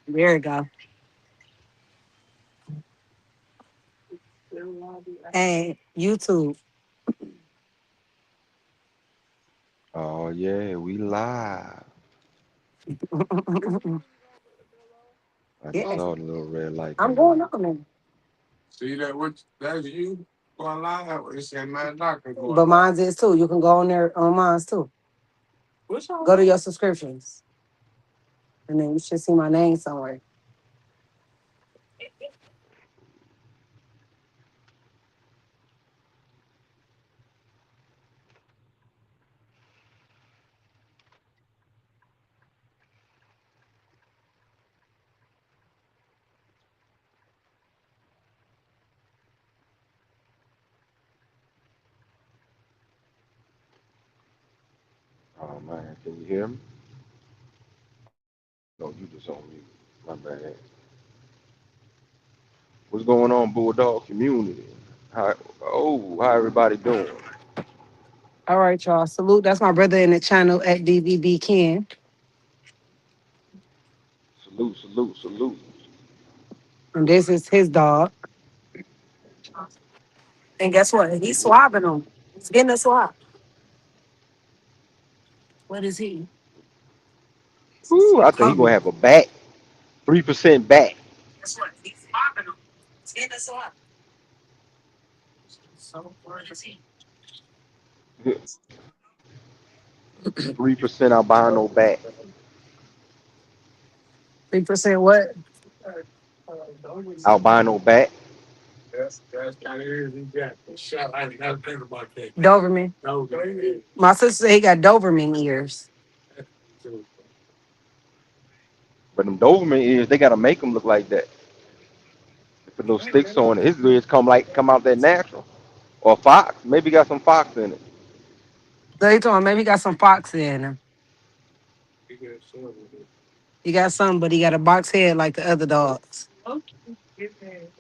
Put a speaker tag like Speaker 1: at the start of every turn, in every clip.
Speaker 1: There we go. Hey, YouTube.
Speaker 2: Oh yeah, we live. I just
Speaker 1: Yeah,
Speaker 2: saw the little red light
Speaker 1: I'm
Speaker 2: come
Speaker 1: going
Speaker 2: on.
Speaker 1: on there. See that? What? That's you going live? It's that man doctor going. But mine's is too. You can go on there on mine's too. Go to your subscriptions, and then you should see my name somewhere.
Speaker 2: Oh man, can you hear me? No, you just on mute. My bad. What's going on, Bulldog community? How everybody doing?
Speaker 1: All right, y'all. Salute. That's my brother in the channel at DVB Ken.
Speaker 2: Salute, salute, salute.
Speaker 1: And this is his dog. And guess what? He's swabbing him. He's getting a swab. What is he?
Speaker 2: Ooh, I think he gonna
Speaker 1: Coming.
Speaker 2: have a back, 3% back.
Speaker 1: Guess what? He's swabbing him. He's getting a swab. So where is he?
Speaker 2: 3% albino back.
Speaker 1: 3% what?
Speaker 2: Albino back.
Speaker 1: That's kind of easy. He got shot. I didn't have to think about that. Doberman. Doberman. My sister said he got Doberman ears.
Speaker 2: But them Doberman ears, they gotta make them look like that. They put little sticks on it. His ears come out that natural. Or fox. Maybe he got some fox in it.
Speaker 1: So he told him maybe he got some fox in him. He got some, but he got a box head like the other dogs.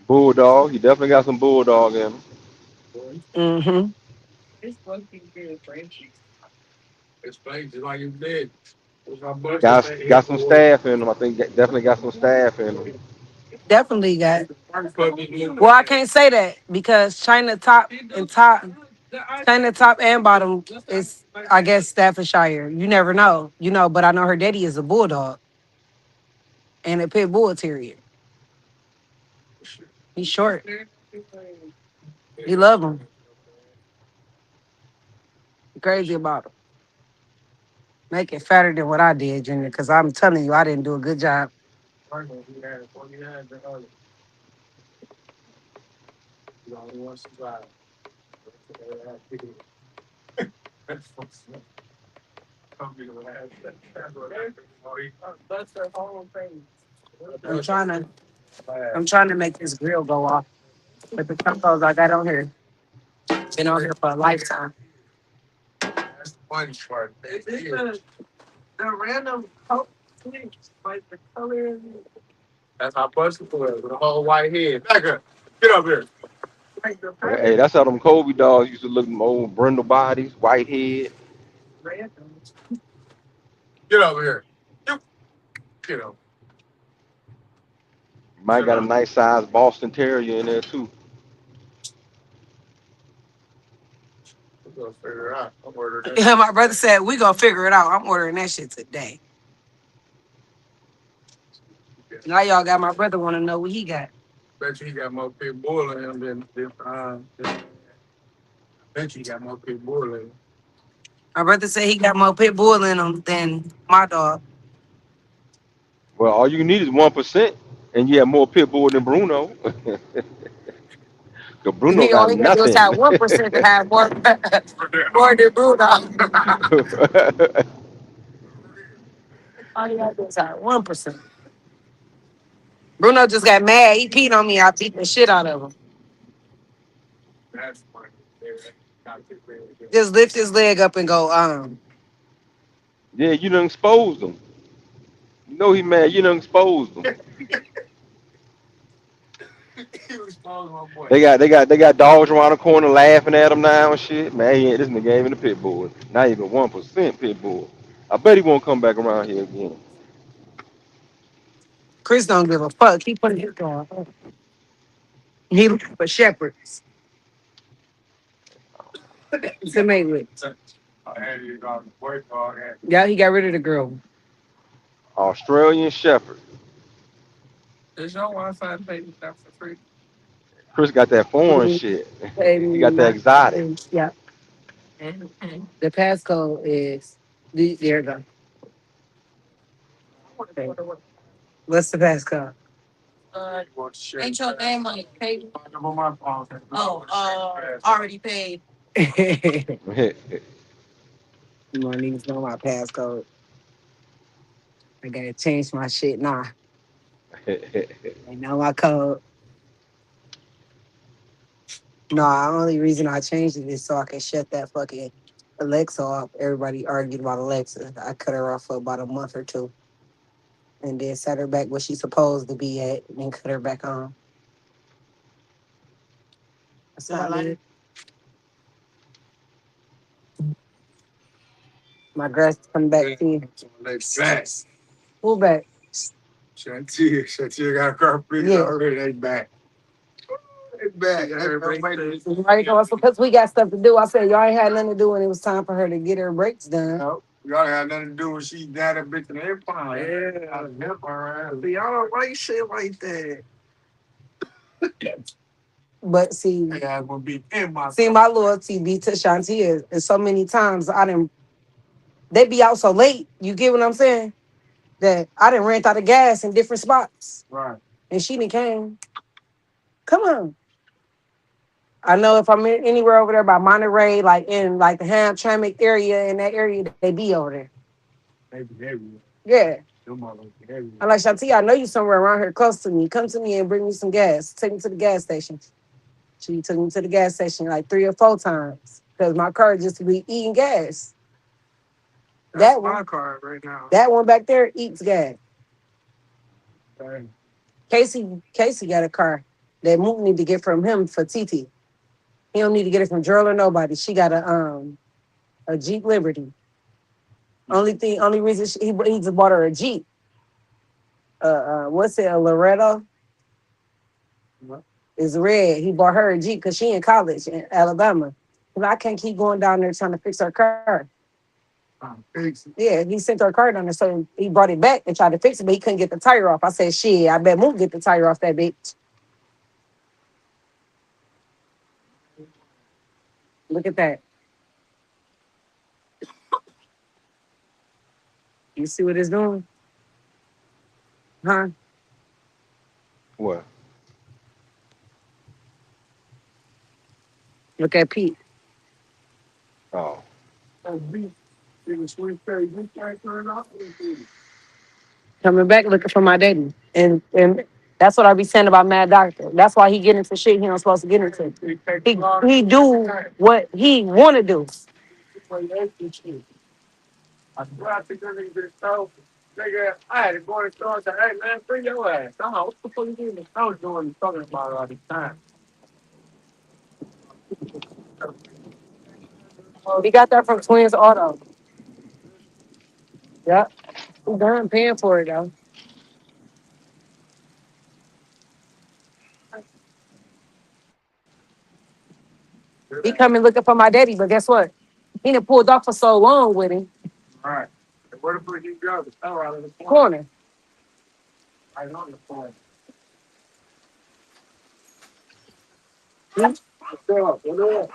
Speaker 2: Bulldog. He definitely got some bulldog in him.
Speaker 1: Mm-hmm. Explain just like you did.
Speaker 2: Got some staff in him. I think definitely got some staff in him.
Speaker 1: Definitely got. Well, I can't say that because China top and bottom is, I guess, Staffordshire. You never know, But I know her daddy is a bulldog and a pit bull terrier. He's short. He love him. Crazy about him. Make it fatter than what I did, Junior. Because I'm telling you, I didn't do a good job. I'm trying to, I'm trying to make this grill go off. But the chocos I got on here, been on here for a lifetime. That's the funny part. The random color, like the color. That's how busted was with a whole white head. Back up. Get up here. Like the
Speaker 2: Hey,
Speaker 1: pattern.
Speaker 2: that's how them Kobe dogs used to look. Them old brindle bodies, white head.
Speaker 1: Random. Get over here. Get up.
Speaker 2: Might
Speaker 1: Sit
Speaker 2: got a
Speaker 1: down.
Speaker 2: nice sized Boston Terrier in there too.
Speaker 1: We're gonna figure it out. I'm ordering that. Yeah, my brother said we gonna figure it out. I'm ordering that shit today. Now y'all got my brother want to know what he got. Bet you he got more pit bull in him than bet you he got more pit bull in him. My brother said he got more pit bull in him than my dog.
Speaker 2: Well, all you need is 1%, and you have more pit bull than Bruno. Cause Bruno
Speaker 1: He
Speaker 2: got
Speaker 1: only got to
Speaker 2: nothing.
Speaker 1: have 1% to have more more than Bruno. All you got to do is have 1%. Bruno just got mad. He peed on me. I beat the shit out of him. Just lift his leg up and go,
Speaker 2: Yeah, you done exposed them. You know he mad. You done exposed them. They got dogs around the corner laughing at him now and shit. Man, he ain't this nigga ain't even a pit bull. Not even 1% pit bull. I bet he won't come back around here again.
Speaker 1: Chris don't give a fuck. He put his car. He looking for shepherds to mate with. Yeah, he got rid of the girl.
Speaker 2: Australian Shepherd. Chris got that foreign shit. He got that exotic.
Speaker 1: Yeah. The passcode is there. You go. Okay. What's the passcode? Ain't your name on it paid? Oh, already paid. My niggas know my passcode. I gotta change my shit now. They know my code. No, the only reason I changed it is so I can shut that fucking Alexa off. Everybody argued about Alexa. I cut her off for about a month or two. And then set her back where she's supposed to be at and then cut her back on. That's all I did. My grass coming back to you. Who back? Shantia got a car fixed already. They back. They back. Right, because we got stuff to do. I said y'all ain't had nothing to do, and it was time for her to get her brakes done. Nope. Y'all had nothing to do when she got that bitch in the airplane. Yeah. Y'all don't like shit like that. But see, my loyalty be to Shantia, and so many times I didn't. They be out so late. You get what I'm saying? That I didn't rent out of gas in different spots. Right. And she didn't came. Come on. I know if I'm anywhere over there by Monterey, like in like the Hamtramck area, in that area, they be over there. They be everywhere. Yeah. I'm like, Shantia, I know you somewhere around here close to me. Come to me and bring me some gas. Take me to the gas station. She took me to the gas station like 3 or 4 times because my car just be eating gas. That's that one, my car right now. That one back there eats gas. Dang. Casey got a car that Mook need to get from him for TT. He don't need to get it from Gerald or nobody. She got a Jeep Liberty. Only reason he just bought her a Jeep. What's it? A Loretto? It's red. He bought her a Jeep because she in college in Alabama. But I can't keep going down there trying to fix her car. Yeah, he sent her car down there, so he brought it back and tried to fix it, but he couldn't get the tire off. I said, shit, I bet Mook get the tire off that bitch. Look at that. You see what it's doing? Huh?
Speaker 2: What?
Speaker 1: Look at Pete.
Speaker 2: Oh.
Speaker 1: Coming back looking for my daddy. And that's what I be saying about Mad Doctor. That's why he get into shit he not supposed to get into. He do what he want to do. I had to go to the store and say, hey, man, bring your ass. What the fuck you doing? I was doing talking about it all the time. He got that from Twins Auto. Yep. He's done paying for it, though. He coming looking for my daddy, but guess what? He done pulled off for so long with him. Right. Where the fuck he go? The power out of the corner. Right on the corner.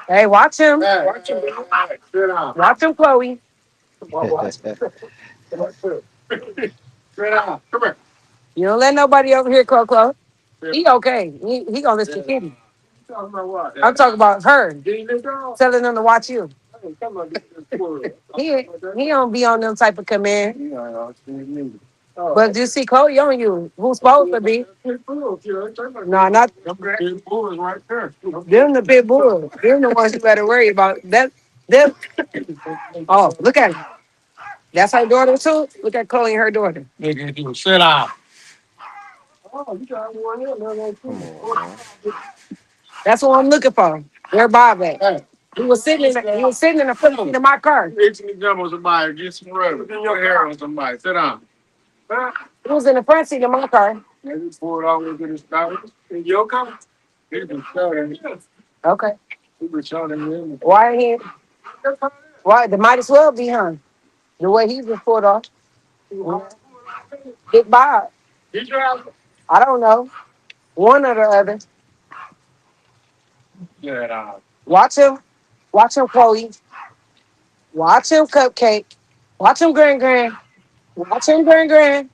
Speaker 1: Hey, watch him. Watch him. Watch him, Chloe. Watch him. Come here. You don't let nobody over here, Coco. He okay. He gonna listen to Kitty. I'm talking about her. Telling them to watch you. He don't be on them type of command. But you see Chloe on you. Who's supposed to be? No, not them right there. Them the big bulls. Them the ones you better worry about. Them. Oh, look at her. That's her daughter too. Look at Chloe and her daughter. Sit down. That's what I'm looking for. Where Bob at? Hey. He was sitting in the front seat of my car. Get some rubber. Get your hair on somebody. Sit down. He was in the front seat of my car. Maybe pull it all into the start. In your car? He was showing. Okay. He was showing him. Why he? Why? They might as well be, huh? The way he was pulled off. Big Bob. He drive. I don't know. One or the other. Yeah. Watch him. Watch him, Chloe. Watch him, Cupcake. Watch him, Grand Grand. Watch him, Grand Grand.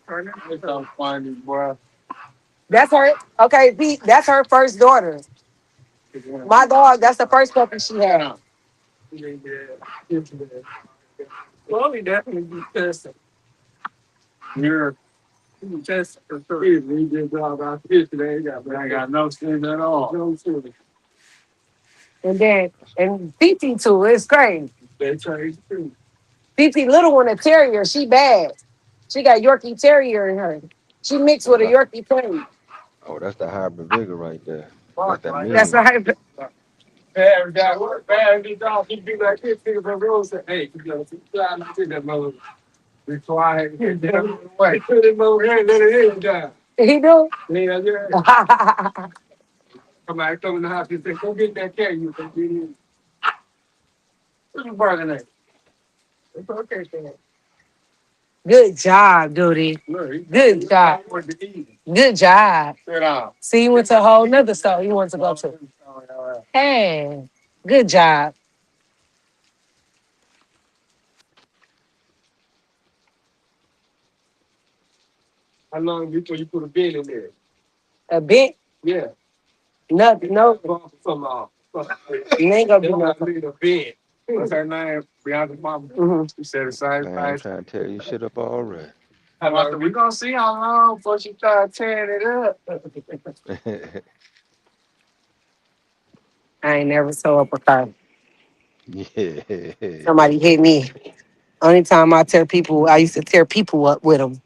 Speaker 1: That's so funny, boy. That's her. Okay, Pete, that's her first daughter. My dog, that's the first puppy she had. Chloe definitely be testing. Yeah. He testing for sure. He did about this today. I got no skin at all. No skin. And then, and Titi too, it's crazy. That's crazy too. Titi little one, a terrier, she bad. She got Yorkie Terrier in her. She mixed
Speaker 2: That's
Speaker 1: with a
Speaker 2: the
Speaker 1: Yorkie Terrier.
Speaker 2: oh, that's the hybrid vigor right there. That's that
Speaker 1: That's
Speaker 2: mean.
Speaker 1: right. Bad guy, bad dog. He be like this, nigga from Rose. Say, hey, you know, you try not to that mother. Be quiet. Put him over here and let it in down. He do? Yeah, yeah. Come out, come in the house. He said, go get that cat. You can get in. What's your barking at? It's okay, Sam. Good job, Duty. Good job. Good job. See, he went to a whole nother store he wants to go to. Hey, good job. How long before you put a bin in there? A bin? Yeah. Nothing, no. You ain't gonna be nothing. A bin. What's her name? Beyonce's mama. Mm-hmm. She said the same
Speaker 2: Man, I'm
Speaker 1: thing.
Speaker 2: trying to tear you shit up already.
Speaker 1: We gonna see how long before she start tearing it up. I ain't never sew up a car.
Speaker 2: Yeah.
Speaker 1: Somebody hit me. Only time I tear people, I used to tear people up with them.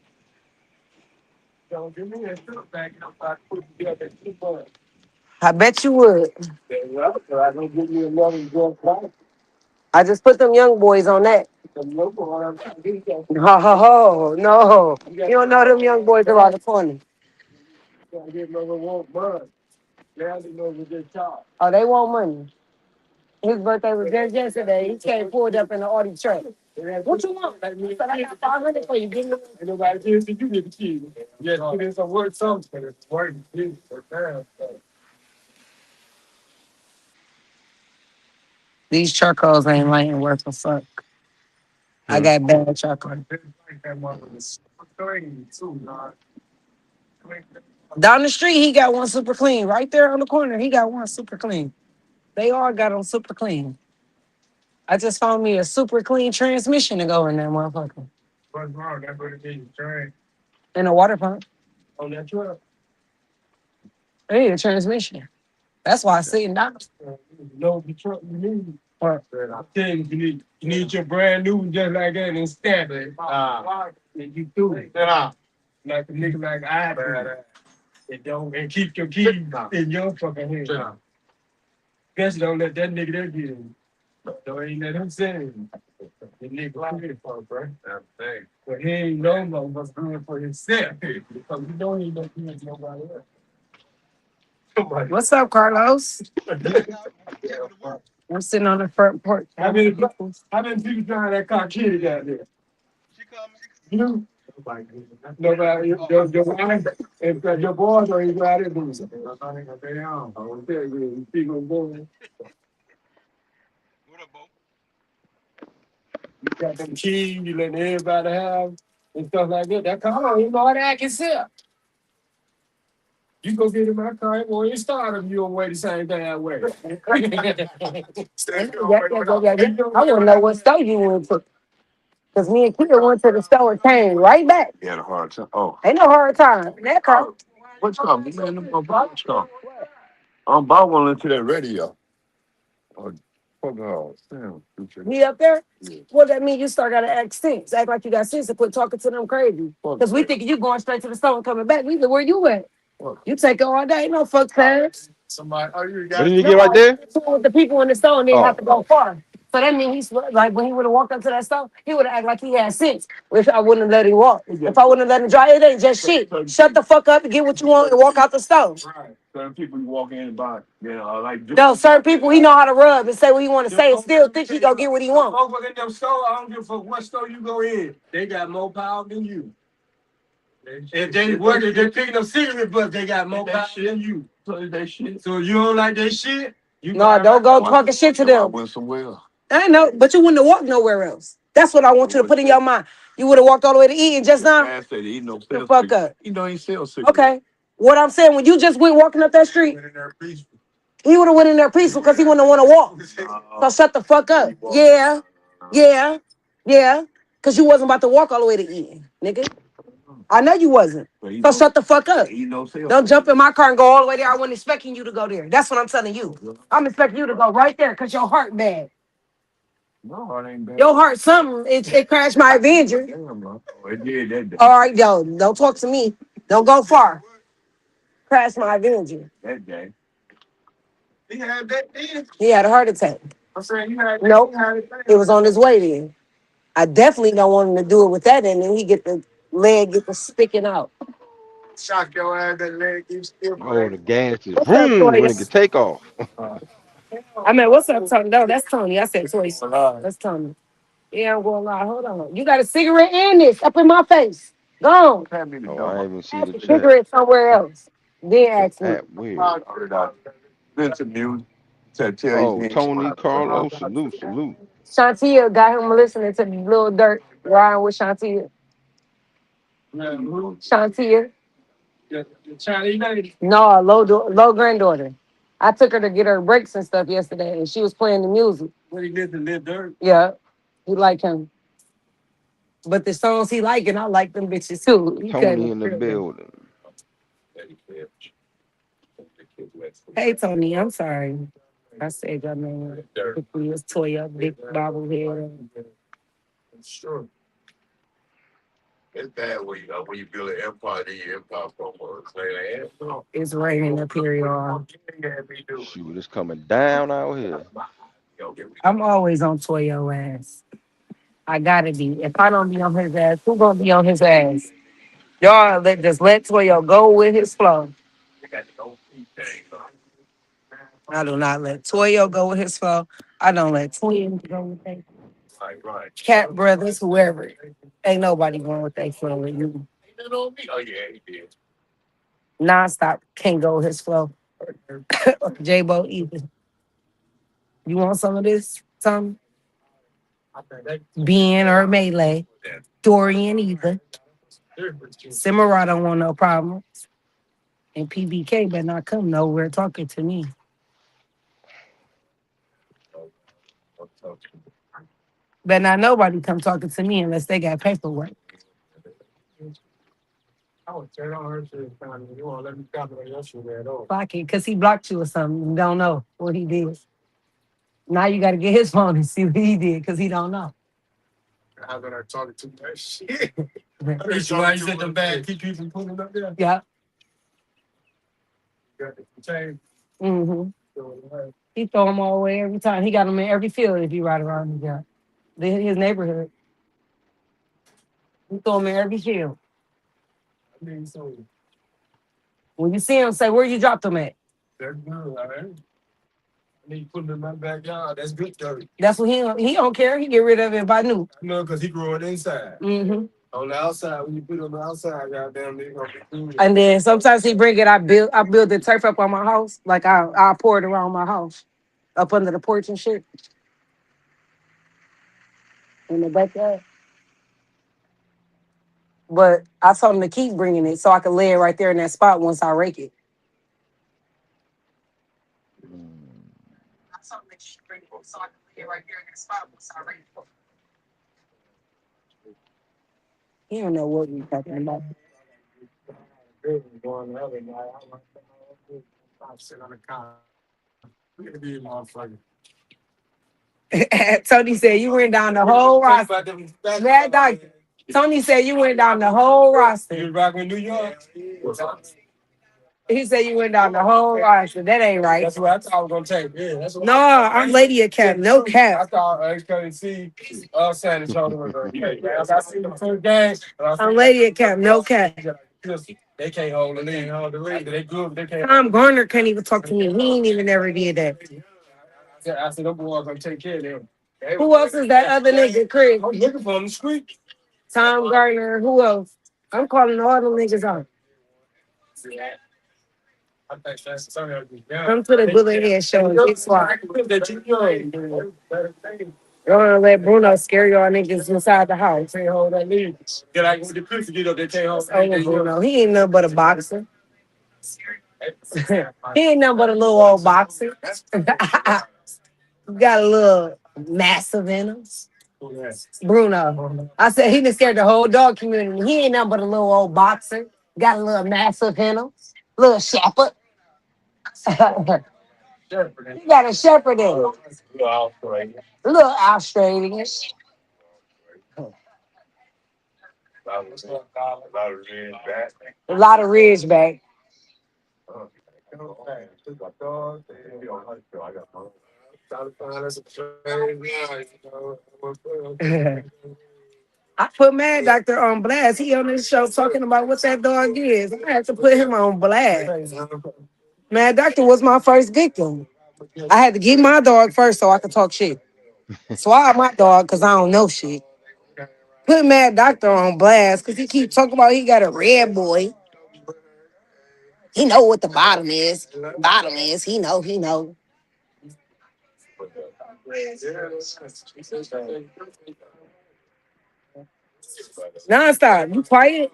Speaker 1: Don't give me that truck back and I put it together in 2 months. I bet you would. Well, I don't give you another good price. I just put them young boys on that. No, no. You don't know them young boys around the corner. Oh, they want money. His birthday was just yesterday. He came pulled up in the Audi truck. What you want? I said, I got 500 for you. Give me. Ain't nobody gives you get the key. Yes, put in some work, something. It's working. These charcoals ain't lighting worth a fuck. I
Speaker 2: Hmm.
Speaker 1: got bad charcoal. Down the street, he got one super clean. Right there on the corner, he got one super clean. They all got them super clean. I just found me a super clean transmission to go in that motherfucker. What's wrong? That's what it means, train. And a water pump. On that truck. I need a transmission. That's why I'm sitting down. No, the truck you need. What? I tell you need your brand new just like that and stamp it. And you do it. Like a nigga like I do. And don't and keep your keys in your fucking hand. Guess don't let that nigga there get in. Don't ain't let him say it. The nigga like it for bro. But he ain't no what's good for himself. Because you know he ain't no good to nobody else. What's up, Carlos? I'm sitting on the front porch. How many people trying that car kitty got there? You? Nobody. Your wife and your boys are even out there doing something. I will tell you, you see what's going. You got them keys, you let everybody have and stuff like that. That car, you know how that can sell. You go get in my car, it won't even start if you don't weigh the same damn way. I want to know what store you went to. Because me and Kia went to the store and came right back.
Speaker 3: You had a hard time. Oh,
Speaker 1: Ain't no hard time. That car.
Speaker 3: what's up, man? I'm about to stop. I'm about one into that radio. Oh, fuck off. Damn.
Speaker 1: Me up there?
Speaker 3: Yeah.
Speaker 1: What that mean? You start got to act sense. Act like you got sense and quit talking to them crazy. Because we think you going straight to the store and coming back. We where you at? You take it all day. No fuck pads. Somebody,
Speaker 2: What did you get right there?
Speaker 1: With the people in the store and they have
Speaker 2: Oh,
Speaker 1: to go far. So that means he's like when he would have walked up to that stuff, he would have acted like he had sense. If I wouldn't have let him walk, if I wouldn't have let him drive, it ain't just shit. Shut the fuck up and get what you want and walk out the stove.
Speaker 3: Right. Certain people you walk in and buy, like.
Speaker 1: No, certain people he know how to rub and say what he want to say and still think he gonna get what he want.
Speaker 3: Motherfucker in them store, I don't give a fuck what store you go in. They got more power than you. If they're picking up cigarette butts, they got more power than you. So they shit. So you don't like that shit?
Speaker 1: No, don't go talking shit to them.
Speaker 3: Went somewhere.
Speaker 1: I know, but you wouldn't have walked nowhere else. That's what I want you to put in your mind. You would have walked all the way to eating just now. The fuck up.
Speaker 3: You know he sells cigarettes.
Speaker 1: Okay. What I'm saying, when you just went walking up that street, he would have went in there peaceful because he wouldn't have want to walk. So shut the fuck up. Yeah. Because you wasn't about to walk all the way to eating, nigga. I know you wasn't. So shut the fuck up. Don't jump in my car and go all the way there. I wasn't expecting you to go there. That's what I'm telling you. I'm expecting you to go right there because your heart bad.
Speaker 3: No, heart ain't bad.
Speaker 1: Your heart something. It crashed my Avenger.
Speaker 3: It did that day.
Speaker 1: All right, yo. Don't talk to me. Don't go far. Crash my Avenger.
Speaker 3: That day. He had that then.
Speaker 1: He had a heart attack.
Speaker 3: I'm saying you had.
Speaker 1: Nope. It was on his way then. I definitely don't want him to do it with that, and then he get the leg get the sticking out.
Speaker 3: Shock your ass, that leg keeps still.
Speaker 2: Oh, the gas is
Speaker 1: What's up,
Speaker 2: vroom when it
Speaker 1: Toys?
Speaker 2: can take off.
Speaker 1: I mean, what's up, Tony? No, that's Tony. I said Toys. That's Tony. Yeah, I'm going to lie. Hold on. You got a cigarette in this up in my face. Go on.
Speaker 2: Oh, I even see the chat.
Speaker 1: Cigarette somewhere else. Then ask me.
Speaker 2: App weird.
Speaker 3: Listen, music.
Speaker 2: Oh, Tony Carlos, salute.
Speaker 1: Shantia got him listening to Lil Durk riding with Shantia. Shantia.
Speaker 3: The Chinese lady.
Speaker 1: No, low granddaughter. I took her to get her breaks and stuff yesterday, and she was playing the music.
Speaker 3: When he lived in Lil Durk.
Speaker 1: Yeah, he like him. But the songs he like, and I like them bitches too. He
Speaker 2: Tony in the
Speaker 1: couldn't-
Speaker 2: building.
Speaker 1: Hey, Tony, I'm sorry. I said your name. It was Toya, big bobblehead.
Speaker 3: Sure. It's bad when you build an empire, then you empire from
Speaker 1: It's raining up here, y'all.
Speaker 2: Shoot, it's coming down out here.
Speaker 1: I'm always on Toyo ass. I gotta be. If I don't be on his ass, who gonna be on his ass? Y'all just let Toyo go with his flow. I do not let Toyo go with his flow. I don't let Twin go with their
Speaker 3: Right.
Speaker 1: Cat Brothers, whoever. Ain't nobody going with their flow with you.
Speaker 3: Oh yeah, he did.
Speaker 1: Nonstop can't go with his flow. J-Bo either. You want some of this, Tom? Ben or Melee. Dorian either. Simara don't want no problems. And PBK better not come nowhere talking to me. Better not nobody come talking to me unless they got paperwork.
Speaker 3: I would turn on her to you won't let me comment on your shit at all.
Speaker 1: Block it, because he blocked you or something. You don't know what he did. Now you got to get his phone and see what he did, because he don't know.
Speaker 3: How about I talking too much shit? That's why you said the bad. Keep people pulling up there.
Speaker 1: Yeah.
Speaker 3: Got the chain.
Speaker 1: Mm-hmm. He throw them all away every time. He got them in every field if you ride around his neighborhood. He throw them in every field.
Speaker 3: I mean, so
Speaker 1: When you see him, say, where you dropped them at?
Speaker 3: they're good, all right? I need to put them in my backyard. That's good dirt.
Speaker 1: That's what he don't care. He get rid of it by new.
Speaker 3: No, because he growing inside.
Speaker 1: Mm-hmm.
Speaker 3: On the outside, when you put it on the outside, goddamn, they gonna be good.
Speaker 1: And then sometimes he bring it. I build the turf up on my house. Like I pour it around my house, up under the porch and shit, in the backyard. But I told him to keep bringing it so I could lay it right there in that spot once I rake it. I told him to keep bringing it so I could lay it right there in that spot once I rake it. He don't know what we talking about.
Speaker 3: Going the other night, I'm sitting on the couch. Look at these motherfuckers.
Speaker 1: Tony said you went down the whole roster. Mad Dog. Tony said you went down the whole roster.
Speaker 3: You rock with New York?
Speaker 1: He said you went down the whole line. So that ain't right.
Speaker 3: That's what I thought I was gonna take. Yeah, that's what
Speaker 1: No, I'm Lady of Cap. No
Speaker 3: I
Speaker 1: cap.
Speaker 3: thought I was gonna see San Antonio was gonna take. I seen the first game.
Speaker 1: I'm Lady of Cap. No cap.
Speaker 3: They can't hold the lead. They good. They can't.
Speaker 1: Tom Garner can't even talk to me. He ain't even ever did that.
Speaker 3: I said, them boys gonna take care of them.
Speaker 1: Who else is that other nigga, Chris?
Speaker 3: I'm looking for them to street.
Speaker 1: Tom Gardner. Who else? I'm calling all the niggas out.
Speaker 3: I think that's something.
Speaker 1: Come to the Bullet Head show and get swat. Y'all wanna let Bruno scare y'all niggas inside the house.
Speaker 3: Can't hold that lead. Get like with the Chris get up, they can't hold
Speaker 1: Oh, Bruno. He ain't nothing but a boxer. He ain't nothing but a little old boxer. Got a little massive in him. Bruno. I said he done scared the whole dog community. He ain't nothing but a little old boxer. Got a little massive in him. Little shepherd. He got a shepherd in him. A little Australian. A lot of ridgeback. I put Mad Doctor on blast. He on this show talking about what that dog is. I had to put him on blast. Mad Doctor was my first victim. I had to get my dog first so I could talk shit. Swab my dog because I don't know shit. Put Mad Doctor on blast because he keep talking about he got a red boy. He know what the bottom is. Bottom is. He know. Nonstop. You quiet?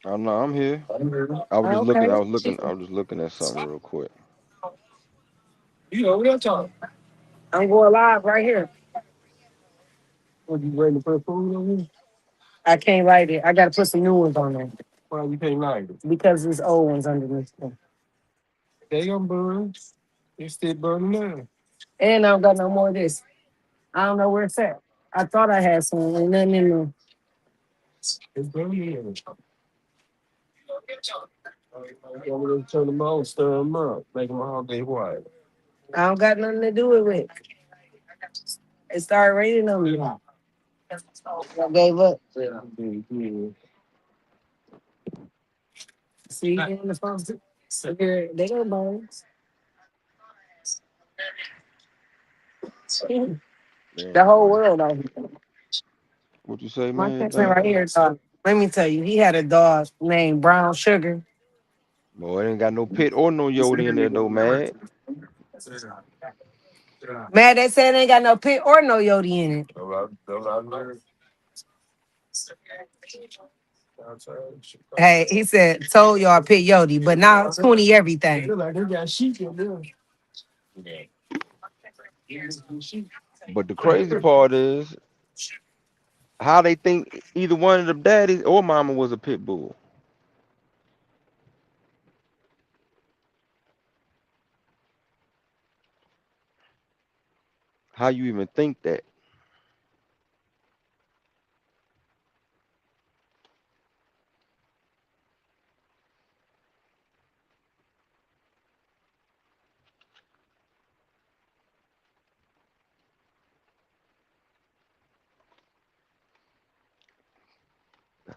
Speaker 2: I'm not. I'm here. I was just looking.
Speaker 1: Okay.
Speaker 2: I was just looking at something real quick.
Speaker 3: You know, we don't talk.
Speaker 1: I'm going live right here.
Speaker 3: What, you ready to put food on me?
Speaker 1: I can't write it. I got to put some new ones on there
Speaker 3: Why you can't like it?
Speaker 1: because there's old ones underneath them.
Speaker 3: They gonna burn. They still burning now.
Speaker 1: And I don't got no more of this. I don't know where it's at. I thought I had some. Ain't nothing in there.
Speaker 3: It's burning. I'm gonna turn them on, stir them up, make them all day white.
Speaker 1: I don't got nothing to do with it. It started raining on me. I gave up.
Speaker 3: Yeah.
Speaker 1: See, in the phone. Here, they go bones. The whole world out here.
Speaker 2: What you say,
Speaker 1: My
Speaker 2: man?
Speaker 1: cousin right here, dog. Let me tell you, he had a dog named Brown Sugar.
Speaker 2: Boy, it ain't got no pit or no Yodi in there though, man.
Speaker 1: Man, they said it ain't got no pit or no Yodi in it. Hey, he said, told y'all pit Yodi, but now 20 everything.
Speaker 2: But the crazy part is how they think either one of the daddies or mama was a pit bull. How you even think that?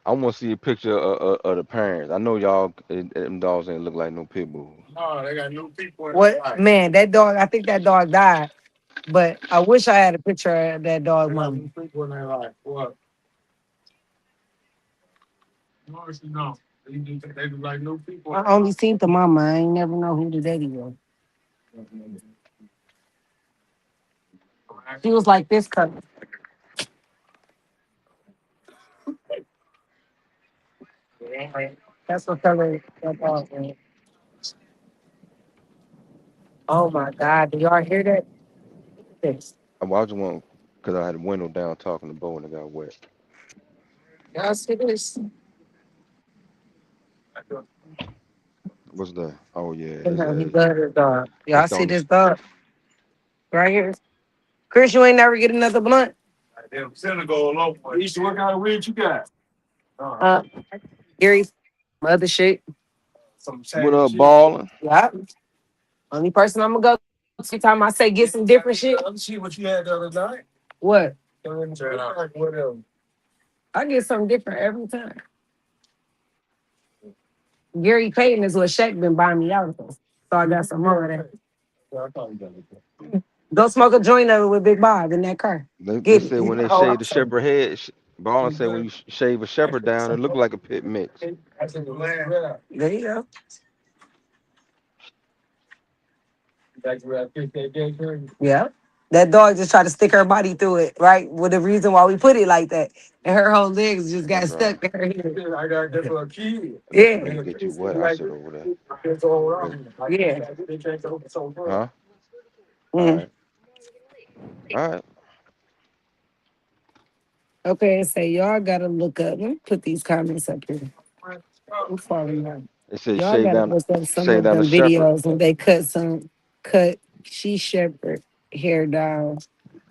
Speaker 2: I want to see a picture of the parents. I know y'all, them dogs ain't look like no pit bulls.
Speaker 3: No, they got new people.
Speaker 1: What man, that dog, I think that dog died. But I wish I had a picture of that dog mama.
Speaker 3: What? No, no. They look like new people.
Speaker 1: I only seen the mama. I ain't never know who the daddy was. She was like this color. That's what color that dog was. Oh my God. Do y'all hear that? This.
Speaker 2: I just want because I had the window down talking to Bo and it got wet.
Speaker 1: Y'all see this?
Speaker 2: What's that? Oh yeah,
Speaker 1: He
Speaker 2: it's
Speaker 1: got his dog. Y'all
Speaker 2: it's
Speaker 1: see
Speaker 2: on
Speaker 1: this dog? Right here. Chris, you ain't never get another blunt?
Speaker 3: Damn, center go along. Each what kind of weed you got?
Speaker 1: Gary, other shit.
Speaker 3: Some
Speaker 2: What
Speaker 3: same
Speaker 2: up,
Speaker 3: shit.
Speaker 2: balling?
Speaker 1: Yeah. Only person I'm gonna go to time I say get some different shit.
Speaker 3: Let me see what you had the other night.
Speaker 1: What?
Speaker 3: Like whatever.
Speaker 1: I get something different every time. Gary Payton is what Shaq been buying me out of. So I got some more of that.
Speaker 3: Yeah, I probably got it.
Speaker 1: Go smoke a joint of it with Big Bob in that car.
Speaker 2: They
Speaker 1: Get it.
Speaker 2: said when they
Speaker 1: Oh,
Speaker 2: shave
Speaker 1: I'm
Speaker 2: the
Speaker 1: sorry.
Speaker 2: shepherd head, balling
Speaker 3: You
Speaker 2: said when
Speaker 3: good?
Speaker 2: you shave a shepherd down, it look like a pit mix.
Speaker 3: I took the land.
Speaker 1: There you go.
Speaker 3: Back where I picked that gay girl.
Speaker 1: Yeah. That dog just tried to stick her body through it, right? With the reason why we put it like that. And her whole legs just got
Speaker 2: That's right.
Speaker 1: stuck in her head.
Speaker 3: I got that for a kid.
Speaker 1: Yeah.
Speaker 2: Let me get you what I said over there.
Speaker 3: It's all
Speaker 2: Really?
Speaker 3: around.
Speaker 1: Yeah.
Speaker 3: They can't go so far.
Speaker 2: Huh? All
Speaker 1: Mm.
Speaker 2: right. All right.
Speaker 1: Okay, and say y'all gotta look up. Let me put these comments up here. I'm following y'all.
Speaker 2: They said
Speaker 1: Y'all gotta look up some
Speaker 2: shave
Speaker 1: of
Speaker 2: down the
Speaker 1: them
Speaker 2: shepherd.
Speaker 1: videos when they cut she shepherd hair down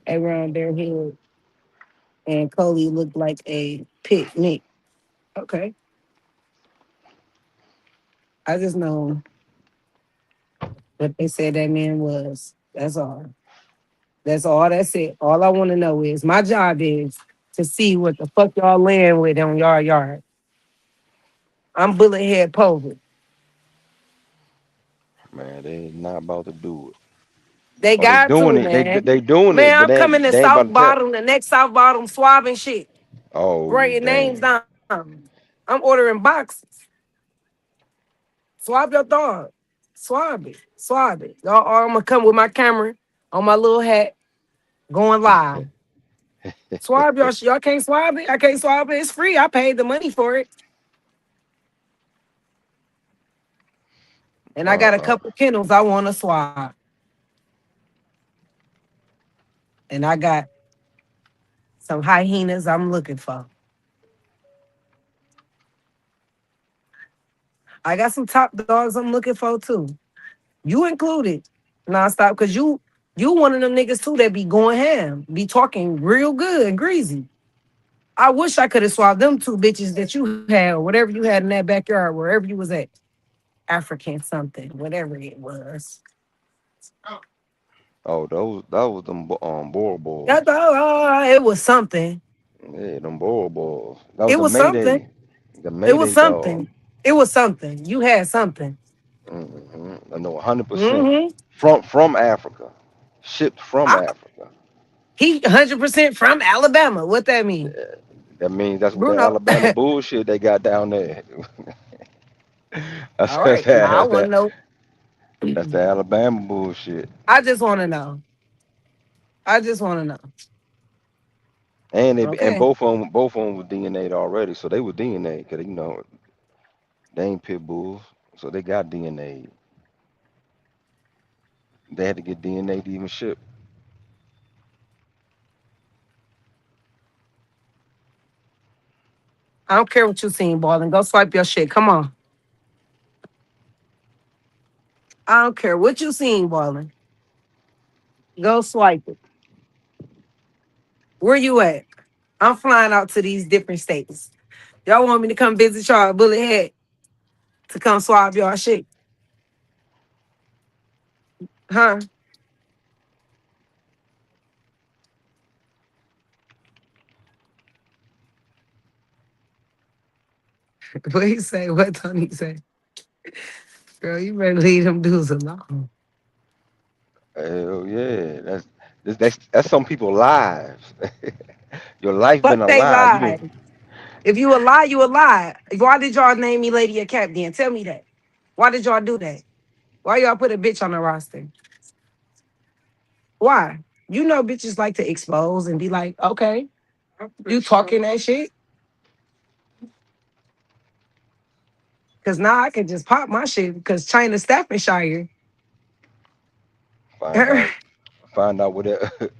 Speaker 1: around their head and Coley looked like a picnic. Okay. I just know what they said that man was. That's all. That's all. That's it. All I want to know is my job is to see what the fuck y'all laying with on y'all yard. I'm bullet head Povey.
Speaker 2: Man, they not about to do it.
Speaker 1: They
Speaker 2: Oh, they
Speaker 1: got
Speaker 2: doing
Speaker 1: to,
Speaker 2: it. They
Speaker 1: man.
Speaker 2: they doing it,
Speaker 1: Man,
Speaker 2: but
Speaker 1: I'm coming to
Speaker 2: they ain't
Speaker 1: South
Speaker 2: about to tell.
Speaker 1: Bottom, the next South Bottom swabbing shit.
Speaker 2: Oh
Speaker 1: Writing names
Speaker 2: dang.
Speaker 1: down. I'm ordering boxes. Swab your dog. Swab it. Swab it. Y'all, I'm gonna come with my camera on my little hat, going live. Swab y'all. Y'all can't swab it. I can't swab it. It's free. I paid the money for it. And I got a
Speaker 2: Uh,
Speaker 1: couple kennels I want to swab. And I got some hyenas I'm looking for. I got some top dogs I'm looking for too. You included. Nonstop. Cause you one of them niggas too that be going ham. Be talking real good and greasy. I wish I could have swapped them two bitches that you had, or whatever you had in that backyard, wherever you was at. African something, whatever it was.
Speaker 2: oh, that was them Boer
Speaker 1: I
Speaker 2: boys.
Speaker 1: thought it was something.
Speaker 2: Yeah, them Boer boys. That was
Speaker 1: It
Speaker 2: the
Speaker 1: was something.
Speaker 2: Mayday, the
Speaker 1: It was
Speaker 2: Mayday dog.
Speaker 1: something. It was something. You had something.
Speaker 2: I know 100%
Speaker 1: Mm-hmm.
Speaker 2: from Africa, shipped from Africa.
Speaker 1: He 100% from Alabama. What that mean?
Speaker 2: That means that's what the
Speaker 1: Bruno.
Speaker 2: Alabama bullshit they got down there.
Speaker 1: All right. Now I want to know.
Speaker 2: That's the Alabama bullshit.
Speaker 1: I just want to know. I just want to know.
Speaker 2: And
Speaker 1: Okay.
Speaker 2: both of them were DNA'd already, so they were DNA because they ain't pit bulls, so they got DNA. They had to get DNA to even ship.
Speaker 1: I don't care what you seen, Ballin. Go swipe your shit. Come on. I don't care what you seen, Ballin. Go swipe it. Where you at? I'm flying out to these different states. Y'all want me to come visit y'all at Bullet Head to come swab y'all shit? Huh? What he say? What Tony say? Girl, you better leave them dudes alone.
Speaker 2: Hell yeah, that's some people's lives. Your life
Speaker 1: Fuck
Speaker 2: been a
Speaker 1: they
Speaker 2: lie. You
Speaker 1: lie.
Speaker 2: been
Speaker 1: If you a lie, you a lie. Why did y'all name me Lady of Cap then? Tell me that. Why did y'all do that? Why y'all put a bitch on the roster? Why? You know bitches like to expose and be like, okay, you talking that shit? Cause now I can just pop my shit because China Staffordshire.
Speaker 2: find out find out where that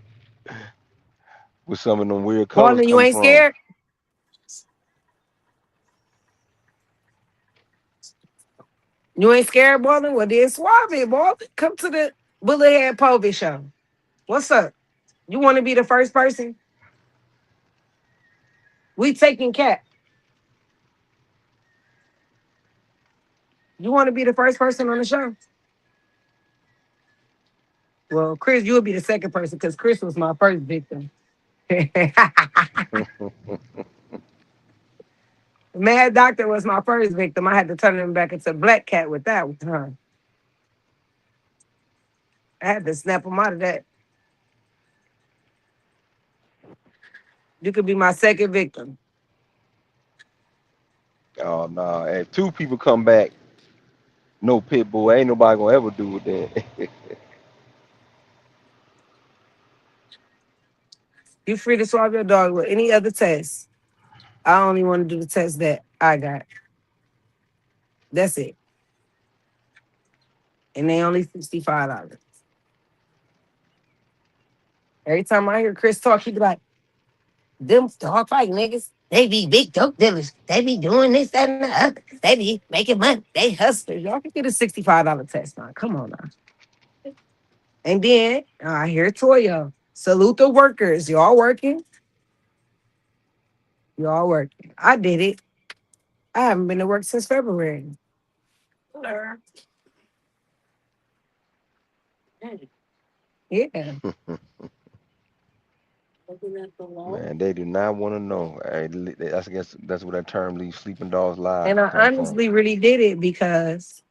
Speaker 2: where some of them weird colors
Speaker 1: Ballin', you
Speaker 2: come
Speaker 1: ain't
Speaker 2: from.
Speaker 1: scared? You ain't scared, Ballin'? Well, then swab it, Ballin'. Come to the Bullethead Povey show. What's up? You want to be the first person? We taking Cat. You You want to be the first person on the show? Well, Chris, you would be the second person because Chris was my first victim. Mad Doctor was my first victim. I had to turn him back into Black Cat with that one. Huh? I had to snap him out of that. You could be my second victim.
Speaker 2: Oh no, if two people come back, no pit bull, ain't nobody gonna ever do with that.
Speaker 1: You free to swab your dog with any other test. I only want to do the test that I got. That's it. And they only $65. Every time I hear Chris talk, he be like, them dog fight niggas, they be big dope dealers. They be doing this, that, and the other. They be making money. They hustlers. Y'all can get a $65 test now. Come on now. And then I hear Toya. Salute the workers. Y'all working? Y'all working. I did it. I haven't been to work since February. Yeah.
Speaker 2: Man, they do not want to know. That's I guess that's where that term "leave sleeping dogs lie"
Speaker 1: And I
Speaker 2: come from.
Speaker 1: honestly really did it because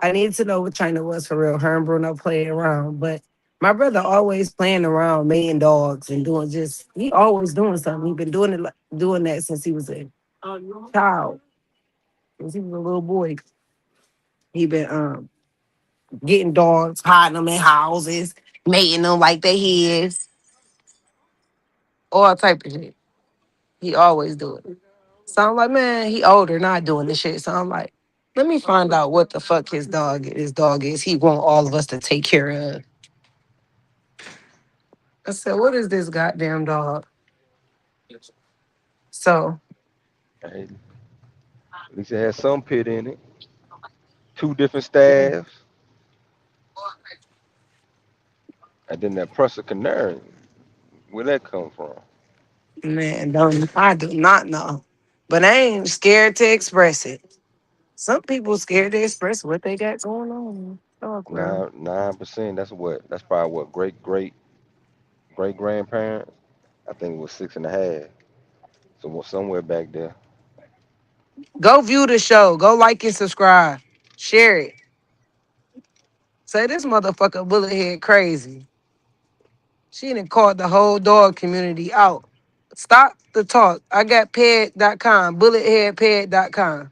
Speaker 1: I needed to know what China was for real. Her and Bruno played around. But my brother always playing around, mating dogs and doing he always doing something. He been doing doing that since he was a child. Since he was a little boy. He been getting dogs, hiding them in houses, mating them like they his, all type of shit. He always do it. So I'm like, man, he older, not doing this shit. So I'm like, let me find out what the fuck his dog is. He want all of us to take care of. I said, what is this goddamn dog? So
Speaker 2: Hey, at least it has some pit in it. Two different staffs, and then that Prussia Canary. Where that come from?
Speaker 1: man, I do not know. But I ain't scared to express it. Some people scared to express what they got going on. Dog world.
Speaker 2: 9%. That's probably what great grandparents. I think it was 6.5. So somewhere back there.
Speaker 1: Go view the show. Go like and subscribe. Share it. Say this motherfucker bullet head crazy. She done called the whole dog community out. Stop the talk. I got ped.com, bulletheadped.com.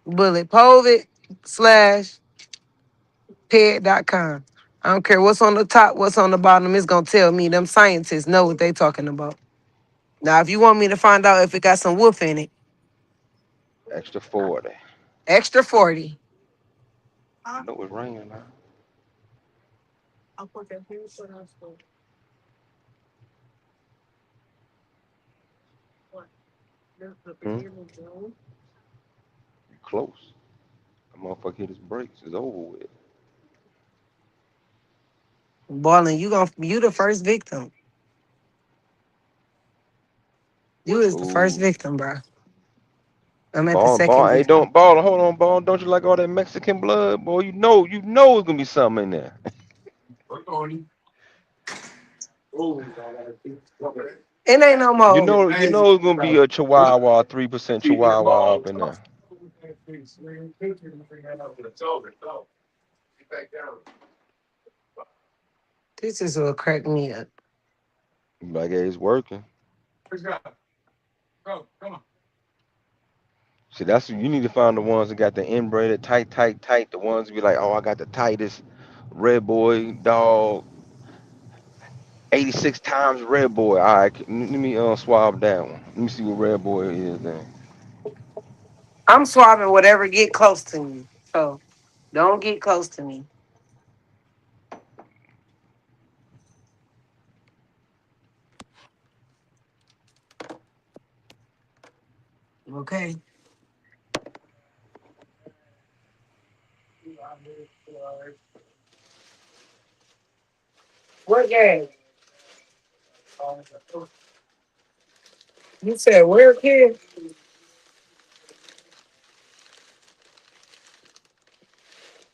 Speaker 1: Bulletpovid/ped.com. I don't care what's on the top, what's on the bottom. It's going to tell me. Them scientists know what they talking about. Now, if you want me to find out if it got some wolf in it,
Speaker 2: Extra 40.
Speaker 1: extra 40.
Speaker 2: I know it's raining now. Hmm? You close. That motherfucker hit his brakes. It's over with.
Speaker 1: Ballin', you the first victim. You is the first
Speaker 2: Ooh.
Speaker 1: victim, bro. I'm at the
Speaker 2: Ball,
Speaker 1: second
Speaker 2: hey,
Speaker 1: victim.
Speaker 2: don't hold on, ball. Don't you like all that Mexican blood, boy? You know it's gonna be something in there.
Speaker 1: It ain't no more.
Speaker 2: You know it's gonna be a Chihuahua, 3% Chihuahua up in there.
Speaker 1: This is what cracked me up.
Speaker 2: Like, hey, it's working. See, that's you need to find the ones that got the inbred tight. The ones be like, oh, I got the tightest red boy dog, 86 times red boy. All right, let me swab that one. Let me see what red boy is then.
Speaker 1: I'm swabbing whatever get close to me. So don't get close to me. Okay. What game? You said where, kid?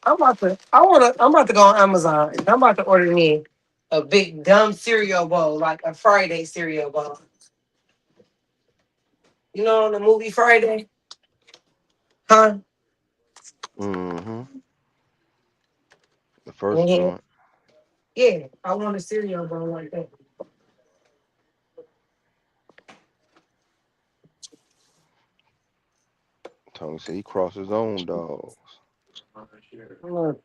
Speaker 1: I'm about to go on Amazon and I'm about to order me a big dumb cereal bowl, like a Friday cereal bowl. You know, on the movie Friday, huh?
Speaker 2: Mm-hmm. The first
Speaker 1: hmm
Speaker 2: joint.
Speaker 1: Yeah, I want a cereal bowl like that.
Speaker 2: Tony said he crossed his own dogs.
Speaker 1: Mm.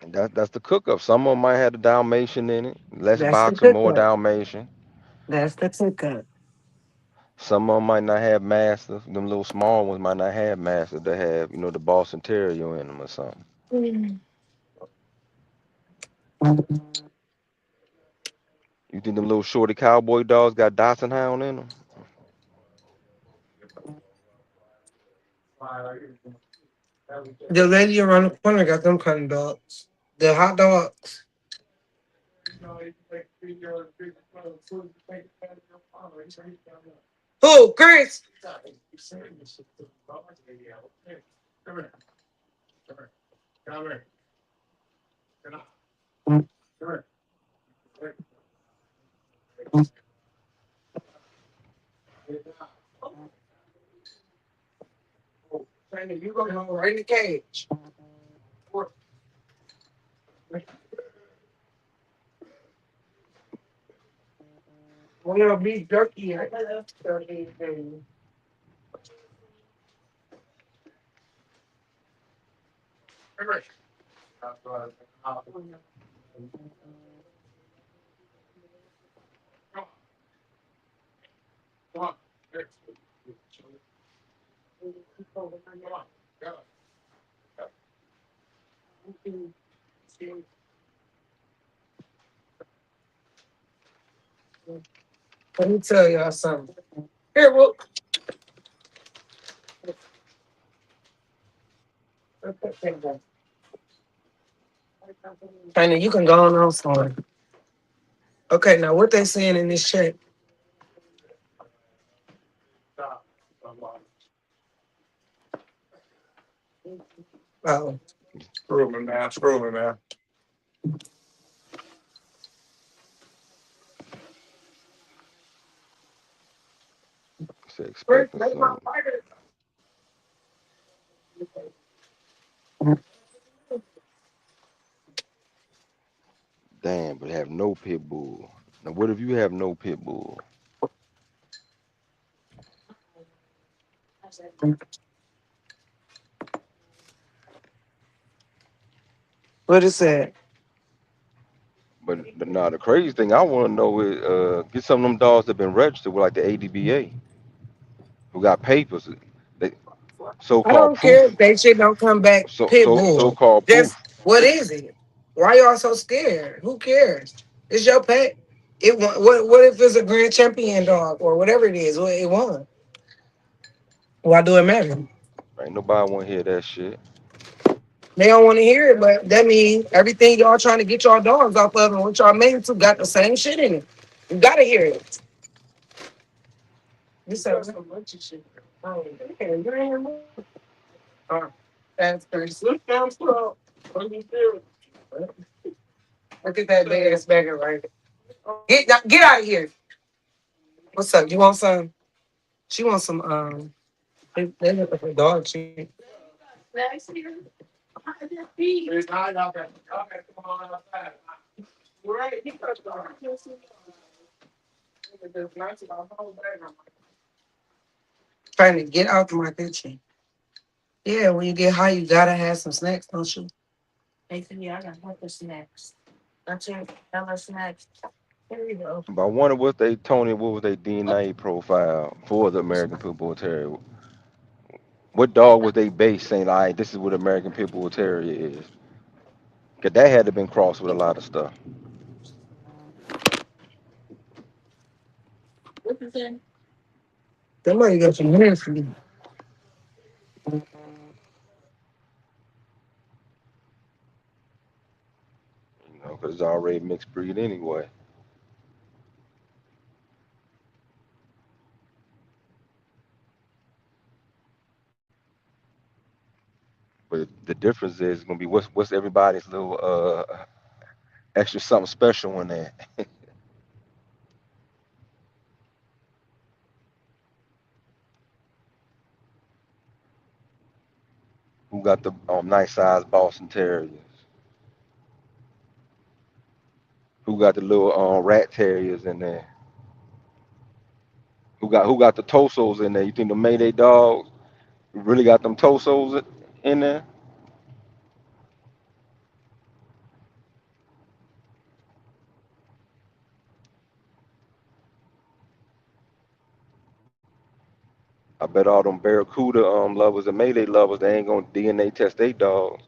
Speaker 2: And that's the cook up. Some of them might have the Dalmatian in it. Less
Speaker 1: That's the
Speaker 2: boxer, more
Speaker 1: cookup.
Speaker 2: Dalmatian.
Speaker 1: That's the cookup.
Speaker 2: Some of them might not have masters. Them little small ones might not have masters. They have, the Boston Terrier in them or something.
Speaker 1: Mm.
Speaker 2: You think them little shorty cowboy dogs got Dachshund Hound in them?
Speaker 1: The lady around the corner got them kind of dogs. The hot dogs. Who, Chris? You gonna go right in the cage. Well, it'll be dirty. I love dirty things. Let me tell y'all something. Here, well, China, you can go on somewhere. Okay, now what they saying in this chat? Oh,
Speaker 3: Screwing, man. Screwing, man.
Speaker 2: Say
Speaker 1: Chris,
Speaker 2: expecting
Speaker 1: that's my
Speaker 2: some.
Speaker 1: fighter.
Speaker 2: Damn, but have no pit bull. Now, what if you have no pit bull?
Speaker 1: What is that?
Speaker 2: But now the crazy thing I want to know is get some of them dogs that been registered with like the ADBA who got papers. They
Speaker 1: I
Speaker 2: so-called
Speaker 1: don't care if
Speaker 2: proof.
Speaker 1: they shit don't come back pit bull.
Speaker 2: So-called
Speaker 1: Just
Speaker 2: proof.
Speaker 1: what is it? Why y'all so scared? Who cares? It's your pet. It won. What if it's a grand champion dog or whatever it is? What it won? Why do it matter?
Speaker 2: Ain't nobody want to hear that shit.
Speaker 1: They don't want to hear it, but that means everything y'all trying to get y'all dogs off of and what y'all made to got the same shit in it. You gotta hear it. You said some bunch of shit. Oh, damn, you ain't hear me? That's pretty slick down slow. Look at that big ass beggar right there. Get out of here. What's up? You want some? She wants some. They looking for dog shit. Trying to get out of my kitchen. Yeah, when you get high, you gotta have some snacks, don't you? Here you go.
Speaker 2: But I wonder what was their DNA profile for the American Pit Bull Terrier? What dog was they based saying, all right, this is what American Pit Bull Terrier is? Cause that had to been crossed with a lot of stuff.
Speaker 1: Somebody got some hands for me.
Speaker 2: Cause it's already mixed breed anyway. the difference is gonna be what's everybody's little extra something special in there. Who got the nice sized Boston Terriers? Who got the little rat terriers in there? Who got the Tosos in there? You think the Mayday dogs really got them Tosos in there? I bet all them Barracuda lovers and Mayday lovers they ain't gonna DNA test their dogs.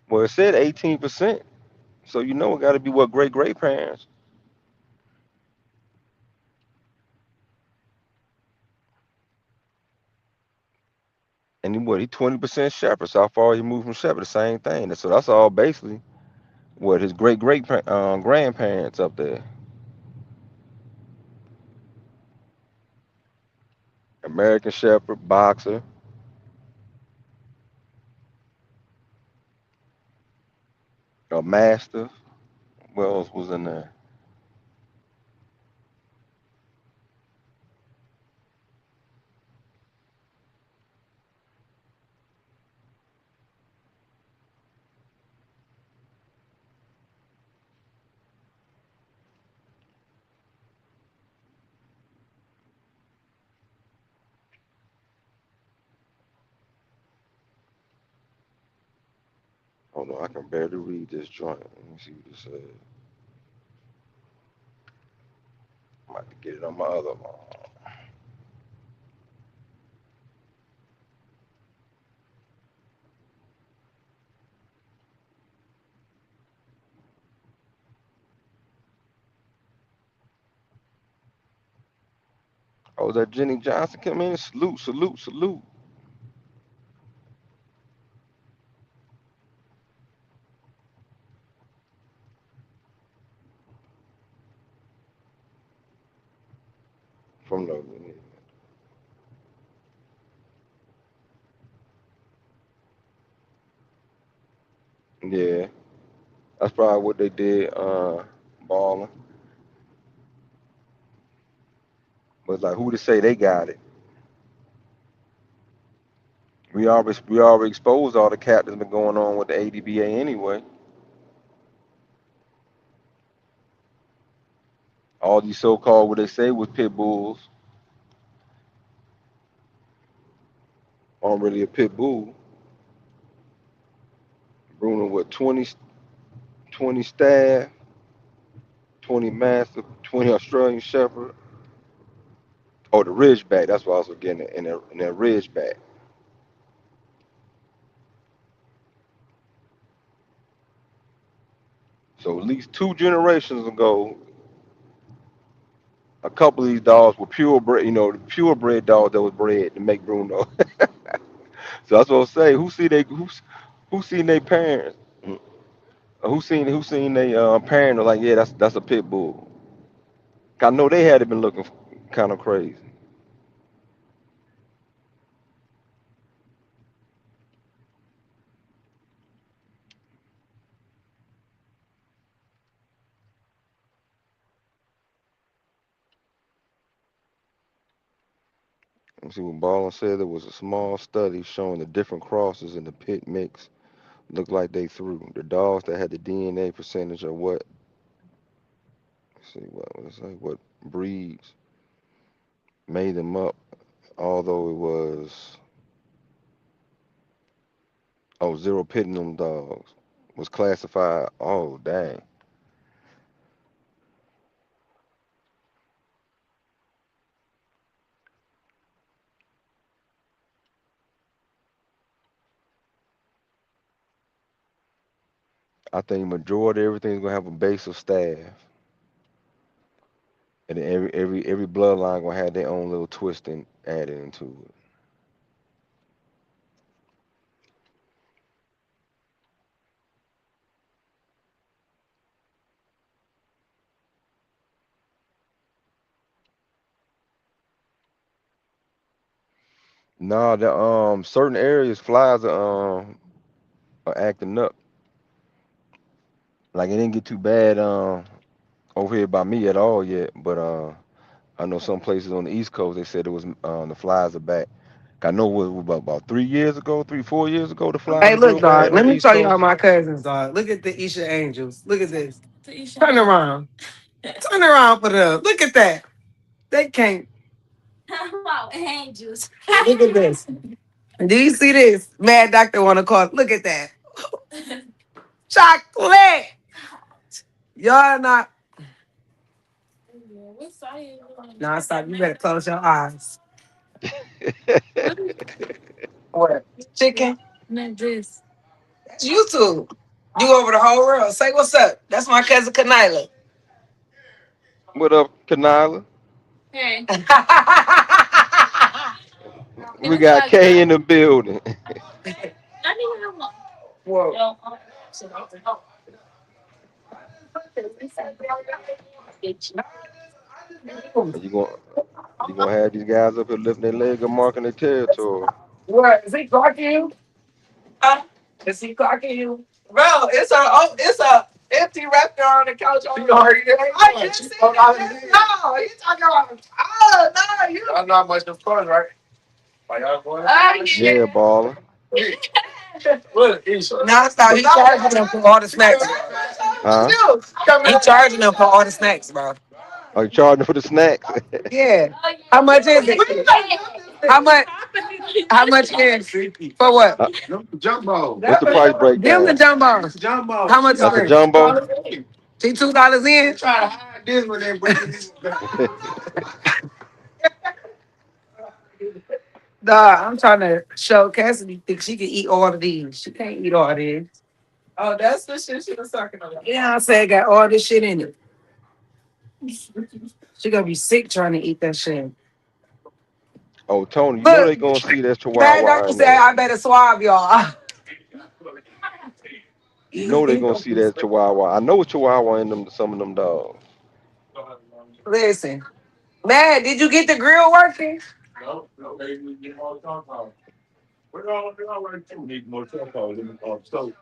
Speaker 2: Well, it said 18%, so you know it got to be what great great parents. And he 20% shepherd. So how far he moved from shepherd? The same thing. So that's all basically what his great great grandparents up there. American Shepherd, boxer, a master. What else was in there? Oh no, I can barely read this joint. Let me see what it says. I'm about to get it on my other one. Oh, that Jenny Johnson come in. Salute, salute, salute. From the yeah, that's probably what they did. Balling was like who to say they got it. We already exposed all the cap that's been going on with the ADBA anyway. All these so-called what they say was pit bulls aren't really a pit bull. Bruno with 20 staff, 20 master, 20 Australian Shepherd. Oh, the Ridgeback. That's what I was getting in that Ridgeback. So at least 2 generations ago, a couple of these dogs were purebred. The purebred dogs that was bred to make Bruno. So that's what I say. Who seen their parents? Who seen their parent? Like, yeah, that's a pit bull. I know they had been looking kind of crazy. Let's see what Ballin said. There was a small study showing the different crosses in the pit mix looked like they threw. The dogs that had the DNA percentage of what? Let's see what was like what breeds made them up. Although it was zero pitting them dogs was classified. Oh dang. I think majority of everything's gonna have a base of staff, and then every bloodline gonna have their own little twisting added into it. Nah, the certain areas flies are acting up. Like it didn't get too bad over here by me at all yet, but I know some places on the East Coast they said it was the flies are back. I know it was about 3 years ago, 3 4 years ago the flies
Speaker 1: Hey,
Speaker 2: was real
Speaker 1: look,
Speaker 2: bad
Speaker 1: dog.
Speaker 2: on
Speaker 1: Let
Speaker 2: the
Speaker 1: me
Speaker 2: East
Speaker 1: show y'all
Speaker 2: Coast.
Speaker 1: my cousins, dog. Look at the Isha Angels. Look at this. Turn around. Turn around for them. Look at that. They can't. Look at this. Do you see this? Mad Doctor want to call. Look at that. Chocolate. Y'all not. Nah, stop. You better close your eyes. What? Chicken? That's YouTube. You over the whole world. Say what's up. That's my cousin Kanila.
Speaker 2: What up, Kanila? We got K in the building.
Speaker 1: Whoa.
Speaker 2: You gonna you gonna have these guys up here lifting their leg and marking their territory.
Speaker 1: What? Is he clocking you? Huh? Is he clocking you? Bro, it's a empty restaurant on the couch. You already there? I just said it. No, you talking about. Oh no, you. I know how much the cars, right? Why y'all going?
Speaker 2: Yeah, baller.
Speaker 1: What is it? No, stop. He charging them for all the snacks.
Speaker 2: Huh?
Speaker 1: He charging them for all the snacks, bro.
Speaker 2: Are you charging for the snacks?
Speaker 1: Yeah. How much is it? How much? How much is for what?
Speaker 2: Uh,
Speaker 3: Jumbo.
Speaker 2: what's the price
Speaker 1: Them the
Speaker 2: breakdown?
Speaker 1: jumbos.
Speaker 3: Jumbo.
Speaker 1: How much is
Speaker 2: That's a
Speaker 1: it?
Speaker 2: jumbo.
Speaker 1: See $2 in?
Speaker 3: Try to hide this when they bring this.
Speaker 1: Dog, I'm trying to show Cassidy think she can eat all of these. She can't eat all of these. Oh, that's the shit she was talking about. Yeah, I said got all this shit in it. She gonna be sick trying to eat that shit.
Speaker 2: Oh, Tony, you know
Speaker 1: Look,
Speaker 2: they gonna see that
Speaker 1: bad
Speaker 2: Chihuahua
Speaker 1: doctor
Speaker 2: in
Speaker 1: said
Speaker 2: there.
Speaker 1: I better swab y'all.
Speaker 2: You know they gonna see that Chihuahua. I know a Chihuahua in them. Some of them dogs.
Speaker 1: Listen, man, did you get the grill working?
Speaker 3: No, no, they need more charcoal. We all right too. Need more charcoal. So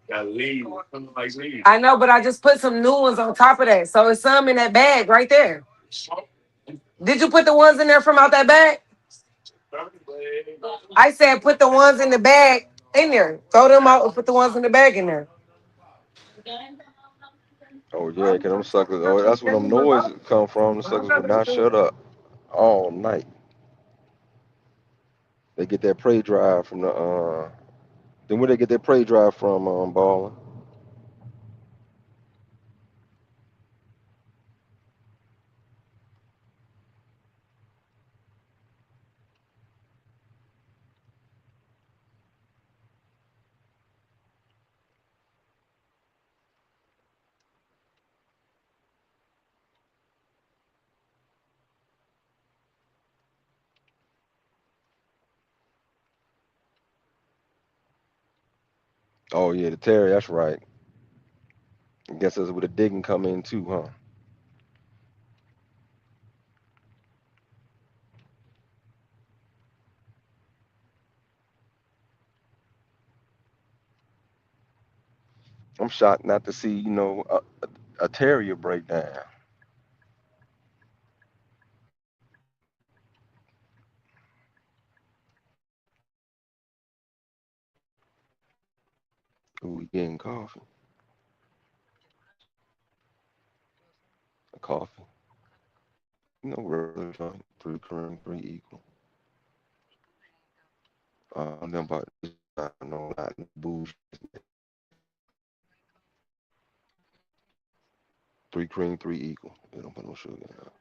Speaker 3: gotta leave. Something like leave.
Speaker 1: I know, but I just put some new ones on top of that. So it's some in that bag right there. Did you put the ones in there from out that bag? I said put the ones in the bag in there. Throw them out and put the ones in the bag in there.
Speaker 2: Oh yeah, 'cause them suckers. Oh, that's where them noises come from. The suckers would not shut up all night. They get that prey drive from the. Then where they get their prey drive from? Baller. Oh yeah, the Terry. That's right. I guess that's where the digging come in too, huh? I'm shocked not to see a terrier breakdown. Ooh, we getting coffee. A coffee. Regular joint. Three cream, three equal. Them about this, no, not no bullshit. 3 cream, 3 equal. They don't put no sugar in it.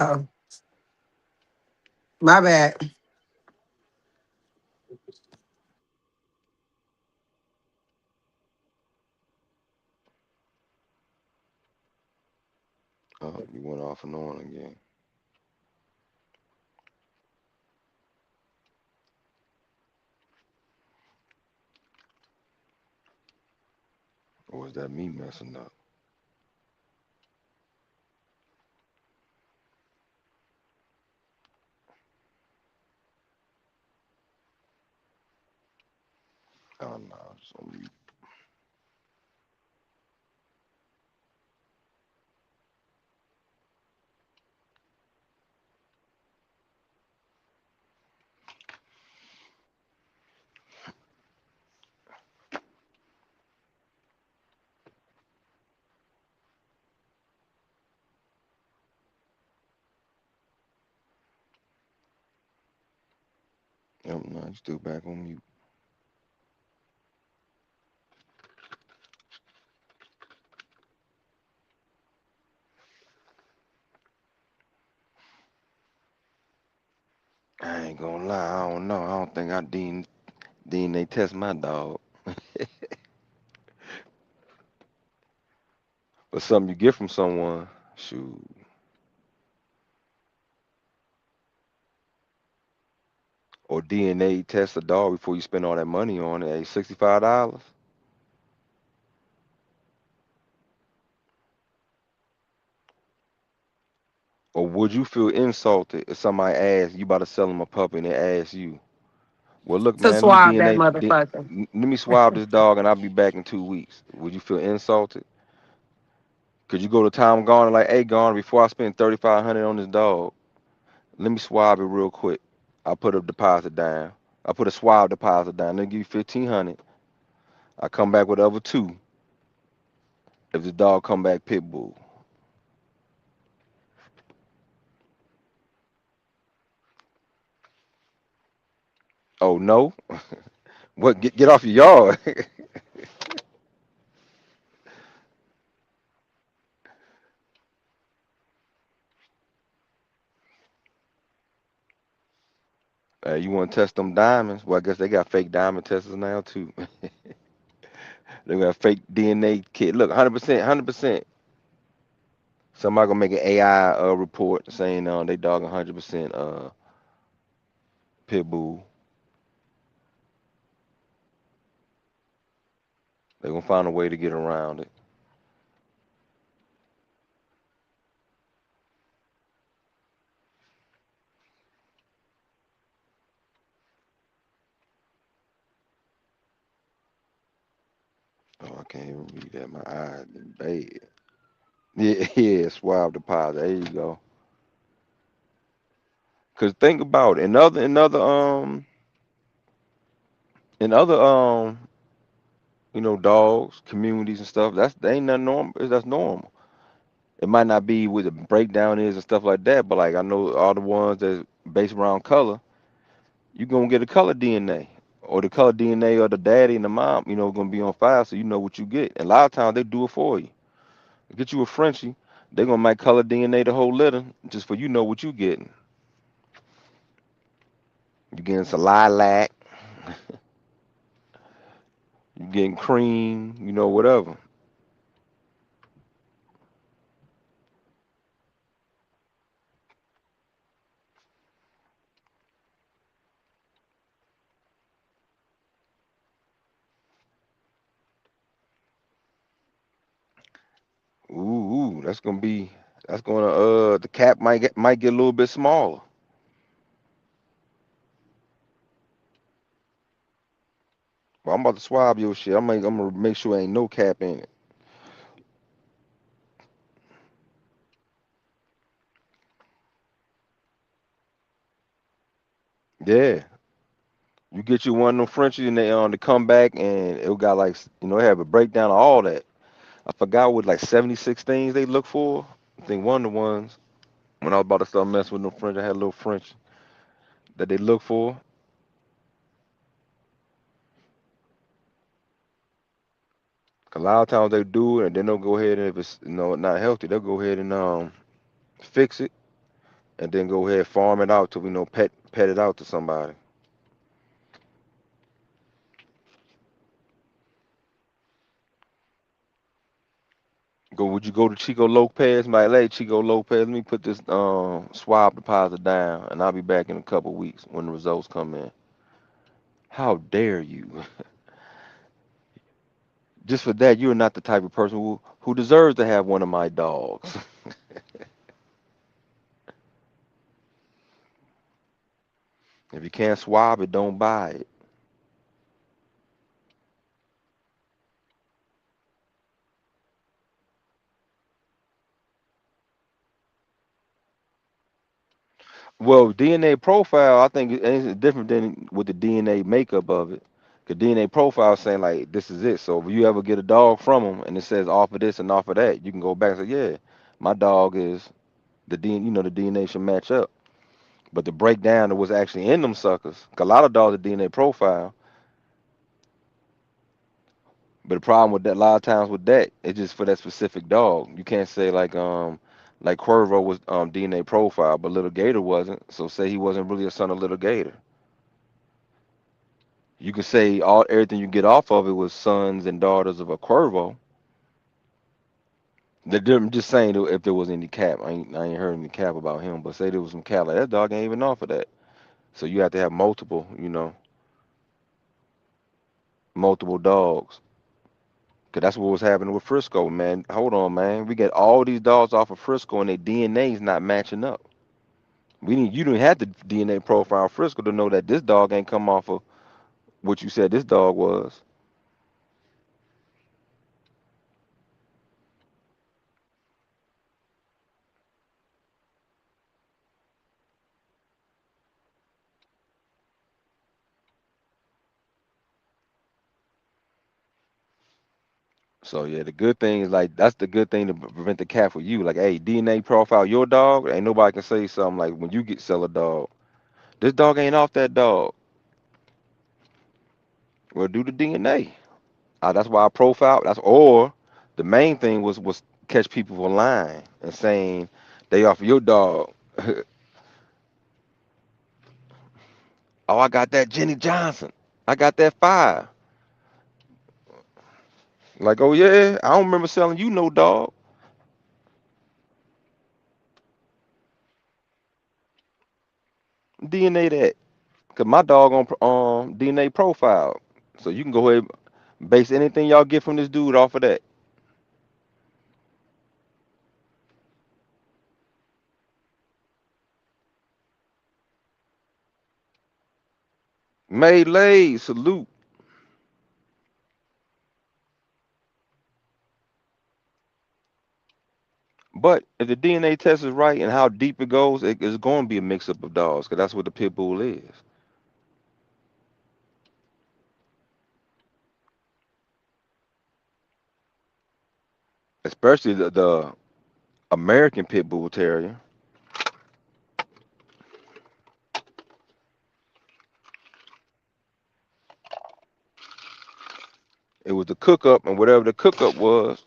Speaker 1: Oh, my bad.
Speaker 2: You went off and on again. Or was that me messing up? Oh no, it's on mute. Yep, no, you still back on mute. I ain't gonna lie, I don't know. I don't think I DNA test my dog. But something you get from someone, shoot. Or DNA test a dog before you spend all that money on it. Hey, $65. Or would you feel insulted if somebody asked you about to sell them a puppy and they ask you, well, look,
Speaker 1: To
Speaker 2: man, let me
Speaker 1: swab that
Speaker 2: DNA,
Speaker 1: motherfucker.
Speaker 2: let me swab this dog and I'll be back in 2 weeks. Would you feel insulted? Could you go to Tom Garner like, hey, Garner, before I spend 3,500 on this dog, let me swab it real quick. I put a deposit down. I put a swab deposit down. They give you 1,500. I come back with the other two. If the dog come back pit bull. Oh no, what? Get off your yard. You want to test them diamonds? Well, I guess they got fake diamond testers now too. They got fake DNA kit. Look, 100%, 100%. Somebody gonna make an AI report saying they dog 100% pit bull. They gonna find a way to get around it. Oh, I can't even read that. My eyes been bad. Yeah, yeah, swab deposit. There you go. Cause think about it. In other dogs, communities and stuff. That ain't nothing normal. That's normal. It might not be what the breakdown is and stuff like that, but like I know all the ones that's based around color, you gonna get a color DNA. Or the color DNA of the daddy and the mom, gonna be on file so you know what you get. And a lot of times they do it for you. Get you a Frenchie, they gonna make color DNA the whole litter just for you know what you getting. You getting some lilac, you getting cream, whatever. Ooh, that's gonna the cap might get a little bit smaller. But I'm about to swab your shit. I'm gonna make sure ain't no cap in it. Yeah. You get you one of them Frenchies and they come back and it got like they have a breakdown of all that. I forgot what like 76 things they look for. I think one of the ones when I was about to start messing with them French, I had a little French that they look for. 'Cause a lot of times they do it and then they'll go ahead and if it's not healthy, they'll go ahead and fix it. and then go ahead farm it out to pet it out to somebody. Would you go to Chico Lopez? My like, hey, Chico Lopez, let me put this swab deposit down, and I'll be back in a couple weeks when the results come in. How dare you? Just for that, you're not the type of person who deserves to have one of my dogs. If you can't swab it, don't buy it. Well, DNA profile, I think it's different than with the DNA makeup of it. Cause DNA profile is saying like this is it. So if you ever get a dog from them and it says off of this and off of that, you can go back and say, yeah, my dog is the DNA. You know, the DNA should match up. But the breakdown of what's actually in them suckers, 'cause a lot of dogs are DNA profile. But the problem with that, a lot of times with that, it's just for that specific dog. You can't say like Cuervo was DNA profile, but Little Gator wasn't. So say he wasn't really a son of Little Gator. You can say all everything you get off of it was sons and daughters of a Cuervo. I'm just saying if there was any cap, I ain't heard any cap about him, but say there was some cap, like that dog ain't even off of that. So you have to have multiple, multiple dogs. Cause that's what was happening with Frisco, man. Hold on, man. We get all these dogs off of Frisco and their DNA's not matching up. You didn't have the DNA profile of Frisco to know that this dog ain't come off of what you said this dog was. So yeah, the good thing is like that's the good thing to prevent the cat for you. Like, hey, DNA profile your dog. Ain't nobody can say something like when you get sell a dog. This dog ain't off that dog. Well, do the DNA. That's why I profile. That's or the main thing was catch people for lying and saying they off your dog. Oh, I got that Jenny Johnson. I got that fire. Like, oh yeah, I don't remember selling you no dog. DNA that. Cause my dog on DNA profile. So you can go ahead and base anything y'all get from this dude off of that. Melee, salute. But if the DNA test is right and how deep it goes, it's going to be a mix up of dogs, because that's what the pit bull is. Especially the American pit bull terrier. It was the cook up, and whatever the cook up was.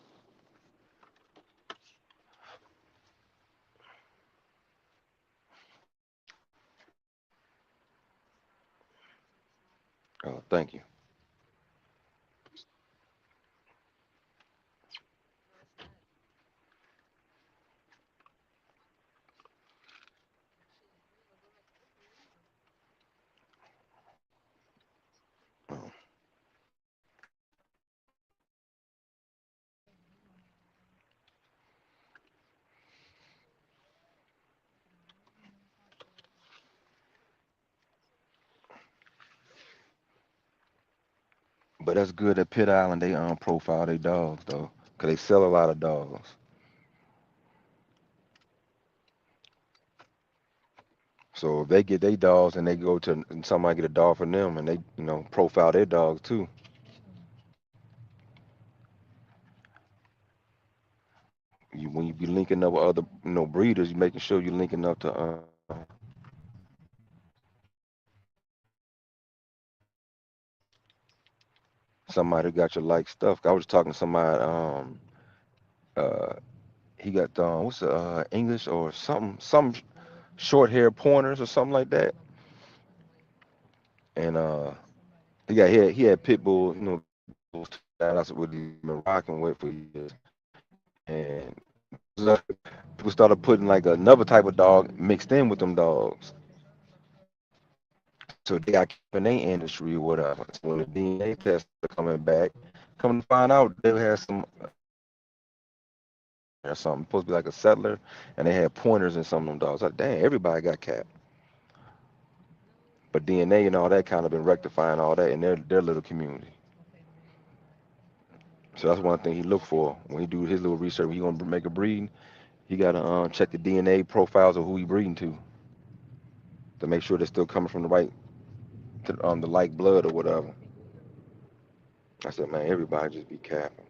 Speaker 2: Oh, thank you. Oh, but that's good at Pit Island. They profile their dogs though, cause they sell a lot of dogs. So if they get their dogs and they go to and somebody get a dog from them and they profile their dogs too. When you be linking up with other breeders, you making sure you're linking up to somebody who got your like stuff. I was talking to somebody. Uh, he got what's the English or something. Some. short hair pointers or something like that. And he had pit bull, pit bulls too. That's what he's been rocking with for years. And people started putting like another type of dog mixed in with them dogs. So they got kept in their industry or whatever. So when the DNA tests are coming back, come to find out they had some or something supposed to be like a settler, and they had pointers in some of them dogs. Like, dang, everybody got cat. But DNA and all that kind of been rectifying all that in their little community. So that's one thing he look for when he do his little research. When he gonna make a breed, he gotta check the DNA profiles of who he breeding to make sure they're still coming from the right, the like blood or whatever. I said, man, everybody just be capping.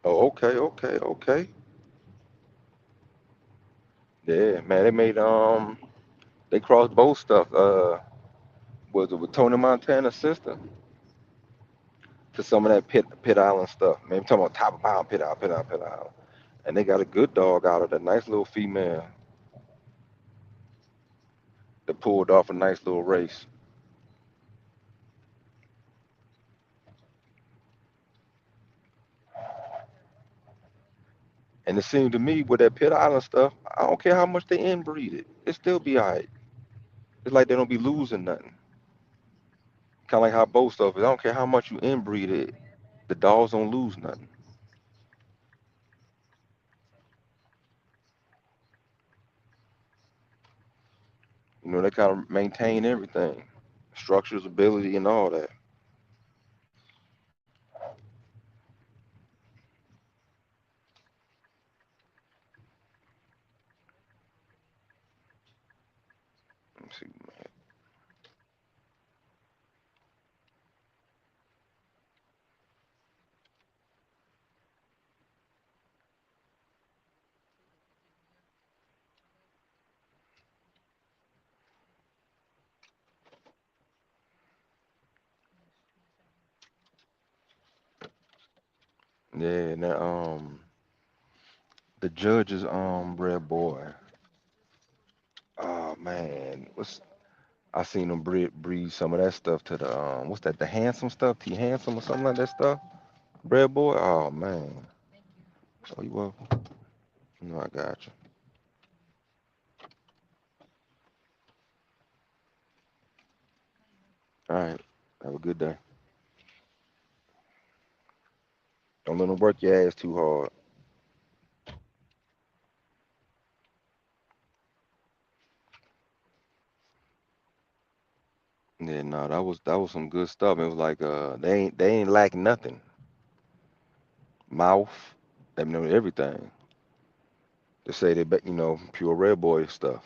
Speaker 2: Oh, okay, okay, okay. Yeah, man, they crossed both stuff. Was it with Tony Montana's sister to some of that Pit Island stuff? Man, I'm talking about top of pound Pit Island, and they got a good dog out of that nice little female that pulled off a nice little race. And it seemed to me with that Pit Island stuff, I don't care how much they inbreed it still be alright. It's like they don't be losing nothing. Kind of like how both stuff is. I don't care how much you inbreed it, the dogs don't lose nothing. They kind of maintain everything, structures, ability, and all that. Let's see. Yeah, and that the judge's red boy. Oh man, I seen him breed some of that stuff to the what's that, the handsome stuff, T handsome or something like that stuff. Bread boy. Oh man. Oh, you welcome. No, I got you. All right. Have a good day. Don't let them work your ass too hard. Yeah, no, that was some good stuff. It was like they ain't lacking nothing. Mouth, they know everything. They say they bet pure red boy stuff.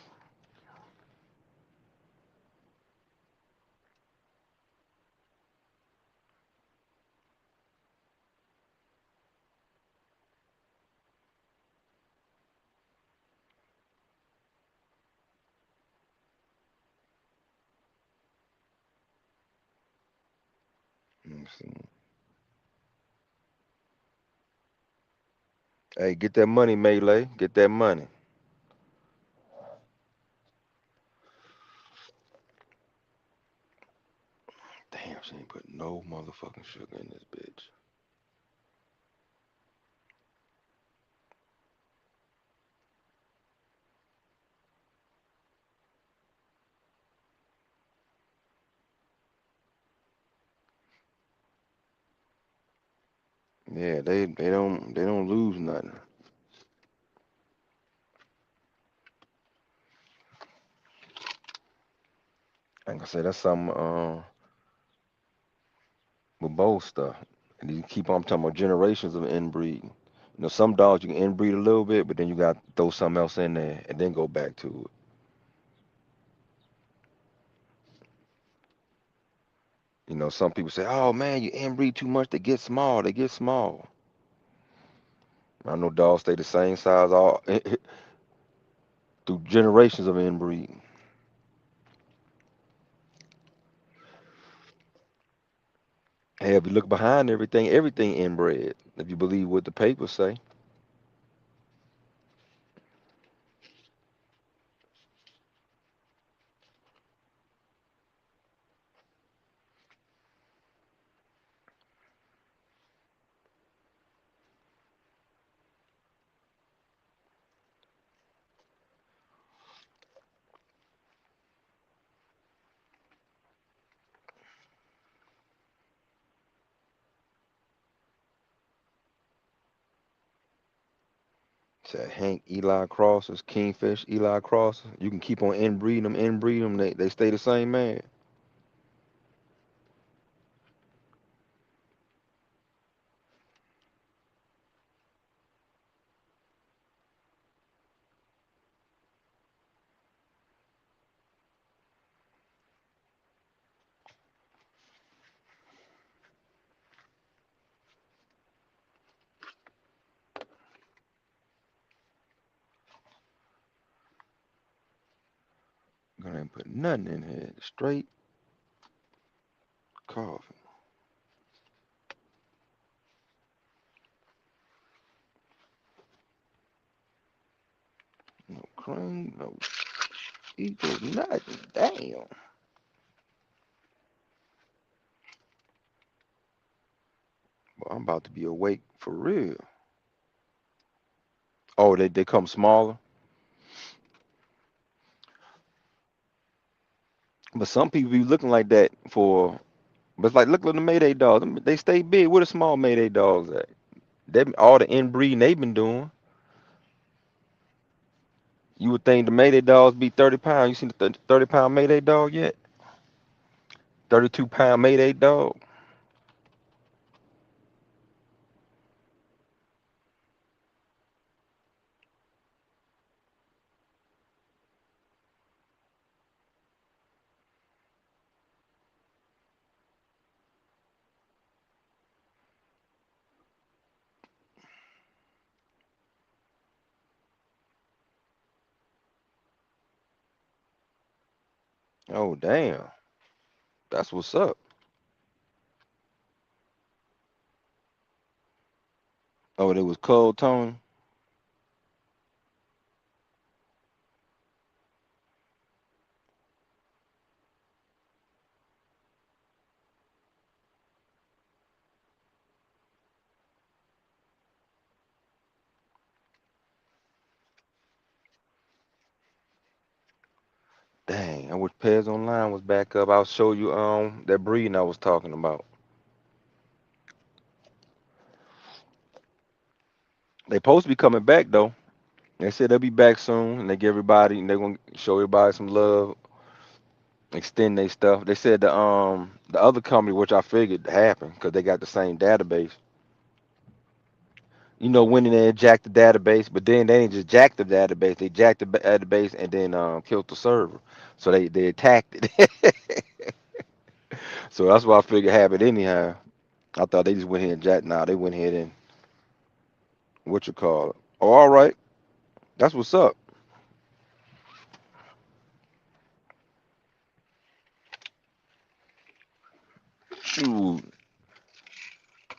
Speaker 2: Let me see. Hey, get that money, Melee. Get that money. Damn, she ain't put no motherfucking sugar in this bitch. Yeah, they don't lose nothing. Like I say, that's something with both stuff. And you keep on talking about generations of inbreeding. Some dogs you can inbreed a little bit, but then you got to throw something else in there and then go back to it. Some people say, "Oh man, you inbreed too much. They get small. They get small." I know dogs stay the same size all through generations of inbreeding. Hey, if you look behind everything, everything inbred. If you believe what the papers say, said Hank Eli Crossers, Kingfish Eli Crossers. You can keep on inbreeding them. They stay the same man. Gonna put nothing in here. Straight coffee. No cream, no equal, nothing. Damn. Well, I'm about to be awake for real. Oh, they come smaller. But some people be looking like that for. But it's like look at the Mayday dogs. They stay big. Where the small Mayday dogs at? They all the inbreeding they been doing. You would think the Mayday dogs be 30 pounds. You seen the 30 pound Mayday dog yet? 32 pound Mayday dog. Oh damn. That's what's up. Oh, it was cold Tony. Dang, I wish Pez Online was back up. I'll show you that breeding I was talking about. They supposed to be coming back though. They said they'll be back soon, and they give everybody, and they're gonna show everybody some love, extend their stuff. They said the other company, which I figured happened, because they got the same database. You know, when they jacked the database, but then they didn't just jack the database; they jacked the database and then killed the server. So they attacked it. So that's why I figured happened anyhow. I thought they just went here and jacked. Nah, they went here and what you call it. Oh, all right, that's what's up. Shoot,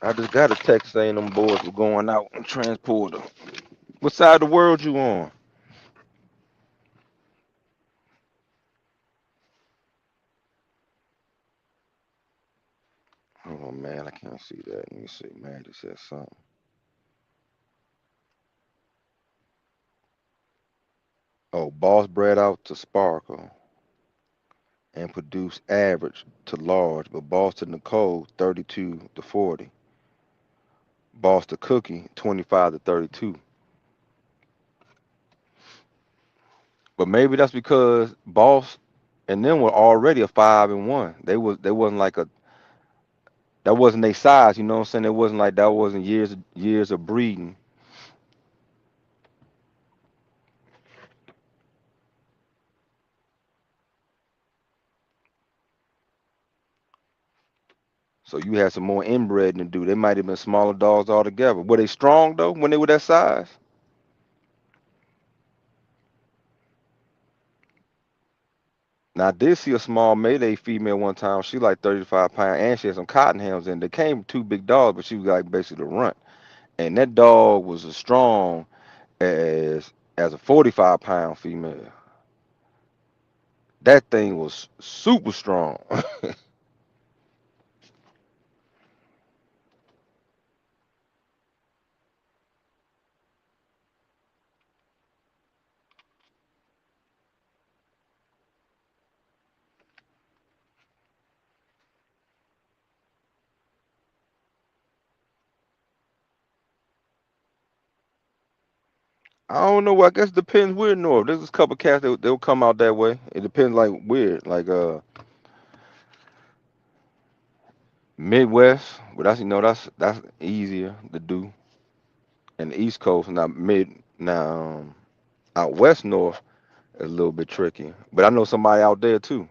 Speaker 2: I just got a text saying them boys were going out and transporter. What side of the world you on? Oh man, I can't see that. Let me see. Man, just said something. Oh, boss bred out to sparkle and produce average to large, but boss to Nicole 32 to 40. Boss to Cookie 25 to 32. But maybe that's because boss and them were already a 5 and 1. They wasn't like a that wasn't their size. You know what I'm saying? It wasn't like that wasn't years of breeding. So you had some more inbred to do. They might have been smaller dogs altogether. Were they strong though when they were that size? Now I did see a small Mayday female one time. She like 35 pounds, and she had some cotton hams in. They came two big dogs, but she was like basically the runt. And that dog was as strong as a 45-pound female. That thing was super strong. I don't know. I guess it depends where north. There's a couple cats that they'll come out that way. It depends like where, like Midwest. But that's easier to do. And the East Coast, now out west north is a little bit tricky. But I know somebody out there too.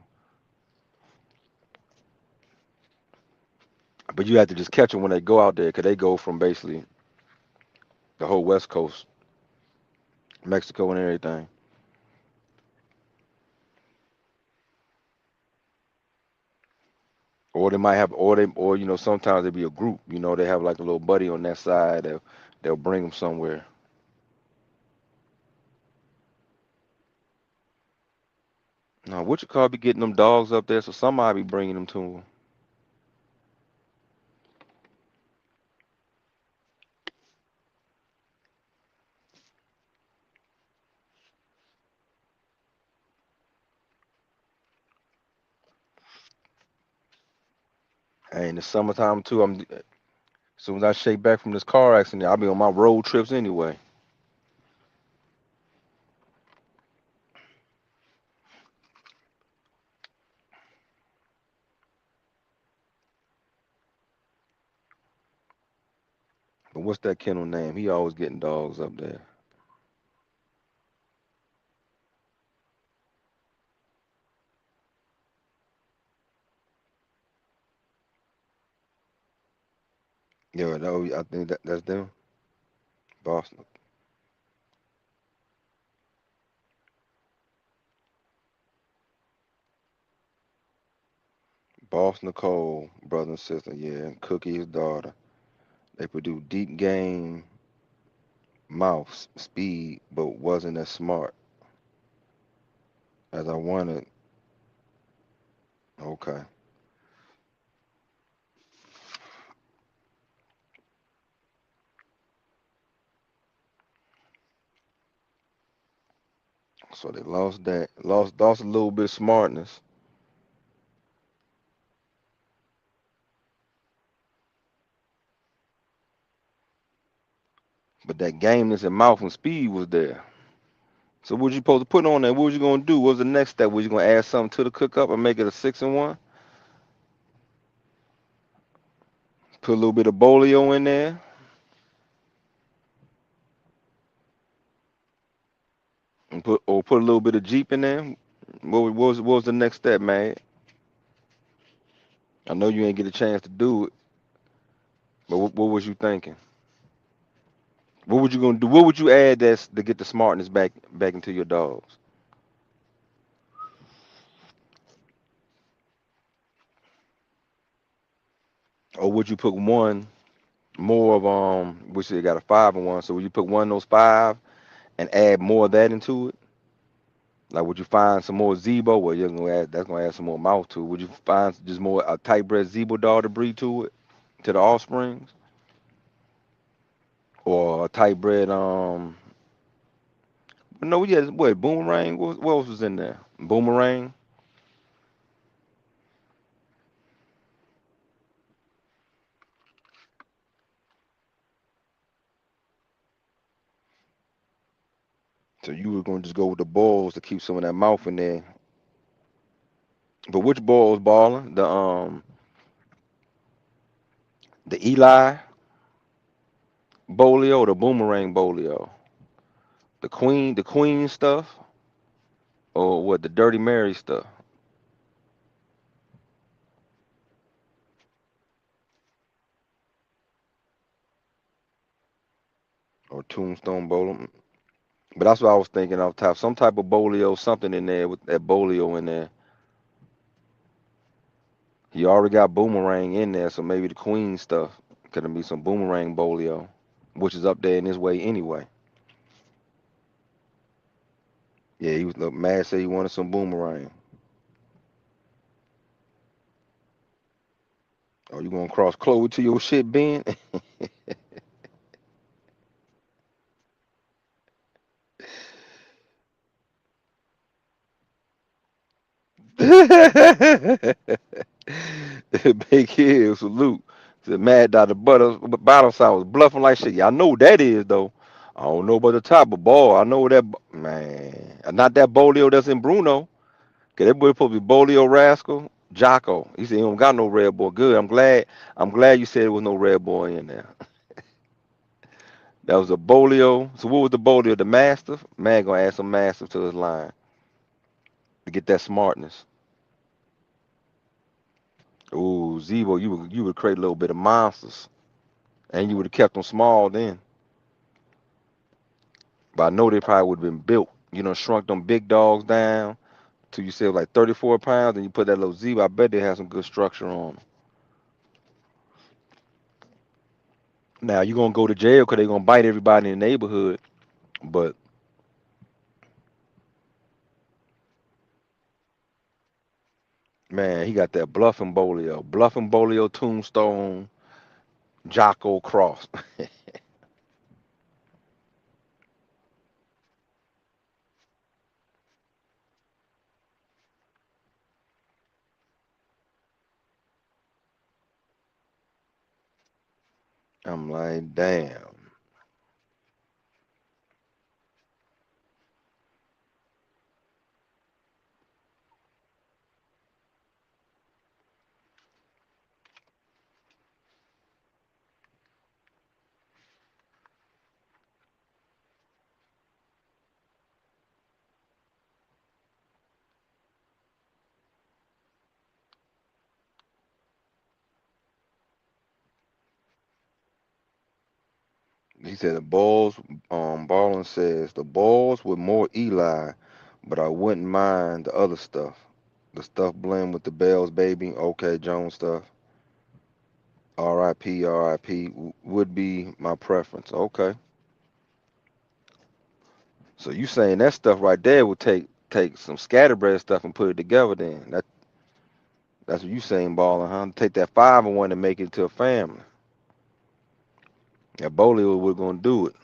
Speaker 2: But you have to just catch them when they go out there, 'cause they go from basically the whole West Coast, Mexico and everything. Or they might have, or sometimes they be a group. They have like a little buddy on that side. They'll bring them somewhere. Now, what you call be getting them dogs up there? So somebody be bringing them to them. And in the summertime too. As soon as I shake back from this car accident, I'll be on my road trips anyway. But what's that kennel name? He always getting dogs up there. Yeah, I think that's them. Boston, Boss Nicole, brother and sister. Yeah, and Cookie, his daughter. They produce deep game mouth speed, but wasn't as smart as I wanted. Okay, so they lost that, lost a little bit of smartness, but that gameness and mouth and speed was there. So what you supposed to put on there? What was you gonna do? What was the next step? Was you gonna add something to the cook up and make it a 6-1? Put a little bit of bolio in there, and put a little bit of Jeep in there. What was the next step, man? I know you ain't get a chance to do it, but what was you thinking? What would you gonna do? What would you add that's to get the smartness back into your dogs? Or would you put one more of which they got a 5-1? So would you put one of those five and add more of that into it? Like would you find some more Zebo? Well, you're gonna add that's gonna add some more mouth to it. Would you find just more a tight bred Zebo dog to breed to it, to the offsprings, or a tight bred no, yeah, what boomerang? What else was in there? Boomerang. So you were gonna just go with the balls to keep some of that mouth in there. But which ball was balling? The Eli Bolio, or the Boomerang Bolio, the Queen stuff, or what? The Dirty Mary stuff, or Tombstone Bolio. But that's what I was thinking off top. Some type of Bolio, something in there with that Bolio in there. He already got boomerang in there, so maybe the queen stuff could be some boomerang bolio, which is up there in his way anyway. Yeah, he was look mad. Say he wanted some boomerang. Oh, you gonna cross Chloe to your shit, Ben? Big Hill salute. Said Mad Dot the butter bottom side was bluffing like shit. Y'all know what that is though. I don't know about the top, but boy, I know that man. Not that Bolio that's in Bruno. Cause that boy supposed to be Bolio Rascal. Jocko. He said he don't got no red boy. Good. I'm glad you said there was no red boy in there. That was a Bolio. So what was the Bolio? The Mastiff? Man gonna add some Mastiff to his line to get that smartness. Ooh, Zebo, you would create a little bit of monsters. And you would have kept them small then. But I know they probably would have been built. You know, shrunk them big dogs down till you save like 34 pounds, and you put that little Zebo. I bet they have some good structure on them. Now you gonna go to jail because they gonna bite everybody in the neighborhood. But man, he got that Bluffing Bolio, Tombstone, Jocko Cross. I'm like, damn. He said the balls. Ballin says the balls with more Eli, but I wouldn't mind the other stuff. The stuff blend with the Bells baby. Okay, Jones stuff. R.I.P. R.I.P. Would be my preference. Okay. So you saying that stuff right there would take some scatterbread stuff and put it together then. That's what you saying, balling, huh? Take that 5-1 and make it to a family. Yeah, Bolio we're gonna do it.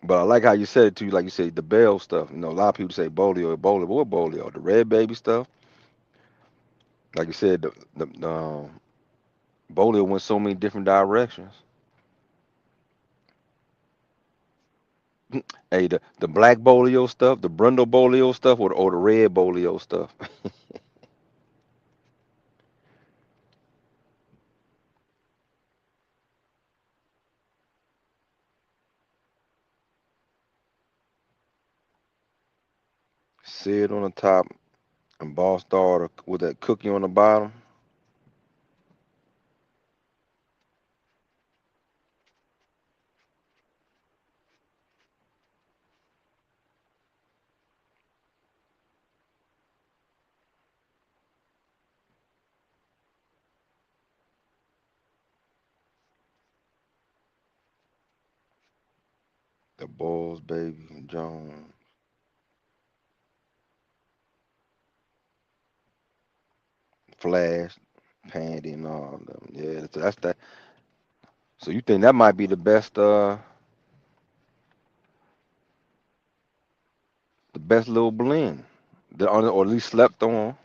Speaker 2: But I like how you said it too, like you said, the Bell stuff. You know, a lot of people say Bolio. What Bolio? The red baby stuff. Like you said, the Bolio went so many different directions. Hey, the black Bolio stuff, the Brundle Bolio stuff, or the red Bolio stuff. Sid on the top and Boss Dog with that cookie on the bottom. The Bulls, baby, Jones, Flash, Pandy, and all of them. Yeah, that's that. So you think that might be the best little blend, or at least slept on.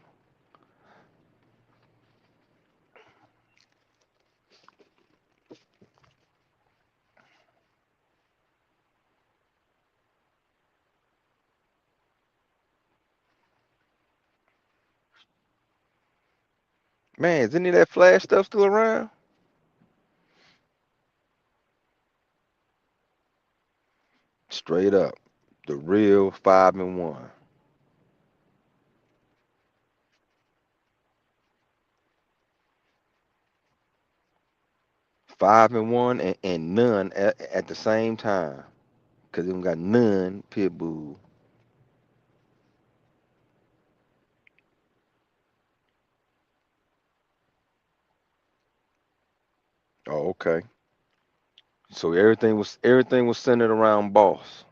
Speaker 2: Man, is any of that Flash stuff still around? Straight up, the real 5-1, 5-1, and none at the same time. Cause they don't got none pit bull. Oh, okay. So everything was centered around boss.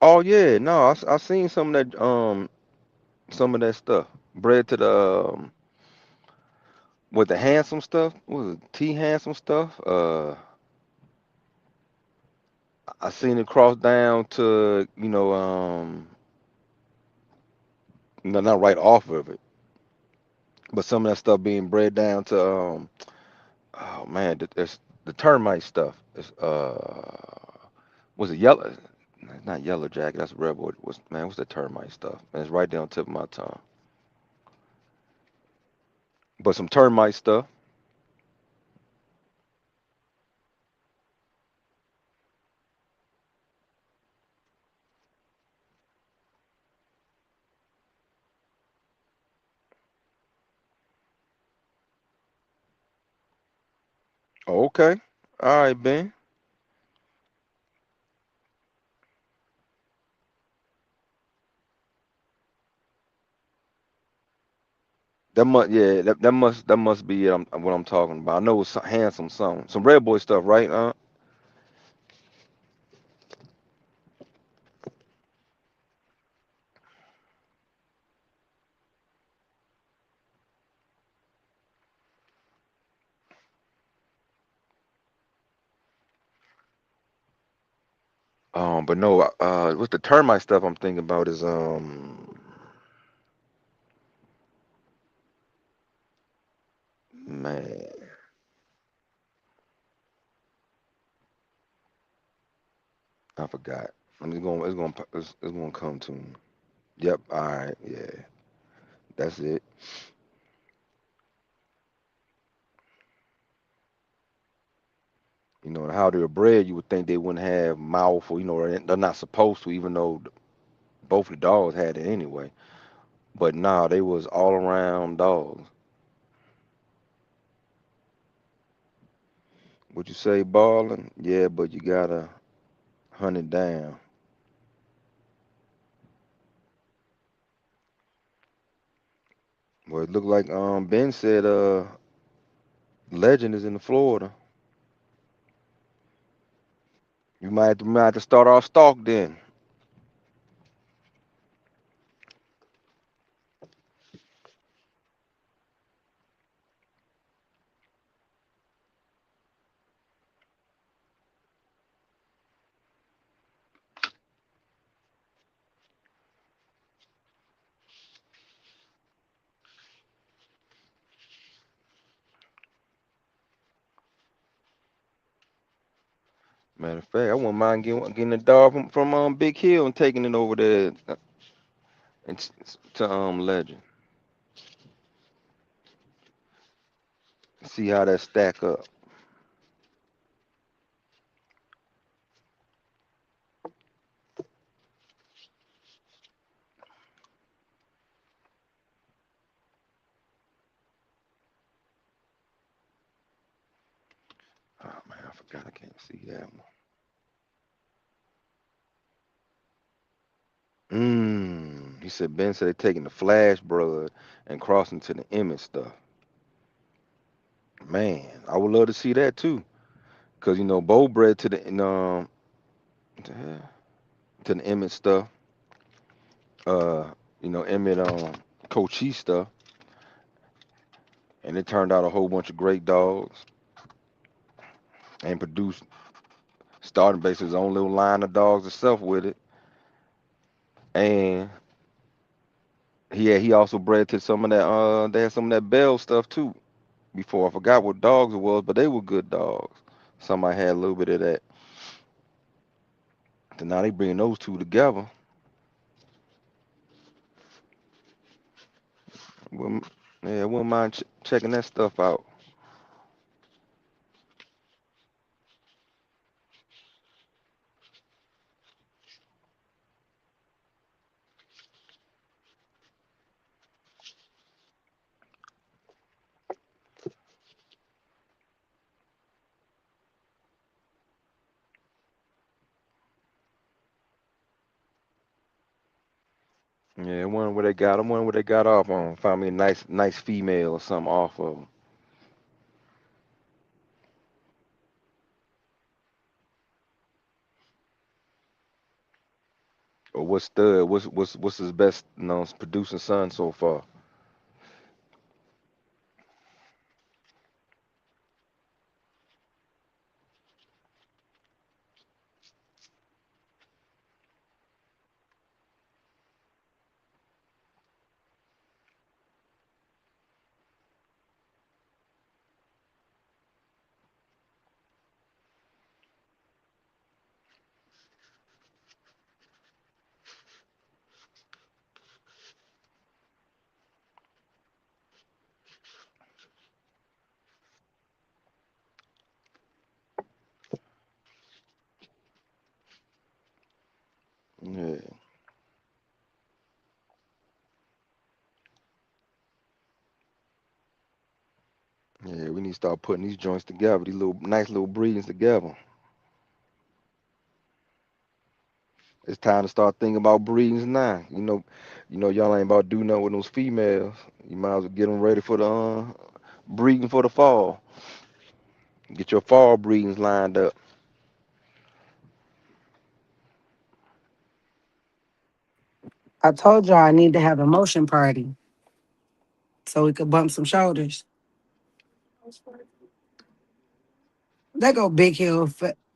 Speaker 2: Oh yeah, no, I seen some of that stuff. Bred to the with the handsome stuff. What was it T handsome stuff? I seen it cross down to no, not right off of it, but some of that stuff being bred down to oh man, there's the termite stuff. It's was it yellow? Not yellow jacket. That's rebel. What's the termite stuff? And it's right down the tip of my tongue. But some termite stuff. Oh, okay. All right, Ben. That must be it. What I'm talking about. I know it's handsome some red boy stuff, right? But no, what's the termite stuff I'm thinking about is man, I forgot. It's gonna come to me. Yep. All right. Yeah. That's it. How they're bred, you would think they wouldn't have mouth, or they're not supposed to, even though both the dogs had it anyway. But nah, they was all around dogs. Would you say balling? Yeah, but you gotta hunt it down. Well, it looked like Ben said Legend is in Florida. You might have to start our stalk then. Matter of fact, I wouldn't mind getting a dog from Big Hill and taking it over there to Legend. See how that stack up. Oh man, I forgot I can't see that one. He said Ben said they taking the Flash blood and crossing to the Emmett stuff. Man, I would love to see that too. Cause Bo bred to what the hell? To the Emmett stuff. Uh, Emmett Cochise stuff, and it turned out a whole bunch of great dogs and produced starting base his own little line of dogs itself with it. And he also bred to some of that they had some of that Bell stuff too. Before I forgot what dogs it was, but they were good dogs. Somebody had a little bit of that. So now they bring those two together. Well, yeah, I wouldn't mind checking that stuff out. Yeah, one where they got them, one where they got off on. Find me a nice female or something off of 'em. Or what stud? What's his best, producing son so far? Yeah, yeah. We need to start putting these joints together. These little nice little breedings together. It's time to start thinking about breedings now. Y'all ain't about to do nothing with those females. You might as well get them ready for the breeding for the fall. Get your fall breedings lined up.
Speaker 1: I told y'all I need to have a motion party so we could bump some shoulders. There go Big Hill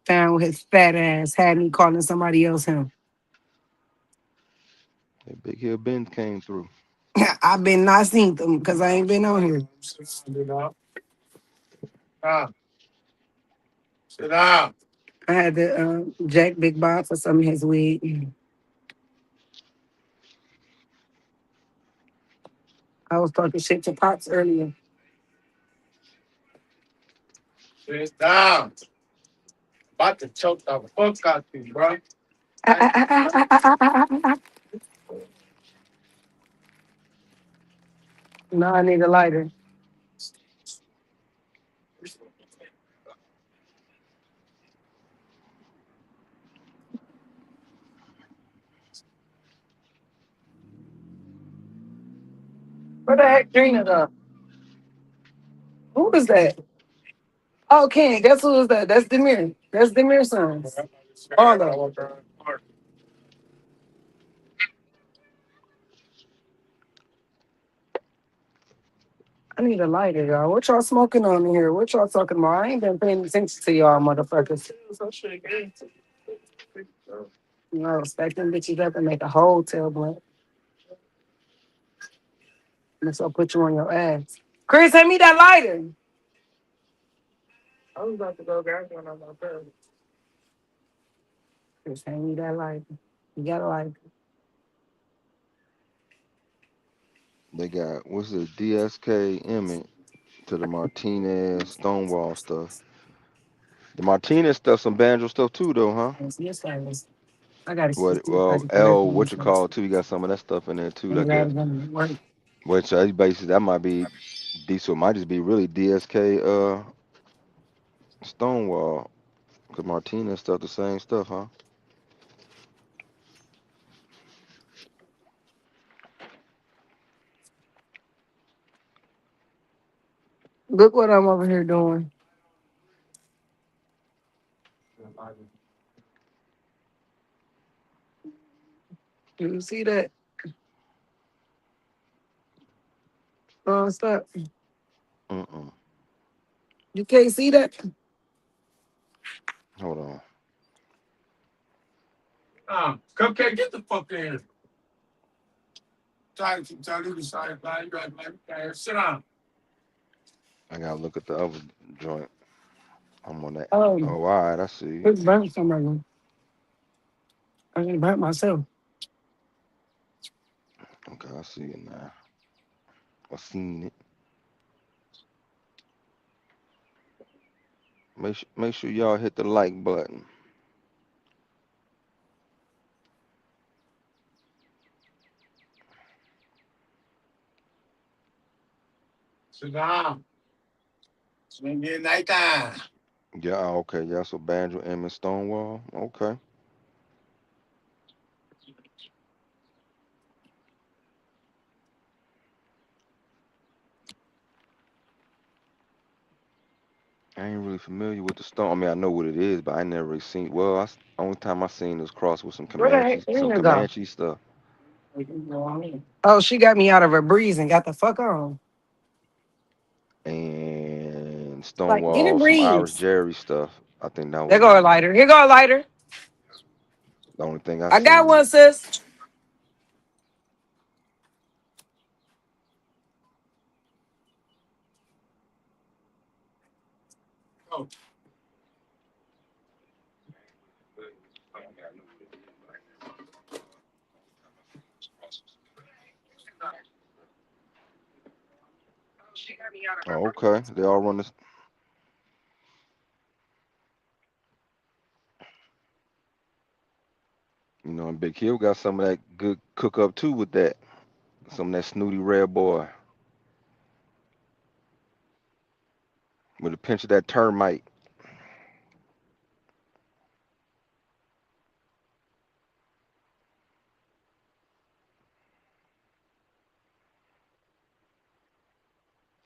Speaker 1: found his fat ass, had me calling somebody else him.
Speaker 2: That Big Hill Ben came through.
Speaker 1: I've been not seen them because I ain't been on here.
Speaker 3: Sit down. Ah, sit down.
Speaker 1: I had to jack Big Bob for some of his weed. I was talking shit to Pops earlier.
Speaker 3: Sit down. About to choke the fuck out you, bro.
Speaker 1: No, I need a lighter. Where the heck Drina go? Who is that? Oh, Ken. Guess who is that? That's Demir. That's Demir's sons. Arlo. I need a lighter, y'all. What y'all smoking on in here? What y'all talking about? I ain't been paying attention to y'all, motherfuckers. You know, stack them bitches up and make a whole tail blunt. And so put you on your ass. Chris, hand me that lighter. I was about to go grab one on my phone. Chris, hand me that lighter. You got a lighter.
Speaker 2: They got what's the DSK Emmett to the Martinez Stonewall stuff. The Martinez stuff, some banjo stuff too, though, huh?
Speaker 1: Yes, I was. I gotta see.
Speaker 2: What? Well,
Speaker 1: I can
Speaker 2: L, what you call too? You got some of that stuff in there too, I
Speaker 1: and grab
Speaker 2: guess.
Speaker 1: them at work.
Speaker 2: Which basically that might be diesel. Might just be really DSK Stonewall. Cause Martinez stuff the same stuff, huh?
Speaker 1: Look what I'm over here doing. You see that? Stop.
Speaker 2: Mm-mm.
Speaker 1: You can't see that?
Speaker 2: Hold on.
Speaker 3: Cupcake, get the fuck in. Tell you to sign, you got sit down.
Speaker 2: I gotta look at the other joint. I'm on that.
Speaker 1: Oh,
Speaker 2: Oh, all right. I see.
Speaker 1: it's burnt somewhere. I can burn myself.
Speaker 2: Okay, I see it now. I seen it. Make sure y'all hit the like button.
Speaker 3: Sit down. It's gonna get nighttime.
Speaker 2: Yeah, okay. Yeah, so Banjo Emmett Stonewall. Okay. I ain't really familiar with the stone. I mean, I know what it is, but I never really seen. Well, only time I seen this cross with
Speaker 1: Where the heck
Speaker 2: Some
Speaker 1: you go?
Speaker 2: Comanche stuff,
Speaker 1: Oh, she got me out of a breeze and got the fuck on.
Speaker 2: and
Speaker 1: Like, get a
Speaker 2: Stonewall, some Irish
Speaker 1: breeze.
Speaker 2: Jerry stuff. I think that
Speaker 1: There
Speaker 2: was
Speaker 1: go a lighter. Here go a lighter.
Speaker 2: the only thing I
Speaker 1: I got
Speaker 2: seen.
Speaker 1: one, sis.
Speaker 2: Oh, okay. They all run this. And Big Hill got some of that good cook up too with that. Some of that snooty red boy with a pinch of that termite.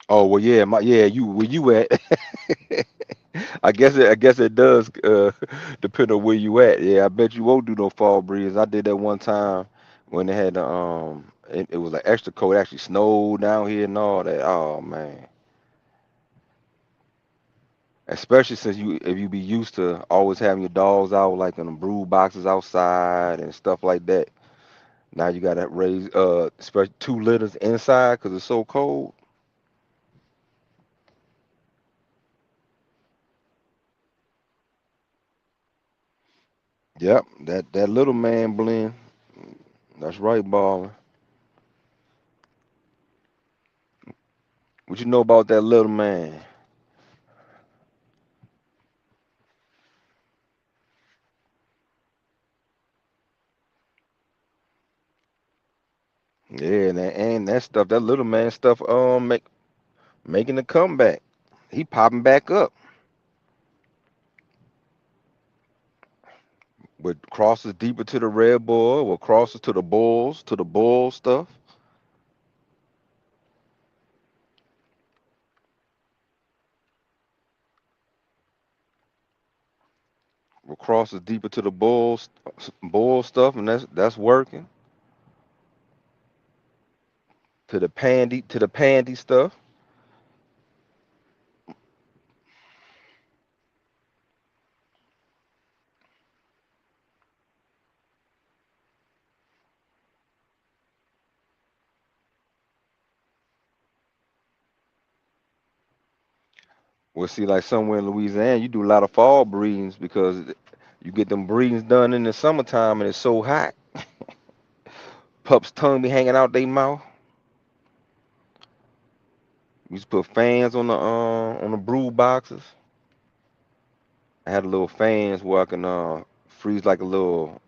Speaker 2: Oh well, yeah, you where you at? I guess it does depend on where you at. Yeah, I bet you won't do no fall breeze. I did that one time when they had it was like extra cold. It actually snowed down here and all that. Oh man. Especially since if you be used to always having your dogs out like in the brood boxes outside and stuff like that. Now you gotta raise especially two litters inside because it's so cold. Yep, that little man blend. That's right, baller. What you know about that little man? Yeah, and that stuff, that little man stuff, making a comeback. He popping back up with crosses deeper to the red bull, or crosses to the bull stuff, or crosses deeper to the bull stuff, and that's working. To the pandy stuff. We'll see, like somewhere in Louisiana, you do a lot of fall breedings because you get them breedings done in the summertime and it's so hot. Pups' tongue be hanging out their mouth. We used to put fans on the brood boxes. I had a little fans where I can freeze like a little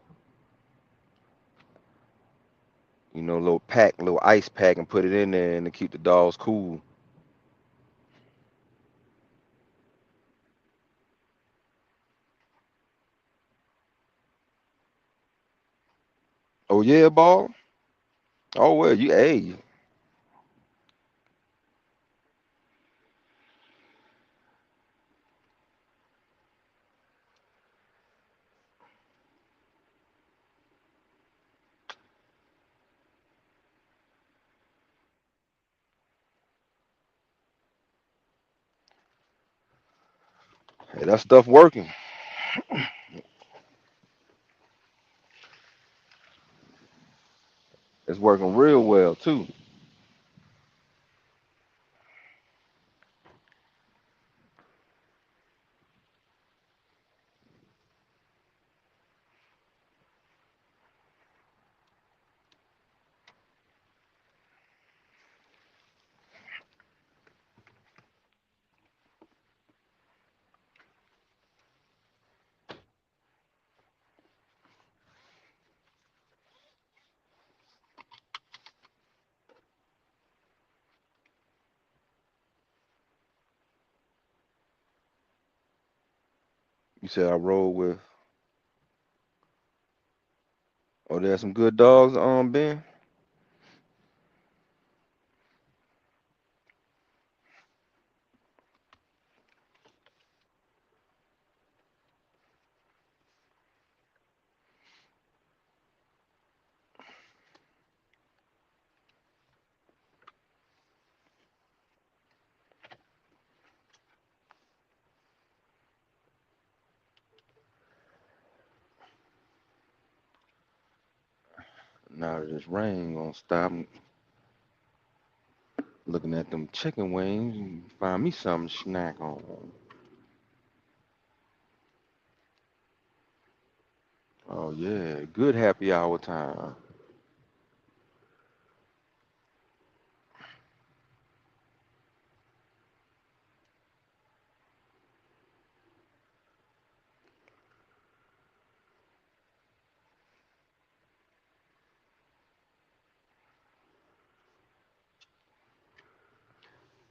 Speaker 2: pack, little ice pack, and put it in there and to keep the dogs cool. Oh yeah, ball. Oh well, hey, that stuff working. It's working real well too. You said I roll with. Oh, there's some good dogs, Ben. Now this rain gonna stop. I'm looking at them chicken wings and find me something to snack on. Oh yeah, good happy hour time.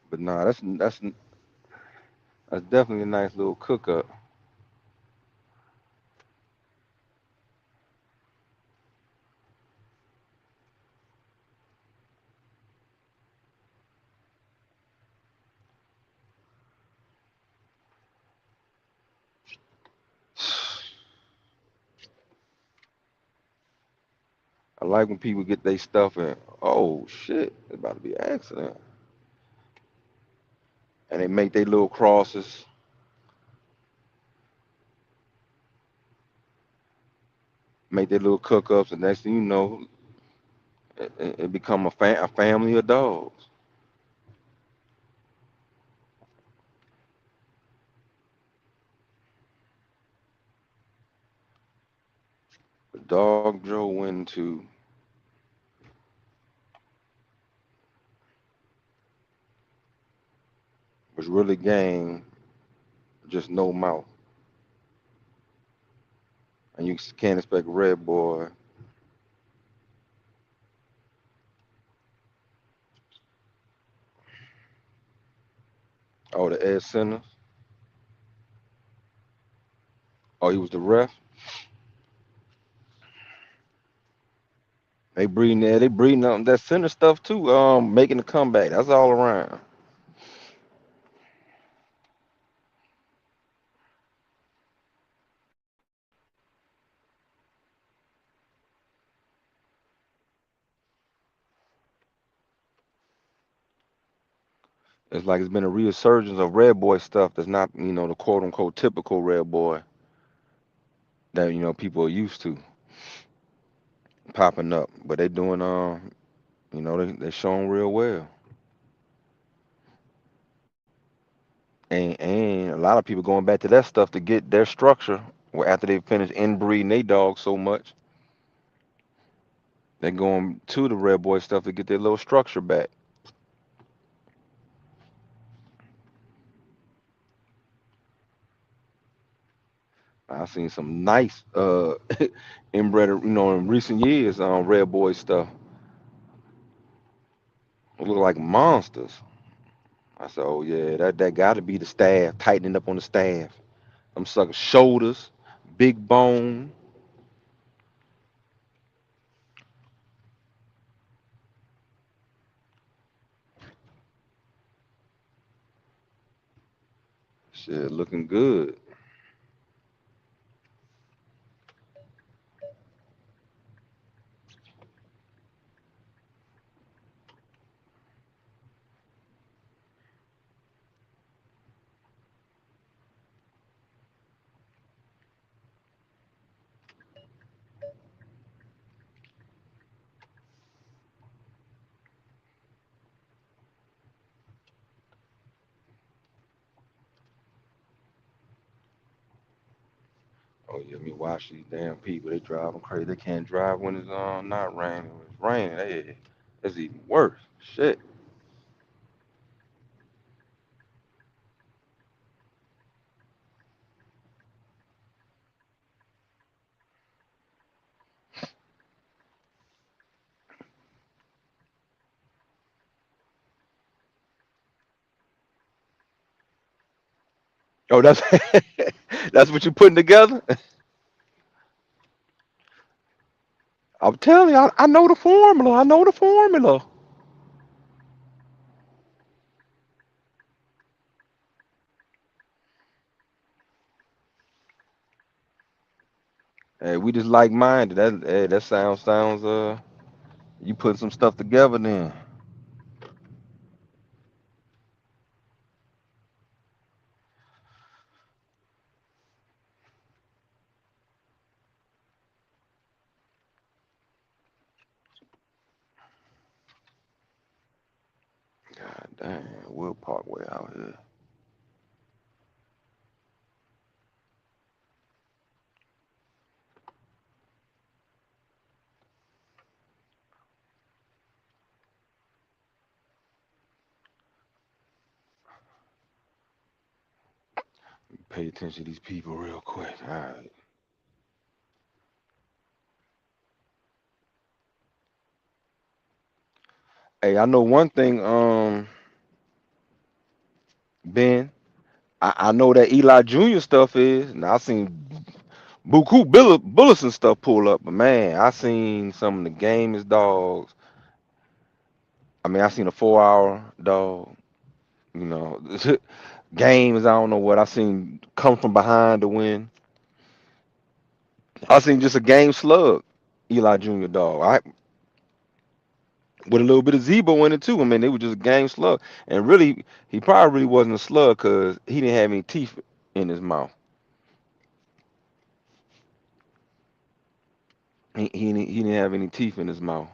Speaker 2: But nah, that's definitely a nice little cook up. I like when people get their stuff and oh shit, it's about to be an accident. And they make their little crosses, make their little cook ups, and next thing you know, it become a family of dogs. The dog Joe went into was really game, just no mouth. And you can't expect Red Boy. Oh, the Ed Center. Oh, he was the ref. They breeding there. They breeding up that center stuff too. Making a comeback. That's all around. It's like it's been a resurgence of Red Boy stuff that's not, the quote unquote typical Red Boy that people are used to popping up. But they doing they showing real well. And a lot of people going back to that stuff to get their structure. Where after they finish inbreeding their dogs so much, they're going to the Red Boy stuff to get their little structure back. I've seen some nice inbred, in recent years, Red Boy stuff. It look like monsters. I said, oh yeah, that got to be the staff tightening up on the staff. Them suckers shoulders, big bone. Shit, looking good. Oh yeah, me watch these damn people. They driving crazy. They can't drive when it's not raining. When it's raining, it's even worse. Shit. Oh, that's that's what you putting together. I'm telling you, I know the formula. I know the formula. Hey, we just like minded. That sounds you putting some stuff together then. Damn, Will Parkway out here. Pay attention to these people real quick. All right. Hey, I know one thing, Ben. I know that Eli Jr. stuff is. Now I seen Buku Bullets and stuff pull up, but man, I seen some of the gamest dogs. I mean, I seen a 4 hour dog. You know, games. I don't know what I seen come from behind to win. I seen just a game slug, Eli Jr. dog. I with a little bit of Zebo in it too. I mean, it was just a game slug, and really, he probably really wasn't a slug because he didn't have any teeth in his mouth. He didn't have any teeth in his mouth.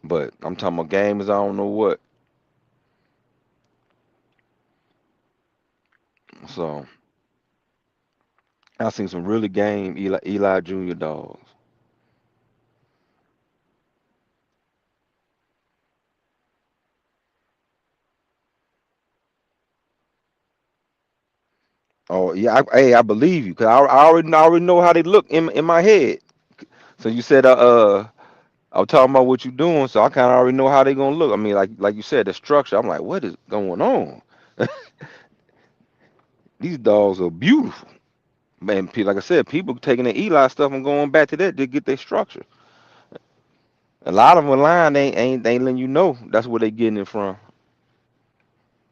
Speaker 2: But I'm talking about games. I don't know what. So I seen some really game Eli Jr. dogs. Oh yeah, hey, I believe you because I already know how they look in my head. So you said I was talking about what you're doing, so I kind of already know how they gonna look. I mean, like you said, the structure. I'm like, what is going on? These dogs are beautiful, man. Like I said, people taking the Eli stuff and going back to that to get their structure. A lot of them online they ain't letting you know that's where they getting it from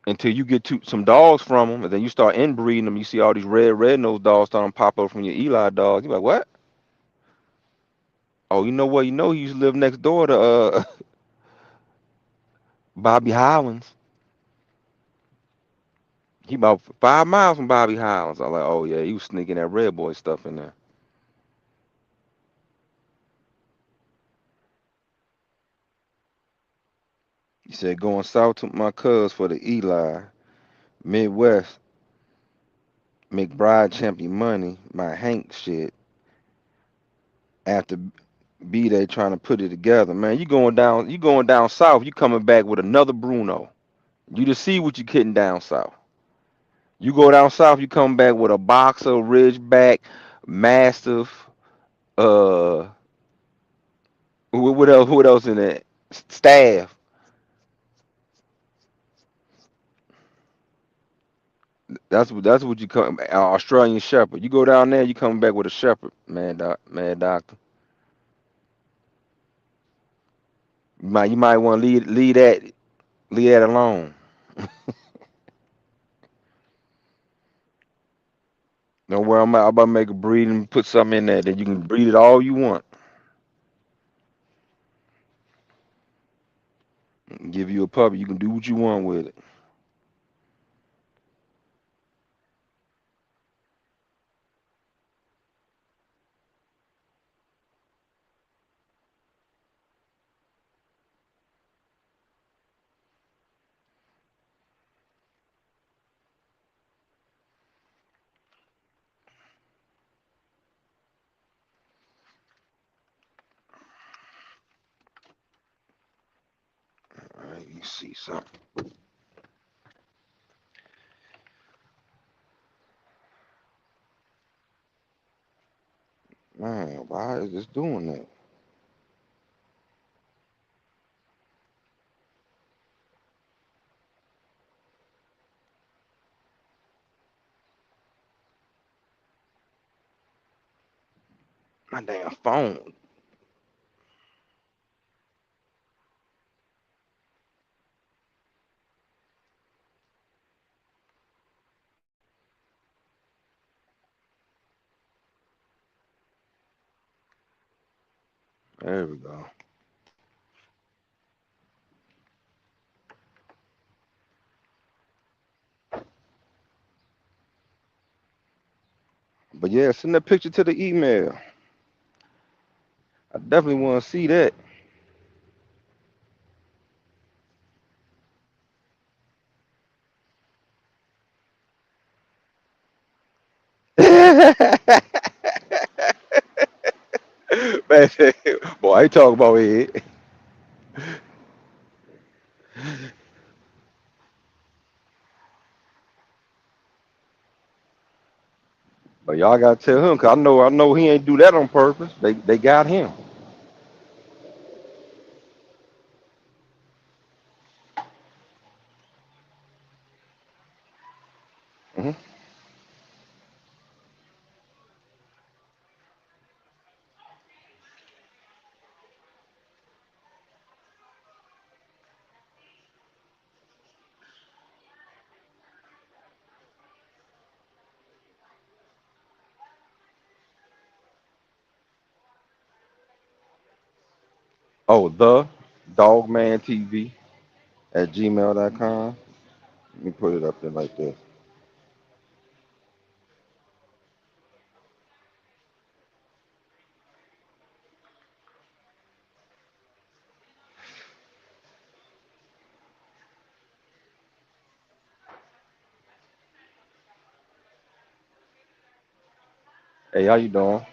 Speaker 2: until you get to some dogs from them, and then you start inbreeding them. You see all these red nose dogs starting to pop up from your Eli dogs. You're like, what? Oh, you know what? You know he used to live next door to Bobby Howlands. He about 5 miles from Bobby Howlands. I was like, oh yeah, he was sneaking that red boy stuff in there. He said going south to my cuz for the Eli. Midwest, McBride champion money, my Hank shit. After B Day trying to put it together. Man, you going down south, you coming back with another Bruno. You just see what you getting down south. You go down south, you come back with a boxer, Ridgeback, Mastiff, uh what else in that? Staff. That's what you come Australian Shepherd. You go down there, you come back with a Shepherd, man doctor. You might want to leave that alone. Don't worry, I'm about to make a breed and put something in there that you can breed it all you want. Give you a puppy, you can do what you want with it. All right, you see something. Man, why is this doing that? My damn phone. There we go. But yeah, send that picture to the email. I definitely want to see that. Man, boy, I ain't talking about it. But y'all gotta tell him, cause I know he ain't do that on purpose. They got him. Hmm. Oh, the Dogman TV at gmail.com. Let me put it up there like this. Hey, how you doing?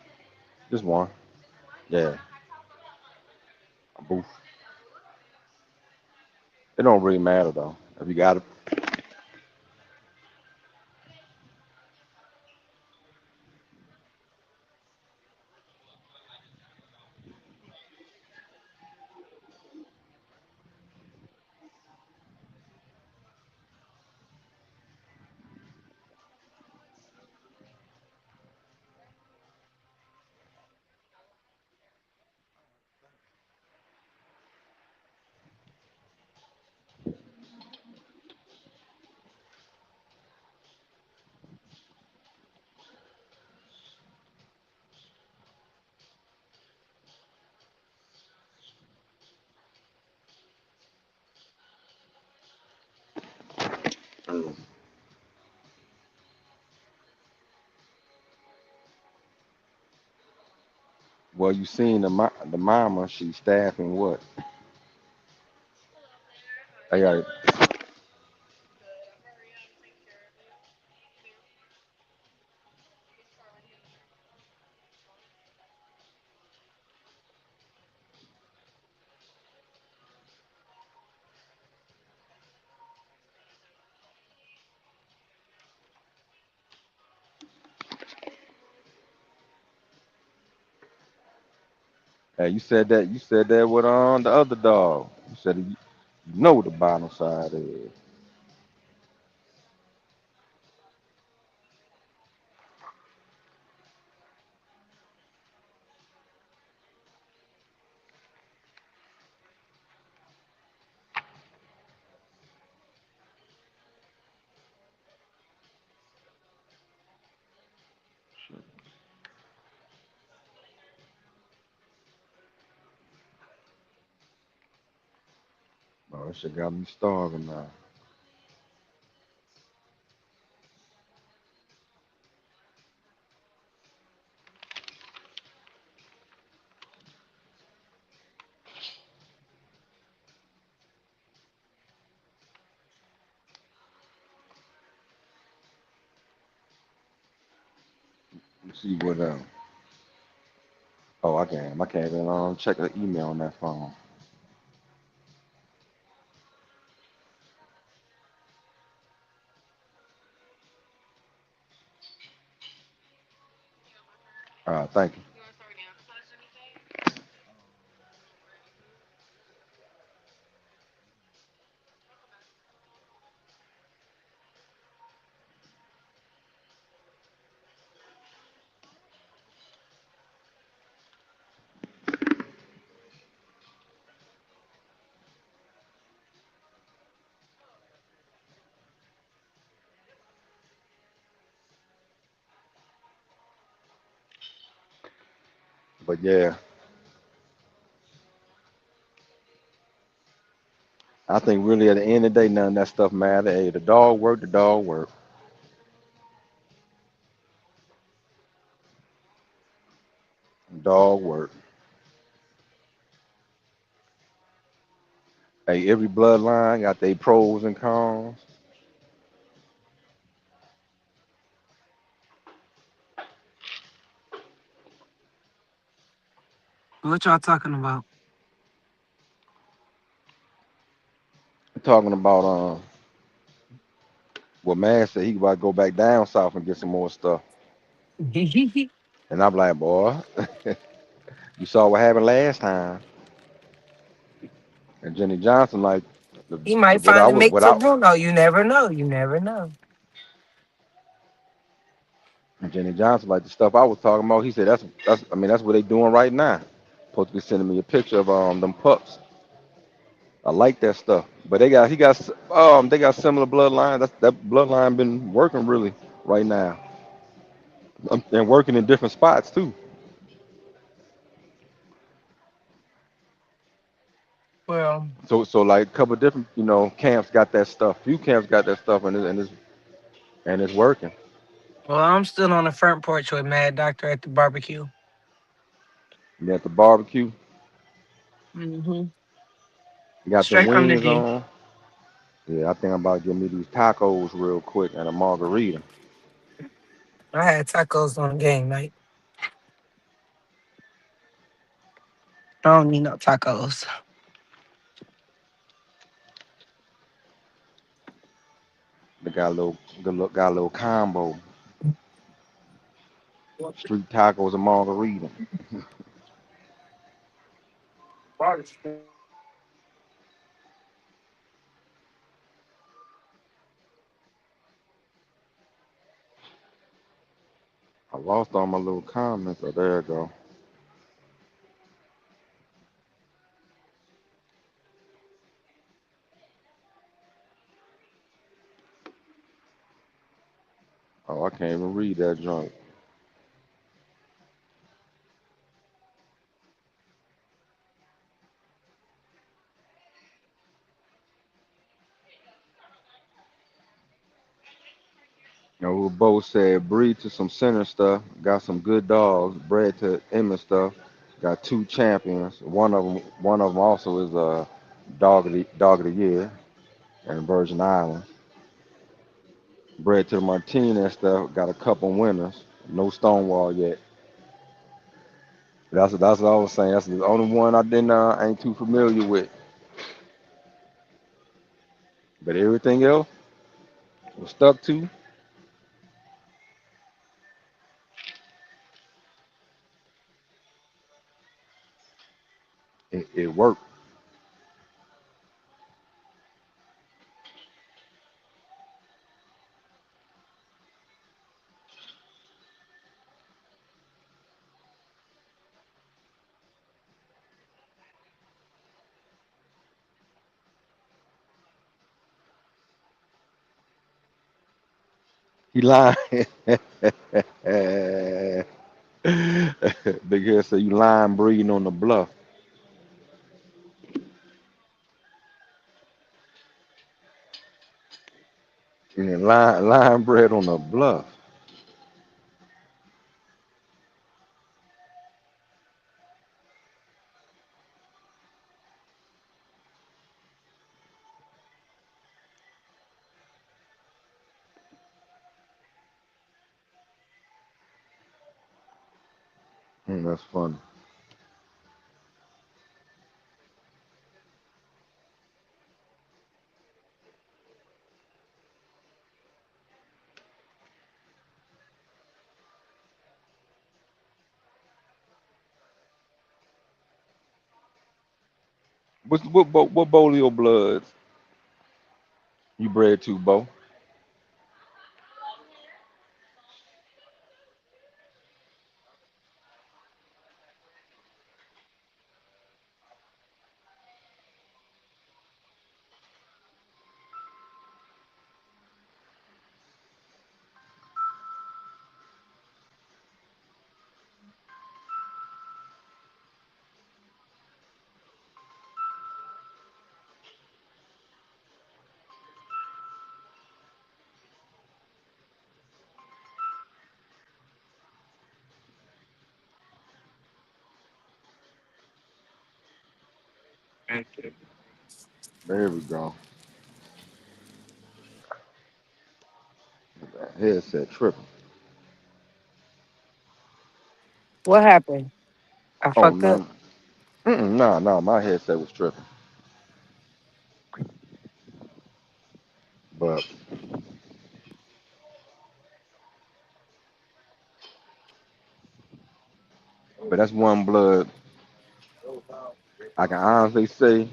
Speaker 2: Just one. Yeah, a booth. It don't really matter though. If you got it. Mm. Well, you seen the mama? She's staffing what? Hey, hey, you said that. You said that with the other dog. You said you know what the bottom side is. Oh, that shit got me starving now. Let's see what Oh, I can't even check the email on that phone. Thank you. But yeah, I think really at the end of the day, none of that stuff matter. Hey, the dog work, the dog work, dog work. Hey, every bloodline got their pros and cons.
Speaker 1: What y'all talking about?
Speaker 2: Talking about what man said he about to go back down south and get some more stuff. And I'm like, boy, you saw what happened last time. And Jenny Johnson, like,
Speaker 1: He might
Speaker 2: what I
Speaker 1: finally
Speaker 2: would,
Speaker 1: make
Speaker 2: what I,
Speaker 1: to Bruno. You never know. You never know.
Speaker 2: Jenny Johnson, like the stuff I was talking about. He said I mean, that's what they doing right now. Supposed to be sending me a picture of them pups. I like that stuff. But they got similar bloodlines. That bloodline been working really right now. And working in different spots too.
Speaker 1: Well,
Speaker 2: So like a couple different camps got that stuff. Few camps got that stuff and it's working.
Speaker 1: well, I'm still on the front porch with Mad Doctor at the barbecue.
Speaker 2: You got the barbecue.
Speaker 1: Mm-hmm.
Speaker 2: You got the
Speaker 1: Straight from the
Speaker 2: wings
Speaker 1: D.
Speaker 2: on. Yeah, I think I'm about to get me these tacos real quick and a margarita.
Speaker 1: I had tacos on game night. I don't need no tacos.
Speaker 2: They got a little combo. Street tacos and margarita. I lost all my little comments. Oh, there you go. Oh, I can't even read that joint. Bo said, breed to some center stuff. Got some good dogs. Bred to Emmett stuff. Got two champions. One of them also is a dog of the year in Virgin Islands. Bred to the Martinez stuff. Got a couple winners. No Stonewall yet. That's what I was saying. That's the only one I didn't ain't too familiar with. But everything else was stuck to. It worked. He lying. Big Head said you lying breeding on the bluff. And then lying bred on the bluff. That's funny. What Bolio bloods you bred to, Bo? There we go. That headset tripping.
Speaker 1: What happened? I
Speaker 2: Oh,
Speaker 1: fucked up.
Speaker 2: none. Nah, nah, my headset was tripping. But that's one blood I can honestly say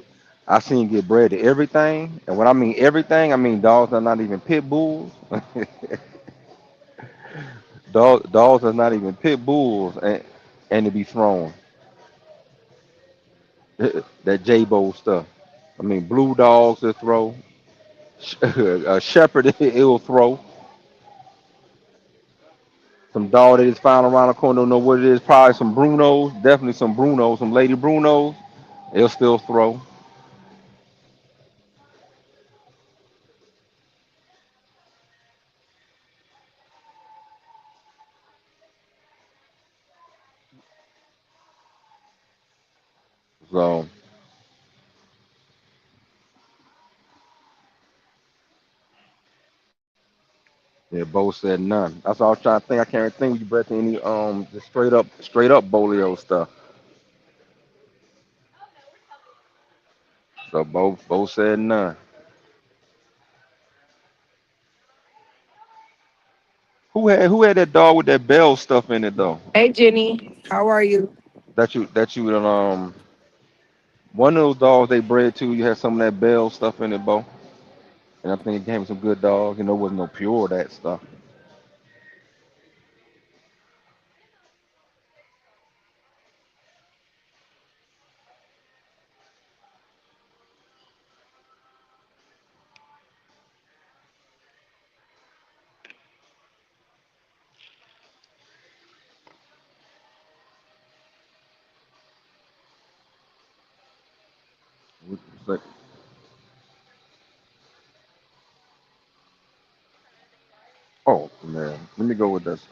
Speaker 2: I seen get bred to everything. And when I mean everything, I mean dogs that are not even pit bulls. Dogs that's not even pit bulls and to be thrown. That J-Bo stuff. I mean blue dogs that throw. A shepherd it'll throw. Some dog that is found around the corner, don't know what it is. Probably some Brunos, definitely some Brunos, some Lady Brunos. It'll still throw. So yeah, Bo said none. That's all I was trying to think. I can't think you bred to any just straight up Bolio stuff. So Bo said none. Who had that dog with that bell stuff in it though?
Speaker 1: Hey, Jenny, how are you?
Speaker 2: That you one of those dogs they bred to, you had some of that bell stuff in it, Bo. And I think it came with some good dogs. It wasn't no pure that stuff. It's like, oh man, let me go with this.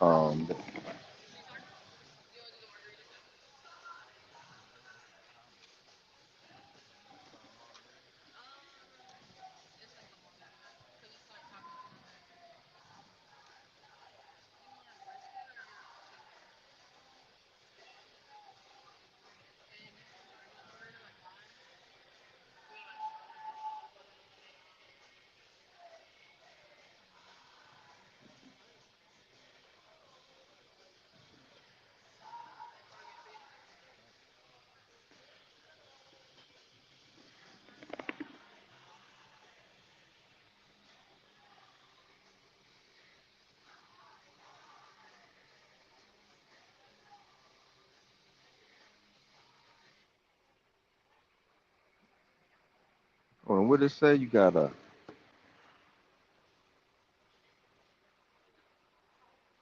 Speaker 2: Hold on, what did it say?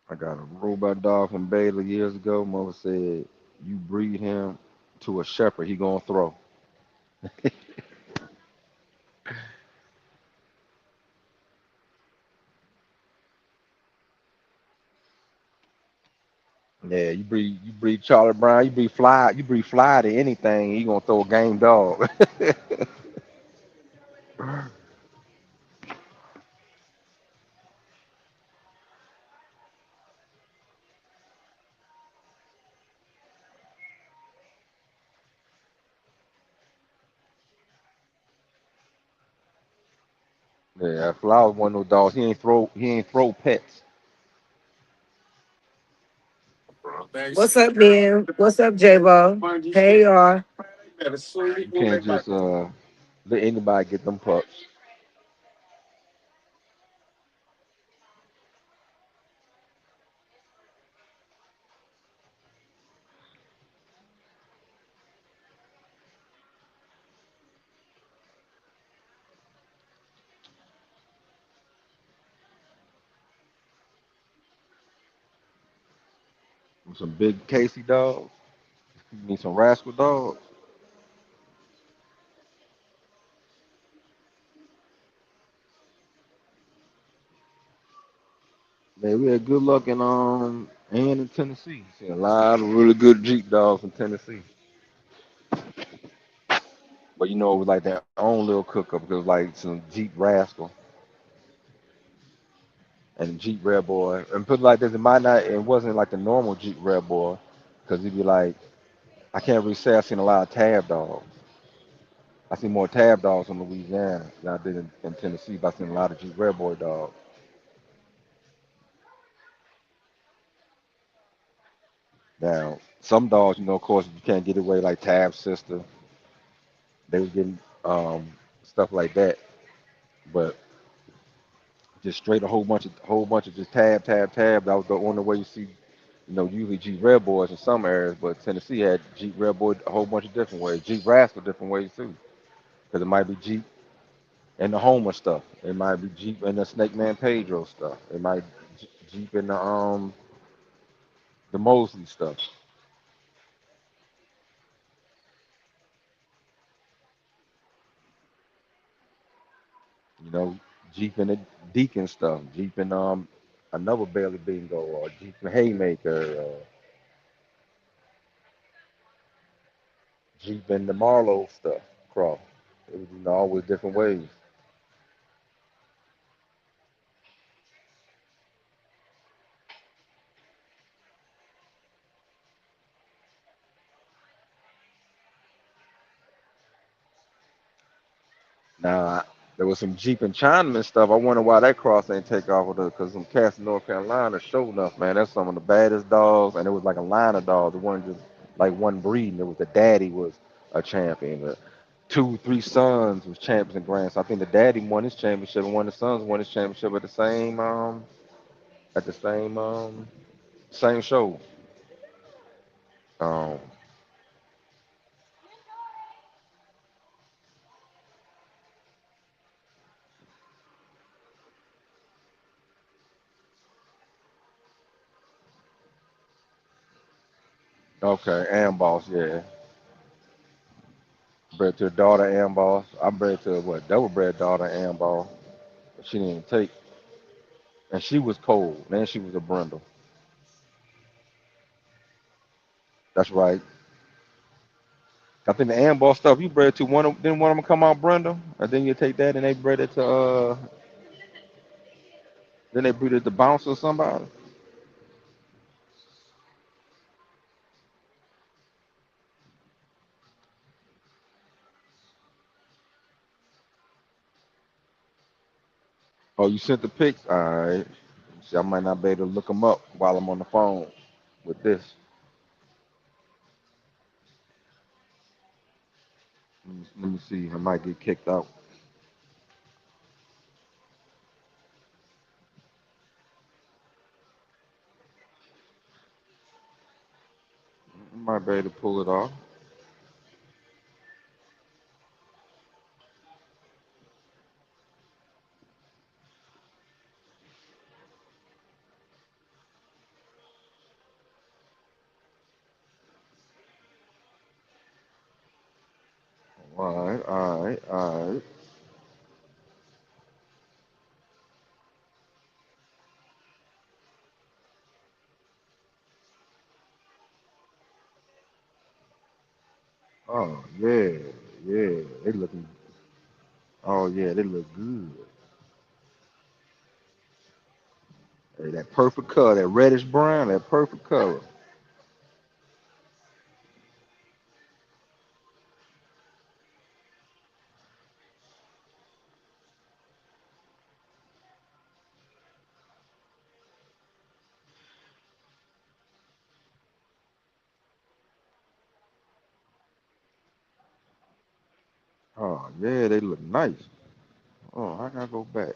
Speaker 2: I got a robot dog from Baylor years ago. Mother said you breed him to a shepherd, he gonna throw. Yeah, you breed Charlie Brown, you breed fly to anything, he gonna throw a game dog. Yeah, Fly was one of those dogs. He ain't throw pets.
Speaker 1: What's up, man? What's up, J-Bo? Hey, y'all.
Speaker 2: You can't just let anybody get them pups. Some big Casey dogs. You need some rascal dogs. Man, we had good luck in Tennessee. See a lot of really good Jeep dogs in Tennessee. But it was like their own little cook up because it was like some Jeep Rascal and Jeep Red Boy. And put it like this, it wasn't like the normal Jeep Red Boy because he'd be like I can't really say I've seen a lot of tab dogs. I see more tab dogs in Louisiana than I did in Tennessee, but I've seen a lot of Jeep Red Boy dogs. Now, some dogs, of course, you can't get away like Tab's sister. They was getting stuff like that, but just straight a whole bunch of just tab. That was the only way you see, usually Jeep Red Boys in some areas, but Tennessee had Jeep Red Boy a whole bunch of different ways. Jeep Rascal different ways too, because it might be Jeep and the Homer stuff. It might be Jeep and the Snake Man Pedro stuff. It might Jeep and the Mosley stuff. You know, Jeep and the Deacon stuff. Jeep and another Bailey Bingo or Jeep and Haymaker. Jeep and the Marlowe stuff. Cross. It was always different ways. Now, there was some Jeep and Chinaman stuff. I wonder why that cross ain't take off with it, because some cats in North Carolina, sure enough, man, that's some of the baddest dogs, and it was like a line of dogs. It wasn't just like one breed, and it was the daddy was a champion. The two, three sons was champions and grands. So I think the daddy won his championship, and one of the sons won his championship at the same show. Um, okay, Amboss, yeah. Bred to a daughter Amboss. I bred to a what double bred daughter Amboss. She didn't even take. And she was cold. Man, she was a brindle. That's right. I think the Ambar stuff you bred to one of them come out brindle, and then you take that and they bred it to then they breed it to bounce or somebody. Oh, you sent the pics. All right. See, I might not be able to look them up while I'm on the phone with this. Let me see. I might get kicked out. I might be able to pull it off. All right. All right. All right. Oh yeah. Yeah. They looking. Oh yeah. They look good. Hey, that perfect color, that reddish brown, that perfect color. Oh yeah, they look nice. Oh, I gotta go back.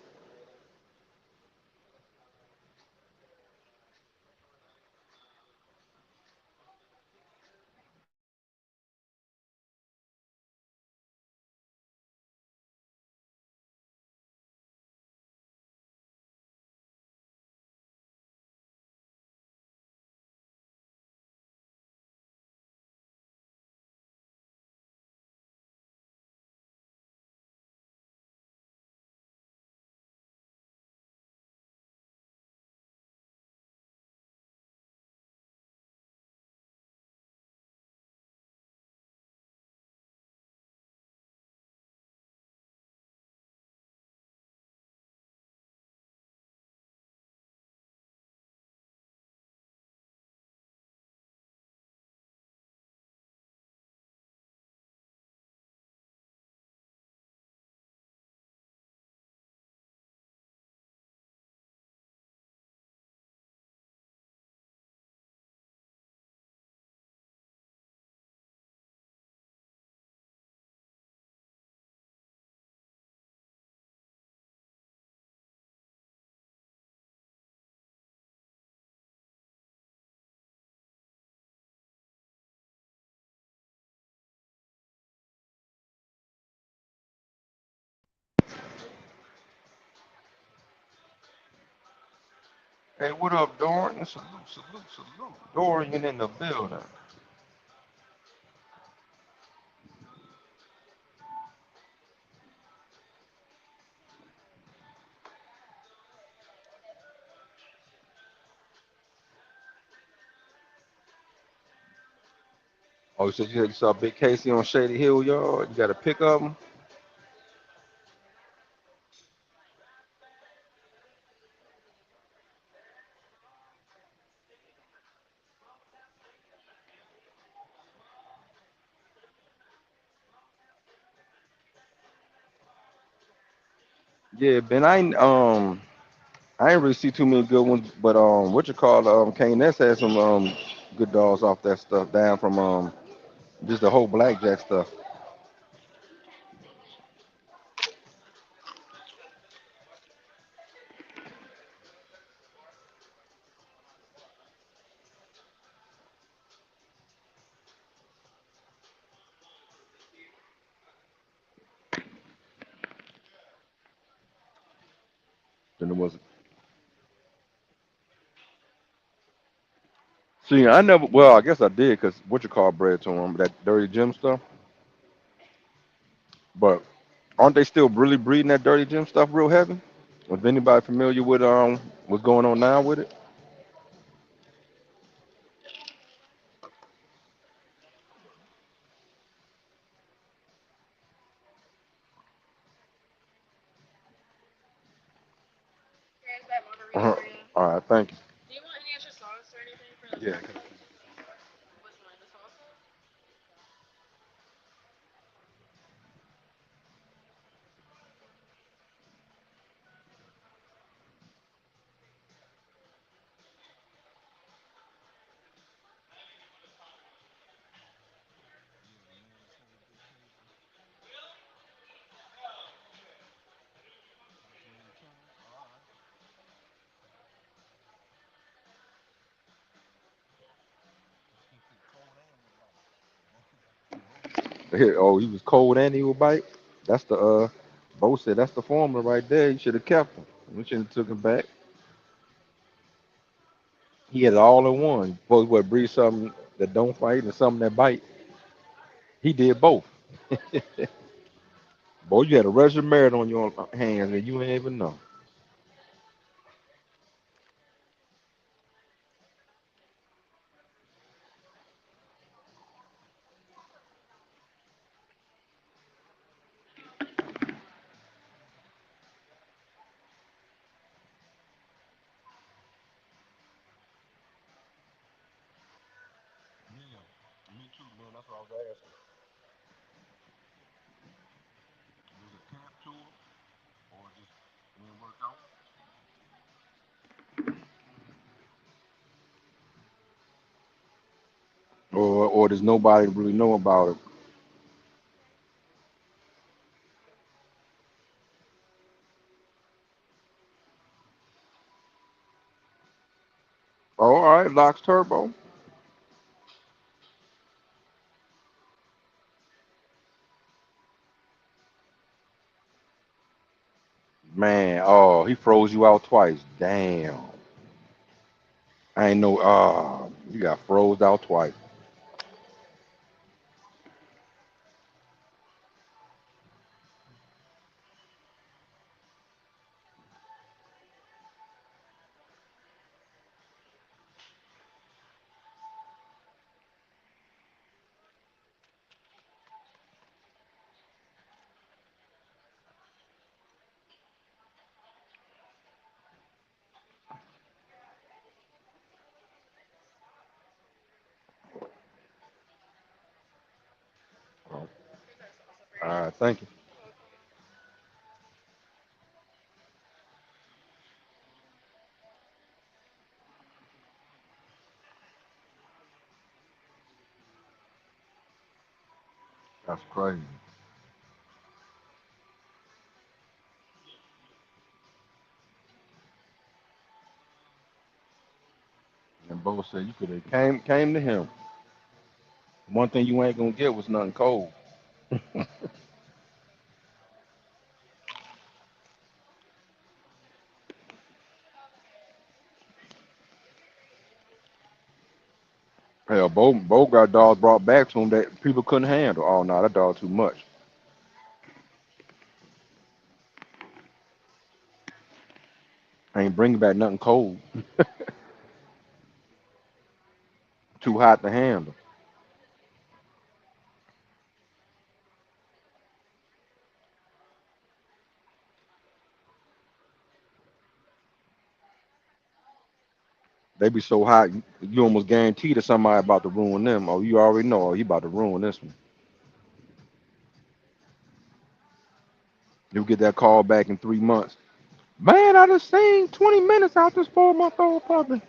Speaker 2: Hey, what up, Dorian? Salute, salute, salute. Dorian in the building. Oh, so you saw Big Casey on Shady Hill, y'all? You got a pick of him? Yeah, Ben. I ain't really see too many good ones, but what you call Kane Ness had some good dogs off that stuff down from just the whole blackjack stuff. Then it was. See, I never. Well, I guess I did because what you call bread to him that dirty gym stuff. But aren't they still really breeding that dirty gym stuff real heavy? Is anybody familiar with what's going on now with it? Uh-huh. All right, thank you. Yeah. Here, oh, he was cold and he would bite. That's the Bo said that's the formula right there. You should have kept him. We should have took him back. He had it all in one. Both what breed something that don't fight and something that bite. He did both. Boy, you had a Russian merit on your hands and you ain't even know. Me too, man. That's what I was asking. Was it camp tour or just when it worked out? Or does nobody really know about it? Oh, all right, Locks Turbo. Man, oh, he froze you out twice. Damn. I ain't know. You got froze out twice. Oh, all right, thank you. That's crazy. And Bo said you could have came to him. One thing you ain't gonna get was nothing cold. Hell, Bo got dogs brought back to him that people couldn't handle. Oh no, that dog too much. I ain't bringing back nothing cold. Too hot to handle. They be so hot, you almost guarantee that somebody about to ruin them. Oh, you already know. Oh, he about to ruin this one. You get that call back in 3 months. Man, I just seen 20 minutes out this 4-month-old puppy.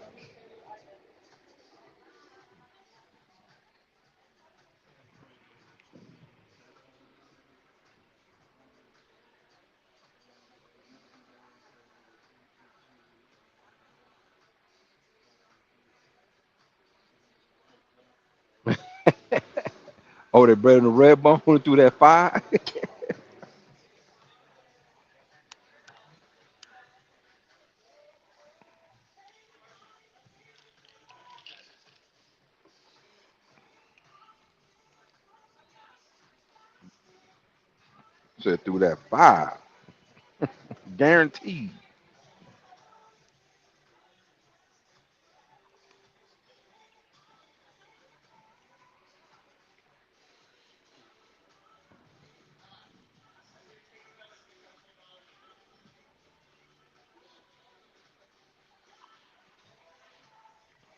Speaker 2: Oh, they bred in the red bone through that fire. Said through that fire. Guaranteed.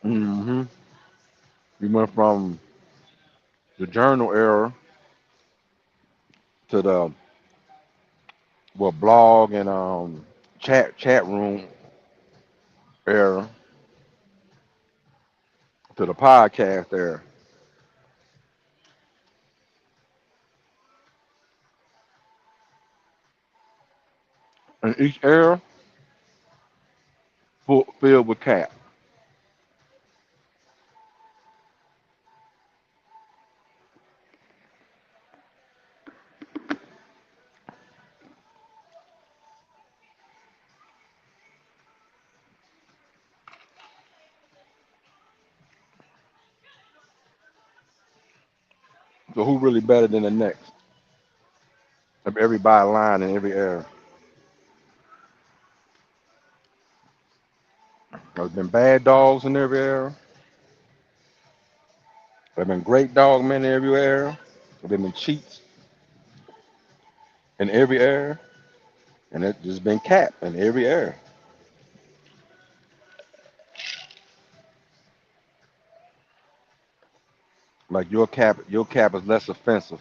Speaker 2: hmm We went from the journal era to the blog and chat room era to the podcast era. And each era filled with cat. So who really better than the next? Of everybody line in every era. There's been bad dogs in every era. There've been great dog men in every era. There've been cheats in every era. And it's just been cat in every era. Like your cap is less offensive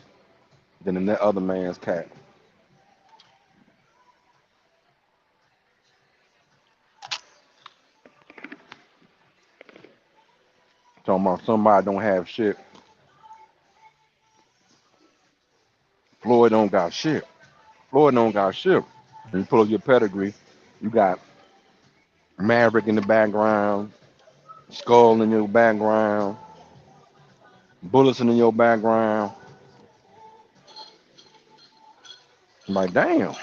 Speaker 2: than the other man's cat. Talking about somebody don't have shit. Floyd don't got shit. Floyd don't got shit. And you pull up your pedigree, you got Maverick in the background, Skull in your background, Bullets in your background. I'm like, damn.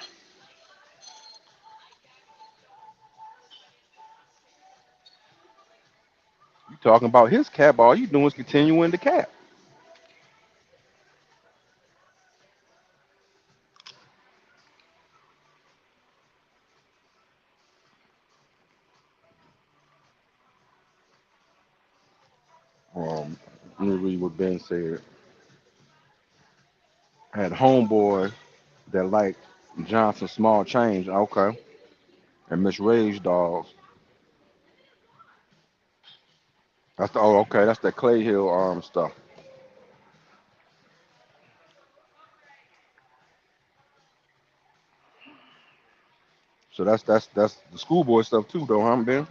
Speaker 2: You talking about his cap? All you doing is continuing the cap. Let me read what Ben said. I had homeboys that liked Johnson small change. Okay. And Miss Rage dogs. Okay. That's that Clay Hill stuff. So that's the schoolboy stuff too, though, huh, Ben?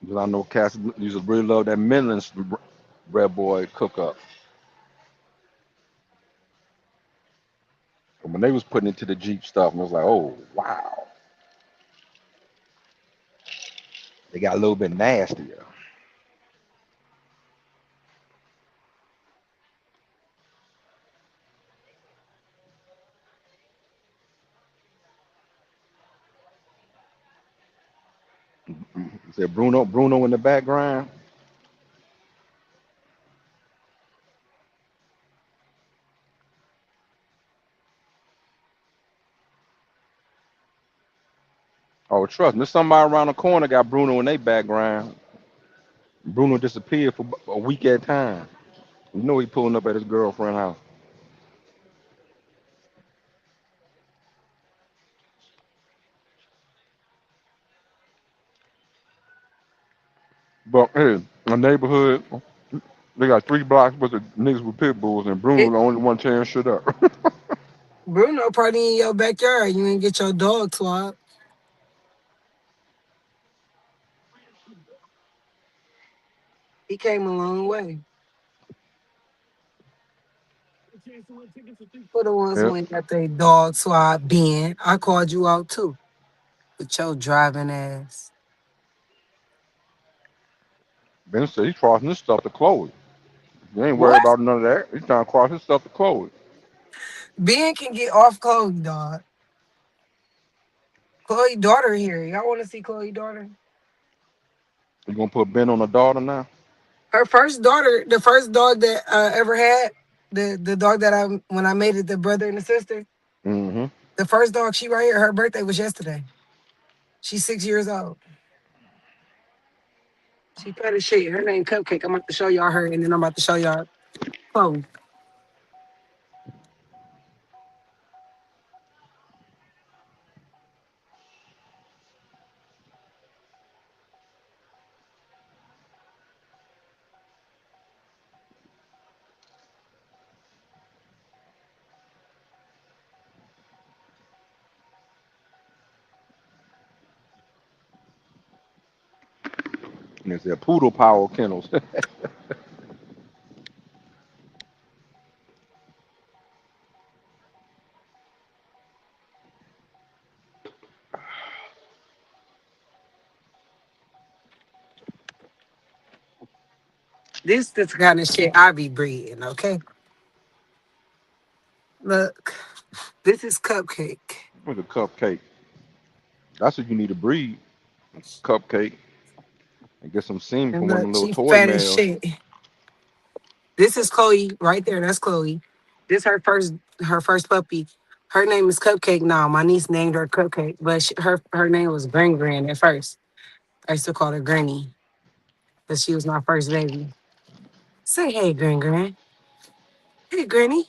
Speaker 2: Because I know cats used to really love that Midlands Red Boy cook up. And when they was putting it to the Jeep stuff, and I was like, oh wow. They got a little bit nastier. You said Bruno in the background. Oh, trust me, there's somebody around the corner got Bruno in their background. Bruno disappeared for a week at a time. You know he pulling up at his girlfriend's house. But hey, my neighborhood, they got 3 blocks worth of niggas with pit bulls, and Bruno
Speaker 1: It,
Speaker 2: the only one tearing shit up.
Speaker 1: Bruno probably in your backyard. You ain't get your dog swab. He came a long way. For the ones
Speaker 2: Yeah,
Speaker 1: who ain't got their dog swab being, I called you out too with your driving ass.
Speaker 2: Ben said he's crossing his stuff to Chloe. He ain't worried
Speaker 1: What?
Speaker 2: about none of that. He's trying to cross his stuff to Chloe.
Speaker 1: Ben can get off Chloe, dog. Chloe daughter here. Y'all want to see Chloe daughter?
Speaker 2: You gonna put Ben on the daughter now?
Speaker 1: Her first daughter, the first dog that I ever had, the dog that I when I made it the brother and the sister,
Speaker 2: Mm-hmm.
Speaker 1: the first dog she right here. Her birthday was yesterday. She's 6 years old. She fat as shit. Her name Cupcake. I'm about to show y'all her, and then I'm about to show y'all Chloe.
Speaker 2: And it's their poodle power kennels.
Speaker 1: This the kind of shit I be breeding. Okay, look, this is Cupcake,
Speaker 2: With a cupcake. That's what you need to breed. Cupcake. And get some semen
Speaker 1: and
Speaker 2: from one of
Speaker 1: look,
Speaker 2: them little
Speaker 1: she
Speaker 2: toy
Speaker 1: fat as
Speaker 2: males.
Speaker 1: shit. This is Chloe right there. That's Chloe. This her first puppy. Her name is Cupcake now. My niece named her Cupcake, but her name was Gran at first. I used to call her Granny, but she was my first baby. Say hey, Gran. Hey, Granny.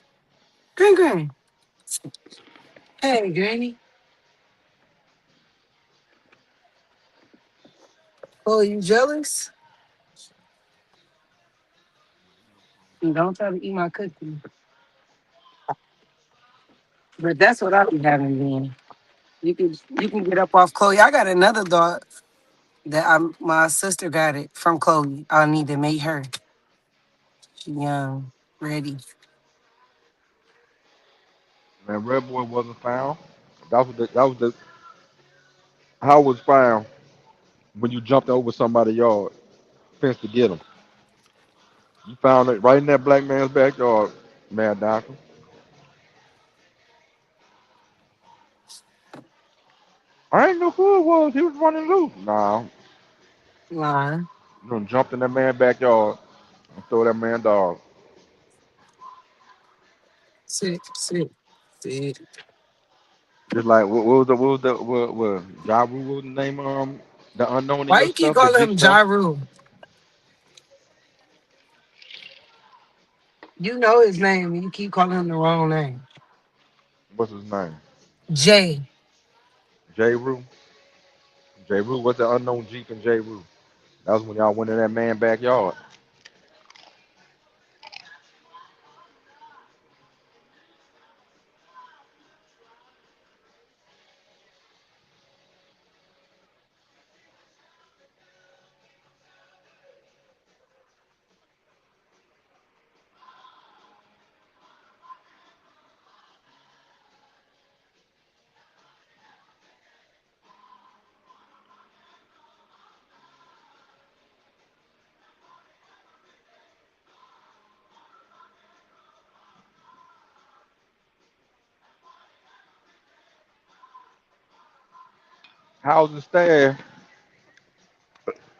Speaker 1: Gran. Hey, Granny. Oh, you jealous? Don't try to eat my cookie. But that's what I be having then. You can get up off Chloe. I got another dog that my sister got it from Chloe. I need to make her. She young, ready.
Speaker 2: Man, Red Boy wasn't found. That was the how it was found when you jumped over somebody's yard fence to get him. You found it right in that black man's backyard, man, doctor. I ain't know who it was. He was running loose. Nah,
Speaker 1: Line.
Speaker 2: you done jumped in that man's backyard and throw that man dog.
Speaker 1: Sit.
Speaker 2: Just like what Ja Rule, what was the name the unknown in
Speaker 1: Why
Speaker 2: your
Speaker 1: you keep
Speaker 2: stuff, the
Speaker 1: calling
Speaker 2: G
Speaker 1: him
Speaker 2: stuff.
Speaker 1: Ja Rule? You know his name and you keep calling him the wrong name.
Speaker 2: What's his name?
Speaker 1: Jay.
Speaker 2: J Rule. J Rule. What's the unknown Jeep and J Rule? That was when y'all went in that man's backyard. How's it stand?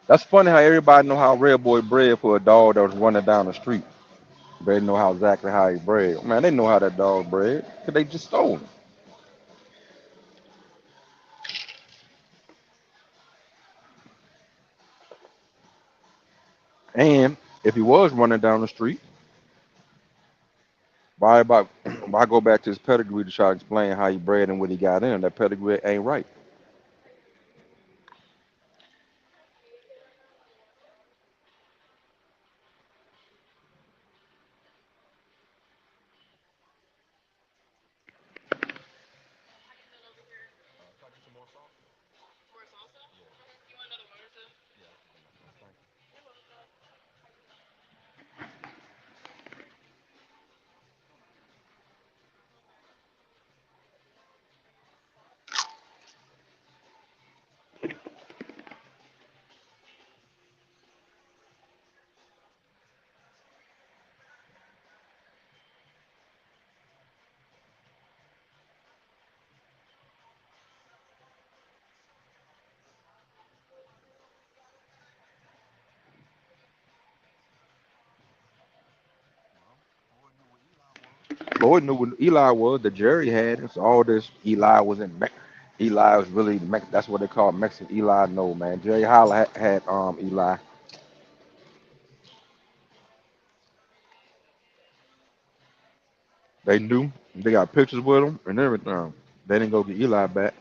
Speaker 2: That's funny how everybody know how Red Boy bred for a dog that was running down the street. They know how exactly how he bred. Man, they know how that dog bred. 'Cause they just stole him. And if he was running down the street, why about why go back to his pedigree to try to explain how he bred and what he got in? That pedigree ain't right. Lloyd knew what Eli was. The Jerry had it. So all this Eli was in. Eli was really that's what they call Mexican Eli. No man, Jerry Holler had Eli. They knew. They got pictures with him and everything. They didn't go get Eli back.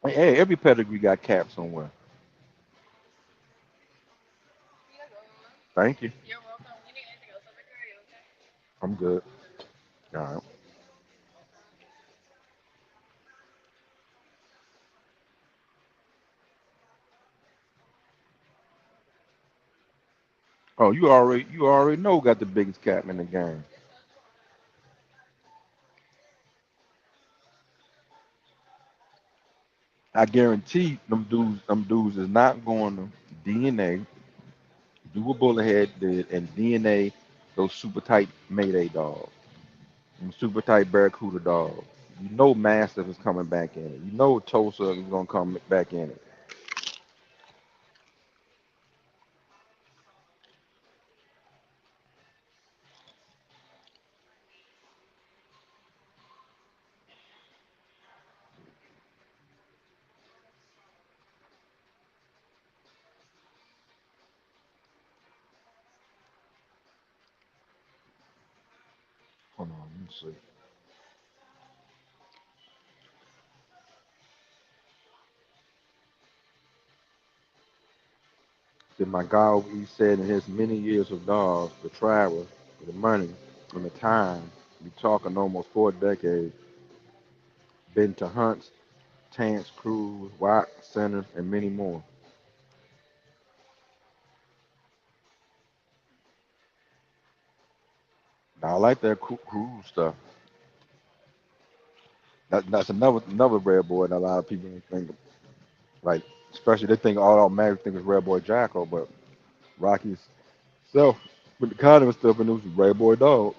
Speaker 2: Hey, every pedigree got caps somewhere. Thank you. I'm good. All right. Oh, you already know got the biggest cap in the game. I guarantee them dudes is not going to DNA, do what Bullethead did, and DNA those super tight Mayday dogs, them super tight Barracuda dogs. You know Mastiff is coming back in it. You know Tulsa is gonna come back in it. Hold on, let me see. Did my God, he said in his many years of dogs, the travel, the money, and the time, we talking almost 4 decades, been to hunts, Tants, Cruise, Watt, Centers, and many more. Now, I like that Cruise stuff. That's another Red Boy that a lot of people don't think of. Like, especially they think all automatic think it's Red Boy Jacko, but Rocky's self with the condom stuff and it was Red Boy Dog.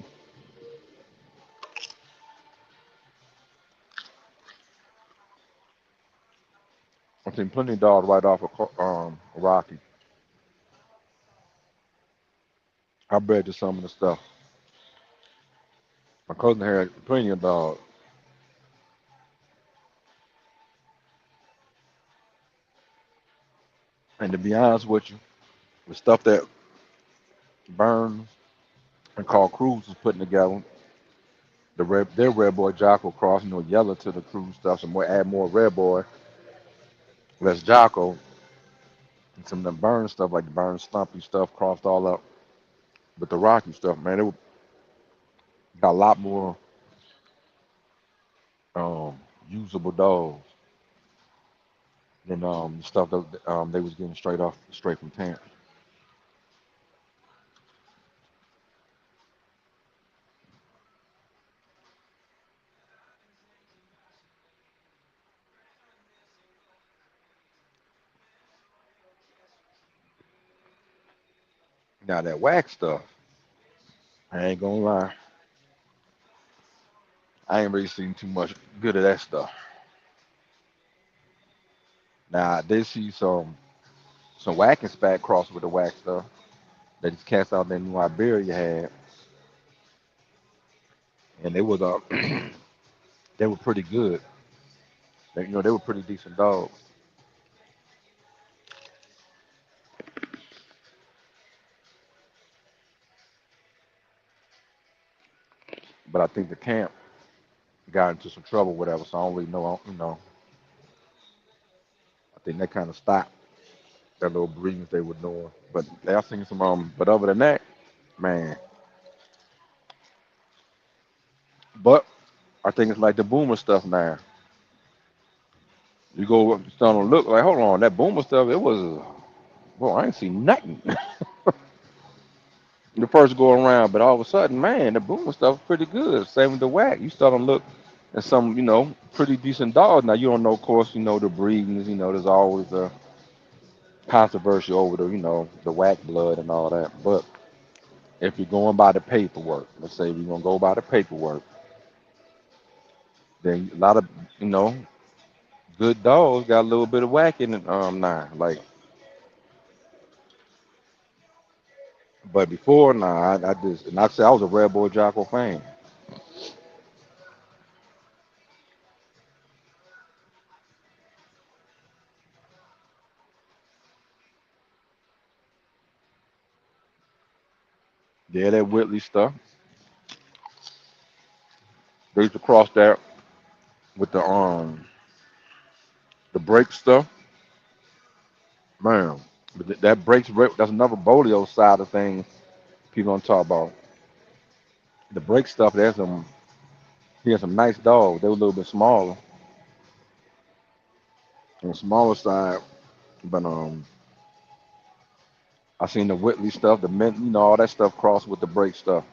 Speaker 2: I've seen plenty of dogs right off of Rocky. I bred to some of the stuff. My cousin had plenty of dogs. And to be honest with you, the stuff that Burns and Carl Cruz was putting together, their Red Boy Jocko cross, yellow to the Cruz stuff, some more add more Red Boy, less Jocko, and some of the Burns stuff like the Burns Stumpy stuff crossed all up. But the Rocky stuff, man, got a lot more usable dogs than stuff that they was getting straight from Tampa. Now that wax stuff, I ain't gonna lie, I ain't really seen too much good of that stuff. Now I did see some whacking spat cross with the wax stuff that these cats out there in New Iberia had, and they was they were pretty good. They were pretty decent dogs. But I think the camp got into some trouble, whatever. So I don't really know. I think that kind of stopped that little breedings they were doing. But I seen some. But other than that, man. But I think it's like the boomer stuff now. You go starting to look like, hold on, that boomer stuff. It was, well, I ain't seen nothing the first go around. But all of a sudden, man, the boomer stuff pretty good. Same with the whack. You start to look at some, pretty decent dogs. Now you don't know, of course, the breedings. There's always a controversy over the whack blood and all that. But if you're going by the paperwork, let's say we're gonna go by the paperwork, then a lot of you know good dogs got a little bit of whack in it now. Like, but before I just and I said I was a Red Boy Jocko fan. Yeah, that Whitley stuff. They used to cross that with the brake stuff, man. But that brakes that's another Bolio side of things people don't talk about. The brake stuff. He had some nice dogs. They were a little bit smaller on the smaller side, but I seen the Whitley stuff, the mint, all that stuff crossed with the brake stuff,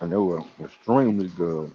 Speaker 2: and they were extremely good.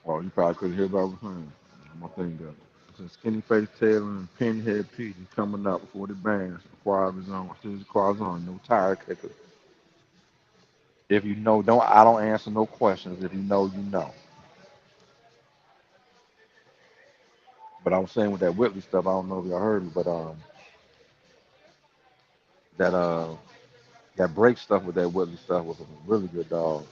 Speaker 2: Well, you probably couldn't hear about what I was saying. My thing got since Skinny Face Taylor and Pinhead Pete is coming out before the bands acquire his own. As soon as acquires on, no tire kicker. If you know, I don't answer no questions. If you know, you know. But I was saying with that Whitley stuff, I don't know if y'all heard me, but that that brake stuff with that Whitley stuff was a really good dog.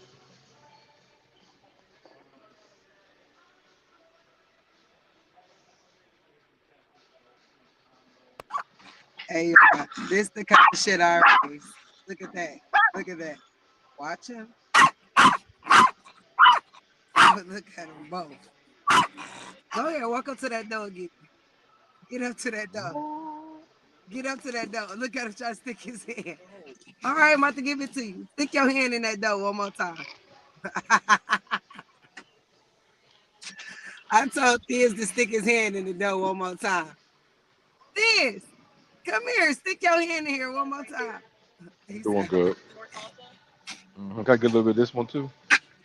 Speaker 1: Hey, this the kind of shit I raise. Look at that. Look at that. Watch him. Look at them both. Go ahead. Walk up to that door. Get up to that door. Get up to that door. Look at him try to stick his hand. All right, I'm about to give it to you. Stick your hand in that door one more time. I told Thiz to stick his hand in the door one more time. Thiz, come here. Stick your hand in here one more time. He
Speaker 2: Doing
Speaker 1: said,
Speaker 2: good. Can I get a little bit of this one too?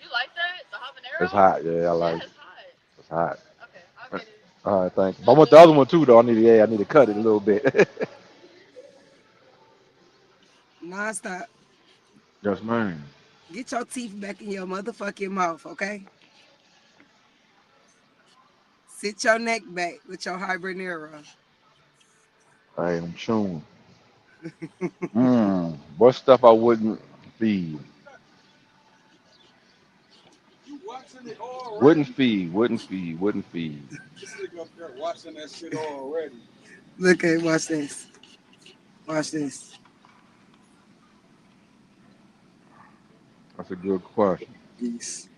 Speaker 4: You like that? The habanero?
Speaker 2: It's hot. Yeah, I
Speaker 4: Yeah,
Speaker 2: like it.
Speaker 4: it's hot.
Speaker 2: It's hot.
Speaker 4: Okay, I'll get it.
Speaker 2: All right, thanks. But I want the other one too, though. I need to cut it a little bit.
Speaker 1: non-stop.
Speaker 2: Yes, man.
Speaker 1: Get your teeth back in your motherfucking mouth, okay? Sit your neck back with your hibernera.
Speaker 2: I am chewing. What stuff I wouldn't feed? Wouldn't feed, wouldn't feed, wouldn't feed.
Speaker 1: Look at watch this. Watch this.
Speaker 2: That's a good question.
Speaker 1: Peace.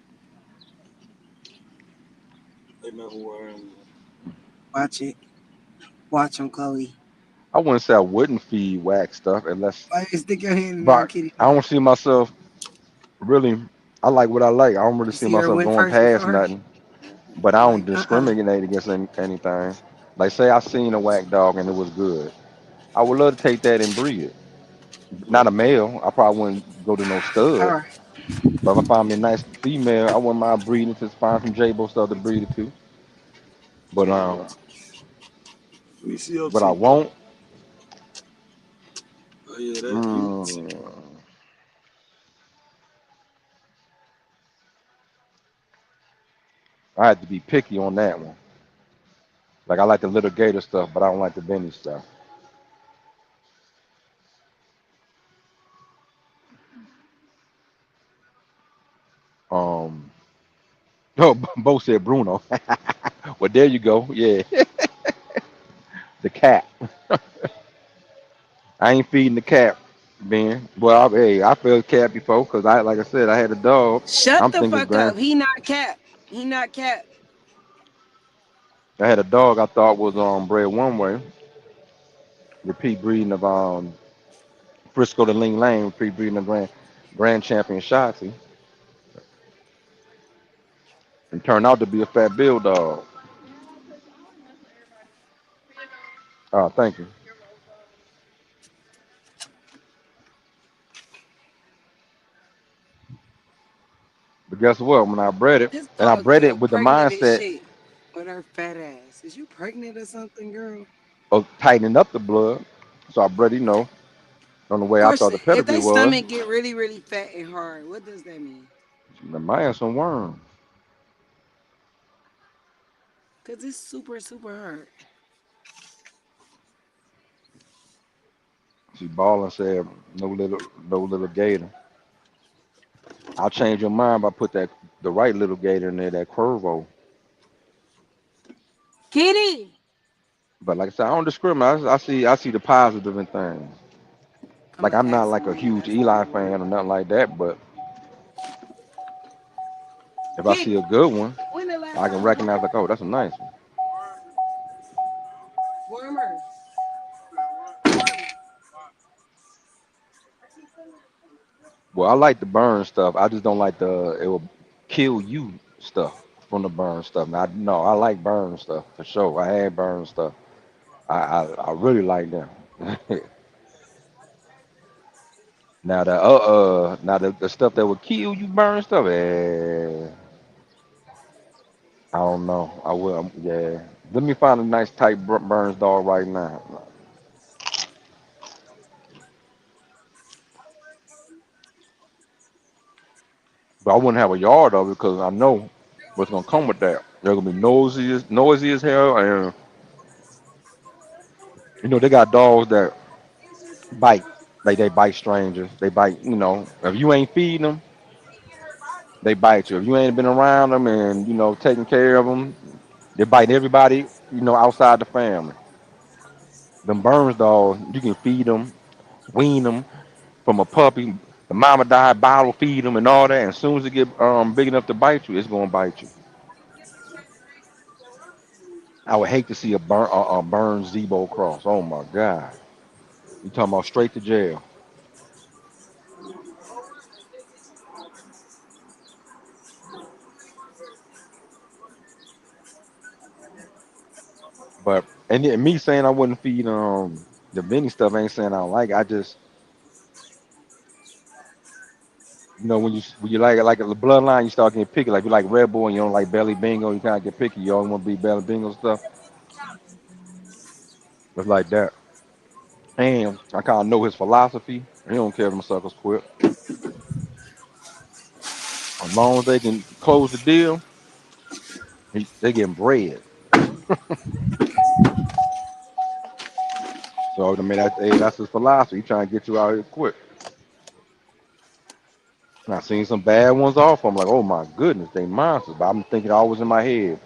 Speaker 1: Watch it. Watch him, Chloe.
Speaker 2: I wouldn't say I wouldn't feed whack stuff unless,
Speaker 1: Why you stick your hand in there,
Speaker 2: but
Speaker 1: kitty?
Speaker 2: I don't see myself really. I like what I like. I don't really
Speaker 1: You
Speaker 2: see
Speaker 1: see her
Speaker 2: myself
Speaker 1: went
Speaker 2: going
Speaker 1: first before
Speaker 2: past
Speaker 1: her?
Speaker 2: nothing. But I
Speaker 1: I'm
Speaker 2: don't
Speaker 1: like,
Speaker 2: discriminate against anything. Like say I seen a whack dog and it was good. I would love to take that and breed it. Not a male. I probably wouldn't go to no
Speaker 1: All
Speaker 2: stud.
Speaker 1: right.
Speaker 2: But if I find me a nice female, I wouldn't mind breeding to find some J-Bo stuff to breed it to. But
Speaker 3: We see your
Speaker 2: what I
Speaker 3: teeth.
Speaker 2: won't,
Speaker 3: Oh yeah, that's cute.
Speaker 2: mm, I had to be picky on that one. Like I like the little gator stuff, but I don't like the Benny stuff. Um, oh, Bo said Bruno. Well, there you go. Yeah, the cat. I ain't feeding the cat, Ben. Well, hey, I fed cat before because like I said, I had a dog.
Speaker 1: Shut
Speaker 2: I'm
Speaker 1: the
Speaker 2: thinking
Speaker 1: fuck up.
Speaker 2: grand.
Speaker 1: He not cap. He not cap.
Speaker 2: I had a dog I thought was bred one way. Repeat breeding of Frisco to Ling Lane, repeat breeding of Grand Champion Shotzi, and turned out to be a fat bill dog. Oh, thank you. But guess what? When I bred it,
Speaker 1: This
Speaker 2: and I
Speaker 1: dog
Speaker 2: bred it
Speaker 1: still
Speaker 2: with the
Speaker 1: pregnant as
Speaker 2: mindset
Speaker 1: shit with her fat ass. Is you pregnant or something, girl?
Speaker 2: of tightening up the blood, so I bred, on the way I thought
Speaker 1: Question:
Speaker 2: the
Speaker 1: if
Speaker 2: pedigree
Speaker 1: they
Speaker 2: was.
Speaker 1: stomach get really, really fat and hard, what does that mean?
Speaker 2: Mine some worm.
Speaker 1: Cause it's super, super hard.
Speaker 2: She balled and said, no little gator. I'll change your mind by put the right little gator in there, that Cuervo.
Speaker 1: Kitty,
Speaker 2: But like I said, I don't discriminate. I see the positive in things.
Speaker 1: I'm
Speaker 2: Like
Speaker 1: gonna
Speaker 2: I'm not
Speaker 1: ask
Speaker 2: like
Speaker 1: him
Speaker 2: a
Speaker 1: when he
Speaker 2: huge
Speaker 1: left out
Speaker 2: Eli
Speaker 1: the room.
Speaker 2: fan or nothing like that, but if I see
Speaker 1: Kitty,
Speaker 2: a good one,
Speaker 1: when the last
Speaker 2: I can
Speaker 1: time you
Speaker 2: recognize like, oh, that's a nice one.
Speaker 1: warmer?
Speaker 2: Well, I like the burn stuff. I just don't like the it will kill you stuff from the burn stuff. Now, no, I like burn stuff for sure. I had burn stuff. I really like them. Now the stuff that would kill you, burn stuff. I don't know. I will. Yeah. Let me find a nice tight burns dog right now. But I wouldn't have a yard of it because I know what's gonna come with that. They're gonna be noisy as hell, and they got dogs that bite. Like they bite strangers. They bite. If you ain't feeding them, they bite you. If you ain't been around them and taking care of them, they bite everybody. Outside the family. Them Burns dogs, you can feed them, wean them from a puppy. The mama died, bottle feed them and all that. And as soon as it get big enough to bite you, it's gonna bite you. I would hate to see a Burns Zebo cross. Oh my God. You talking about straight to jail. But and me saying I wouldn't feed the Benny stuff ain't saying I don't like it. I just when you like the bloodline you start getting picky. Like you like Red Bull and you don't like Belly Bingo, you kinda get picky. You always want to be Belly Bingo stuff. It's like that. And I kinda know his philosophy. He don't care if them suckers quit. As long as they can close the deal, they getting bread. So I mean that's his philosophy. He trying to get you out here quick. And I seen some bad ones off. I'm like, oh my goodness, they monsters. But I'm thinking always in my head,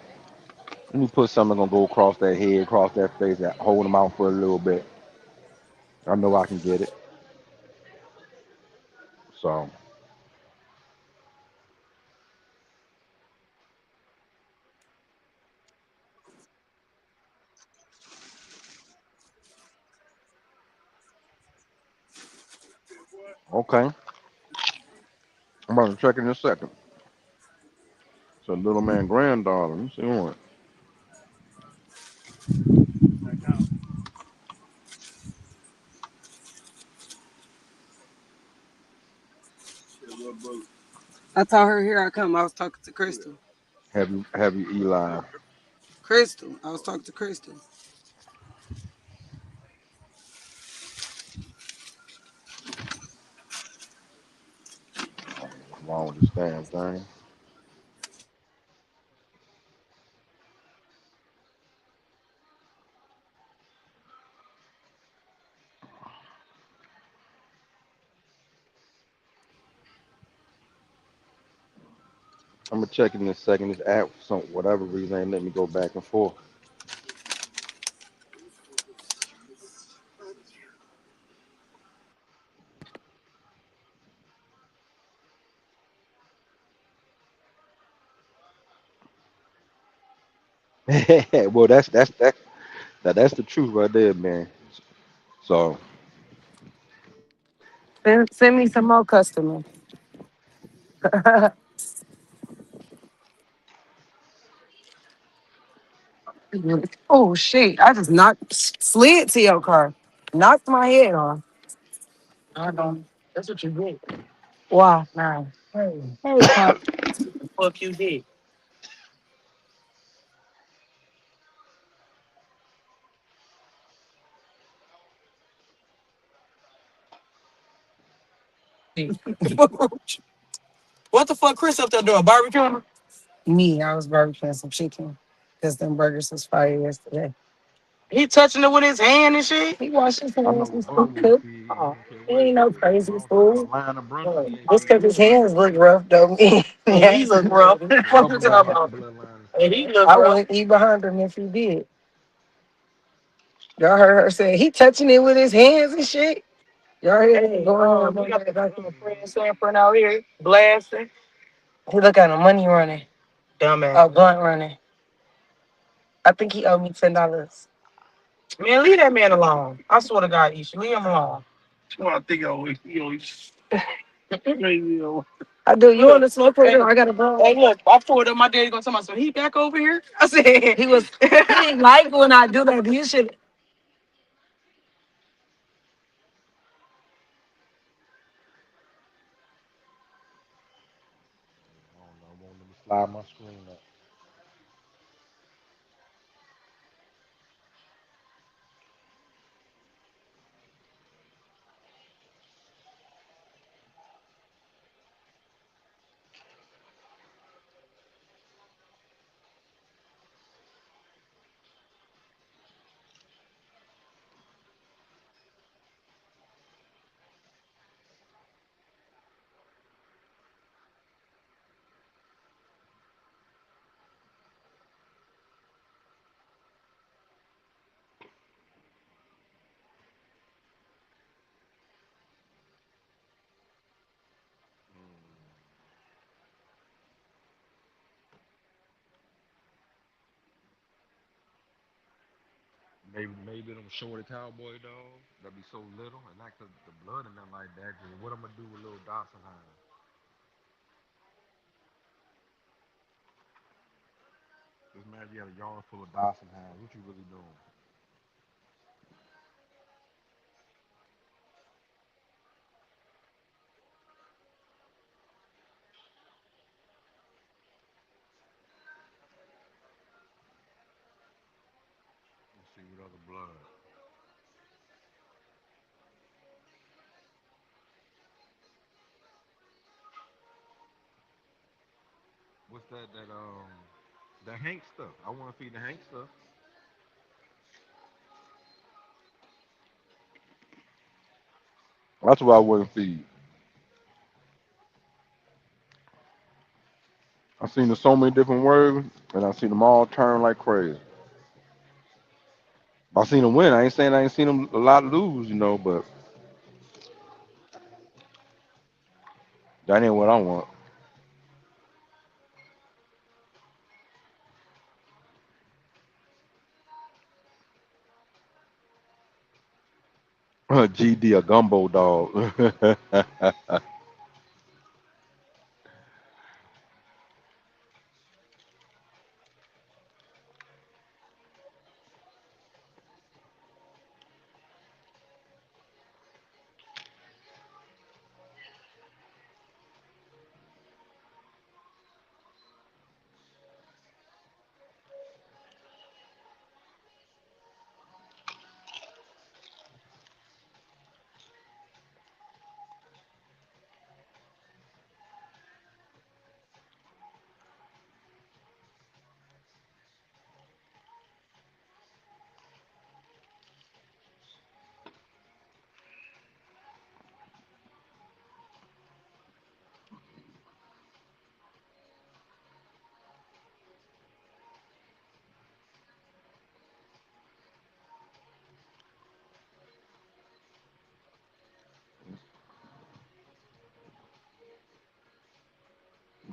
Speaker 2: let me put something gonna go across that head, across that face, and hold them out for a little bit. I know I can get it. So okay, I'm about to check in a second. So little man granddaughter. Let me see what.
Speaker 1: I told her here I come. I was talking to Crystal.
Speaker 2: Have you Eli?
Speaker 1: Crystal. I was talking to Crystal.
Speaker 2: What's wrong with this damn thing? I'm gonna check it in a second. This app, for some whatever reason, ain't let me go back and forth. Well, that's the truth right there, man. So
Speaker 1: Send me some more customers. Oh shit! I just knocked slid to your car, knocked my head off. I don't. That's what you get. Wow. Nah. Hey, Pop. Fuck you did. What the fuck, Chris up there doing? Barbecue? Me, I was barbecuing some chicken because them burgers was fire yesterday. He touching it with his hand and shit. He washed his
Speaker 2: I
Speaker 1: hands
Speaker 2: know
Speaker 1: and
Speaker 2: Bud
Speaker 1: stuff
Speaker 2: wouldn't
Speaker 1: too.
Speaker 2: feed. He
Speaker 1: Oh,
Speaker 2: don't care
Speaker 1: he
Speaker 2: what
Speaker 1: ain't
Speaker 2: it
Speaker 1: no
Speaker 2: is.
Speaker 1: crazy
Speaker 2: Long as a
Speaker 1: fool.
Speaker 2: line of brunches, he ain't
Speaker 1: Just
Speaker 2: feeding
Speaker 1: because his
Speaker 2: nobody.
Speaker 1: hands look rough don't mean yeah, he look rough. What
Speaker 2: Your
Speaker 1: you talking about?
Speaker 2: bloodline is
Speaker 1: And
Speaker 2: fine.
Speaker 1: he look I rough. Wouldn't eat behind him if he did. Y'all heard her say he touching it with his hands and shit. Y'all heard him going on we got the friend Sanford out here blasting. He look at him money running. Dumbass. Oh, blunt running. I think he owed me $10. Man, leave that man alone. I swear to God, you should leave him alone. Well, I think I always, you always. I do. You want to smoke with him? I got a bone. Hey, look, I pulled up. My daddy gonna tell me, so he back over here. I said he was. He didn't like when I do that. You should.
Speaker 2: I don't know. Won't let me slide my screen up. Maybe them shorty cowboy dogs that be so little and like the blood in them like that. 'Cause what I'm gonna do with little Dawson Hound? This man, you got a yard full of Dawson Hounds. What you really doing? Let's see what other blood. What's that? The Hank stuff. I want to feed the Hank stuff. That's what I wouldn't feed. I've seen so many different words, and I've seen them all turn like crazy. I've seen them win. I ain't saying I ain't seen them a lot lose, but that ain't what I want. GD a gumbo dog.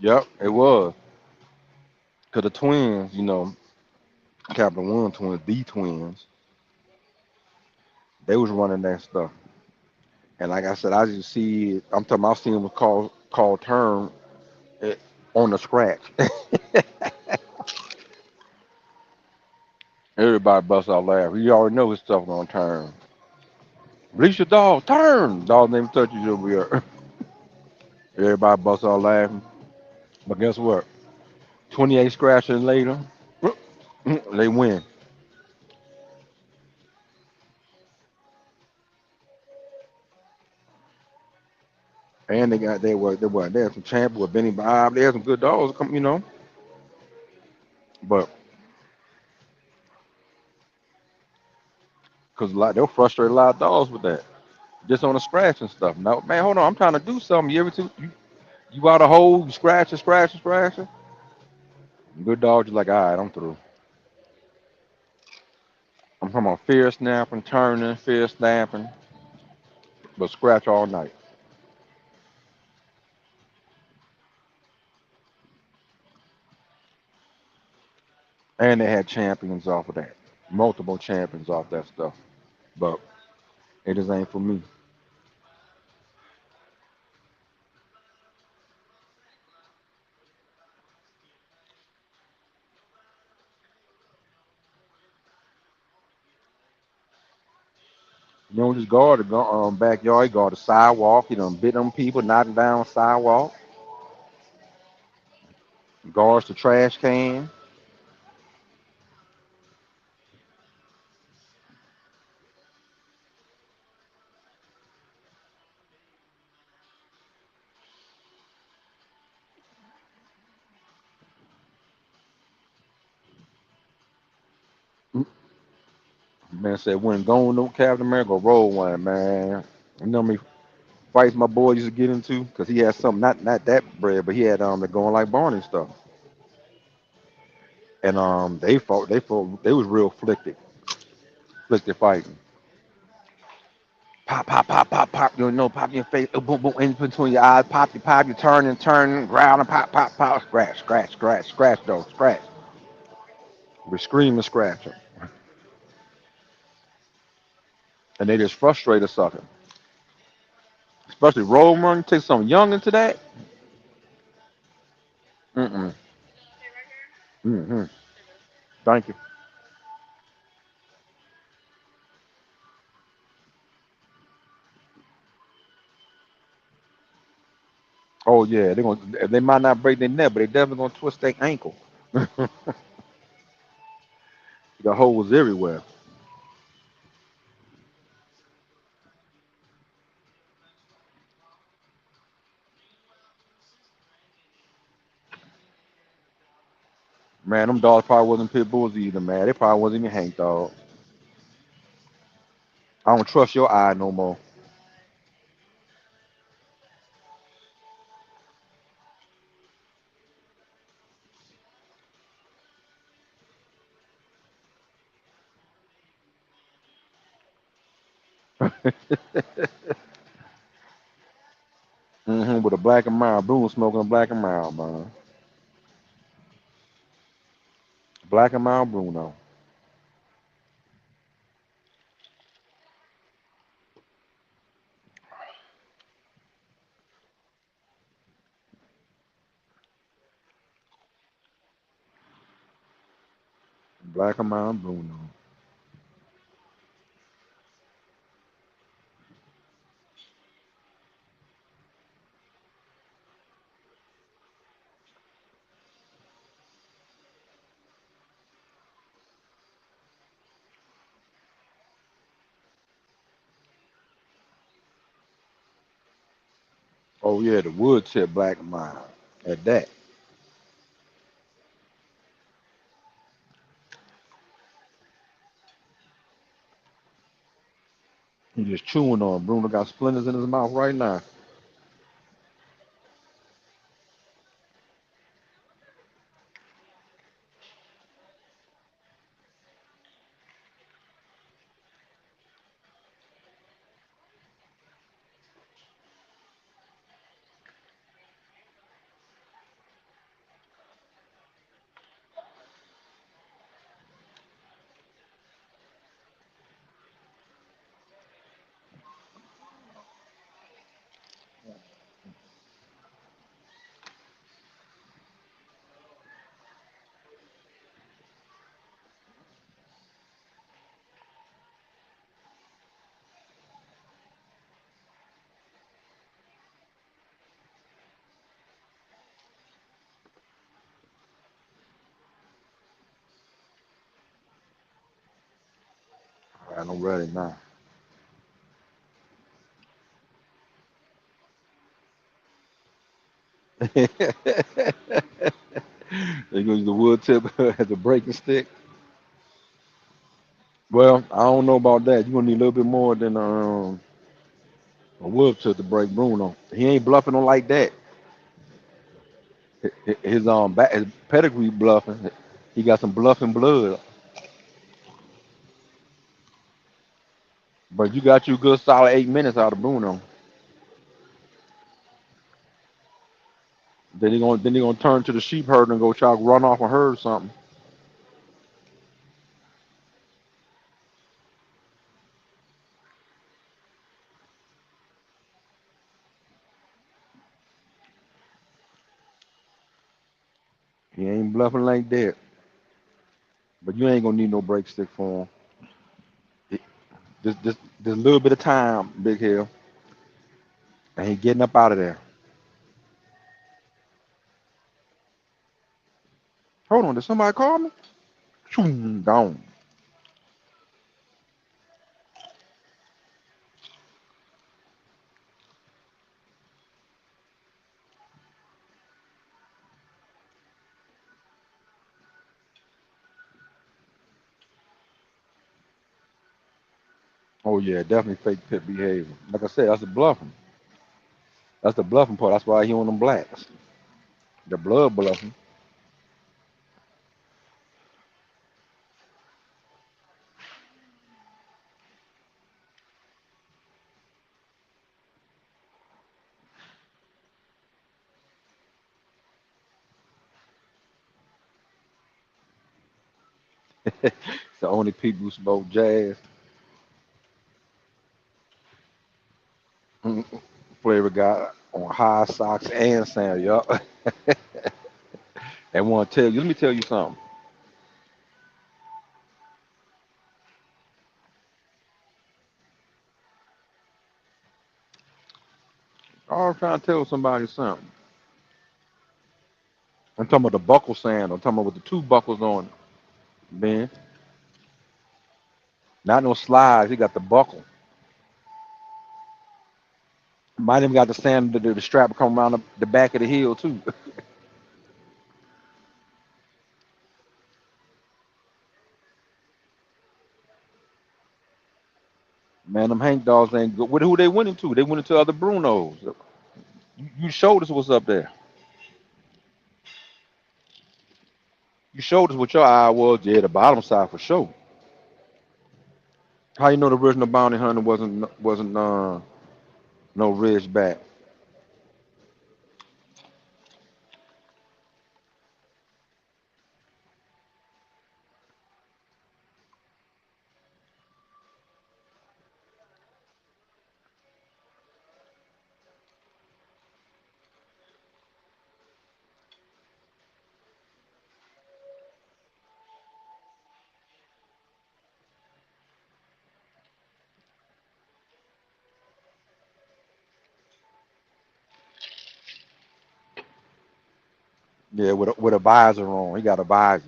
Speaker 2: Yep, it was. Cause the twins, Capital One twins, the twins, they was running that stuff. And like I said, I just see. I'm talking. I seen them call turn eh, on the scratch. Everybody bust out laughing. You already know his stuff gonna turn. Release your dog, turn. Dog name touch you over here. Everybody bust out laughing. But guess what? 28 scratches later, they win. And they had some champions with Benny Bob. They had some good dogs come. But because they'll frustrate a lot of dogs with that. Just on the scratch and stuff. No, man, hold on. I'm trying to do something. You out a hole, you scratching, scratching, scratching. Good dog, you're like, all right, I'm through. I'm talking about fear snapping, turning, fear snapping, but scratch all night. And they had champions off of that. Multiple champions off that stuff. But it just ain't for me. You don't just guard the backyard, you guard the sidewalk, you done bit them people, knocking down sidewalk, guards the trash can. Man said, when going no Captain America, roll one, man. You know how many fights my boy used to get into? Because he had something, not that bread, but he had the going like Barney stuff. And they was real flicked fighting. Pop, pop, pop, pop, pop. You know, pop your face, boom, boom, in between your eyes. Pop, you turn, ground, and pop, pop, pop. Scratch, scratch, scratch, scratch, though, scratch. We scream and scratch them. And they just frustrate a sucker. Especially roll run, take something young into that. Mm-mm. Mm-hmm. Thank you. Oh yeah, they might not break their neck, but they definitely gonna twist their ankle. The holes everywhere. Man, them dogs probably wasn't pit bulls either, man. They probably wasn't even hang dogs. I don't trust your eye no more. With a black and mild. Bruno smoking a black and mild, man. Black and mild Bruno. Black and mild Bruno. Oh yeah, the wood tip black and mild. At that. He just chewing on it. Bruno got splinters in his mouth right now. All right, I'm ready now. They gonna use the wood tip as a breaking stick. Well, I don't know about that. You're gonna need a little bit more than a wood tip to break Bruno. He ain't bluffing on like that. His pedigree bluffing. He got some bluffing blood. But you got you a good solid 8 minutes out of Bruno. Then he gonna turn to the sheep herd and go try to run off a herd or something. He ain't bluffing like that. But you ain't gonna need no break stick for him. Just a little bit of time, Big Hill, and he getting up out of there. Hold on, did somebody call me? Shoom, gone. Oh yeah, definitely fake pit behavior. Like I said, that's the bluffing. That's the bluffing part. That's why he on them blacks. The blood bluffing. It's the only people who smoke jazz. Flavor got on high socks and sand, yup. And want to tell you, let me tell you something. I was trying to tell somebody something. I'm talking about the buckle sand. I'm talking about with the two buckles on it, man. Not no slides. He got the buckle. Might even got the sand, the strap come around the back of the heel too. Man, them Hank dogs ain't good. Who they went into? They went into other Brunos. You showed us what's up there. You showed us what your eye was. Yeah, the bottom side for sure. How you know the original bounty hunter wasn't no Ridgeback? Yeah, with a visor on. He got a visor.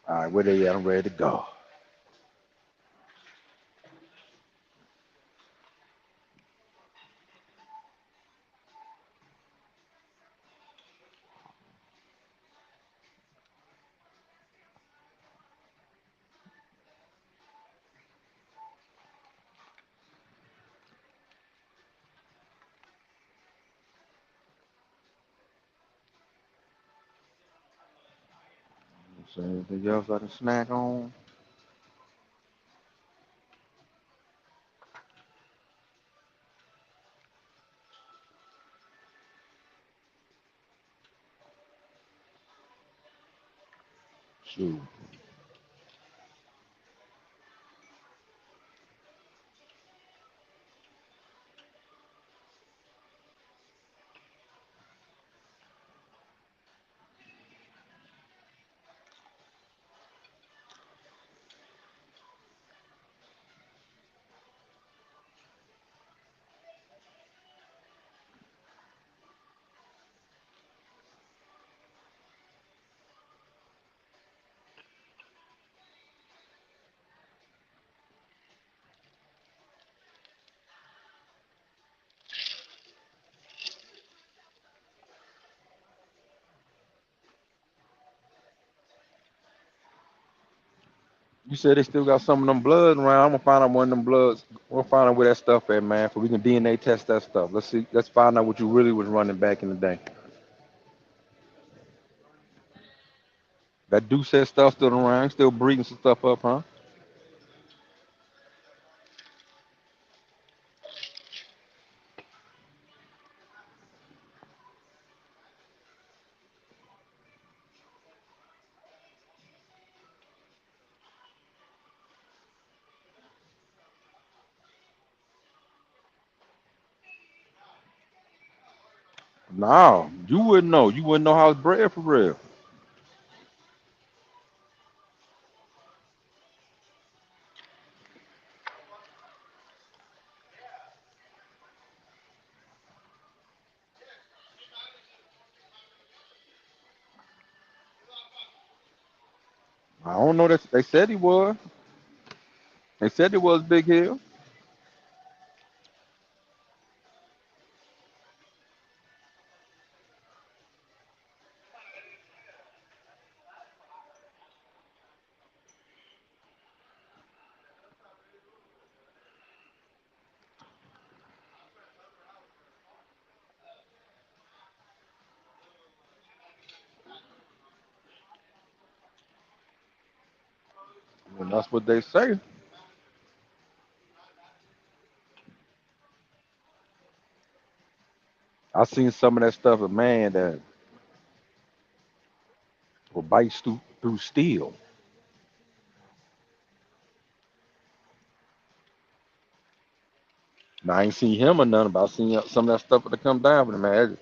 Speaker 2: All right, where they at? I'm ready to go. So anything else I can snack on? Shoot. You said they still got some of them bloods around. I'm gonna find out one of them bloods. We'll find out where that stuff at, man, so we can DNA test that stuff. Let's see. Let's find out what you really was running back in the day. That Deuce said stuff still around. Still breeding some stuff up, huh? No, you wouldn't know. You wouldn't know how it's bred for real. I don't know that they said he was. They said it was Big Hill. And that's what they say. I seen some of that stuff, a man that will bite through steel. Now, I ain't seen him or nothing, but I seen some of that stuff that come down with him, man.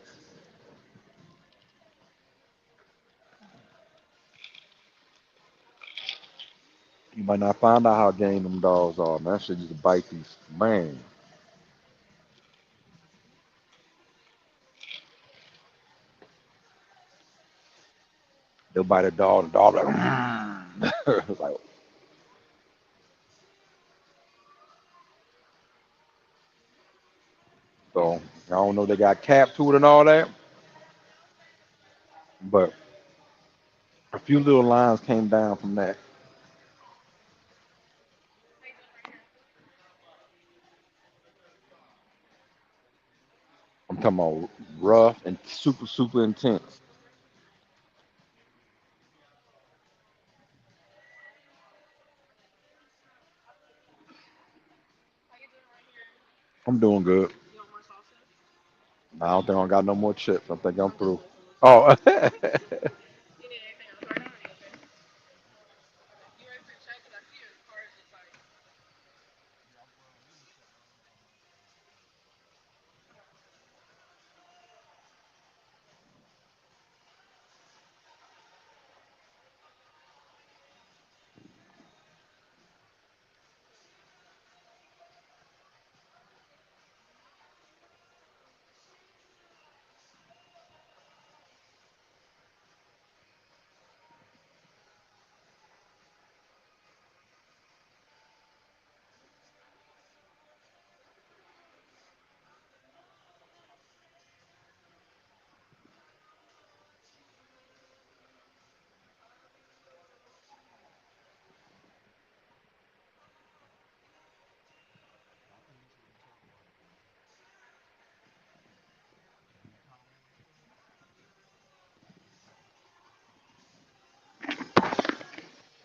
Speaker 2: You might not find out how game them dogs are, man. That shit just bite these, man. They'll bite a dog, the dog like, like, so I don't know they got cap to it and all that, but a few little lines came down from that. talking about rough and super, super intense.
Speaker 4: How you doing right here?
Speaker 2: I'm doing good.
Speaker 4: You want more salsa?
Speaker 2: I don't think I got no more chips. I think I'm through. Oh,
Speaker 4: You need anything else right now? Or you okay? You ready for your check? Cause I see your card is just like.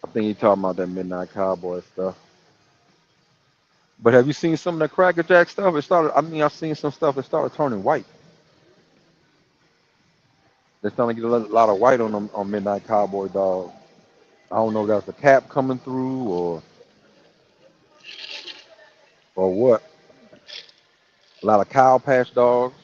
Speaker 2: I think he talking about that Midnight Cowboy stuff. But have you seen some of the Cracker Jack stuff? It started. I mean, I've seen some stuff that started turning white. They're starting to get a lot of white on them on Midnight Cowboy dog. I don't know if that's the cap coming through or what. A lot of cow patch dogs.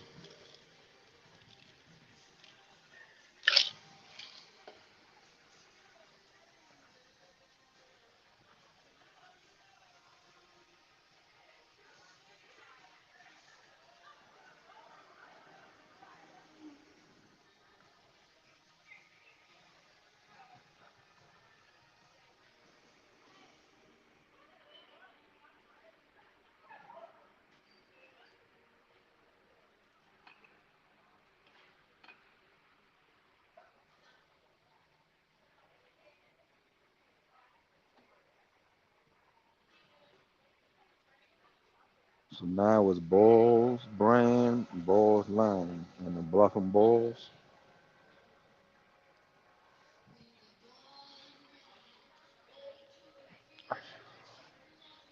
Speaker 2: So now it's Bulls brand, Bulls line, and the Bluffing Bulls.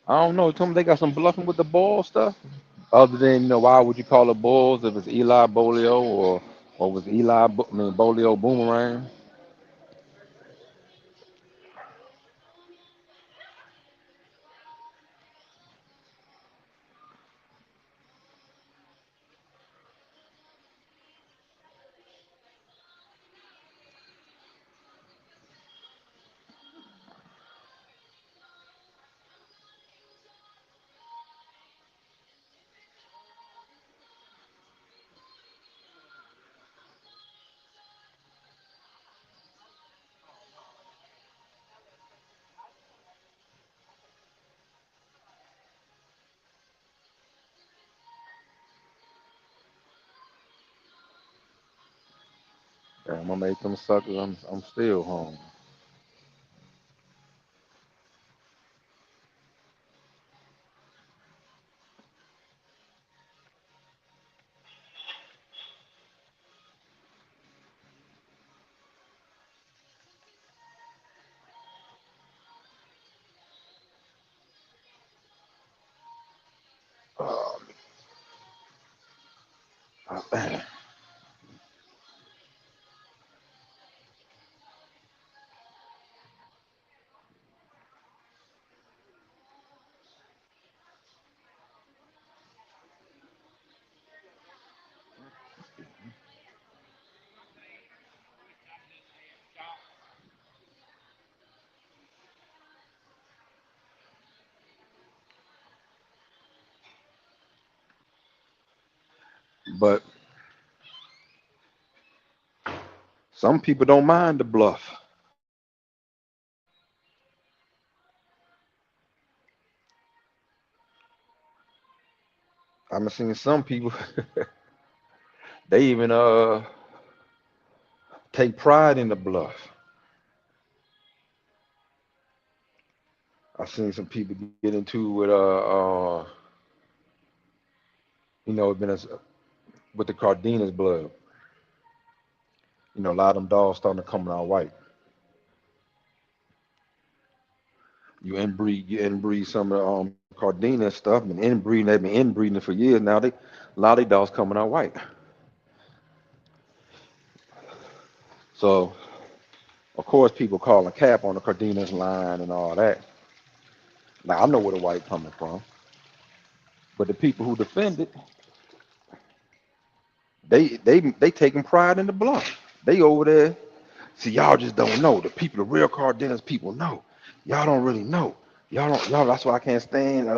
Speaker 2: I don't know. Tell me they got some bluffing with the ball stuff. Other than why would you call it Bulls if it's Eli Bolio or was I mean Bolio Boomerang? Damn, I made them suckers. I'm still home. Oh, man. But some people don't mind the bluff. I've seen some people they even take pride in the bluff. I've seen some people get into with been with the Cardenas blood. You know, a lot of them dogs starting to come out white. You inbreed some of the Cardena stuff, and inbreeding. They've been inbreeding it for years now. A lot of these dogs coming out white. So of course people calling cap on the Cardenas line and all that. Now I know where the white coming from, but the people who defend it, they taking pride in the blood. They over there. See, y'all just don't know. The people, the real Cardenas people know. Y'all don't really know. Y'all. That's why I can't stand.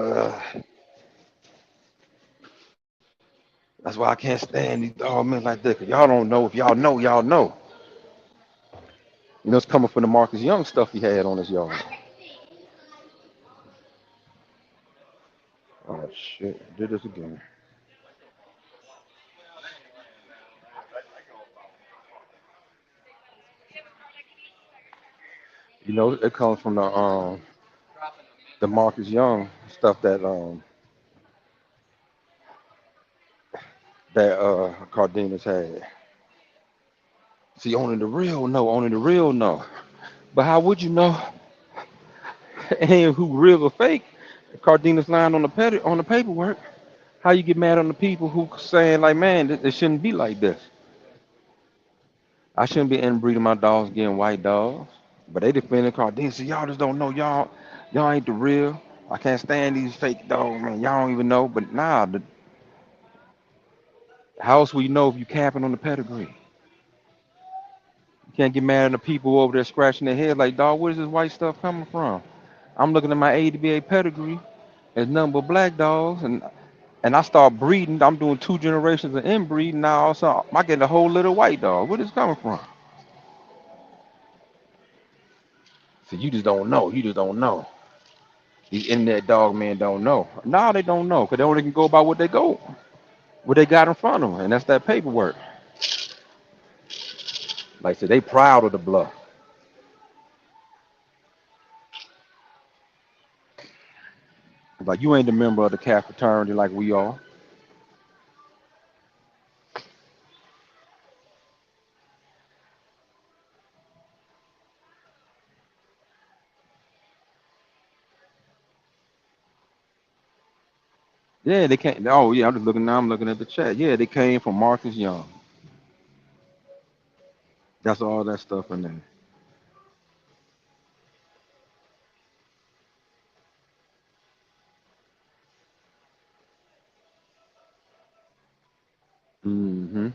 Speaker 2: That's why I can't stand these dog men like that. Cause y'all don't know. If y'all know, y'all know. You know, it's coming from the Marcus Young stuff he had on his yard. Oh shit! Did this again. You know, it comes from the Marcus Young stuff that Cardenas had. See, only the real know. Only the real know. But how would you know? And who real or fake? Cardenas lying on on the paperwork. How you get mad on the people who saying like, man, it shouldn't be like this. I shouldn't be inbreeding my dogs, getting white dogs. But they defending Cardenas. See, y'all just don't know. Y'all ain't the real. I can't stand these fake dogs, man. Y'all don't even know. But nah, how else will you know if you capping on the pedigree? You can't get mad at the people over there scratching their head like, dog, where's this white stuff coming from? I'm looking at my ADBA pedigree. There's nothing but black dogs, and I start breeding. I'm doing 2 generations of inbreeding now. Also, I get a whole little white dog. Where this coming from? So you just don't know. You just don't know. These internet dog men don't know. No, they don't know, because they only can go by what they got in front of them, and that's that paperwork. Like I said, they proud of the bluff. Like you ain't a member of the cat fraternity like we are. Yeah, they can't. Oh yeah, I'm just looking now. I'm looking at the chat. Yeah, they came from Marcus Young. That's all that stuff in there. Hmm.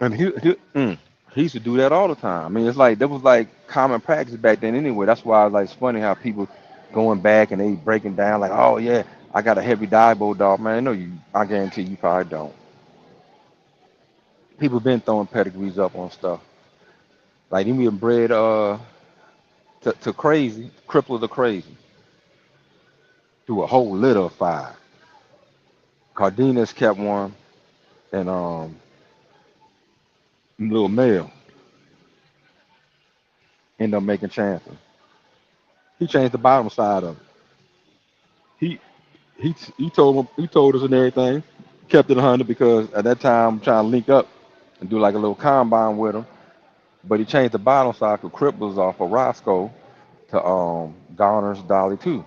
Speaker 2: And he used to do that all the time. I mean, it's like that was like common practice back then anyway. That's why like it's funny how people going back and they breaking down like, oh yeah, I got a heavy Dibo dog, man. No, you. I guarantee you probably don't. People been throwing pedigrees up on stuff. Like them being bred to crazy, cripple the crazy through a whole litter of 5. Cardenas kept one, and little male ended up making champion. He changed the bottom side of it. He he told us and everything. Kept it 100 because at that time I'm trying to link up and do like a little combine with him. But he changed the bottom side for cripples off of Roscoe to Garner's Dolly too.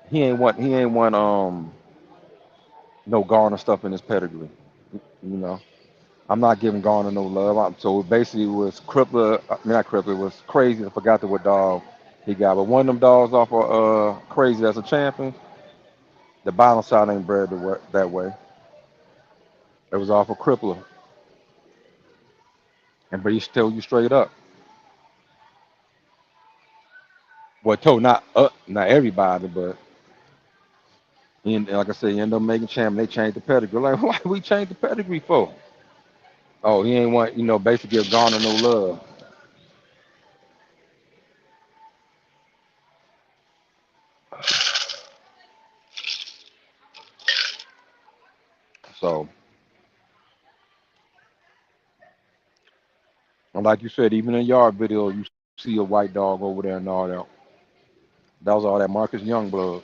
Speaker 2: He ain't want no Garner stuff in his pedigree. You know. I'm not giving Garner no love. So basically it was Crippler, not Crippler, it was Crazy. I forgot what dog he got. But one of them dogs off of Crazy as a champion, the bottom side ain't bred that way. It was off of Crippler. And but he still you straight up. Well, told not everybody, but like I said, he ended up making champion. They changed the pedigree. Like, why we change the pedigree for? Oh, he ain't want, basically give Garner no love. So, and like you said, even in yard video, you see a white dog over there and all that. That was all that Marcus Youngblood.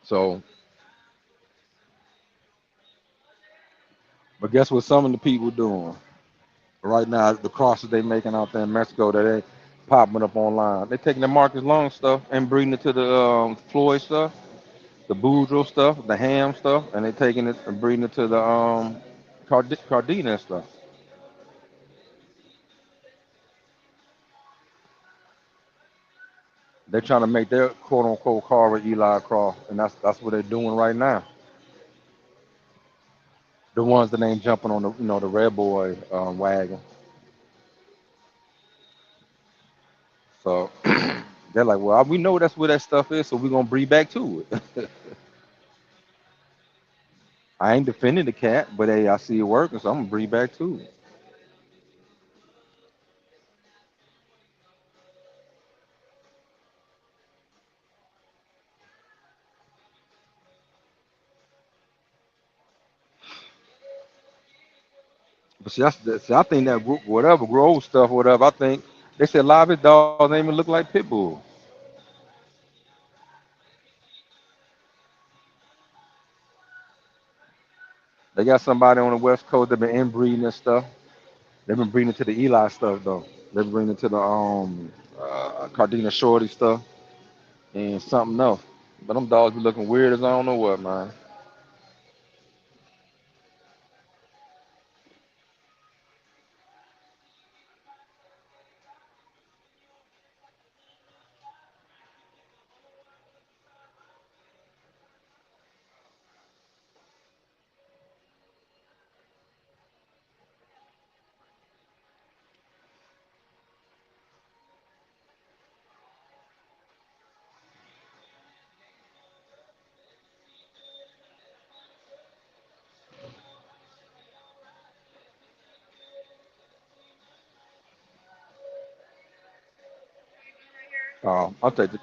Speaker 2: So, but guess what? Some of the people doing right now, the crosses they making out there in Mexico that they popping up online. They taking the Marcus Long stuff and breeding it to the Floyd stuff, the Boudreaux stuff, the Ham stuff, and they taking it and breeding it to the Cardina stuff. They're trying to make their quote unquote Carver Eli Croft, and that's what they're doing right now. The ones that ain't jumping on the the Red Boy wagon. So they're like, well, we know that's where that stuff is, so we're gonna breed back to it. I ain't defending the cat, but hey, I see it working, so I'm gonna breed back to it. But see, I think that whatever Grove stuff, whatever, I think they said a lot of his dogs ain't even look like pit bulls. They got somebody on the West Coast that been inbreeding and stuff. They've been breeding to the Eli stuff though. They've been breeding to the Cardina Shorty stuff and something else. But them dogs be looking weird as I don't know what, man. I'll take it.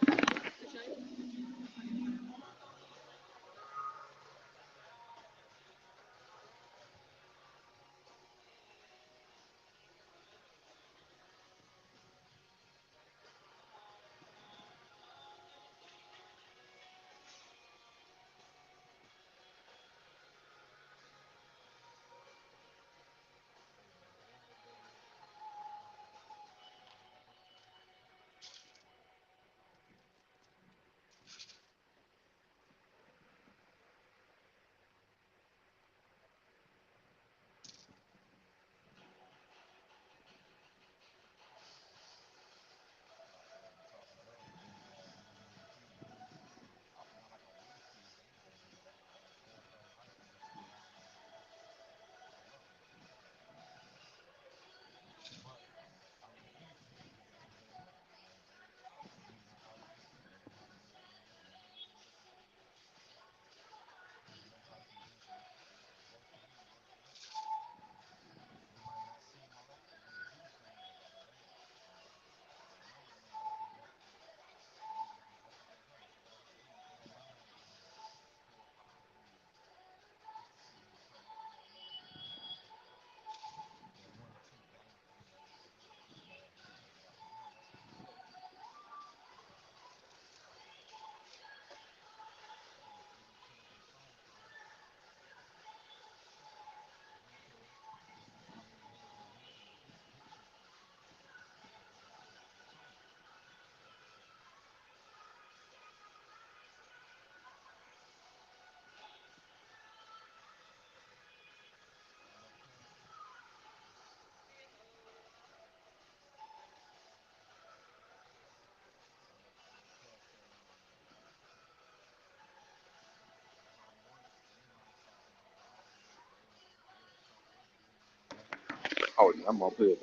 Speaker 2: Oh yeah, I'm up here.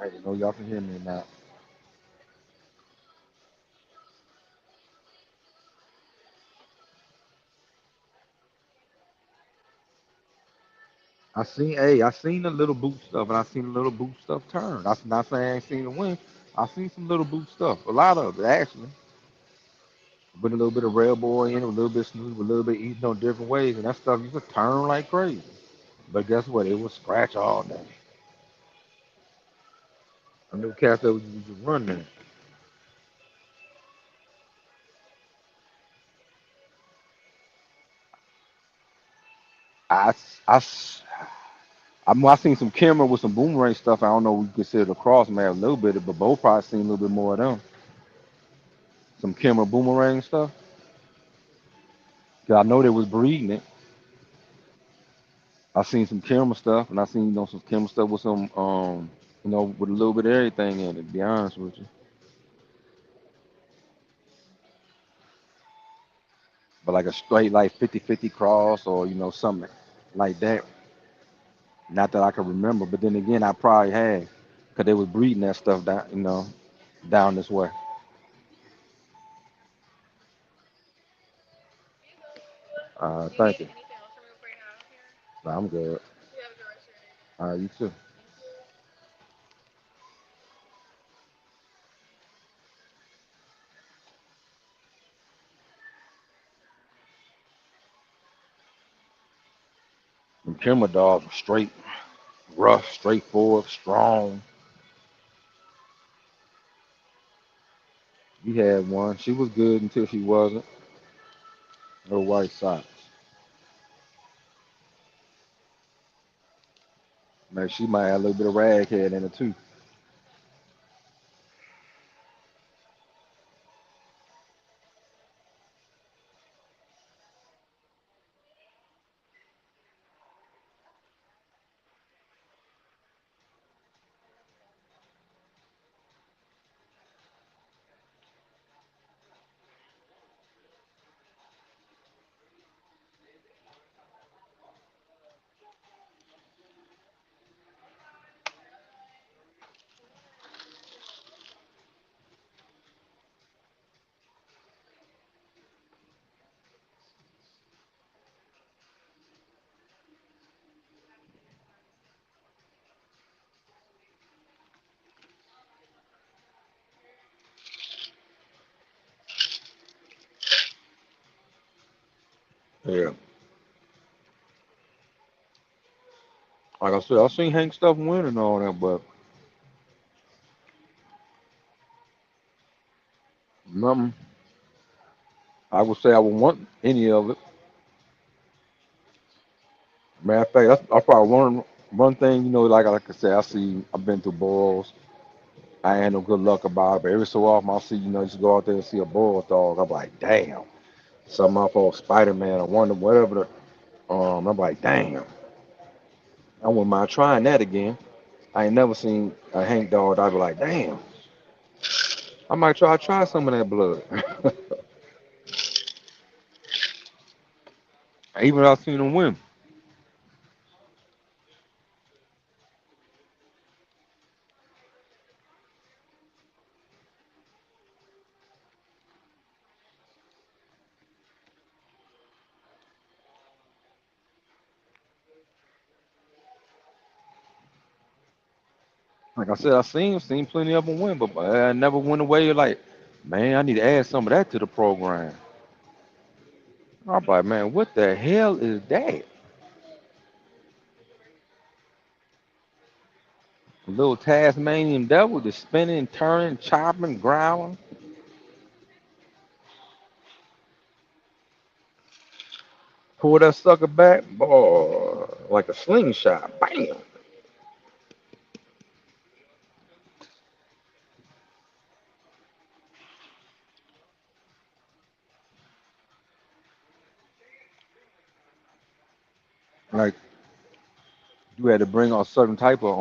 Speaker 2: I didn't know y'all can hear me now. I seen the little boot stuff, and I seen the little boot stuff turn. That's not saying I ain't seen the win. I seen some little boot stuff, a lot of it actually. Put a little bit of Red Boy in it, a little bit smooth, a little bit eating on different ways, and that stuff used to turn like crazy. But guess what? It was scratch all day. I knew cats that was just running it. I, I, I seen some camera with some boomerang stuff. I don't know if we consider the cross man a little bit, but both probably seen a little bit more of them. Some camera boomerang stuff. 'Cause I know they was breeding it. I seen some camera stuff, and I seen some camera stuff with some with a little bit of everything in it. To be honest with you, but like a straight like 50-50 cross or something like that. Not that I can remember, but then again, I probably had, cause they was breeding that stuff down this way.
Speaker 4: Do you
Speaker 2: Thank
Speaker 4: need
Speaker 2: you.
Speaker 4: anything else from me before you head out of here?
Speaker 2: Nah, I'm good.
Speaker 4: You have a good rest of your day.
Speaker 2: You too.
Speaker 4: Thank you.
Speaker 2: Them camera dogs were straight, rough, straightforward, strong. We had one. She was good until she wasn't. Her white socks. Man, she might have a little bit of raghead in it too. Yeah. Like I said, I seen Hank stuff win and all that, but nothing. I would say I would want any of it. Matter of fact, that's probably one thing, like I said, I've been through boils. I ain't no good luck about it, but every so often I see, just go out there and see a boil dog. I'm like, damn. Something off of Spider Man or Wonder, whatever. I'm like, damn. I wouldn't mind trying that again. I ain't never seen a Hank dog. I'd be like, damn. I might try some of that blood. Even though I seen him win. Like I said, I seen plenty of them win, but I never went away like, man, I need to add some of that to the program. I'm like, man, what the hell is that? A little Tasmanian devil just spinning, turning, chopping, growling. Pull that sucker back, boy, like a slingshot. Bam. Like you had to bring a certain type of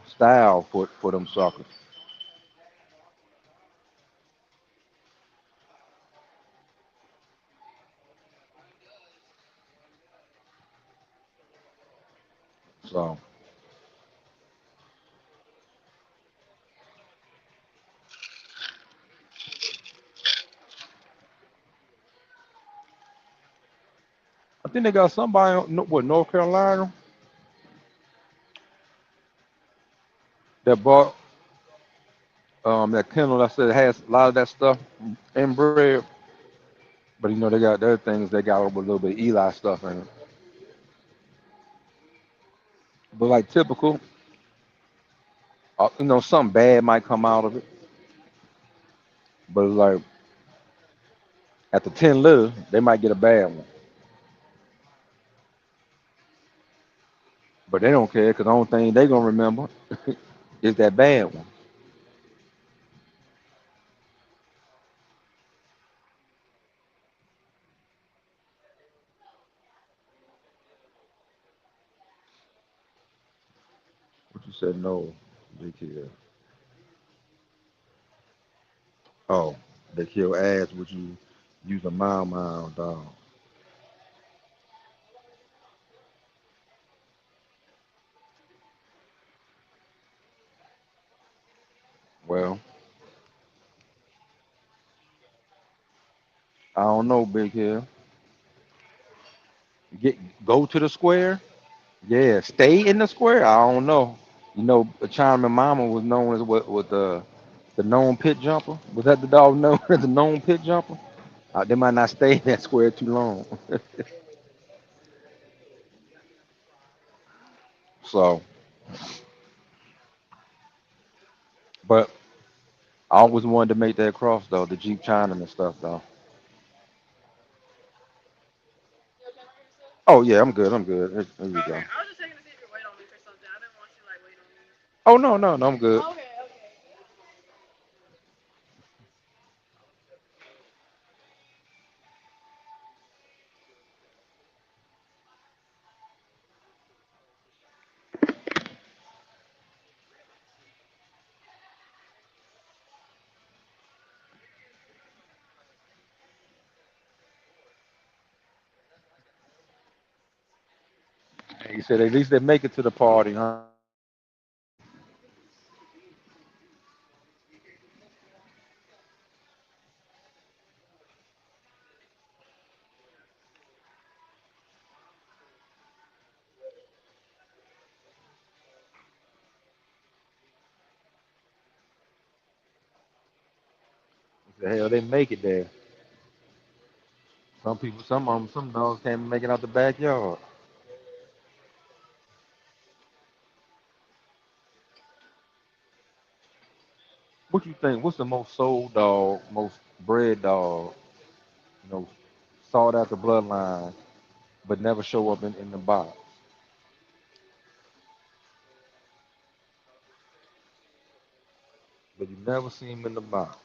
Speaker 2: style for them suckers. So I think they got somebody what North Carolina that bought that kennel that said has a lot of that stuff inbred, but they got their things. They got a little bit of Eli stuff in it. But like typical, something bad might come out of it. But it's like at the 10 litter, they might get a bad one. But they don't care because the only thing they gonna remember is that bad one. What you said no, they kill. Oh, they kill ass. Would you use a mile dog? Well, I don't know, Big Hill. Go to the square. Yeah, stay in the square. I don't know. You know, Chinaman Mama was known as what with the known pit jumper. Was that the dog known as the known pit jumper? They might not stay in that square too long. So, but I always wanted to make that cross though, the Jeep Chinaman stuff though.
Speaker 4: You okay by yourself?
Speaker 2: Oh yeah, I'm good. I'm good. There you
Speaker 4: Okay.
Speaker 2: go.
Speaker 4: I was just checking to see if you're waiting on me for something. I didn't want you like waiting on me.
Speaker 2: Oh no, no, no, I'm good.
Speaker 4: Okay, okay.
Speaker 2: He said at least they make it to the party, huh? He said, hell, they make it there. Some people, some dogs can't make it out the backyard. What you think? What's the most sold dog, most bred dog? You know, sought after bloodline, but never show up in the box. But you never see him in the box.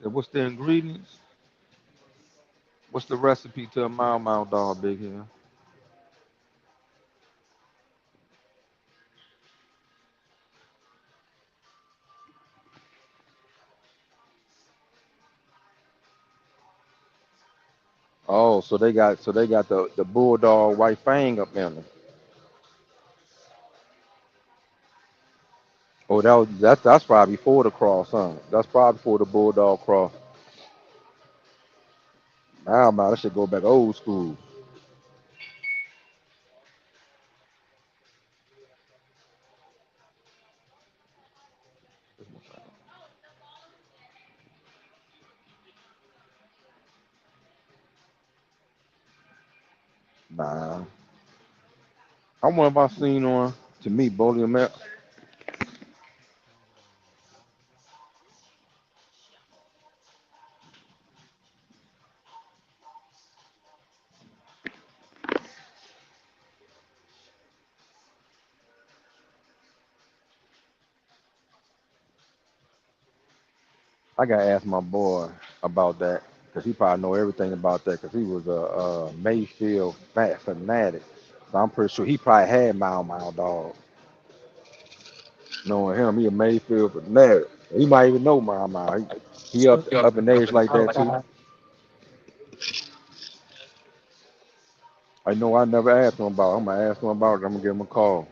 Speaker 2: So what's the ingredients? What's the recipe to a Mau dog, Big Hill? Oh, so they got the bulldog white fang up in them. Oh, that's probably before the cross, huh? That's probably before the bulldog cross. Now, that should go back old school. Nah, I wonder if I seen one. To me, Bully America. I gotta ask my boy about that because he probably know everything about that because he was a Mayfield fanatic. So I'm pretty sure he probably had Mau dog. Knowing him, he a Mayfield fanatic. He might even know Mau. He up in age like that too. I know I never asked him about it. I'm gonna ask him about it. I'm gonna give him a call.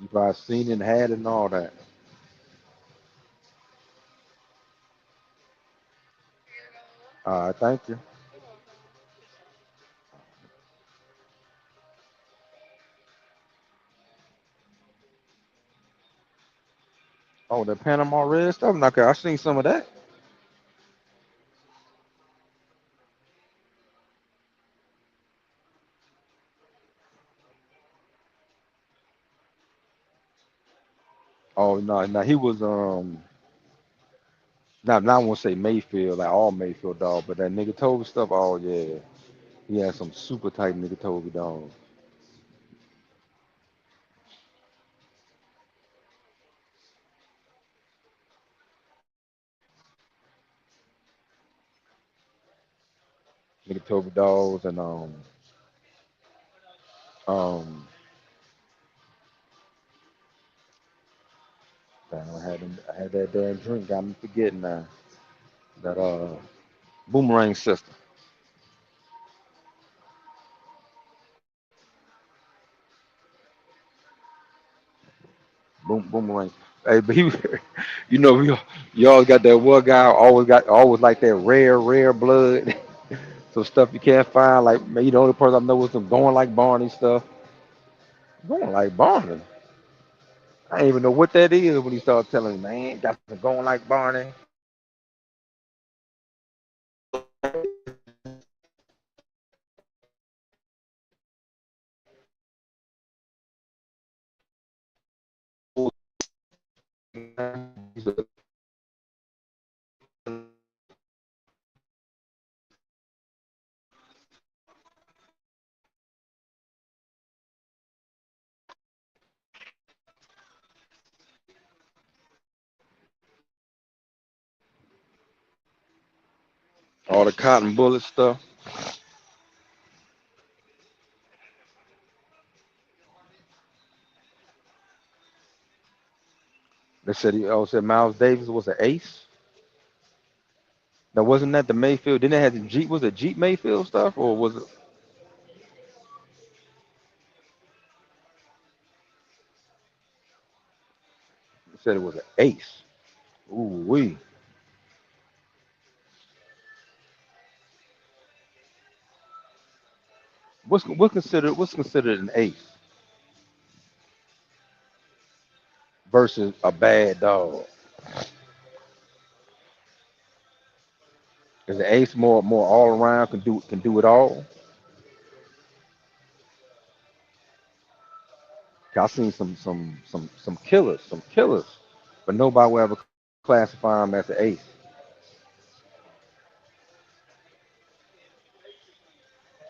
Speaker 2: You probably seen it and had it and all that.
Speaker 4: Here you go.
Speaker 2: All right, thank you.
Speaker 4: You're welcome.
Speaker 2: Oh, the Panama Red stuff. Okay, I seen some of that. Oh no, no, he was not I won't say Mayfield, like all Mayfield dog, but that nigga Toby stuff, oh yeah. He had some super tight nigga Toby dog. Nigga Toby dogs and um damn, I had that damn drink, got me forgetting now. That boomerang sister. Boomerang. Hey, but he you know, you always got that one guy always like that rare blood. Some stuff you can't find, like maybe the only person I know was some going like Barney stuff. Going like Barney. I didn't even know what that is when he started telling me, man, got some going like Barney. All the cotton bullet stuff. They said said Miles Davis was an ace. Now wasn't that the Mayfield? Didn't it have the Jeep? Was it Jeep Mayfield stuff or was it? It said it was an ace. Ooh wee. What's considered an ace versus a bad dog? Is the ace more all around can do it all? 'Cause I seen some killers, but nobody will ever classify them as an ace.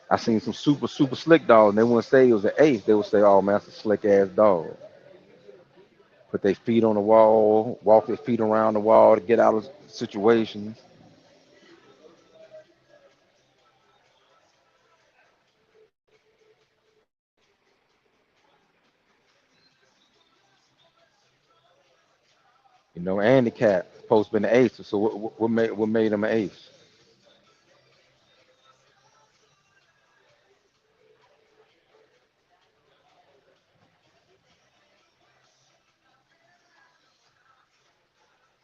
Speaker 2: I seen some super slick dogs, and they wouldn't say it was an ace. They would say, "Oh man, that's a slick ass dog." Put their feet on the wall, walk their feet around the wall to get out of situations. And the cat supposed to be an ace. So what made him an ace?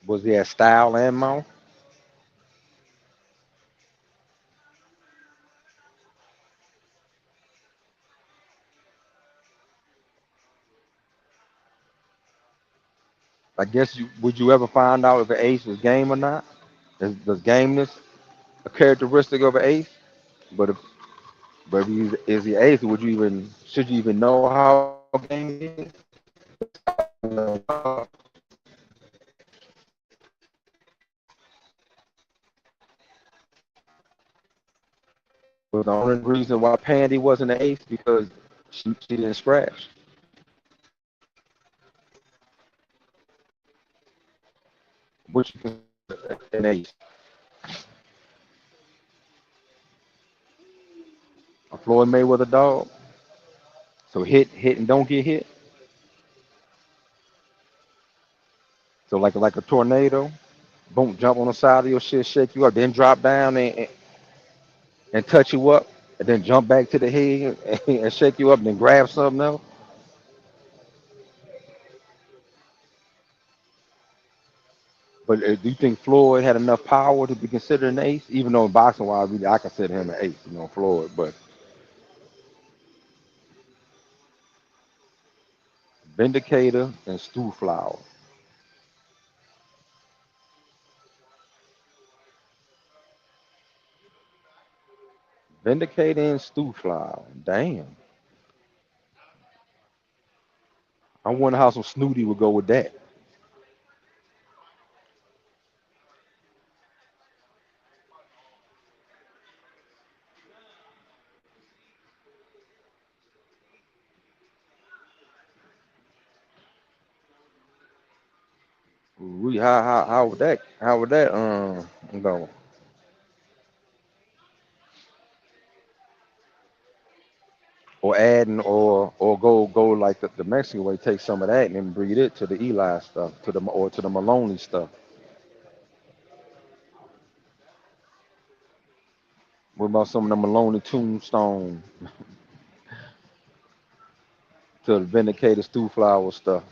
Speaker 2: Was he at style and mouth? I guess would you ever find out if an ace was game or not? Does gameness a characteristic of an ace? But if he is the ace, should you even know how game he is? But the only reason why Pandy wasn't an ace because she didn't scratch. Which you consider an ace. A Floyd Mayweather dog. So hit and don't get hit. So like a tornado, boom, jump on the side of your shit, shake you up, then drop down. And and touch you up, and then jump back to the head and shake you up, and then grab something else. But do you think Floyd had enough power to be considered an ace? Even though in boxing wise, really, I consider him an ace, Floyd. But Vindicator and Stu Flower. Vindicator and Stu Flower. Damn. I wonder how some Snooty would go with that. How would that go? Or adding or go like the Mexican way, take some of that and then breed it to the Eli stuff, to the Maloney stuff. What about some of the Maloney Tombstone to the Vindicator Stew Flower stuff?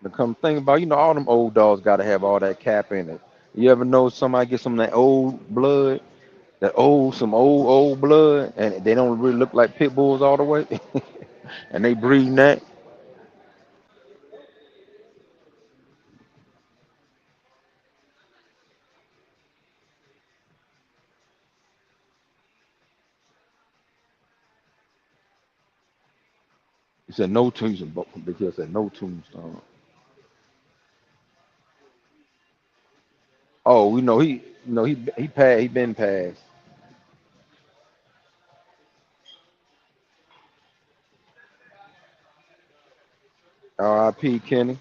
Speaker 2: To come think about, all them old dogs got to have all that cap in it. You ever know somebody get some of that old blood, some old blood, and they don't really look like pit bulls all the way, and they breeding that? He said no tombstone, but because said no tombstone. Oh, we know he been passed. R.I.P. Kenny.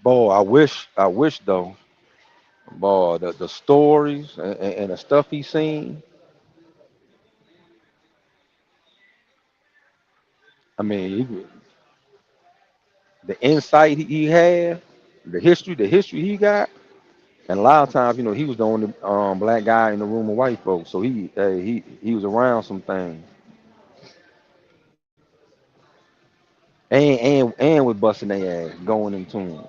Speaker 2: Boy, I wish though, boy, the stories and the stuff he seen. I mean, the insight he had, the history he got, and a lot of times, he was the only black guy in the room of white folks, so he was around some things, and was busting their ass, going into them.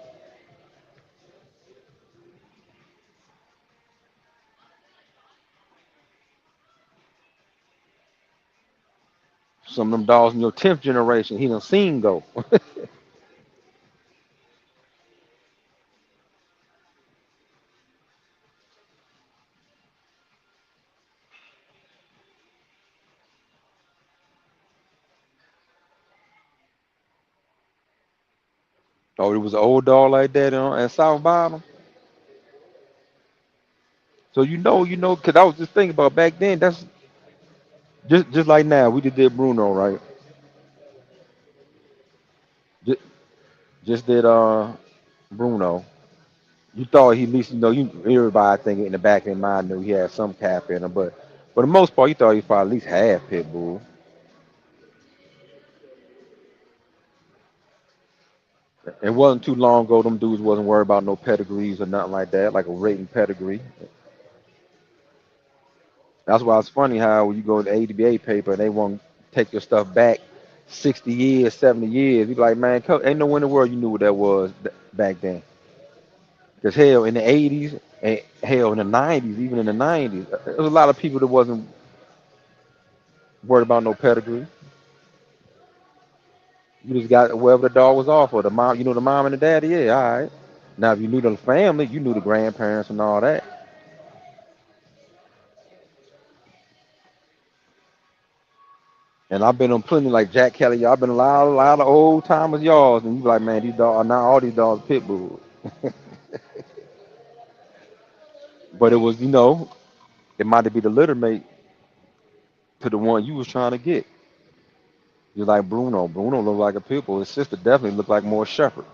Speaker 2: Some of them dogs in your 10th generation, he done seen go. Oh, it was an old dog like that at South Bottom. So because I was just thinking about back then. That's just like now. We did Bruno, right? Just, just did Bruno. You thought he at least everybody I think in the back of their mind knew he had some cap in him, but for the most part, you thought he was probably at least half pit bull. It wasn't too long ago. Them dudes wasn't worried about no pedigrees or nothing like that, like a rating pedigree. That's why it's funny how when you go to the ADBA paper and they want to take your stuff back 60 years, 70 years. You be like, man, ain't no in the world you knew what that was back then. Because hell, in the 80s, and hell, in the 90s, even in the 90s, there was a lot of people that wasn't worried about no pedigree. You just got wherever the dog was off or the mom, the mom and the daddy, yeah, all right. Now, if you knew the family, you knew the grandparents and all that. And I've been on plenty like Jack Kelly. Y'all been a lot of old timers, y'all. And you be like, man, these dogs, not all these dogs pit bulls. But it was, it might be the litter mate to the one you was trying to get. Just like Bruno. Bruno looked like a pit bull. His sister definitely looked like more shepherd.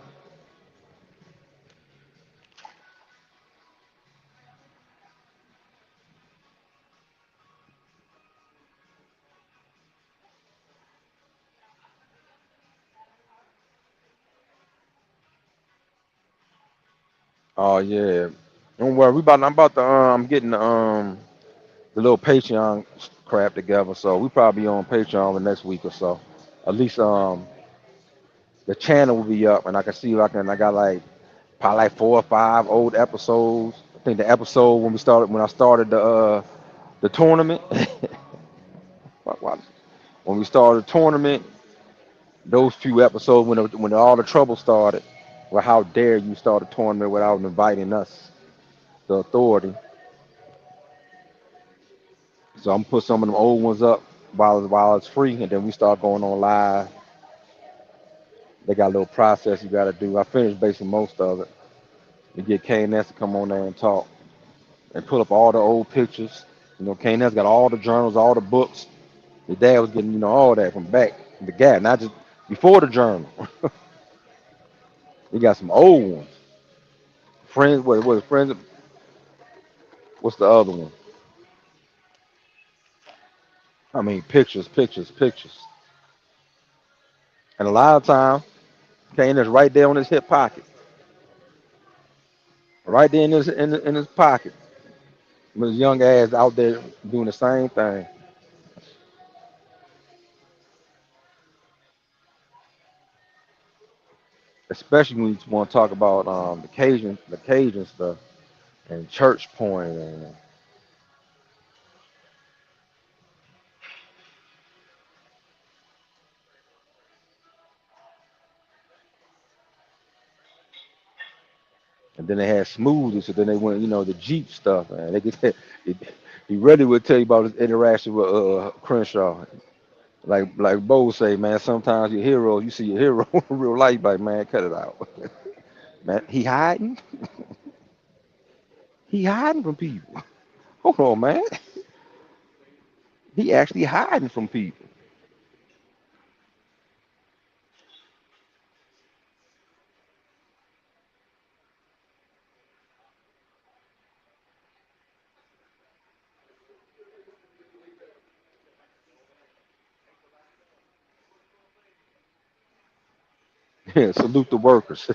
Speaker 2: Oh yeah. Don't worry. I'm about to. I'm getting the little Patreon crap together. So we probably on Patreon the next week or so. At least the channel will be up, and I can see if I can. I got like probably like 4 or 5 old episodes. I think the episode when I started the tournament. When we started the tournament, those few episodes when all the trouble started, well, how dare you start a tournament without inviting us, the authority? So I'm gonna put some of them old ones up while it's free, and then we start going on live. They got a little process you got to do. I finished basically most of it. You get KNS to come on there and talk and pull up all the old pictures. You know, KNS got all the journals, all the books. His dad was getting, all that from back the gap, not just before the journal. He got some old ones. Friends, what friends? What's the other one? I mean, pictures, pictures, pictures. And a lot of times, KNS right there on his hip pocket, right there in his pocket. With his young ass out there doing the same thing. Especially when you want to talk about the Cajun stuff and Church Point, and then they had smoothies. So then they went, the Jeep stuff, man. They get he he really would tell you about his interaction with Crenshaw. Like Bo say, man. Sometimes your hero, you see your hero in real life, like man, cut it out, man. He hiding, he hiding from people. Hold on, man. He actually hiding from people. Salute the workers.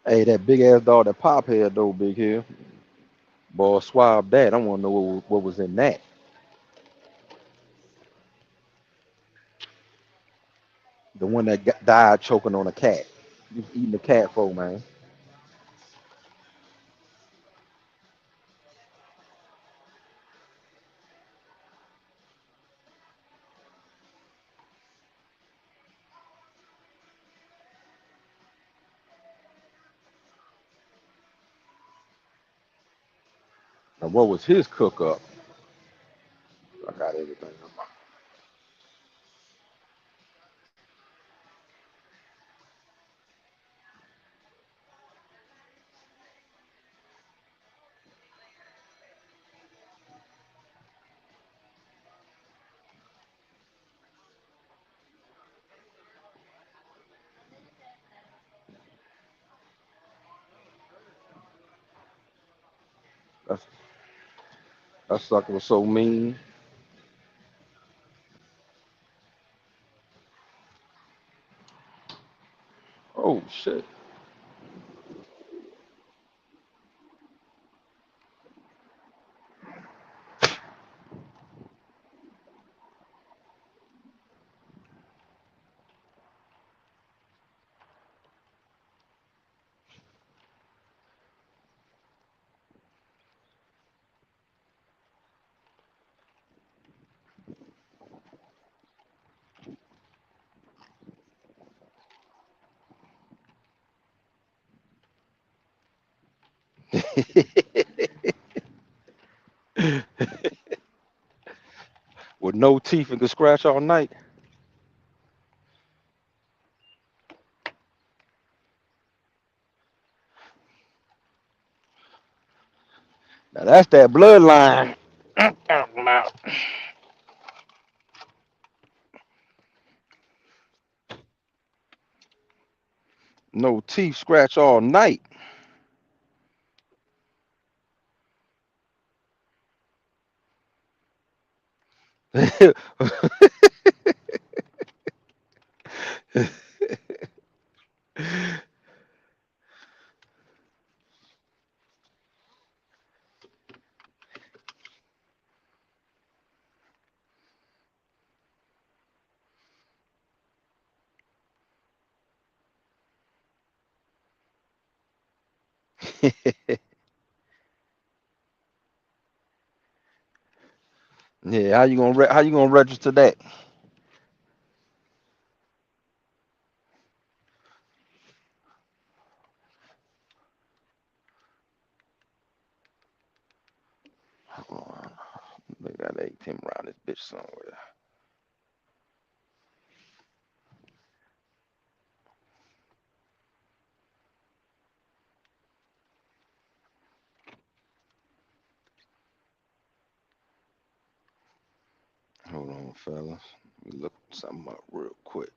Speaker 2: Hey, that big ass dog that Pop had though, big here. Boy, swab that. I want to know what was in that. The one that died choking on a cat. He was eating the cat for man. And what was his cook up? I got everything. That's, that sucker was so mean. Oh shit. With no teeth and could scratch all night. Now that's that bloodline. No teeth, scratch all night. Yeah, how you gonna register that? Hold on. They got ATM around this bitch somewhere. Hold on, fellas. Let me look something up real quick.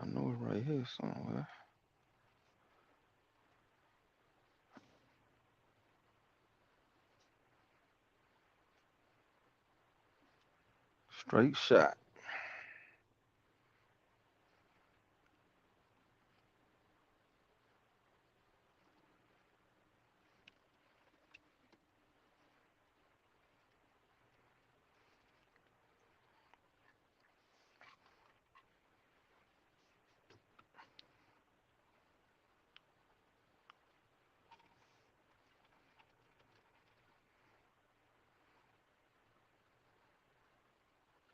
Speaker 2: I know it's right here somewhere. Straight shot.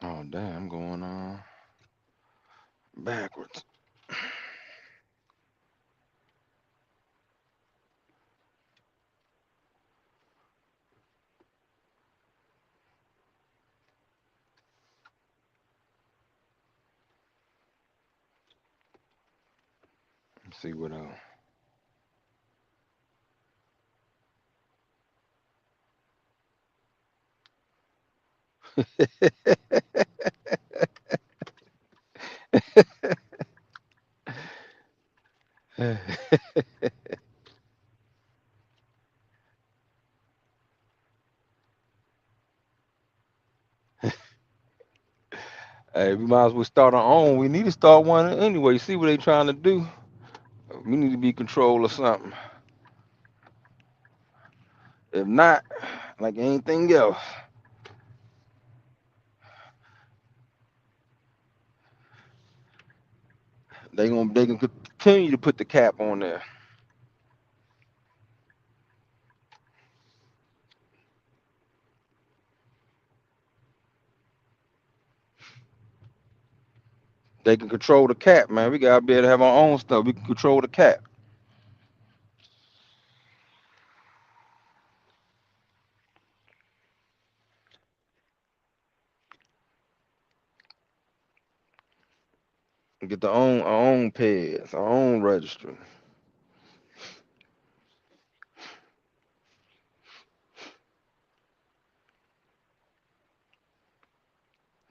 Speaker 2: Oh damn, I'm going on backwards. Let's see what else. Hey, we might as well start our own. We need to start one anyway. See what they trying to do. We need to be control or something. If not, like anything else, they can continue to put the cap on there. They can control the cap, man. We gotta be able to have our own stuff. We can control the cap. Get our own pads, our own registry.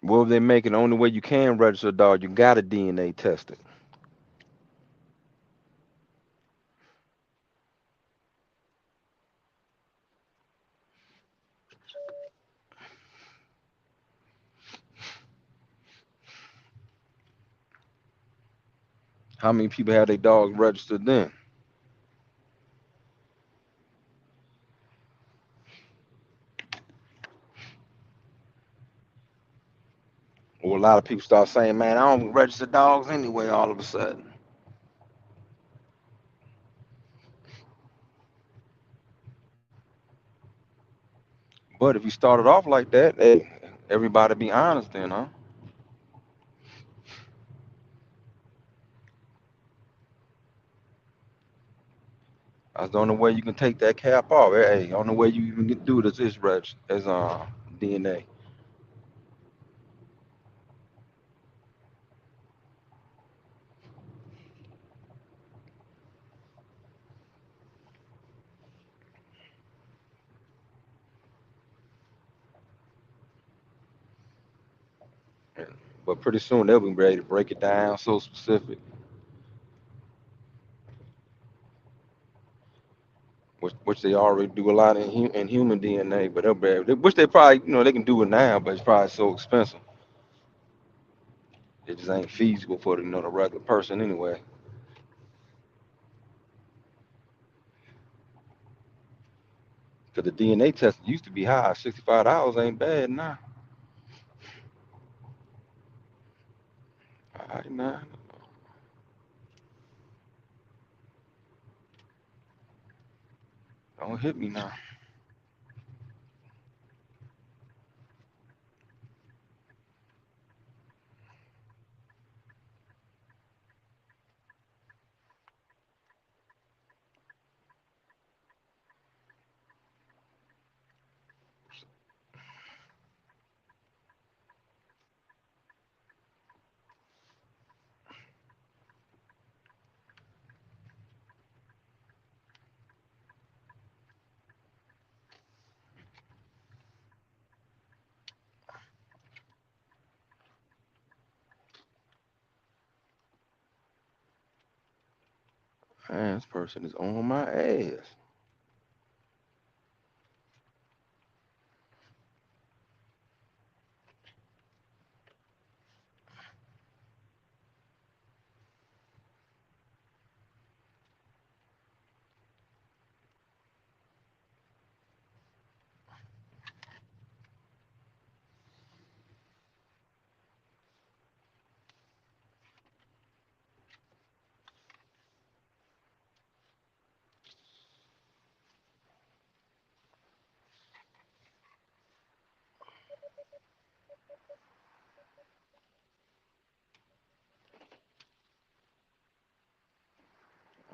Speaker 2: Well, if they make it the only way you can register a dog, you gotta DNA test it. How many people have their dogs registered then? Or a lot of people start saying, man, I don't register dogs anyway all of a sudden. But if you started off like that, hey, everybody be honest then, huh? That's the only way you can take that cap off. Hey, the only way you even can do this is DNA. But pretty soon they'll be ready to break it down so specific, which they already do a lot in human DNA. But they'll be able, which they probably they can do it now, but it's probably so expensive. It just ain't feasible for the regular person anyway. Cause the DNA test used to be high. $65 ain't bad now. All right, now don't hit me now. Man, this person is on my ass.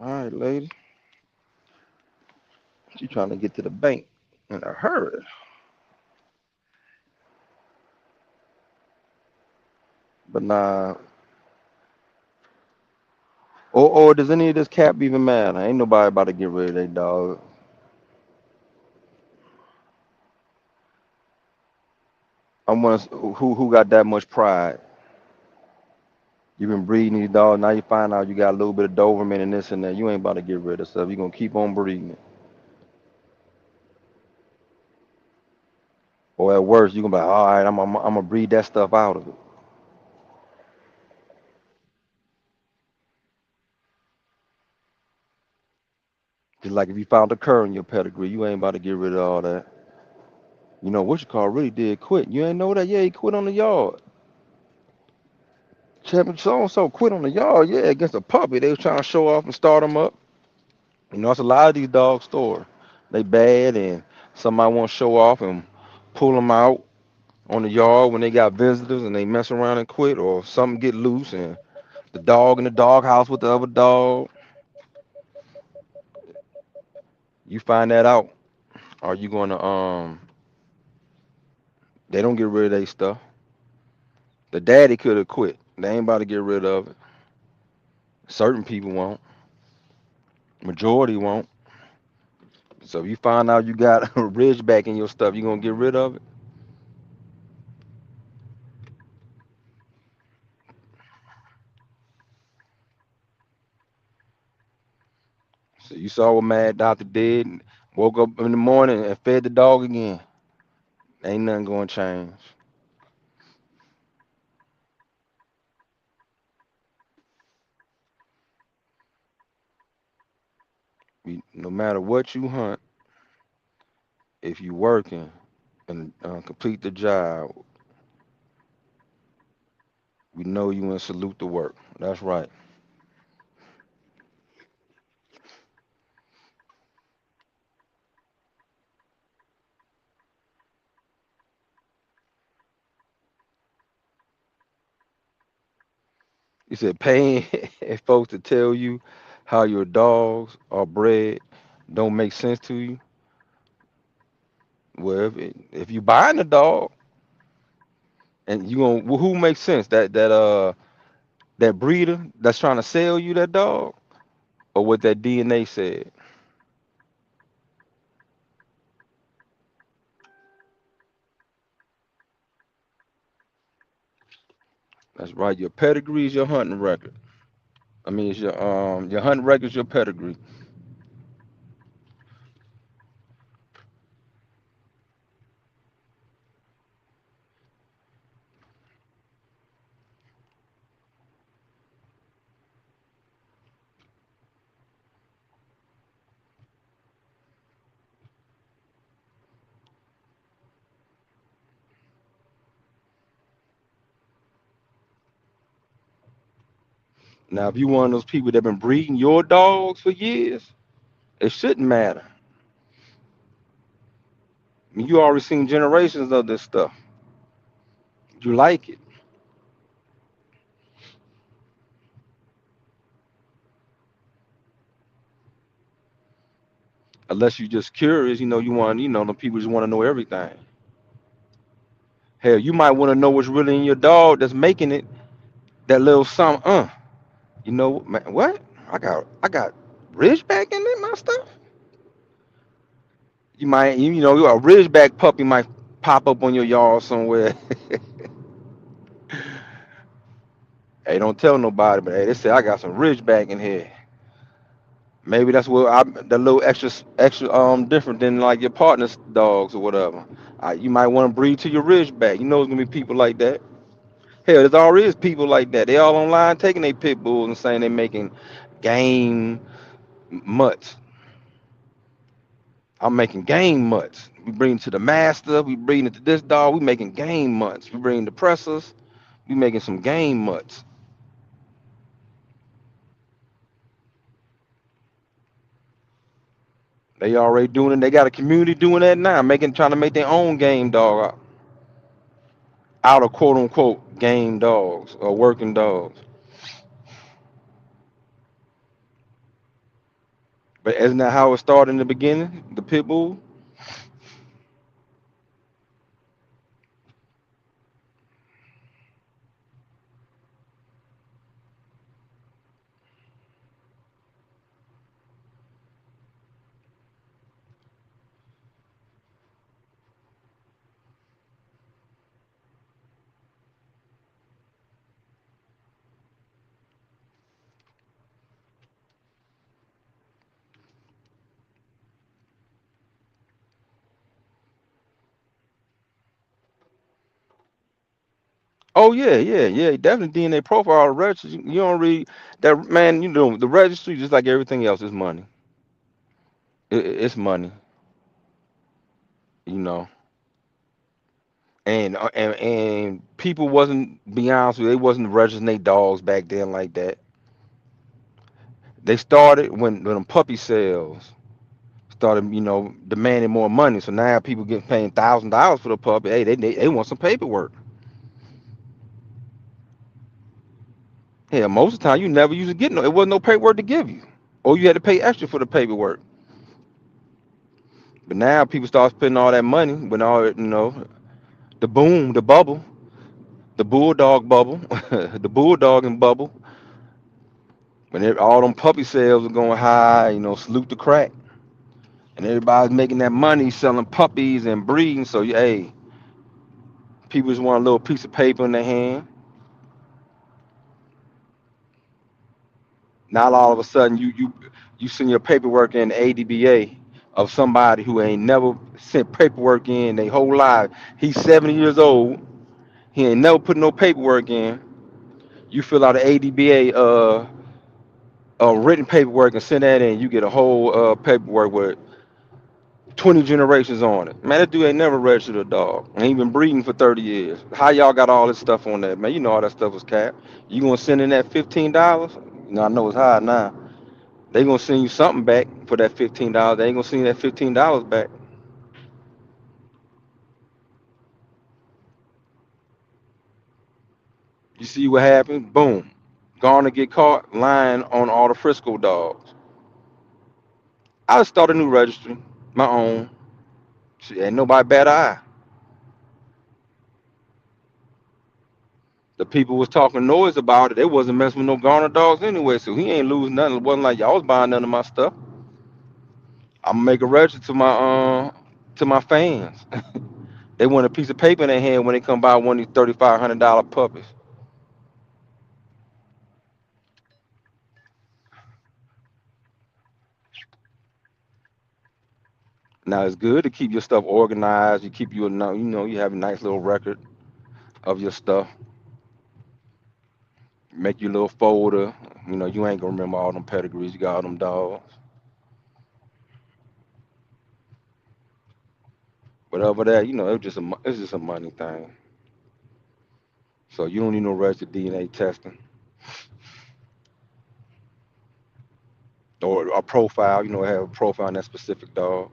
Speaker 2: All right, lady. She trying to get to the bank in a hurry. But nah. Or does any of this cap even matter? Ain't nobody about to get rid of their dog. I'm one who got that much pride. You've been breeding these dogs. Now you find out you got a little bit of Doberman and this and that. You ain't about to get rid of stuff. You're gonna keep on breeding it. Or at worst, you're gonna be like, all right, I'm gonna breed that stuff out of it. Just like if you found a cur in your pedigree, you ain't about to get rid of all that. What you call really did quit. You ain't know that? Yeah, he quit on the yard. Champion so and so quit on the yard. Yeah, against a puppy. They was trying to show off and start him up. It's a lot of these dog stores. They bad and somebody want to show off and pull them out on the yard when they got visitors and they mess around and quit, or something get loose and the dog in the dog house with the other dog. You find that out. Are you gonna they don't get rid of their stuff. The daddy could have quit. They ain't about to get rid of it. Certain people won't. Majority won't. So if you find out you got a ridgeback in your stuff, you gonna get rid of it. So you saw what Mad Doctor did, and woke up in the morning and fed the dog again. Ain't nothing gonna change. No matter what you hunt, if you working and complete the job, we know you and salute the work. That's right. You said paying folks to tell you how your dogs are bred don't make sense to you. Well, if you buying a dog and you gonna who makes sense that breeder that's trying to sell you that dog or what that DNA said. That's right. Your pedigree is your hunting record. I mean, it's your hunting record is your pedigree. Now, if you one of those people that been breeding your dogs for years, it shouldn't matter. I mean, you already seen generations of this stuff. You like it, unless you just curious. You want, the people just want to know everything. Hell, you might want to know what's really in your dog that's making it that little something. Man, what? I got Ridgeback in my stuff. You might, a Ridgeback puppy might pop up on your yard somewhere. Hey, don't tell nobody, but hey, they say I got some Ridgeback in here. Maybe that's what the little extra different than like your partner's dogs or whatever. You might want to breed to your Ridgeback. It's gonna be people like that. Hell, there's already is people like that. They all online taking their pit bulls and saying they're making game mutts. I'm making game mutts. We bring it to the master. We bring it to this dog. We making game mutts. We bring the pressers. We making some game mutts. They already doing it. They got a community doing that now, trying to make their own game dog out of quote unquote game dogs or working dogs. But isn't that how it started in the beginning? The pit bull. Oh yeah, yeah, yeah. Definitely DNA profile registry. You don't read that, man. The registry just like everything else is money. It's money. You know. And people wasn't, be honest with you, they wasn't registering their dogs back then like that. They started when them puppy sales started, demanding more money. So now people get paying $1,000 for the puppy. Hey, they want some paperwork. Yeah, most of the time you never used to get no. It wasn't no paperwork to give you, or you had to pay extra for the paperwork. But now people start spending all that money when all the boom, the bubble, the bulldog bubble, the bulldog and bubble. When all them puppy sales are going high, salute the crack, and everybody's making that money selling puppies and breeding. So hey, people just want a little piece of paper in their hand. Now all of a sudden you send your paperwork in the ADBA of somebody who ain't never sent paperwork in their whole life. He's 70 years old. He ain't never put no paperwork in. You fill out an ADBA written paperwork and send that in. You get a whole paperwork with 20 generations on it. Man, that dude ain't never registered a dog. And he been breeding for 30 years. How y'all got all this stuff on that, man? You know all that stuff was capped. You gonna send in that $15? I know it's high now. They gonna send you something back for that $15. They ain't gonna send you that $15 back. You see what happened? Boom. Gonna get caught lying on all the Frisco dogs. I just start a new registry, my own. Shit, ain't nobody bat an eye. The people was talking noise about it. They wasn't messing with no Garner dogs anyway, so he ain't losing nothing. It wasn't like y'all was buying none of my stuff. I'm gonna make a register to my fans. They want a piece of paper in their hand when they come buy one of these $3,500 puppies. Now it's good to keep your stuff organized. You keep you a you know you have a nice little record of your stuff. Make your little folder. You know you ain't gonna remember all them pedigrees you got all them dogs. Whatever that it's just a money thing. So you don't need no registered DNA testing or a profile. You know have a profile on that specific dog.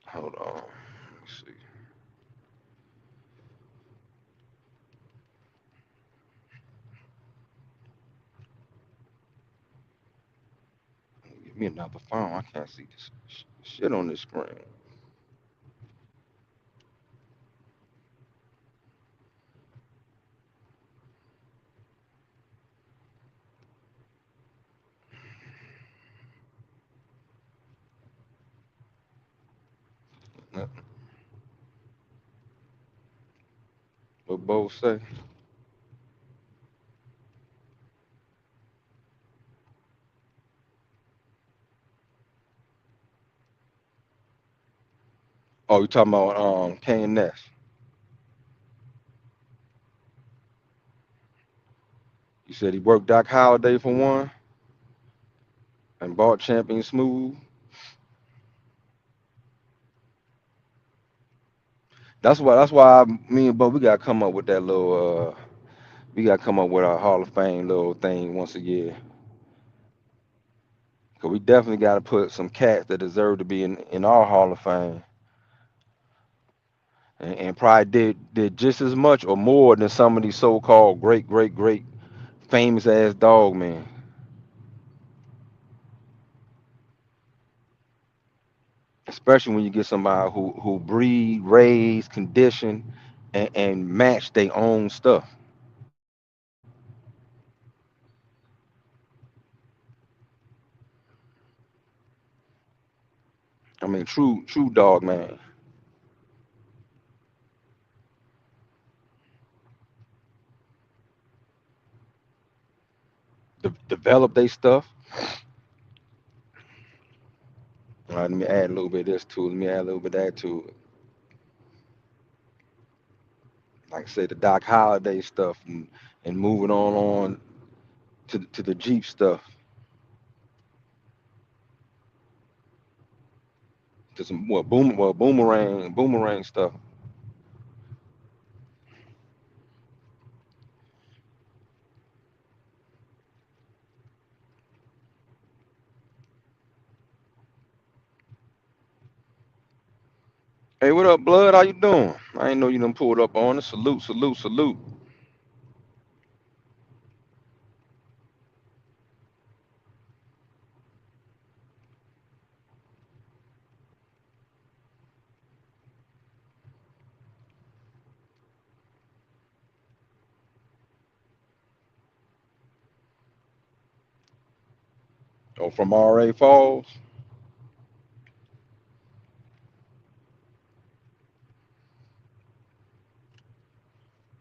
Speaker 2: Hold on. Let's see. Give me another phone. I can't see this shit on this screen. What both say? Oh, you talking about Kane Ness. You said he worked Doc Holliday for one and bought Champion Smooth. That's why me and Bo we gotta come up with that little we gotta come up with our Hall of Fame little thing once a year. Cause we definitely gotta put some cats that deserve to be in our Hall of Fame. And probably did just as much or more than some of these so called great famous ass dog men. Especially when you get somebody who breed, raise, condition, and match their own stuff. I mean, true dog man. Develop their stuff. All right, let me add a little bit of this to it. Let me add a little bit of that to it. Like I said, the Doc Holliday stuff and moving on to the Jeep stuff, to some boomerang stuff. Hey, what up, Blood? How you doing? I ain't know you done pulled up on us. Salute. Oh, from RA Falls.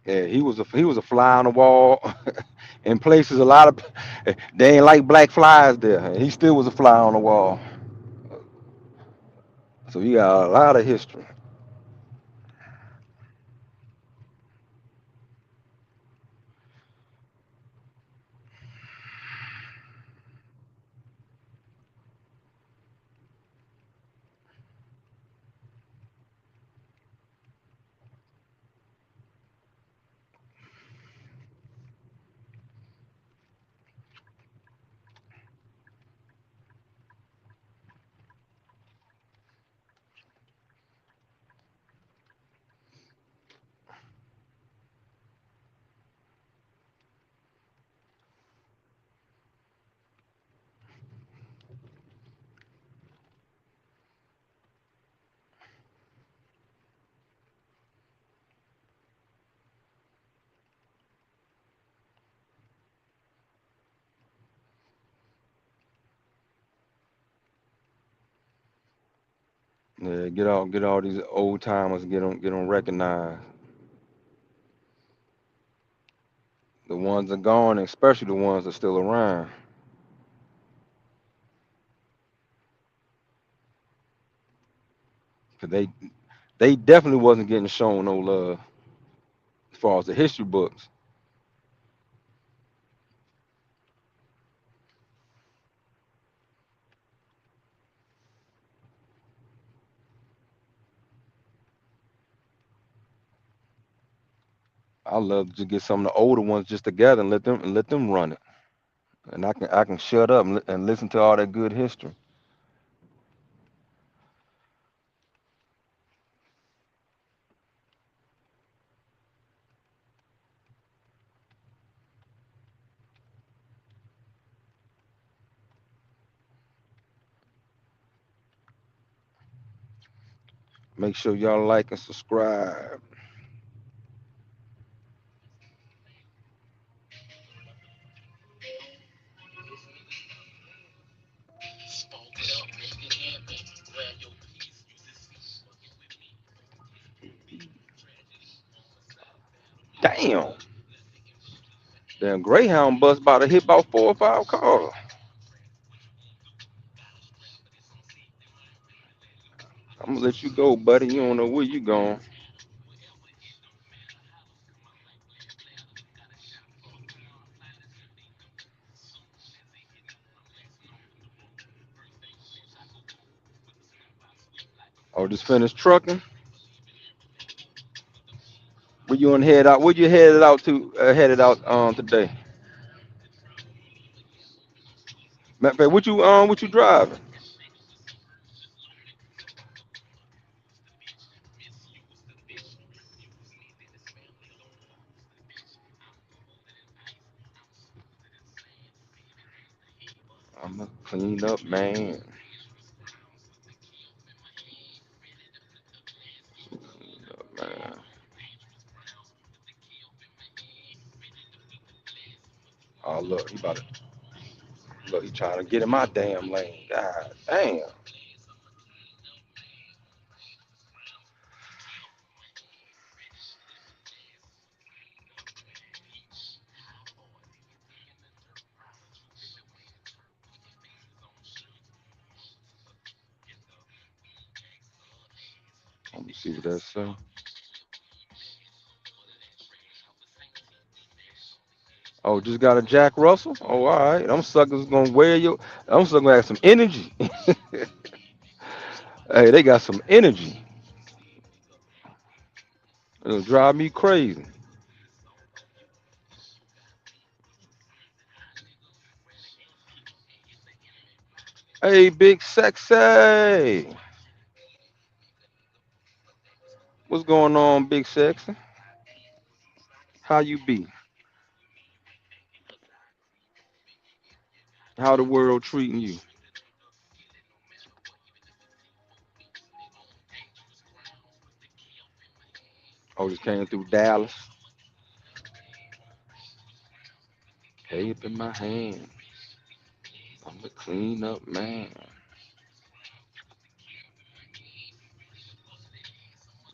Speaker 2: Yeah, he was a fly on the wall in places a lot of they ain't like black flies there. And he still was a fly on the wall. So he got a lot of history. Yeah, get all these old timers, get them recognized. The ones that are gone, and especially the ones that are still around, 'cause they definitely wasn't getting shown no love as far as the history books. I love to get some of the older ones just together and let them run it, and I can shut up and listen to all that good history. Make sure y'all like and subscribe. Damn, damn Greyhound bus about to hit about 4 or 5 cars. I'm gonna let you go, buddy. You don't know where you going. Oh, just finished trucking. Where you on head out? Where you headed out to? Headed out today. Matter of fact, what you driving? I'm a cleaned up man. Cleaned up man. Oh look, he trying to get in my damn lane. God damn. Let me see what that say. Oh, just got a Jack Russell. Oh, all right. Them suckers gonna wear you. Them suckers gonna have some energy. Hey, they got some energy. It'll drive me crazy. Hey, big sexy. What's going on, big sexy? How you be? How the world treating you? Oh, just came through Dallas. Cape in my hand. I'm the clean up man.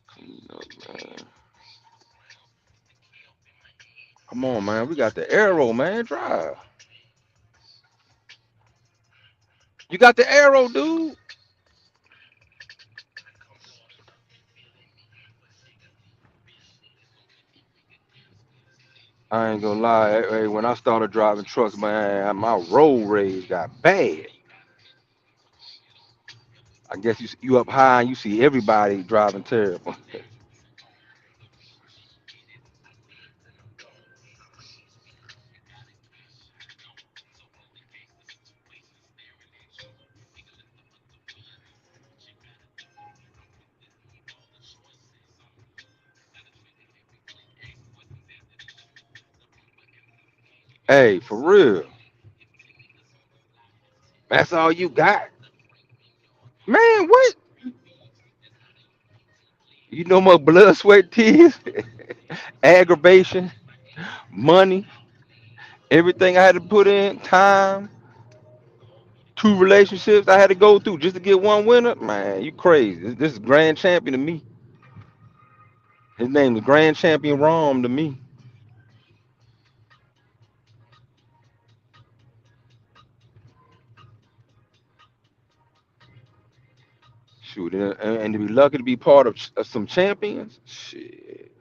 Speaker 2: Clean up man. Come on, man. We got the arrow, man. Drive. You got the arrow, dude. I ain't gonna lie. Hey, when I started driving trucks, man, my road rage got bad. I guess you up high and you see everybody driving terrible. Hey, for real. That's all you got, man. What? You know my blood, sweat, tears, aggravation, money, everything I had to put in, time. 2 relationships I had to go through just to get one winner. Man, you crazy. This is Grand Champion to me. His name is Grand Champion Rom to me. Shoot, and to be lucky to be part of some champions. Shit.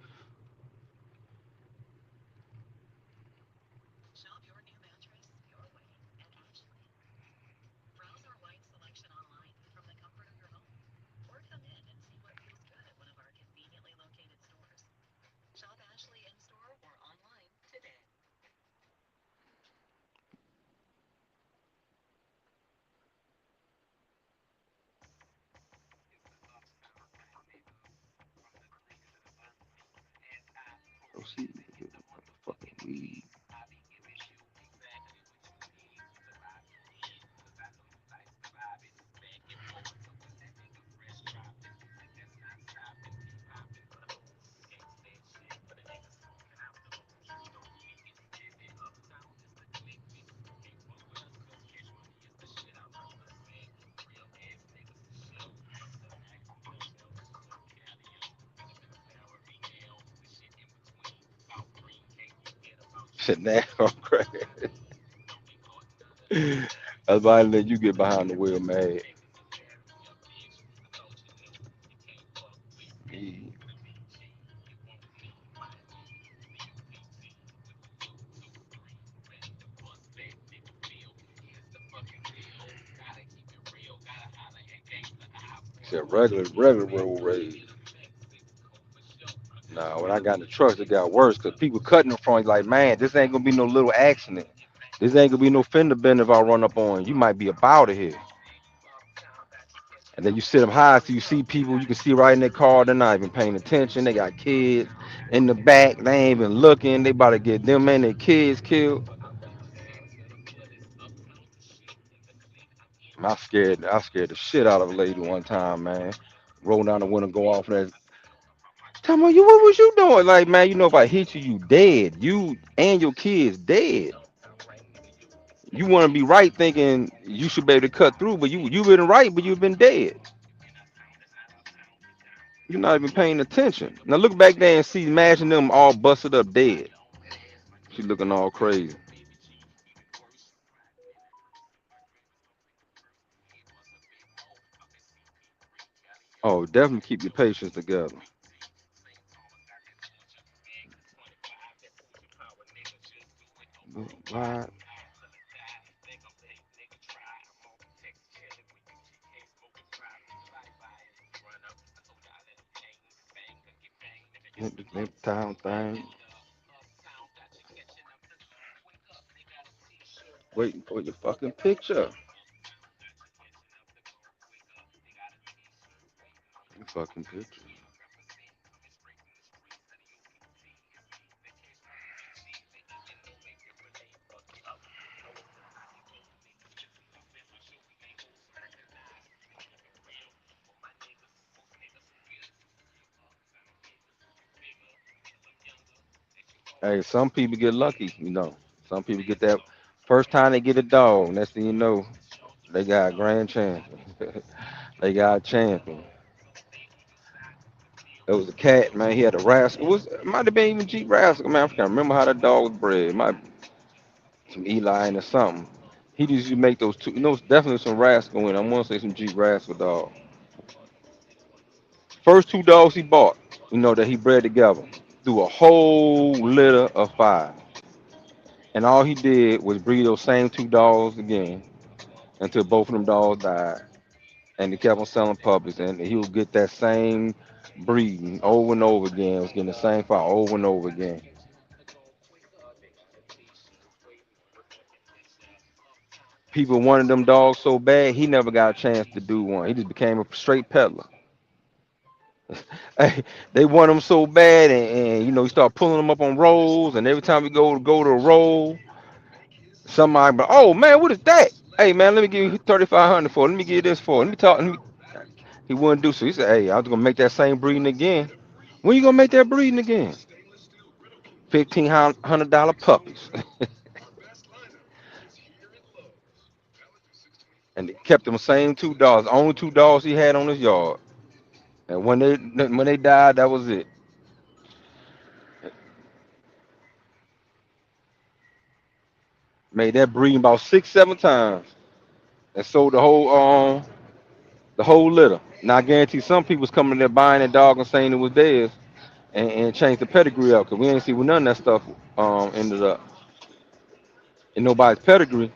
Speaker 2: Oh, see, fucking weed. Shit, now I'm crazy. That's why I let you get behind the wheel, man. Yeah. Said regular road rage. Nah, when I got in the trucks, it got worse because people cutting in front. Like, man, this ain't gonna be no little accident. This ain't gonna be no fender bender if I run up on you. You might be about to here. And then you sit up high so you see people you can see right in their car. They're not even paying attention. They got kids in the back. They ain't even looking. They about to get them and their kids killed. I scared the shit out of a lady one time, man. Roll down the window, go off that. Tell me, you what was you doing? Like, man, you know if I hit you, you dead. You and your kids dead. You want to be right, thinking you should be able to cut through, but you been right, but you've been dead. You're not even paying attention. Now look back there and see, imagine them all busted up dead. She looking all crazy. Oh, definitely keep your patience together. Why? The town thing. Waiting for your fucking picture. Your fucking picture. Hey, some people get lucky. Some people get that first time they get a dog. Next thing you know, they got a grand champion. They got a champion. It was a cat, man. He had a rascal. It might have been even Jeep Rascal, man. I can't remember how that dog was bred. It might some Eli or something. He just used to make those two. Definitely some rascal in. I want to say some Jeep Rascal dog. First two dogs he bought, that he bred together, through a whole litter of five. And all he did was breed those same two dogs again until both of them dogs died. And he kept on selling puppies, and he would get that same breeding over and over again. Was getting the same file over and over again. People wanted them dogs so bad, he never got a chance to do one. He just became a straight peddler. Hey, they want him so bad, and he start pulling them up on rolls, and every time we go to a roll, somebody, but oh man, what is that? Hey man, let me give you 3,500 for it. Let me give you this for it. Let me talk. He wouldn't do so. He said, "Hey, I was gonna make that same breeding again. When you gonna make that breeding again? $1,500 puppies." and they kept them same 2 dogs, only 2 dogs he had on his yard. And when they died, that was it. Made that breeding about 6, 7 times, and sold the whole litter. Now I guarantee some people's coming there buying that dog and saying it was theirs, and changed the pedigree up because we ain't see where none of that stuff ended up in nobody's pedigree.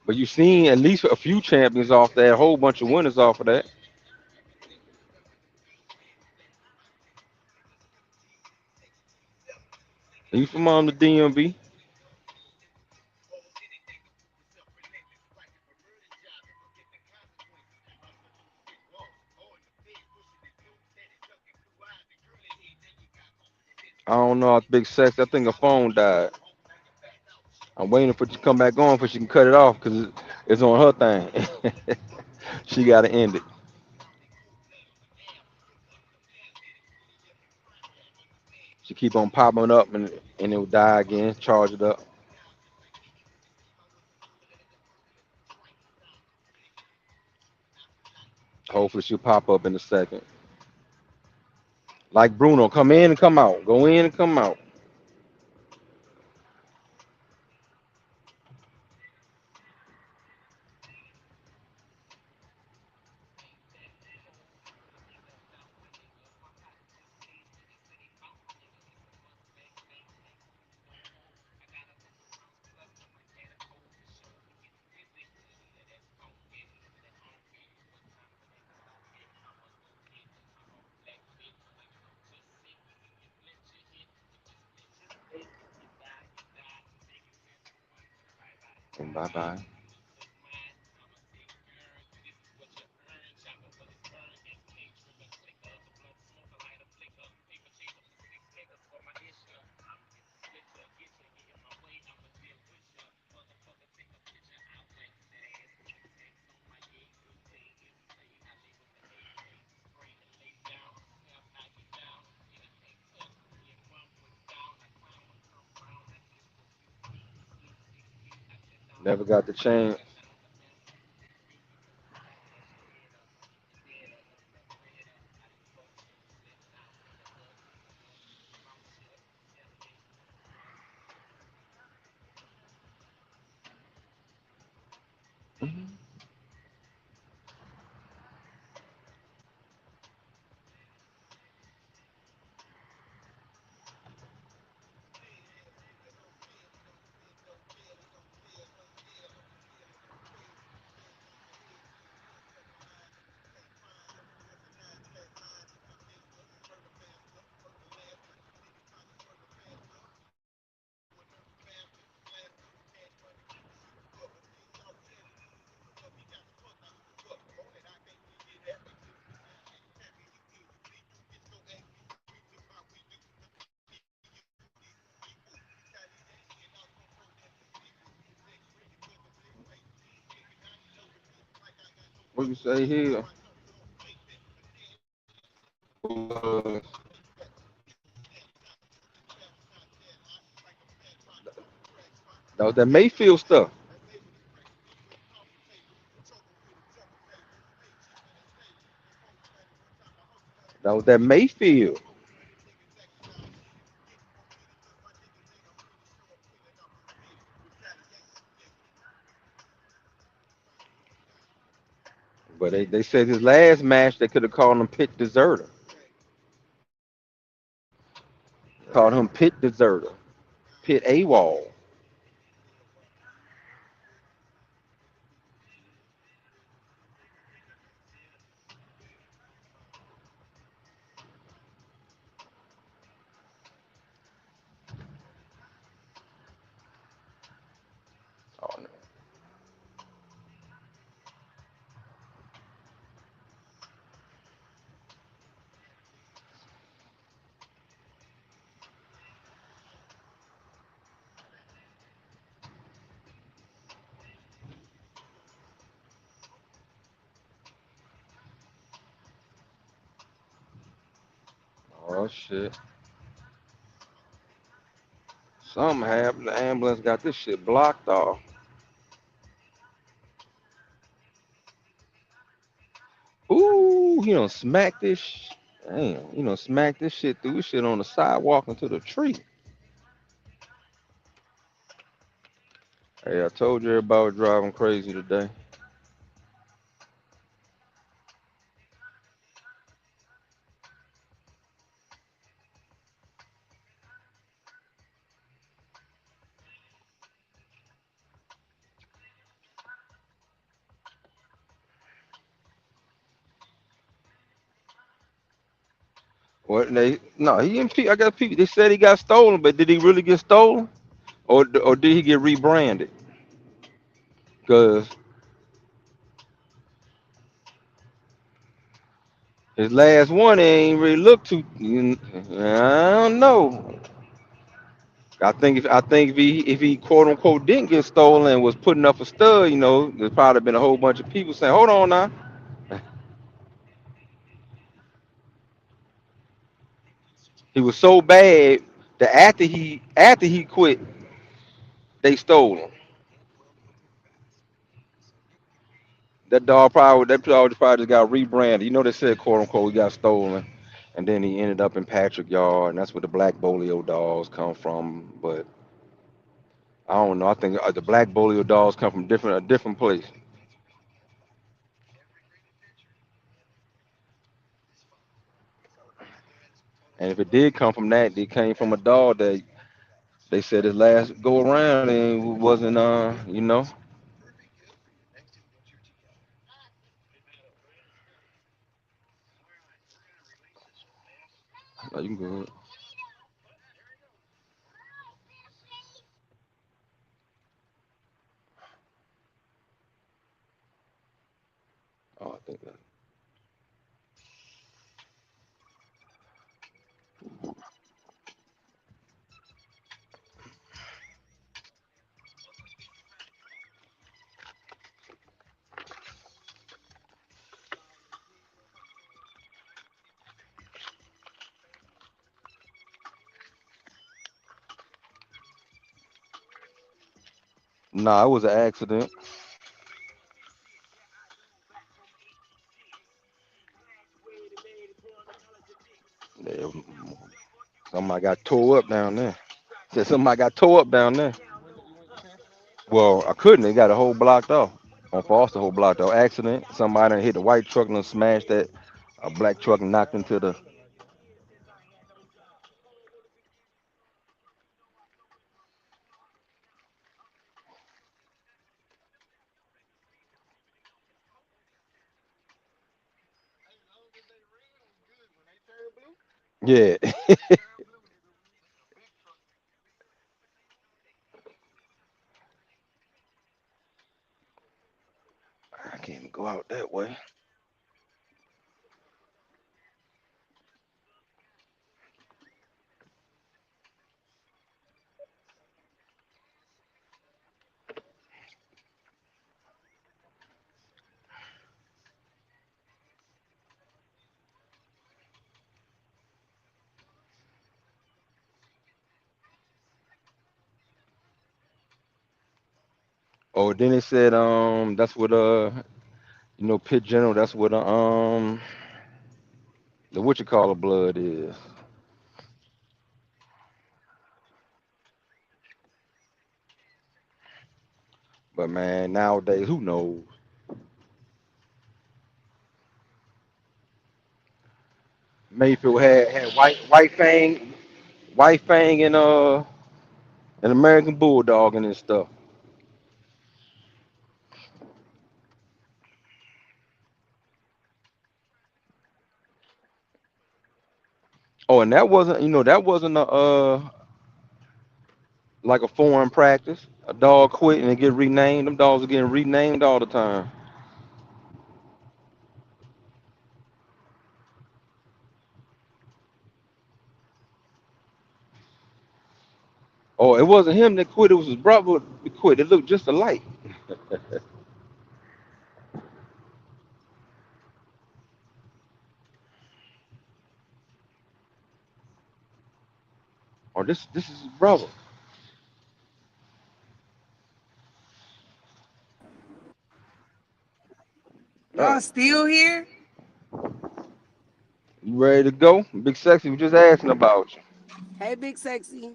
Speaker 2: But you seen at least a few champions off that, a whole bunch of winners off of that. You from the DMV? I don't know. It's big sex. I think her phone died. I'm waiting for it to come back on so she can cut it off because it's on her thing. She got to end it. She keep on popping up and it will die again. Charge it up. Hopefully she'll pop up in a second. Like Bruno, come in and come out. Go in and come out. And bye bye. Never got the chance. What you say here? Uh, that was that Mayfield stuff. That was that Mayfield. But they said his last match they could have called him pit deserter. Called him pit deserter. Pit AWOL. Oh, no. Oh shit. Something happened. The ambulance got this shit blocked off. Ooh, he done smacked this. Damn, he done smacked this shit through this shit on the sidewalk into the tree. Hey, I told you everybody was driving crazy today. What they? No, he didn't. I got people. They said he got stolen, but did he really get stolen, or did he get rebranded? Cause his last one ain't really look too. I don't know. I think if he quote unquote didn't get stolen and was putting up a stud, there's probably been a whole bunch of people saying, "Hold on now." He was so bad that after he quit, they stole him. That dog probably just got rebranded. They said quote unquote he got stolen, and then he ended up in Patrick Yard, and that's where the black bolio dogs come from. But I don't know. I think the black bolio dogs come from a different place. And if it did come from that, it came from a dog that they said his last go around and wasn't Oh, you can go ahead. Oh, I think that. Nah, it was an accident. Yeah, somebody got tore up down there. Said somebody got tore up down there. Well, I couldn't. They got a whole blocked off. On Foster, whole blocked off. Accident. Somebody done hit the white truck and done smashed that. A black truck and knocked into the. Yeah. I can't even go out that way. Oh, then it said that's what Pitt General. That's what the what you call blood is. But man, nowadays who knows? Mayfield had White Fang and an American Bulldog and this stuff. Oh, and that wasn't a like a foreign practice. A dog quit and it get renamed. Them dogs are getting renamed all the time. Oh, it wasn't him that quit. It was his brother that quit. It looked just alike. Or this is his brother.
Speaker 1: y'all still here?
Speaker 2: You ready to go? Big Sexy was just asking about you.
Speaker 1: Hey, Big Sexy.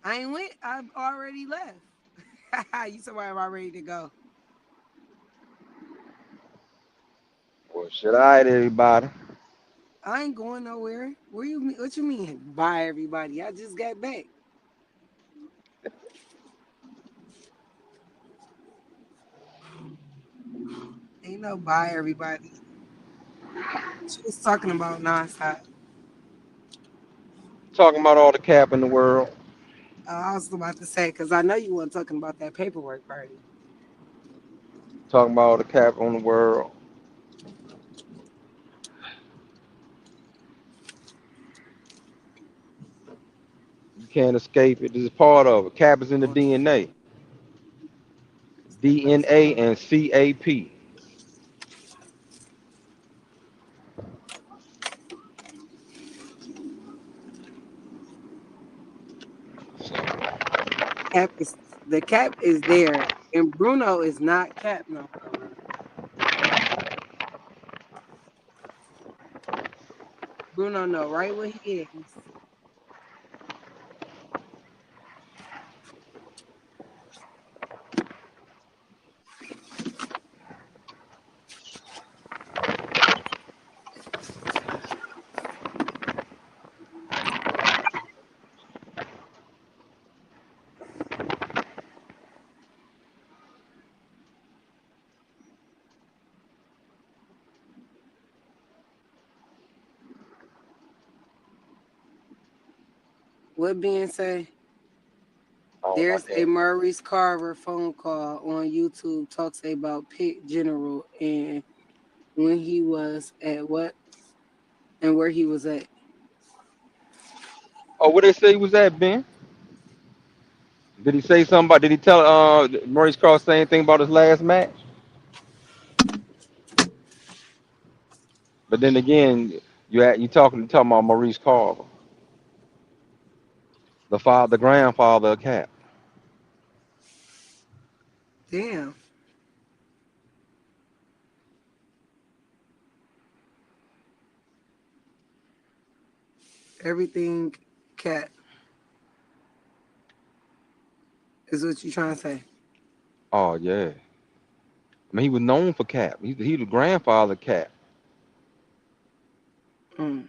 Speaker 1: I ain't went. I've already left. You somebody am I ready to go?
Speaker 2: Well, shit, all right, everybody.
Speaker 1: I ain't going nowhere. Where you? What you mean? Bye, everybody. I just got back. Ain't no bye, everybody. She was talking about nonstop.
Speaker 2: Talking about all the cap in the world.
Speaker 1: I was about to say because I know you weren't talking about that paperwork party.
Speaker 2: Talking about all the cap on the world. You can't escape it. This is part of it. Cap is in the DNA. DNA and CAP.
Speaker 1: Cap is the cap is there, and Bruno is not cap no more. Bruno know right where he is. What being said,
Speaker 2: Oh my
Speaker 1: there's a
Speaker 2: damn.
Speaker 1: Maurice Carver phone call on YouTube talks about Pitt General and when he was at what and where he was at.
Speaker 2: Oh, what they say he was at, Ben? Did he say something about? Did he tell Maurice Cross say anything about his last match? But then again, you talking about Maurice Carver, the grandfather of Cap.
Speaker 1: Damn, everything cat is what you trying to say.
Speaker 2: Oh yeah. I mean, he was known for Cap. He the grandfather of Cap.
Speaker 1: Mm.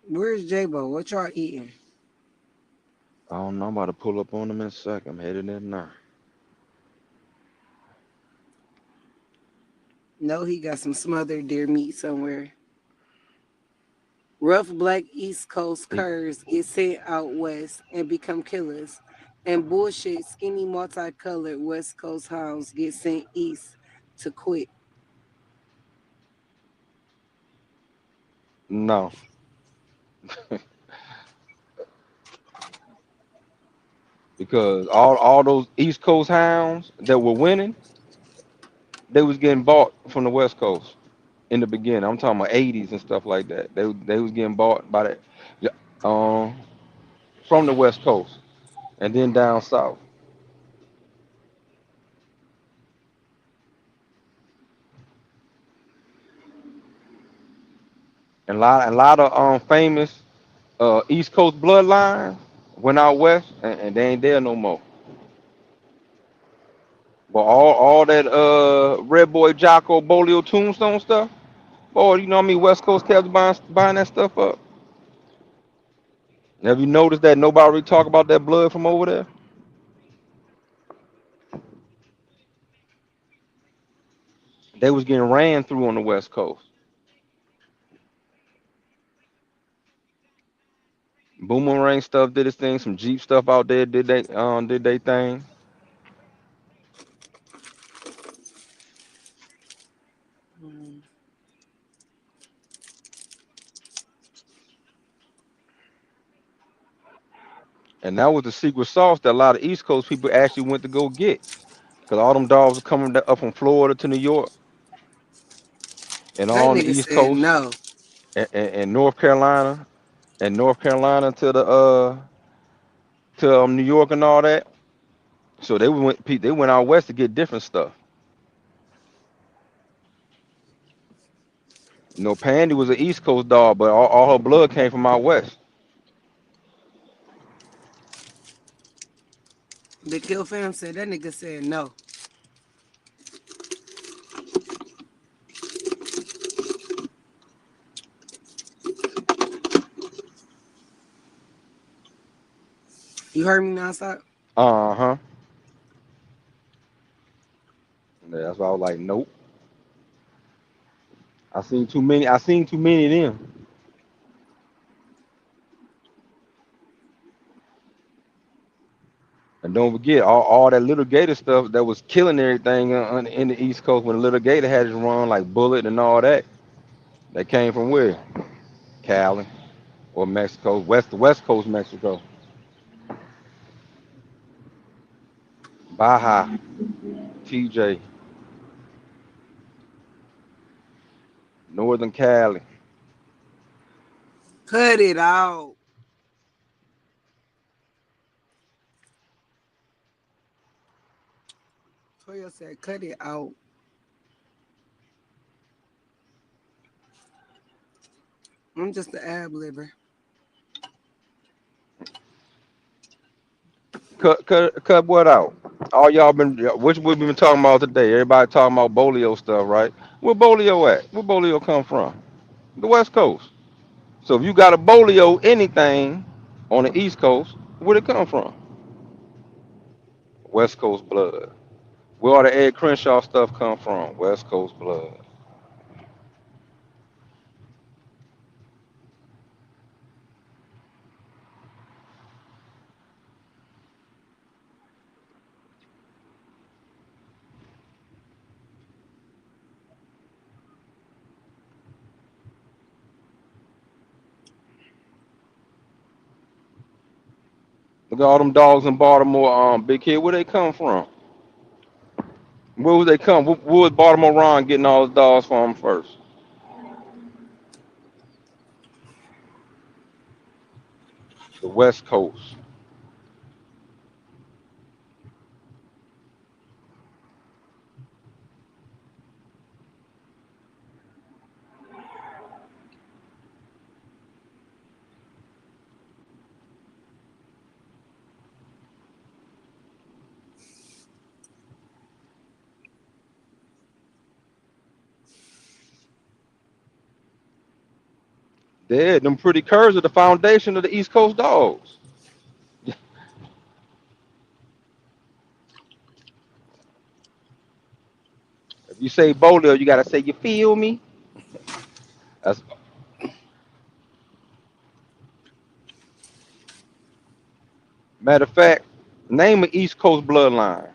Speaker 1: Where's J-Bo? What y'all eating?
Speaker 2: I don't know. I'm about to pull up on him in a second. I'm headed in now.
Speaker 1: No, he got some smothered deer meat somewhere. Rough black East Coast
Speaker 2: He,
Speaker 1: curs get sent out west and become killers. And bullshit skinny multicolored West Coast hounds get sent east to quit.
Speaker 2: no, because all those East Coast hounds that were winning, they was getting bought from the West Coast in the beginning. I'm talking about 80s and stuff like that. They was getting bought by that, yeah, um, from the West Coast and then down south. And a lot of famous East Coast bloodlines went out west and they ain't there no more. But all that Red Boy Jocko Bolio Tombstone stuff, boy, you know what I mean? West Coast kept buying that stuff up. Have you noticed that nobody really talk about that blood from over there? They was getting ran through on the West Coast. Boomerang stuff did its thing. Some Jeep stuff out there did they thing.
Speaker 1: Mm.
Speaker 2: And that was the secret sauce that a lot of East Coast people actually went to go get. Cause all them dogs were coming up from Florida to New York and
Speaker 1: That
Speaker 2: all on the
Speaker 1: nigga
Speaker 2: East
Speaker 1: said
Speaker 2: Coast
Speaker 1: no.
Speaker 2: and North Carolina to the to New York and all that. So they went out west to get different stuff. You know, Pandy was an East Coast dog, but all her blood came from out west.
Speaker 1: The Kill Fam said that nigga said no. You heard me now, stop?
Speaker 2: Uh-huh. Yeah, that's why I was like, nope. I seen too many of them. And don't forget all that little gator stuff that was killing everything in the East Coast when the little gator had his run like Bullet and all that. That came from where? Cali or Mexico, West Coast Mexico. Baja, TJ, Northern Cali.
Speaker 1: Cut it out. Toya said, cut it out. I'm just the ab liver.
Speaker 2: Cut what out? All y'all been which we been talking about today? Everybody talking about Bolio stuff, right? Where Bolio at? Where Bolio come from? The West Coast. So if you got a Bolio anything on the East Coast, where'd it come from? West Coast blood. Where all the Ed Crenshaw stuff come from? West Coast blood. Look at all them dogs in Baltimore, Big Kid. Where they come from? Where would they come? Where was Baltimore Ron getting all his dogs from first? The West Coast. Dead. Them pretty curs are the foundation of the East Coast dogs. If you say Bolio, you gotta say you feel me. That's matter of fact. Name an East Coast bloodline.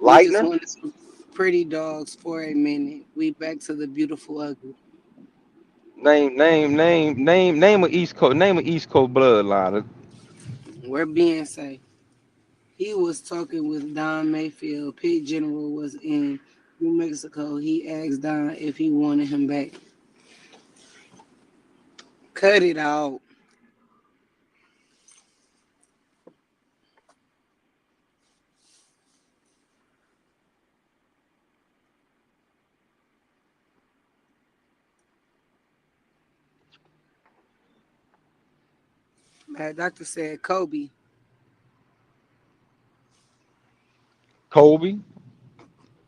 Speaker 1: We just
Speaker 2: Lightner.
Speaker 1: wanted some pretty dogs for a minute. We back to the beautiful ugly.
Speaker 2: Name an East Coast. Name an East Coast bloodline.
Speaker 1: We're being safe. He was talking with Don Mayfield. Pit General was in New Mexico. He asked Don if he wanted him back. Cut it out. My doctor said Kobe.
Speaker 2: Kobe.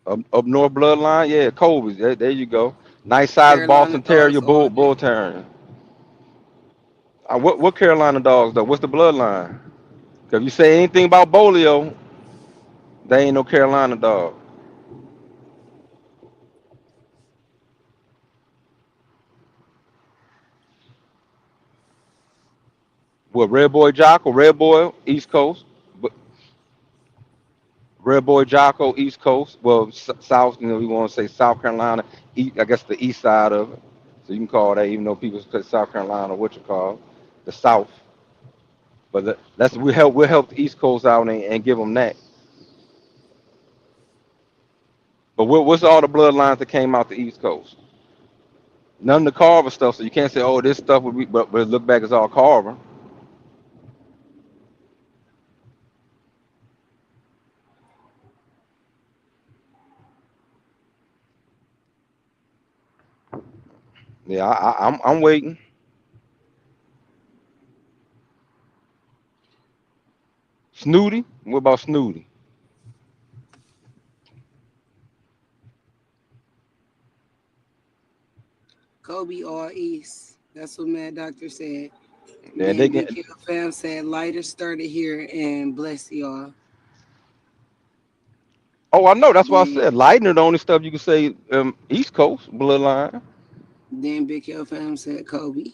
Speaker 2: Up North bloodline. Yeah, Kobe. There you go. Nice size
Speaker 1: Carolina
Speaker 2: Boston Terrier
Speaker 1: dogs all
Speaker 2: bull
Speaker 1: day.
Speaker 2: terrier. What Carolina dogs though? What's the bloodline? 'Cause if you say anything about Bolio, they ain't no Carolina dog. What Red Boy Jocko, Red Boy East Coast, but Red Boy Jocko East Coast. Well, South. You know, we want to say South Carolina. I guess the east side of it. So you can call that, even though people say South Carolina, what you call the South. But that's we help the East Coast out and give them that. But what's all the bloodlines that came out the East Coast? None of the Carver stuff. So you can't say, oh, this stuff would be, but look back, it's all Carver. Yeah, I'm waiting. Snooty. What about Snooty?
Speaker 1: Kobe all East. That's what Mad Doctor said.
Speaker 2: Yeah, they
Speaker 1: Then
Speaker 2: can.
Speaker 1: Big Hill Fam said lighter started here and bless y'all.
Speaker 2: Oh, I know. That's why I
Speaker 1: Then
Speaker 2: said Lightning. The only stuff you can say East Coast bloodline.
Speaker 1: then Big Hill Fam said Kobe.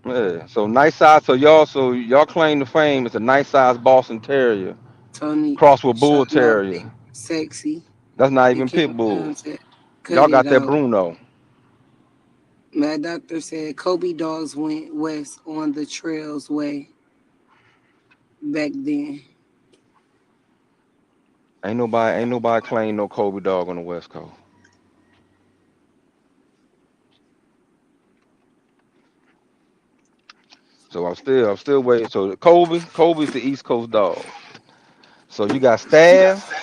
Speaker 2: Yeah. So nice size. So y'all claim the fame. It's a nice size Boston Terrier
Speaker 1: Tony
Speaker 2: crossed with Bull
Speaker 1: shut mouth big
Speaker 2: Terrier.
Speaker 1: sexy.
Speaker 2: That's not
Speaker 1: Big
Speaker 2: even
Speaker 1: Hill
Speaker 2: pit
Speaker 1: Fam
Speaker 2: bulls.
Speaker 1: said cut
Speaker 2: Y'all
Speaker 1: it
Speaker 2: got that
Speaker 1: out.
Speaker 2: Bruno.
Speaker 1: Mad Doctor said Kobe dogs went west on the trails way back then.
Speaker 2: Ain't nobody claim no Kobe dog on the West Coast. So I'm still waiting. So Kobe's the East Coast dog. So you got Staff,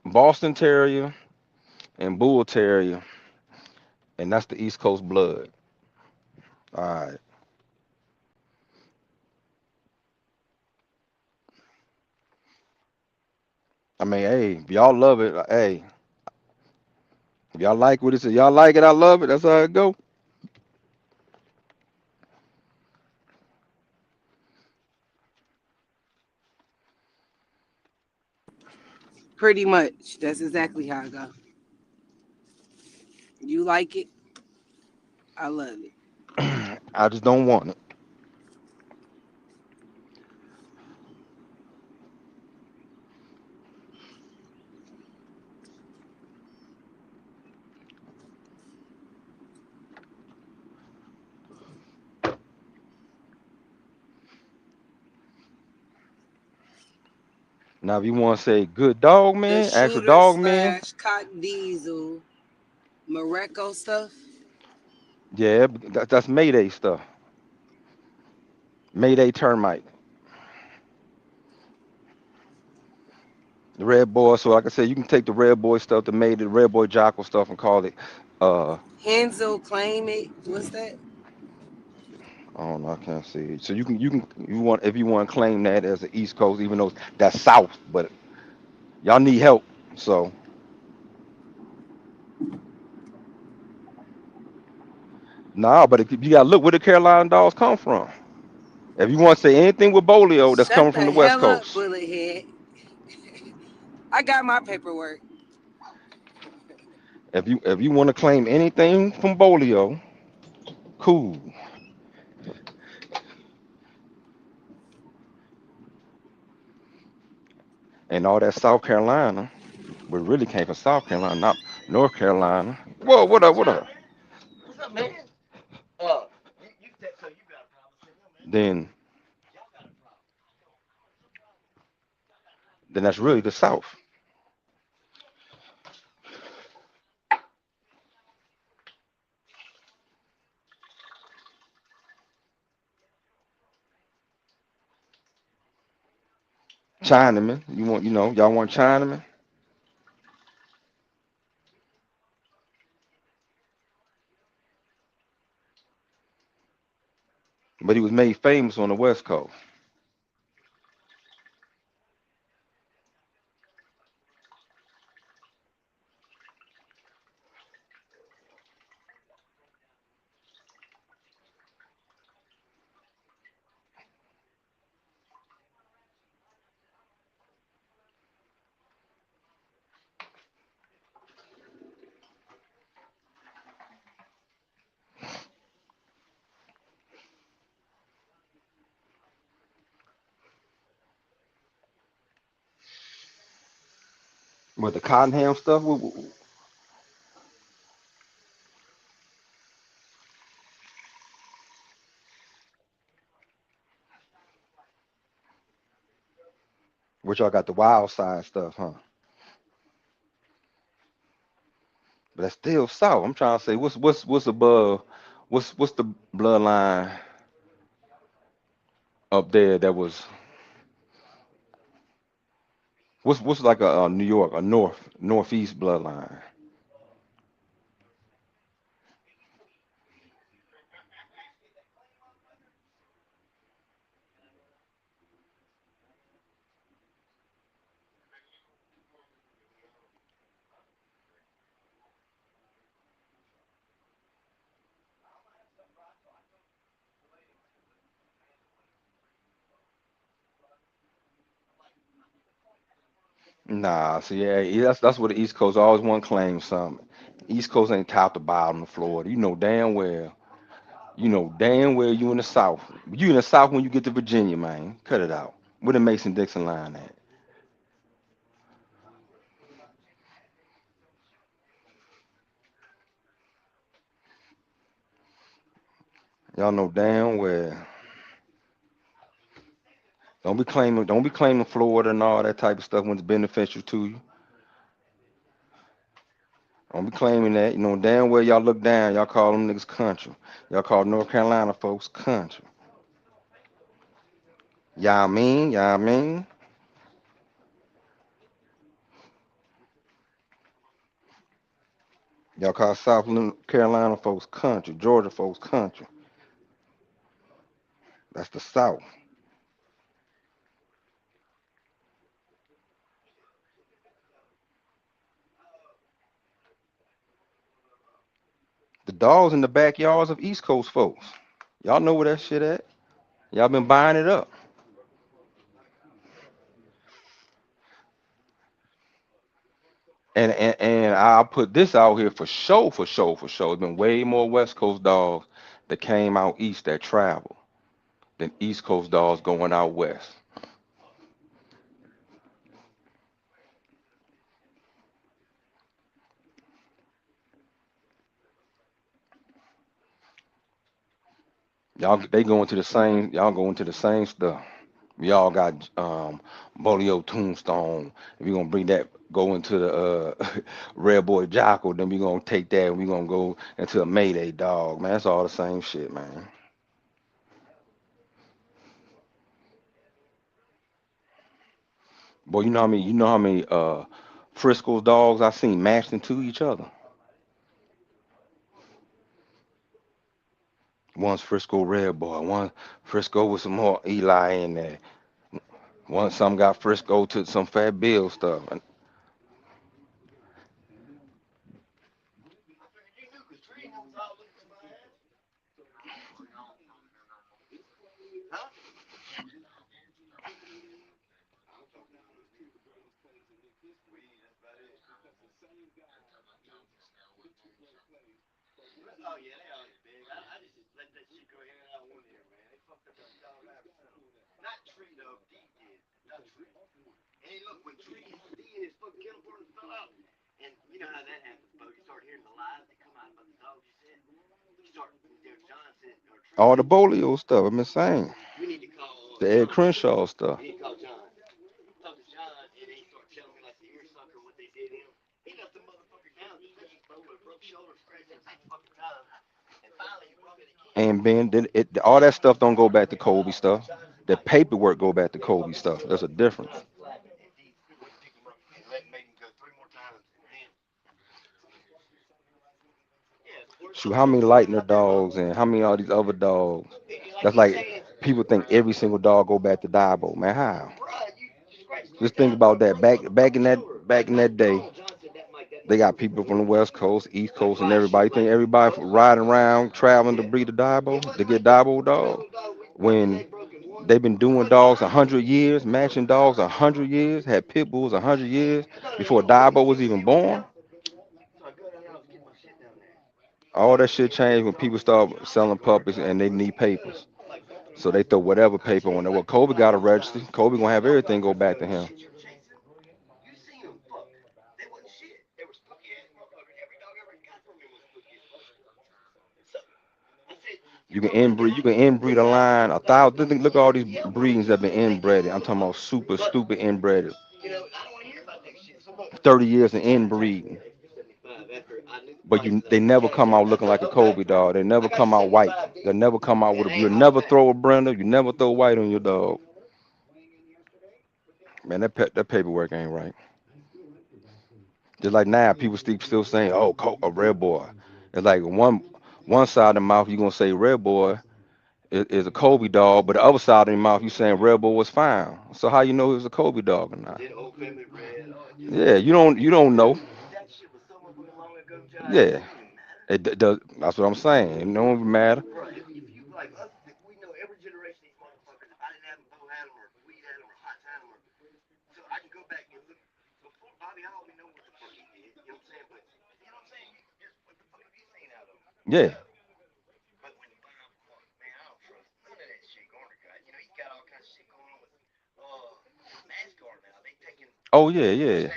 Speaker 2: Boston Terrier, and Bull Terrier, and that's the East Coast blood. All right. I mean, hey, if y'all love it, hey, if y'all like what it is, y'all like it, I love it. That's how it go.
Speaker 1: Pretty much. That's exactly how I go. You like it? I love it.
Speaker 2: I just don't want it. Now, if you want to say good dog
Speaker 1: The
Speaker 2: man, actual
Speaker 1: shooter
Speaker 2: dog man,
Speaker 1: slash Cotton Diesel Morocco stuff.
Speaker 2: yeah, that's Mayday stuff. Mayday termite. The red boy. So like I said, you can take the red boy stuff, the Mayday, the red boy Jocko stuff, and call it. Uh,
Speaker 1: Hansel claim it. What's that?
Speaker 2: I don't know. I can't see it. So you want if you want to claim that as the East Coast, even though that's South, but y'all need help. So nah, but if you gotta look where the Carolina dogs come from. If you want to say anything with Bolio, that's
Speaker 1: Shut
Speaker 2: coming from
Speaker 1: the
Speaker 2: the West
Speaker 1: hell up,
Speaker 2: Coast.
Speaker 1: bullet head. I got my paperwork.
Speaker 2: If you want to claim anything from Bolio, cool. And all that South Carolina, but really came from South Carolina, not North Carolina. Whoa, what up? What up? Then then that's really the South. Chinaman. Y'all want Chinaman? But he was made famous on the West Coast. With the Cottonham stuff, which y'all got the wild side stuff, huh? But that's still south. I'm trying to say what's above, what's the bloodline up there that was what's like a New York, a northeast bloodline. Nah, see, yeah, that's what the East Coast always want to claim something. East Coast ain't top to bottom of Florida. You know damn well. You know damn well you in the South. You in the South when you get to Virginia, man. Cut it out. Where the Mason Dixon line at? Y'all know damn well. Don't be claiming Florida and all that type of stuff when it's beneficial to you. Don't be claiming that. You know damn well y'all look down. Y'all call them niggas country. Y'all call North Carolina folks country. Y'all mean? Y'all mean? Y'all call South Carolina folks country. Georgia folks country. That's the South. The dogs in the backyards of East Coast folks. Y'all know where that shit at. Y'all been buying it up. And I'll put this out here for sure, for sure, for sure. There's been way more West Coast dogs that came out east that travel than East Coast dogs going out west. Y'all going to the same stuff. We all got Bolio Tombstone. If we're gonna bring that go into the Red Boy Jocko, then we gonna take that and we gonna go into a Mayday dog. Man, that's all the same shit, man. Boy, you know how many Frisco's dogs I seen matched into each other. One's Frisco Red Boy, one Frisco with some more Eli in there. One some got Frisco to some Fat Bill stuff. And all the Bolio stuff, I'm insane. The Ed Crenshaw stuff. And Ben, then all that stuff don't go back to Kobe stuff. The paperwork go back to Kobe stuff. There's a difference. Shoot, how many Lightner dogs and how many all these other dogs? That's like people think every single dog go back to Diabo. Man, how? Just think about that. Back in that day, they got people from the West Coast, East Coast, and everybody. Think everybody riding around traveling to breed a Diabo to get Diabo dog when they've been doing dogs 100 years, matching dogs 100 years, had pit bulls 100 years before Diabo was even born. All that shit changed when people start selling puppies and they need papers. So they throw whatever paper on there. Well, Kobe got a register. Kobe gonna have everything go back to him. You can inbreed a line 1,000. Look at all these breedings that been inbred. I'm talking about super stupid inbred. 30 years of inbreeding. But they never come out looking like a Kobe dog. They never come out white. They never come out with a. You never throw a Brenda. You never throw white on your dog. Man, that paperwork ain't right. Just like now, people still saying, "Oh, a red boy." It's like one side of the mouth you gonna say red boy is a Kobe dog, but the other side of the mouth you saying red boy was fine. So how you know it was a Kobe dog or not? Yeah, you don't know. Yeah, does. That's what I'm saying. It don't matter. Yeah. Oh yeah, yeah.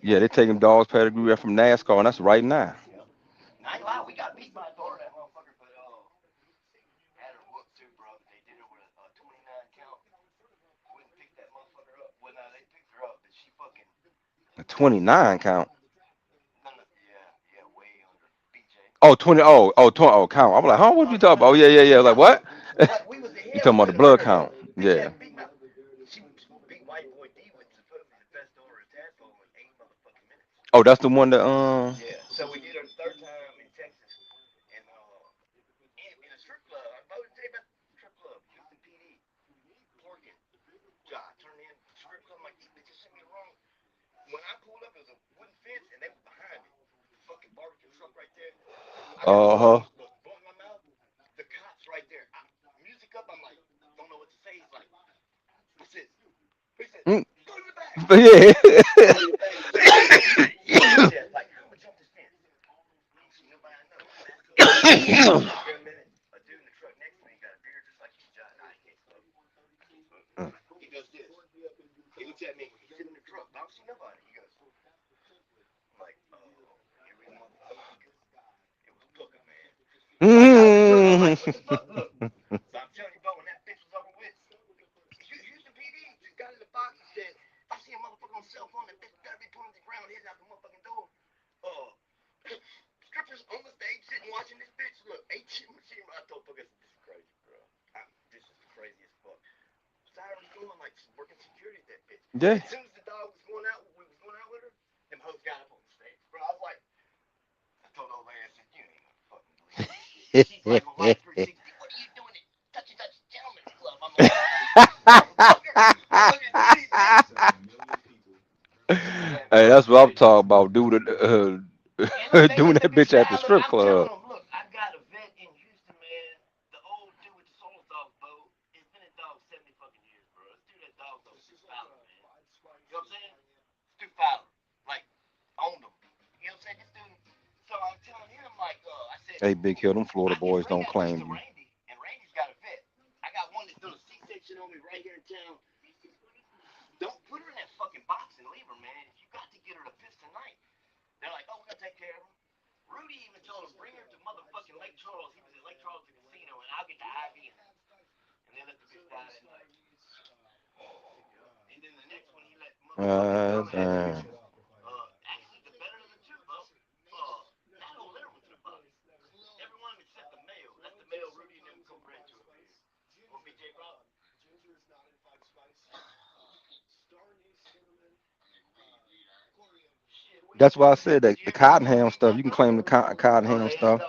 Speaker 2: Yeah, they taking dogs pedigree from NASCAR, and that's right now. A 29 count. Oh, 20. Oh, 20. Oh, count. I'm like, huh? What you talking about? Oh, yeah, yeah, yeah. Like, what? You talking about the blood count? Yeah. Oh, that's the one that uh-huh. Mm, yeah. Mm. Yeah. Hey, that's what I'm talking about, dude. Doing that bitch at the strip club. Hey, Big Hill, them Florida boys don't claim you. Damn. That's why I said that the Cottonham stuff. You can claim the Cottonham stuff.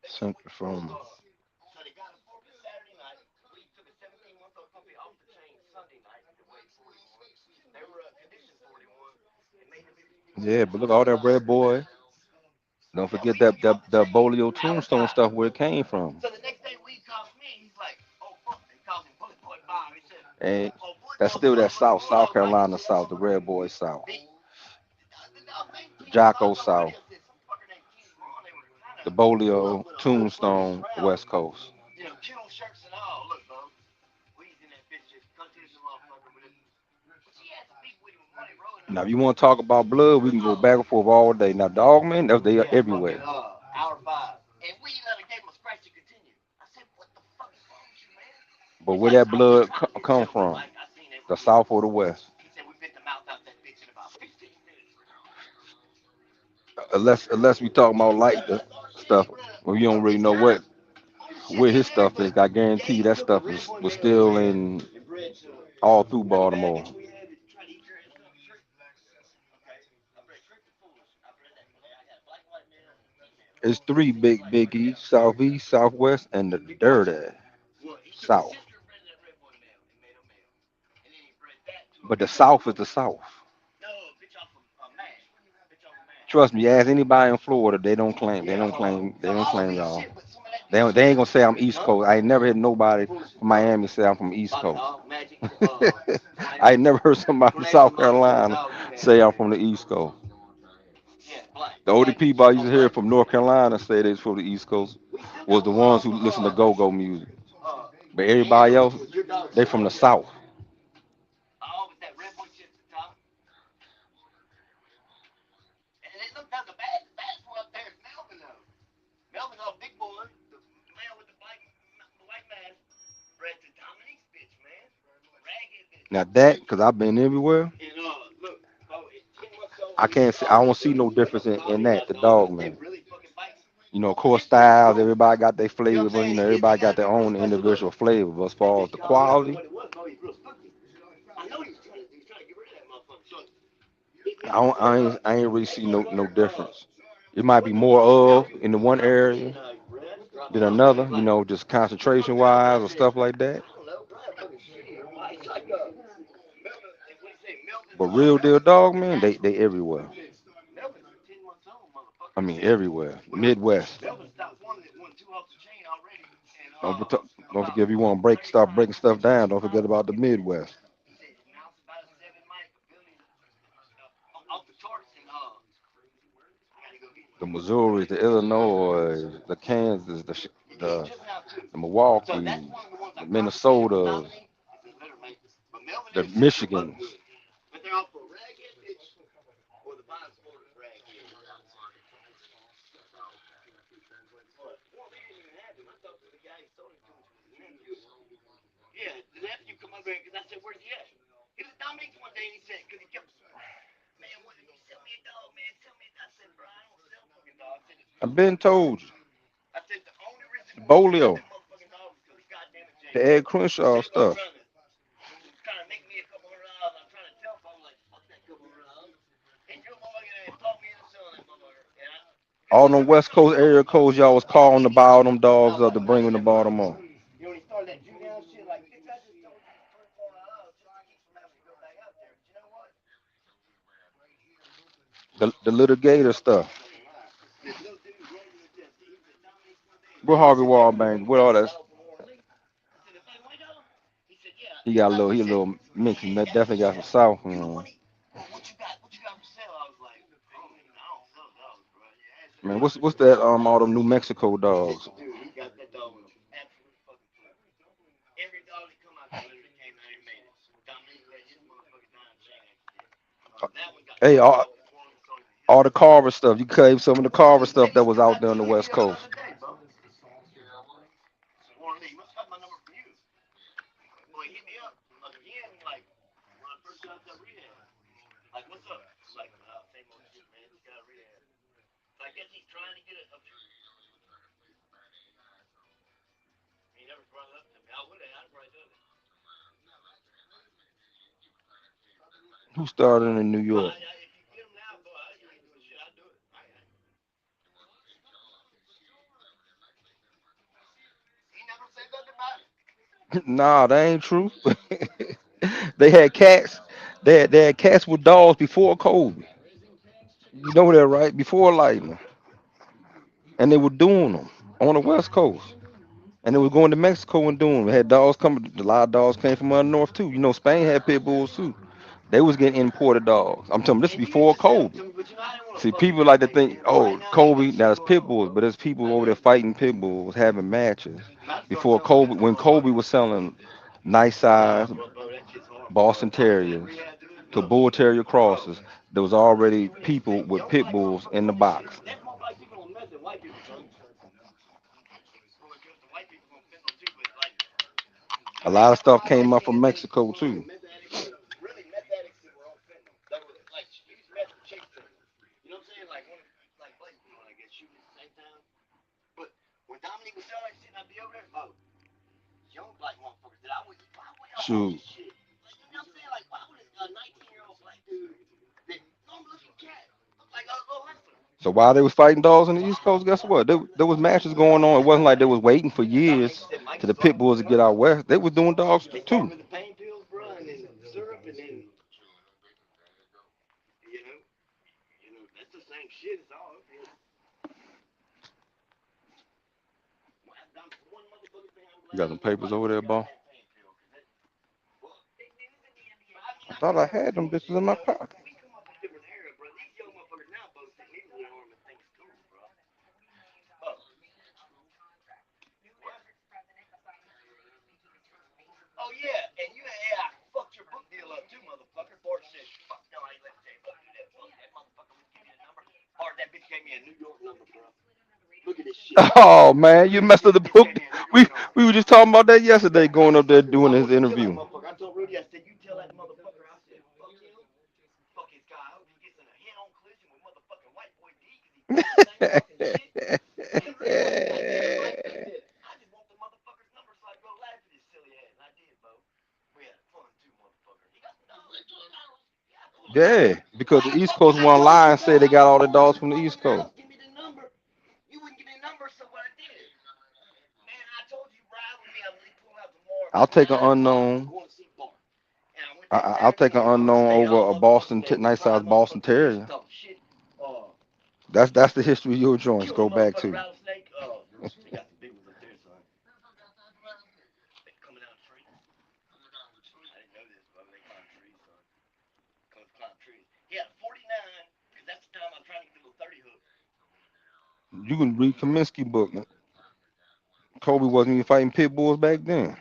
Speaker 2: Sent from. Yeah, but look all that red boy. Don't forget that Bolio Tombstone stuff where it came from. And that's still that South Carolina South, the red boy South, Jocko South, the Bolio Tombstone West Coast. Now, if you want to talk about blood, we can go back and forth all day. Now, dog man, they are everywhere. But where that blood come from? The South or the West? Unless we talk about like the stuff where you don't really know where his stuff is. I guarantee you that stuff was still in all through Baltimore. It's three big east, southeast, southwest, and the dirty south. But the south is the south. Trust me, ask anybody in Florida, they don't claim y'all. They ain't gonna say I'm East Coast. I ain't never heard nobody from Miami say I'm from East Coast. I ain't never heard somebody from South Carolina say I'm from the East Coast. The only people I used to hear from North Carolina say they's from the East Coast was the ones who listen to go-go music. But everybody else, they from the South. Now that, cause I've been everywhere, I can't see, I don't see no difference in that. The dog man. Of course, styles. Everybody got their flavor, but everybody got their own individual flavor. But as far as the quality, I ain't really see no difference. It might be more of in the one area than another. Just concentration wise or stuff like that. But real deal dog man, they everywhere. I mean everywhere. Midwest. Don't forget if you want to start breaking stuff down. Don't forget about the Midwest. The Missouri, the Illinois, the Kansas, the Milwaukee, the Minnesota, the Michigans. I've been told you. Bolio, the Ed Crenshaw stuff. All them West Coast area codes y'all was calling to buy all them dogs up to bring them to Baltimore. The little gator stuff. Where Harvey Wallbank, where all that. He a little mixed. That definitely got some South. Man, what's that? All them New Mexico dogs. Hey, all the Carver stuff. You claim some of the Carver stuff that was out there on the West Coast. Who started in New York? Nah, that ain't true. They had cats. They had cats with dogs before Kobe. You know that, right? Before Lightning, and they were doing them on the West Coast, and they were going to Mexico and doing them. They had dogs coming. A lot of dogs came from up north too. Spain had pit bulls too. They was getting imported dogs. I'm telling you, this is before Kobe. See, people like to think, oh, Kobe, now it's pit bulls, but there's people over there fighting pit bulls, having matches. Before Kobe, when Kobe was selling nice size, Boston Terriers to Bull Terrier crosses, there was already people with pit bulls in the box. A lot of stuff came up from Mexico too. Shoot. So while they was fighting dogs on the East Coast, guess what? There was matches going on. It wasn't like they was waiting for years to the pit bulls to get out west. They was doing dogs too. You got some papers over there, bro? I thought I had them bitches in my pocket. Oh man, you messed up the book. We were just talking about that yesterday, going up there doing his interview. Yeah, because the East Coast one lie and said they got all the dogs from the East Coast. I'll take an unknown. I'll take an unknown over a nice size Boston Terrier. That's the history of your joints go back to. You can read Kaminsky book. Kobe wasn't even fighting pit bulls back then.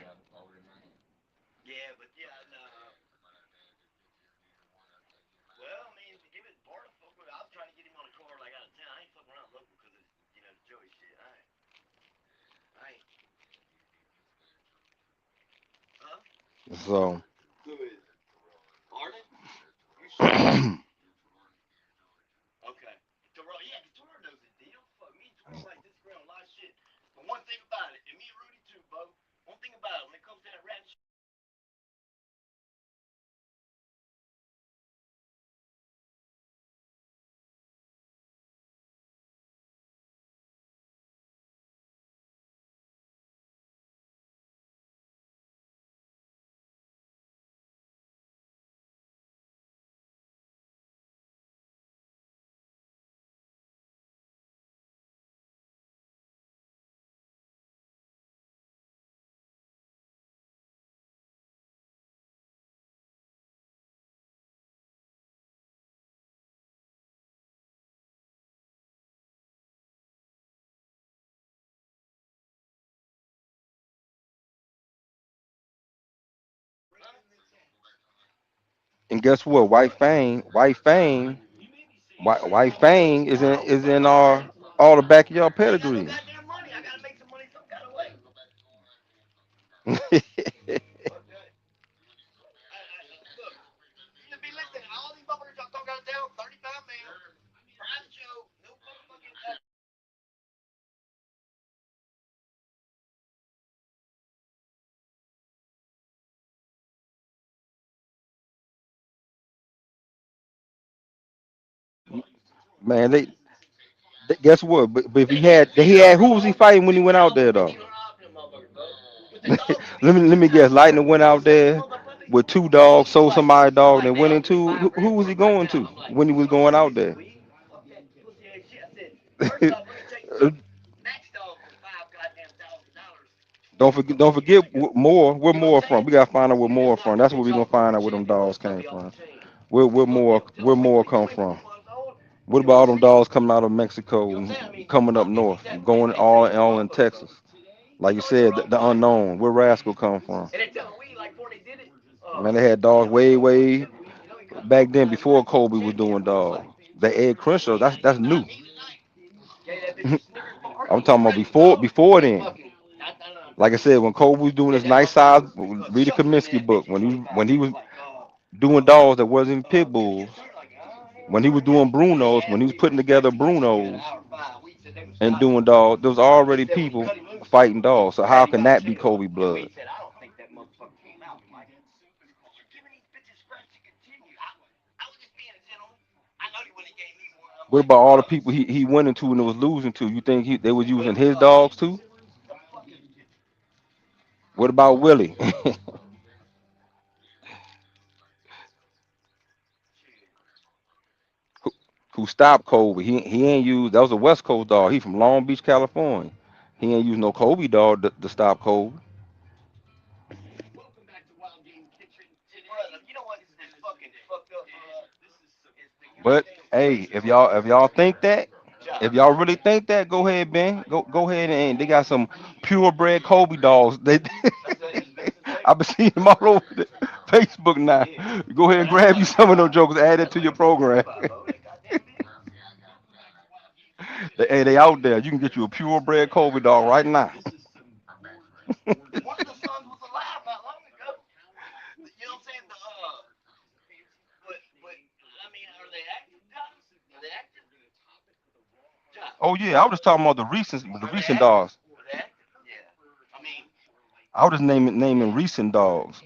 Speaker 2: So and guess what? White Fang is in our all the backyard pedigree. Man, guess what? But if he had who was he fighting when he went out there though? Let me guess. Lightning went out there with two dogs, sold somebody dog, and went into who was he going to when he was going out there? Don't forget more. Where more from? We gotta find out where more from. That's what we gonna find out where them dogs came from. Where more come from? What about all them dogs coming out of Mexico and coming up north, going all in Texas? Like you said, the unknown. Where Rascal come from? Man, they had dogs way back then before Kobe was doing dogs. The Ed Crenshaw, that's new. I'm talking about before then. Like I said, when Kobe was doing his nice size, read the Kaminsky book. When he was doing dogs that wasn't pit bulls. When he was doing Brunos, when he was putting together Brunos and doing dogs, there was already people fighting dogs. So how can that be Kobe blood? What about all the people he went into and was losing to? You think they was using his dogs too? What about Willie, who stopped Kobe? He ain't used. That was a West Coast dog. He from Long Beach, California. He ain't used no Kobe dog to stop Kobe. But hey, if y'all think that, if y'all really think that, go ahead, Ben. Go ahead and they got some purebred Kobe dogs. They I've been seeing them all over the Facebook now. Go ahead and grab you some of those jokers, add it to your program. Hey, they out there. You can get you a purebred Kobe dog right now. Oh yeah, I was just talking about the recent dogs. I was just naming recent dogs.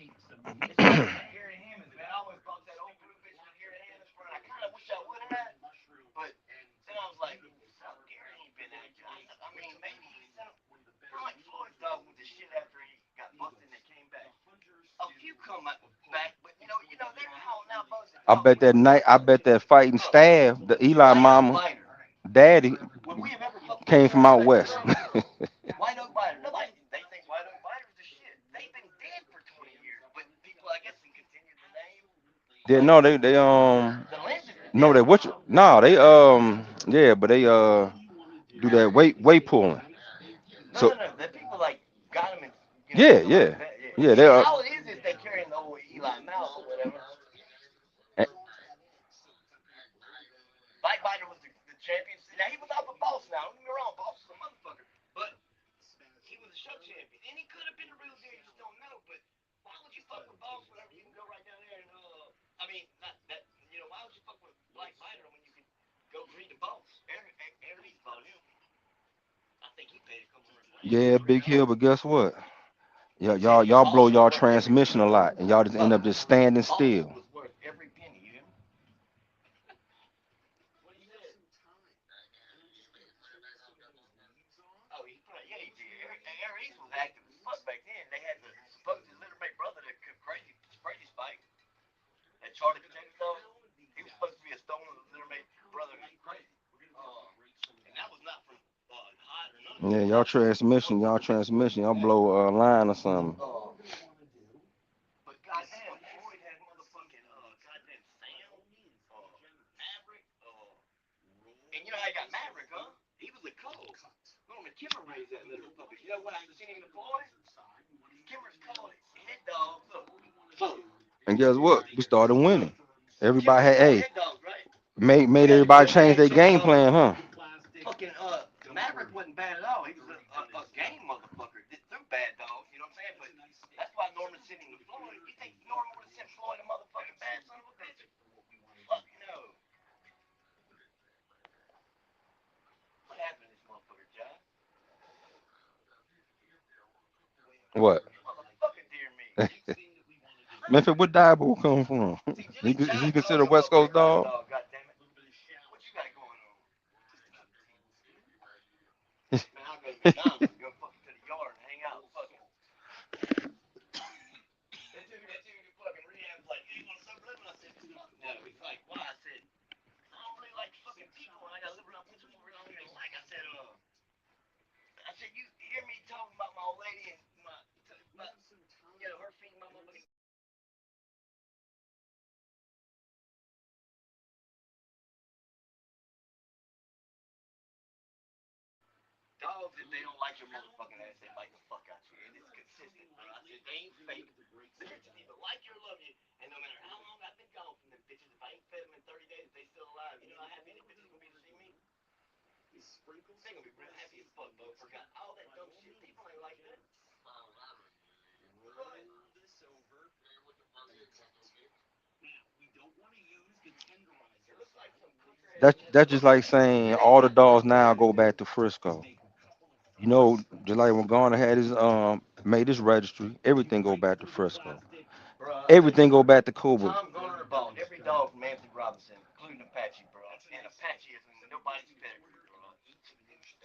Speaker 2: I bet that fighting staff, the Eli mama, daddy, came from out west. Yeah, no, they no, they what? No, they yeah, but they do that weight pulling. So yeah, they eh, yeah, Big Hill, but guess what? Yeah, y'all blow y'all transmission a lot, and y'all just end up just standing still. Yeah, y'all blow a line or something. And guess what? We started winning. Everybody had, hey, made everybody change their game plan, huh? What? Memphis, what Diabo come from? He considered a West Coast dog?
Speaker 5: Dogs, if they don't like your motherfucking ass, they bite the fuck out you. And it's consistent, bro. I said, they ain't fake. The bitches either like you or love you. And no matter how long I've been gone from them bitches, if I ain't fed them in 30 days, if they still alive, you know how happy any bitches gonna be to see me? They gonna be real happy as fuck, bro. Forgot all that dumb shit. People ain't like that. Right. It looks like some cooker
Speaker 2: That's
Speaker 5: ass bitch
Speaker 2: that's just like
Speaker 5: fucking.
Speaker 2: saying all the dogs now go back to Frisco. You know, just like when Garner had his made his registry, everything go back to Frisco.
Speaker 5: Bruh,
Speaker 2: Everything
Speaker 5: listen.
Speaker 2: go back to Cobra.
Speaker 5: Tom Garner bought every dog from Anthony Robinson, including Apache, bro. And Apache is nobody's pedigree, bro.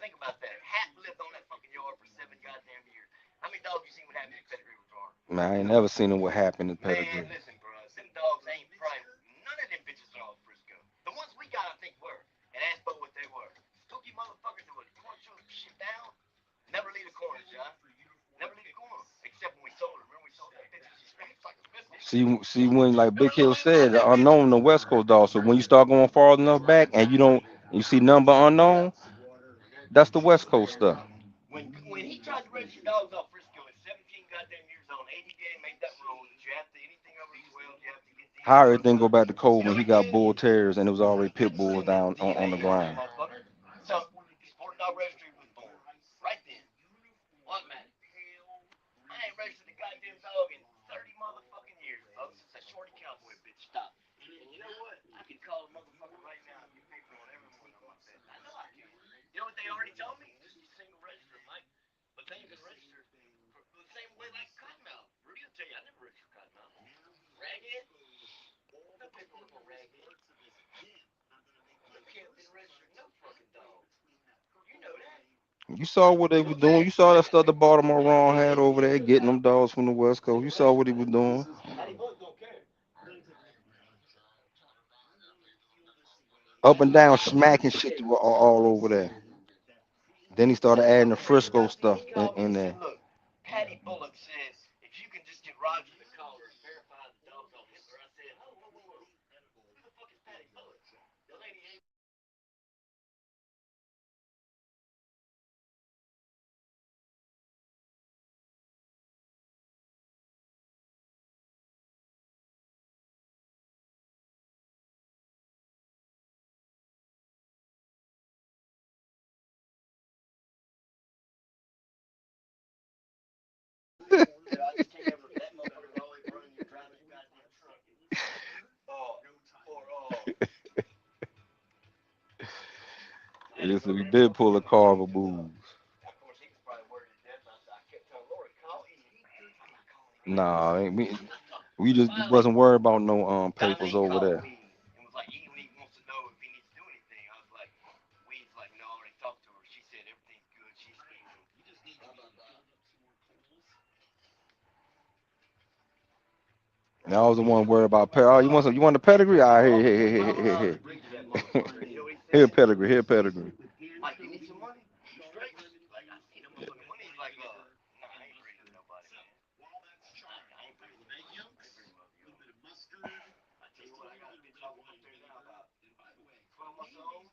Speaker 5: Think about that. Hat lived on that fucking yard for 7 goddamn years. How many dogs you seen with Happy pedigree with Garner?
Speaker 2: Man, I ain't never seen it what happened in
Speaker 5: Man,
Speaker 2: pedigree.
Speaker 5: listen, bro. Them dogs ain't prime. None of them bitches are all Frisco. The ones we got, I think, were. And ask Bo what they were. Spooky motherfuckers that would corn show shit down. Never leave the corner, John. Never leave the corner. Except when we sold her. Remember we sold that bitch? She screamed like a biscuit.
Speaker 2: See when like Big Hill said, the unknown, the West Coast dog. So when you start going far enough back and you see number unknown, that's the West Coast stuff.
Speaker 5: When he tried to register dogs off Frisco at 17 goddamn years old, ADA made that rule that you have to anything over 12, you have to get the
Speaker 2: How
Speaker 5: ER
Speaker 2: everything go
Speaker 5: code.
Speaker 2: back to Cobra
Speaker 5: You know
Speaker 2: when
Speaker 5: what
Speaker 2: he
Speaker 5: he
Speaker 2: got
Speaker 5: did?
Speaker 2: bull terriers and it was already pit bulls down on the
Speaker 5: DMA on that
Speaker 2: ground.
Speaker 5: motherfucker. So Sport Dog Registry was born. Right then. Automatic. I ain't registered a goddamn dog in 30 motherfucking years, folks. Since that shorty cowboy bitch stopped. And you know what? I can call a motherfucker right now and get paper on every one of them. I know I can. You know what they already told me? Just a single register, Mike. But they ain't been registered for the same way like Cottonmouth. Rudy will tell you I never registered Cottonmouth. Raghead? No paperwork on Raghead. You can't been registered no fucking dog. You know that.
Speaker 2: You saw what they were doing. You saw that stuff the Baltimore Ron had over there, getting them dogs from the West Coast. You saw what he was doing.
Speaker 5: Patty Buck don't care.
Speaker 2: Up and down, smacking shit all over there. Then he started adding the Frisco stuff
Speaker 5: He called me
Speaker 2: in
Speaker 5: and
Speaker 2: there.
Speaker 5: said, look, Patty Bullock says if you can just get Roger to call her and verify the dog's on Hitler. I said, oh, whoa, whoa, whoa. Who the fuck is Patty Bullock? The lady ain't. I just can't ever. That motherfucker's always running your driving a goddamn truck.
Speaker 2: Listen, we did pull a Carver moves.
Speaker 5: Of course, he was probably worried to death. I kept telling Lori, call E. I'm not calling E.
Speaker 2: Nah,
Speaker 5: I talked.
Speaker 2: we just
Speaker 5: Finally,
Speaker 2: wasn't worried about no papers
Speaker 5: Dominique
Speaker 2: over
Speaker 5: called
Speaker 2: there.
Speaker 5: me and was like, E, when he wants to know if he needs to do anything. I was like, Weed's like, no, I already talked to her. She said everything's good. She's speaking. Blah, blah, blah.
Speaker 2: And I was the one worried about oh, you want some, you want the pedigree? All right, here.
Speaker 5: Agreed to that motherfucker. And you know what he
Speaker 2: Here
Speaker 5: said?
Speaker 2: pedigree, here pedigree.
Speaker 5: Mike, you need some money? You straight? Like, I need no motherfucking money. He's like, nah, I ain't breeding with nobody, man. I ain't breeding with nobody. I ain't breeding with you. I tell you what, I got a bitch up there now about 12 months old.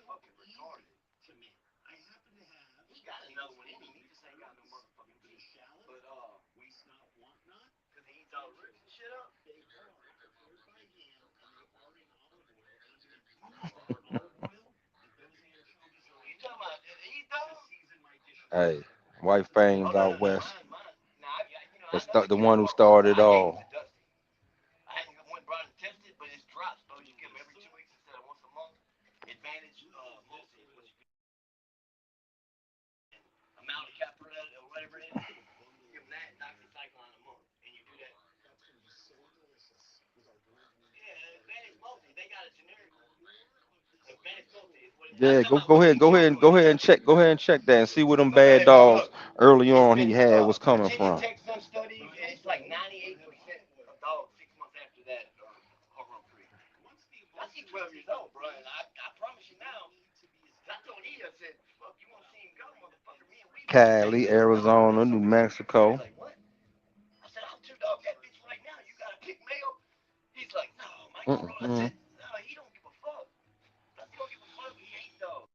Speaker 5: Fucking retarded. He got another one in him. He just ain't got no motherfucking teeth. But, because he eats all the roots and shit up. You talking about these dogs?
Speaker 2: Hey, White Fangs
Speaker 5: Oh, no, no,
Speaker 2: out
Speaker 5: no.
Speaker 2: west.
Speaker 5: Mine. Now, I
Speaker 2: That's
Speaker 5: know the
Speaker 2: the
Speaker 5: kid I
Speaker 2: one who
Speaker 5: bought from.
Speaker 2: started it
Speaker 5: I gave him
Speaker 2: all.
Speaker 5: to Dusty. I hadn't went brought and tested, but it's drops, bro. You give him every 2 weeks instead of once a month. Advantage multi is what you get. Amount of capital or whatever it is. Give them that and doxycycline a month, and you do that. Yeah, Advantage multi. They got a generic one. Advantage multi is what it is. I'm
Speaker 2: Yeah,
Speaker 5: talking about what
Speaker 2: go ahead and check, that and see where them bad
Speaker 5: okay, look,
Speaker 2: dogs
Speaker 5: look.
Speaker 2: early
Speaker 5: It's
Speaker 2: on he
Speaker 5: been
Speaker 2: had was coming
Speaker 5: Virginia
Speaker 2: from.
Speaker 5: Tech some study, and it's like 98% of dogs 6 months after that are hormone free. I see 12 years old, bro, and I promise you now, I told E, I said, fuck, you want to see him go, motherfucker? Me and we about to take him
Speaker 2: Cali,
Speaker 5: to the dog
Speaker 2: Arizona,
Speaker 5: place
Speaker 2: New
Speaker 5: over there. He's
Speaker 2: Mexico.
Speaker 5: like, what? I said, I'll two dog that bitch right now. You got to pick male? He's like, no, Mike, bro. I
Speaker 2: Mm-mm.
Speaker 5: said, no, he don't give a fuck. He don't give a fuck. He hates dogs.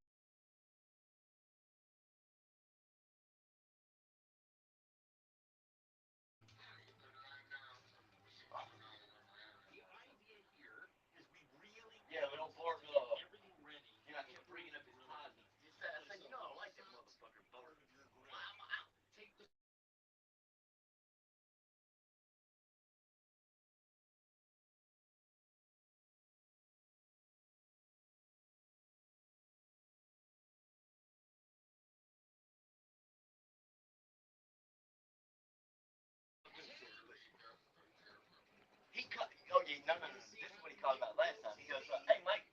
Speaker 5: no. This is what he called about last time. He goes, "Hey, Mike,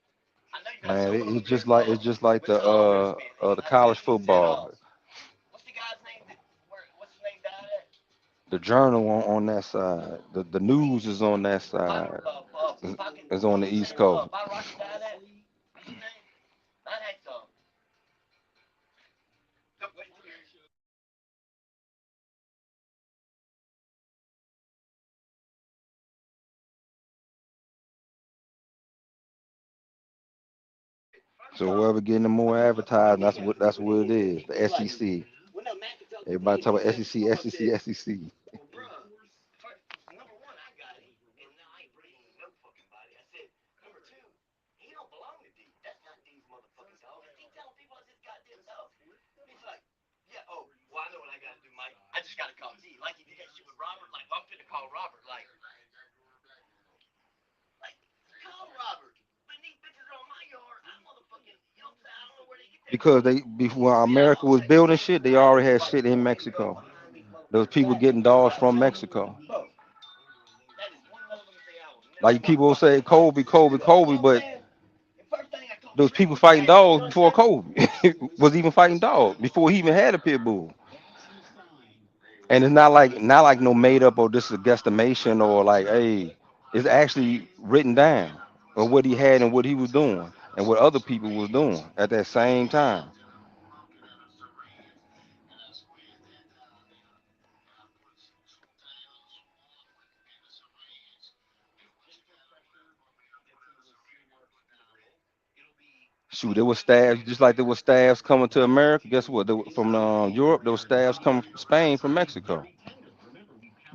Speaker 5: I know you got
Speaker 2: Man,
Speaker 5: some
Speaker 2: it's
Speaker 5: motherfucking
Speaker 2: just like the college football.
Speaker 5: what's the guy's name that what's his name died at?
Speaker 2: The journal on that side. The news is on that side.
Speaker 5: Fucking
Speaker 2: Is on the East Coast.
Speaker 5: Bob Rocket died at. What's his name? Not Hacksaw.
Speaker 2: So whoever getting the more advertising, that's what it is. The SEC. Everybody talk about SEC, SEC, SEC.
Speaker 5: Number one, I got him, and now I ain't bringing no fucking body. I said, number two, he don't belong to D. That's not D's motherfucking dog. He telling people it's his goddamn dog. He's like, yeah, oh, well, I know what I gotta do, Mike. I just gotta call D. Like he did that shit with Robert. Like, I'm finna call Robert. Like, call Robert. But these bitches are on my yard. I motherfucking, you know what I'm saying? I don't know where they get that
Speaker 2: Because
Speaker 5: from.
Speaker 2: before America was building shit, they already had shit in Mexico. Those people getting dogs from Mexico.
Speaker 5: That is one of them thing I will never
Speaker 2: Like people will say Kobe, Kobe, Kobe, but those people fighting dogs before Kobe was even fighting dogs before he even had a pit bull. And it's not like no made up or this is a guesstimation or like, hey, it's actually written down of what he had and what he was doing and what other people was doing at that same time. Shoot, there was staffs just like there was staffs coming to America. Guess what? They were from Europe. There was staffs coming from Spain, from Mexico.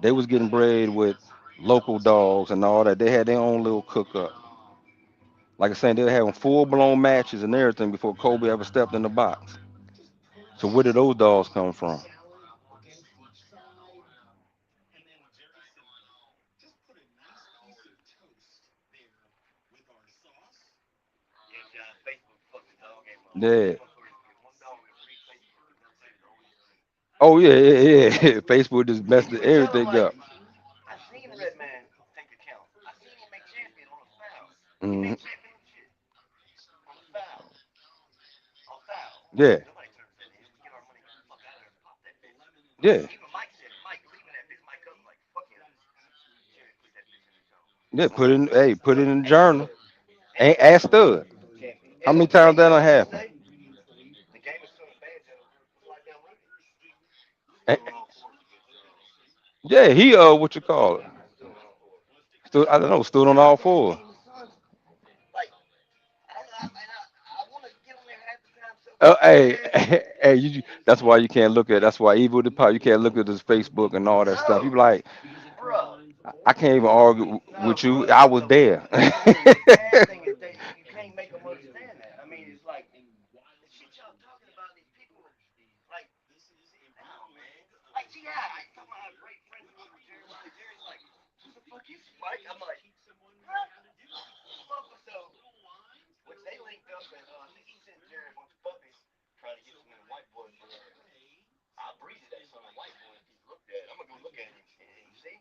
Speaker 2: They was getting bred with local dogs and all that. They had their own little cook up. Like I said, they were having full blown matches and everything before Kobe ever stepped in the box. So where did those dogs come from?
Speaker 5: Facebook fucking dog game up.
Speaker 2: Yeah.
Speaker 5: One dog will free Facebook.
Speaker 2: Oh yeah, yeah, yeah. Facebook just messed everything up.
Speaker 5: I seen Redman take a count. I seen him make champion on a foul. He
Speaker 2: Hmm.
Speaker 5: made champion shit on a foul. On foul.
Speaker 2: Yeah,
Speaker 5: Nobody turns that in. We get our money, get the fuck out of there, pop that bitch.
Speaker 2: yeah,
Speaker 5: Even Mike said, Mike leaving that bitch. Mike cousin like, fuck him. Jerry put that bitch in his zone.
Speaker 2: yeah. Put it in the
Speaker 5: And
Speaker 2: journal.
Speaker 5: stood. And
Speaker 2: Ain't
Speaker 5: stood.
Speaker 2: ass stud.
Speaker 5: Champion.
Speaker 2: How
Speaker 5: And
Speaker 2: many
Speaker 5: look,
Speaker 2: times
Speaker 5: you
Speaker 2: that
Speaker 5: know
Speaker 2: done
Speaker 5: what they
Speaker 2: happened?
Speaker 5: say? The game is soon banjo. Slide down with it.
Speaker 2: Eh,
Speaker 5: Stood on all fours against
Speaker 2: Yeah, he what you call it?
Speaker 5: stood on all fours.
Speaker 2: Stood, I don't know, stood on all
Speaker 5: Fucking
Speaker 2: four.
Speaker 5: demon son. Like, I want to get on there half the time so
Speaker 2: Hey,
Speaker 5: bad.
Speaker 2: hey, that's why you can't look at. That's why evil the power. You can't look at this Facebook and all that stuff. You be
Speaker 5: No,
Speaker 2: like,
Speaker 5: bro.
Speaker 2: I can't even argue
Speaker 5: No,
Speaker 2: with
Speaker 5: bro.
Speaker 2: you. I was there.
Speaker 5: The bad thing is that you can't make them understand that. I mean, it's like the shit y'all talking about. These people, like, no, man. Like, yeah, I told my great friend who was with Jerry Wiley. Jerry's like, who the fuck is Mike? I'm like, huh? So, which they linked up, and I think he sent Jerry a bunch of puppies trying to get some of the white boys. I breeded that son of white boy if he looked at it. I'm gonna go look at him and you see.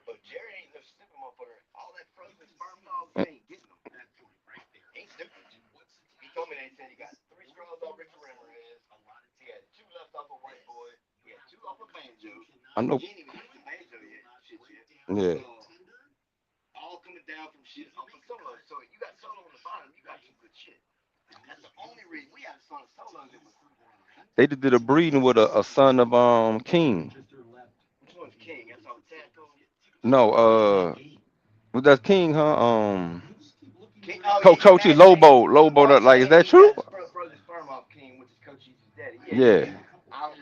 Speaker 5: But Jerry ain't no stupid motherfucker. All that frozen sperm dogs, he ain't getting them. He ain't stupid. He told me they said he got 3 straws off Richard Ramirez. He had 2 left off a white boy. He had 2 off a banjo.
Speaker 2: I know.
Speaker 5: He ain't even hit the banjo yet. Shit yet.
Speaker 2: Yeah.
Speaker 5: All coming down from shit off of solo. So you got solo on the bottom, you got some good shit. That's the only reason we had a son of solos that was.
Speaker 2: They just did a breeding with a son of King.
Speaker 5: Which one's king? That's all the tackle.
Speaker 2: No, was that King, huh?
Speaker 5: King, oh yeah, yeah,
Speaker 2: Coachy
Speaker 5: Mad King.
Speaker 2: Lobo.
Speaker 5: Oh
Speaker 2: Like,
Speaker 5: yeah,
Speaker 2: is that
Speaker 5: he
Speaker 2: true?
Speaker 5: got frozen sperm off King, which is Coach Easy's daddy. Yeah, yeah,
Speaker 2: Yeah.
Speaker 5: yeah.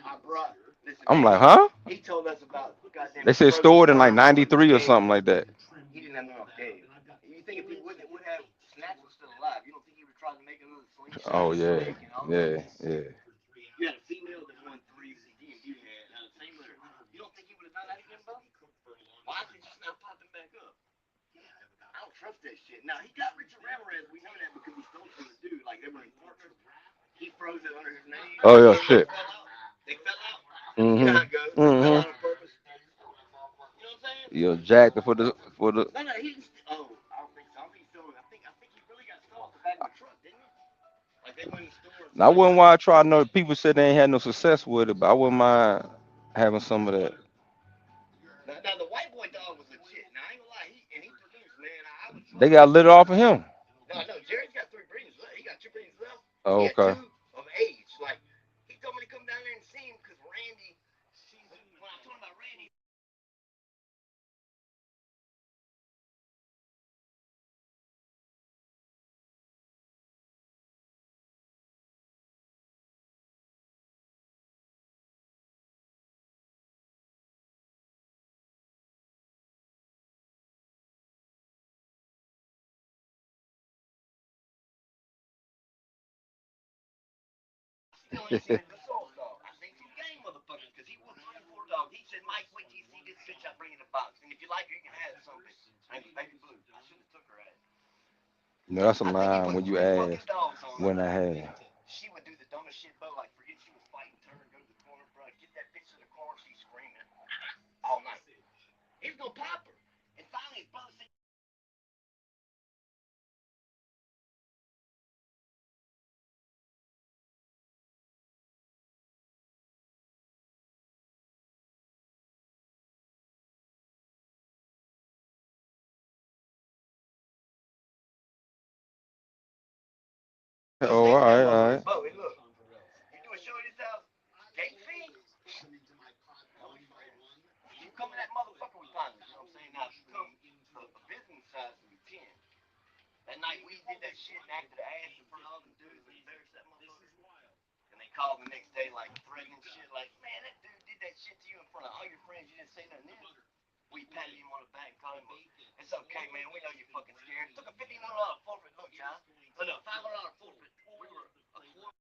Speaker 5: I brought. Listen,
Speaker 2: I'm
Speaker 5: man,
Speaker 2: like, huh?
Speaker 5: he told us about goddamn
Speaker 2: They said
Speaker 5: frozen
Speaker 2: stored in like
Speaker 5: sperm off of
Speaker 2: '93 or
Speaker 5: Gabe.
Speaker 2: something like that.
Speaker 5: He didn't have enough Gabe. You think if he would have, Snatch was still alive. You don't think he would try to make another slingshot
Speaker 2: Oh yeah,
Speaker 5: snake and all that?
Speaker 2: yeah, yeah.
Speaker 5: You had a female that won 3 with D&D had out of the same litter. You don't think he would have done that again, bro? Why is he just now popping back up? I don't trust that shit. Now he got Richard Ramirez. We know that because he stole from the dude. Like they were in partners. He froze it under his name.
Speaker 2: Oh yeah,
Speaker 5: And they
Speaker 2: shit.
Speaker 5: fell out. They fell out. You know
Speaker 2: Mhm.
Speaker 5: how it goes. They fell
Speaker 2: Mhm.
Speaker 5: out on purpose. You know what I'm saying?
Speaker 2: You're jacked for the.
Speaker 5: No, he didn't. Oh, I don't think so. I think he stole it. I think he really got stole off the back of a truck, didn't he? Like they went in the store and
Speaker 2: I
Speaker 5: somebody
Speaker 2: wouldn't
Speaker 5: stole
Speaker 2: want
Speaker 5: it.
Speaker 2: to try. No, people said they ain't had no success with it, but I wouldn't mind having some of that.
Speaker 5: Now the white boy dog was legit. Now I ain't gonna lie, he produced, man. I was
Speaker 2: They
Speaker 5: like,
Speaker 2: got lit off of him.
Speaker 5: no, Jerry's got three breeders left. He got two breeders left.
Speaker 2: Oh,
Speaker 5: He had
Speaker 2: okay.
Speaker 5: two of age. Like he told me to come down there and see him because Randy. When I told him about Randy, still ain't seen a good soul dog. I seen some game motherfuckers because he wouldn't run for a dog. He said, Mike, wait till you see this bitch I bring in the box, and if you like her, you can have some bitch. Her name's Baby Blue. I should have took her ass.
Speaker 2: That's a
Speaker 5: I think he
Speaker 2: line
Speaker 5: put
Speaker 2: when you
Speaker 5: three fucking
Speaker 2: ask
Speaker 5: dogs on her.
Speaker 2: when I had.
Speaker 5: She would do the dumbest shit, bro. Like forget she was fighting, turn, go to the corner, bro. Get that bitch to the corner. She's screaming all night. He's gonna pop her. And finally, his brother said, "Yo,
Speaker 2: Oh,
Speaker 5: take
Speaker 2: all
Speaker 5: that
Speaker 2: right, all
Speaker 5: motherfucker,
Speaker 2: right.
Speaker 5: Bo. And look, you do a show at his house, gate fee. If you come in that motherfucker, we find it. You know what I'm saying? Now, if you come the business size, will be 10. That night we did that shit and acted ass in front of all them dudes and embarrassed that motherfucker. And they called the next day like threatening shit, like, man, that dude did that shit to you in front of all your friends. You didn't say nothing then. We patted him on the back and called him, it's okay, man. We know you're fucking scared. Took a $1,500 forfeit. Look, John. Oh, no, $500 forfeit. We were a quarter.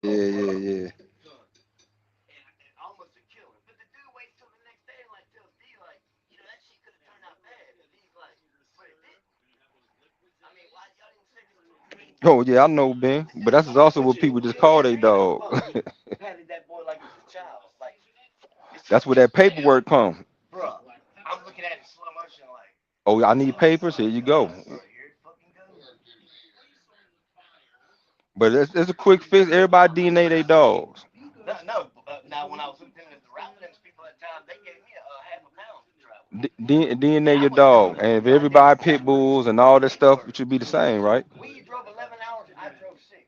Speaker 2: Yeah, yeah, yeah.
Speaker 5: And almost a killer. But the dude waits till the next day and like tells D like, that shit could have turned out bad. And D's like, but it didn't. I mean, why y'all didn't say this to me?
Speaker 2: Oh yeah, I know Ben, but that's also what people just call they dog.
Speaker 5: Patted that boy like it was a child. Like, it's
Speaker 2: That's
Speaker 5: just,
Speaker 2: where that paperwork come.
Speaker 5: bruh. I'm looking at it in slow motion like,
Speaker 2: Oh, I need papers. Here you go.
Speaker 5: bro, here it fucking goes.
Speaker 2: But it's a quick fix. Everybody DNA they dogs.
Speaker 5: No, no. Now when I was lieutenant at the Rapids, people at the time they gave me a half a pound to travel.
Speaker 2: DNA
Speaker 5: And I
Speaker 2: your
Speaker 5: wasn't doing
Speaker 2: dog,
Speaker 5: a
Speaker 2: and if
Speaker 5: goddamn
Speaker 2: everybody pit
Speaker 5: thing.
Speaker 2: bulls and all that stuff, it should be the same, right?
Speaker 5: We drove 11 hours. I drove 6.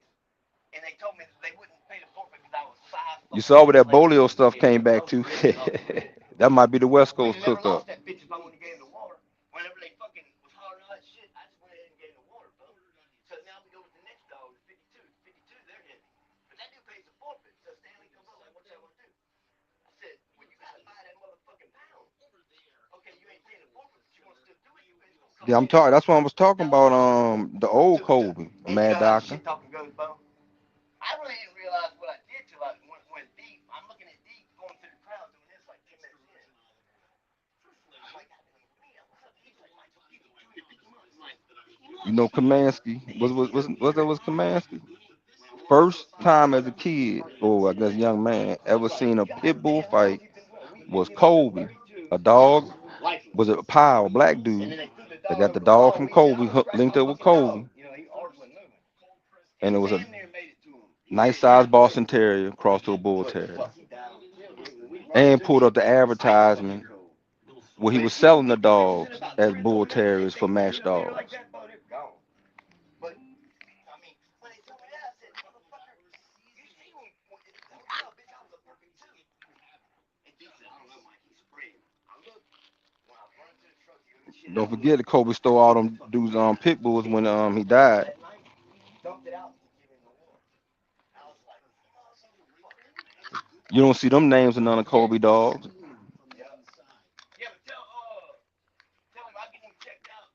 Speaker 5: And they told me that they wouldn't pay the forfeit because I was 5
Speaker 2: You
Speaker 5: fucking
Speaker 2: saw where
Speaker 5: minutes
Speaker 2: that
Speaker 5: late.
Speaker 2: bolio stuff
Speaker 5: Yeah,
Speaker 2: came back
Speaker 5: oh
Speaker 2: to.
Speaker 5: yeah. Oh yeah.
Speaker 2: That might be the West
Speaker 5: We'd
Speaker 2: Coast
Speaker 5: have never
Speaker 2: cook up.
Speaker 5: lost that bitch if I wouldn't have gave him the water. Whenever they fucking was hollering all that shit, I just went ahead and gave him the water, bro. So now we go with the next dog, the 52. The 52
Speaker 2: Yeah, I'm talking. That's what I was talking about. The old Kobe,
Speaker 5: And you
Speaker 2: Mad
Speaker 5: know how the
Speaker 2: Doctor.
Speaker 5: shit talking goes, Bo? I really didn't realize what I did till I went deep. I'm looking at deep, going through the crowd doing this like 10 minutes in. I'm like, man, what's up? He's like, Mike, he's 250 months. I'm like, 50
Speaker 2: You
Speaker 5: months?
Speaker 2: know, Kamansky was that was Kamansky?
Speaker 5: Man, what?
Speaker 2: First time as a kid, or I guess young man, ever seen a
Speaker 5: God
Speaker 2: pit bull
Speaker 5: damn, how long
Speaker 2: fight
Speaker 5: you been going?
Speaker 2: was
Speaker 5: We've been going
Speaker 2: Kobe.
Speaker 5: 32.
Speaker 2: A dog
Speaker 5: Lifeless.
Speaker 2: was a pile, black
Speaker 5: And
Speaker 2: dude.
Speaker 5: then they threw the
Speaker 2: They
Speaker 5: dog
Speaker 2: got
Speaker 5: over
Speaker 2: the
Speaker 5: the
Speaker 2: dog
Speaker 5: wall.
Speaker 2: from
Speaker 5: He said,
Speaker 2: Kobe
Speaker 5: I'm gonna scratch
Speaker 2: linked
Speaker 5: my
Speaker 2: up with
Speaker 5: fucking
Speaker 2: Kobe,
Speaker 5: dog. You know, he already wasn't moving.
Speaker 2: and
Speaker 5: He
Speaker 2: it was a
Speaker 5: damn near made it to him.
Speaker 2: nice sized Boston Terrier crossed to a bull
Speaker 5: But
Speaker 2: terrier,
Speaker 5: fuck, he died on we running
Speaker 2: and
Speaker 5: to
Speaker 2: pulled
Speaker 5: him.
Speaker 2: up the
Speaker 5: Ice fucking
Speaker 2: advertisement
Speaker 5: cold.
Speaker 2: where he
Speaker 5: But
Speaker 2: was
Speaker 5: you know,
Speaker 2: selling
Speaker 5: we
Speaker 2: the
Speaker 5: did this in
Speaker 2: dogs
Speaker 5: about
Speaker 2: as
Speaker 5: 3 or 4
Speaker 2: bull
Speaker 5: days.
Speaker 2: terriers
Speaker 5: If
Speaker 2: for
Speaker 5: they
Speaker 2: match
Speaker 5: get up there like
Speaker 2: dogs.
Speaker 5: that, bro, they're gone. But I mean, when they told me that, I said, motherfucker, you see when no, bitch, I was a perfect two. And dude said, I don't know, Mike, he's spraying. I looked when I run to the truck to go get shit
Speaker 2: Don't
Speaker 5: out. I
Speaker 2: forget
Speaker 5: looked.
Speaker 2: that Kobe stole all them dudes pit bulls when he died.
Speaker 5: That night, dumped it out and gave him the one. I was like, motherfucker, man.
Speaker 2: You don't see them names in none of Kobe dogs
Speaker 5: Yeah. Yeah, but tell him I get him checked out.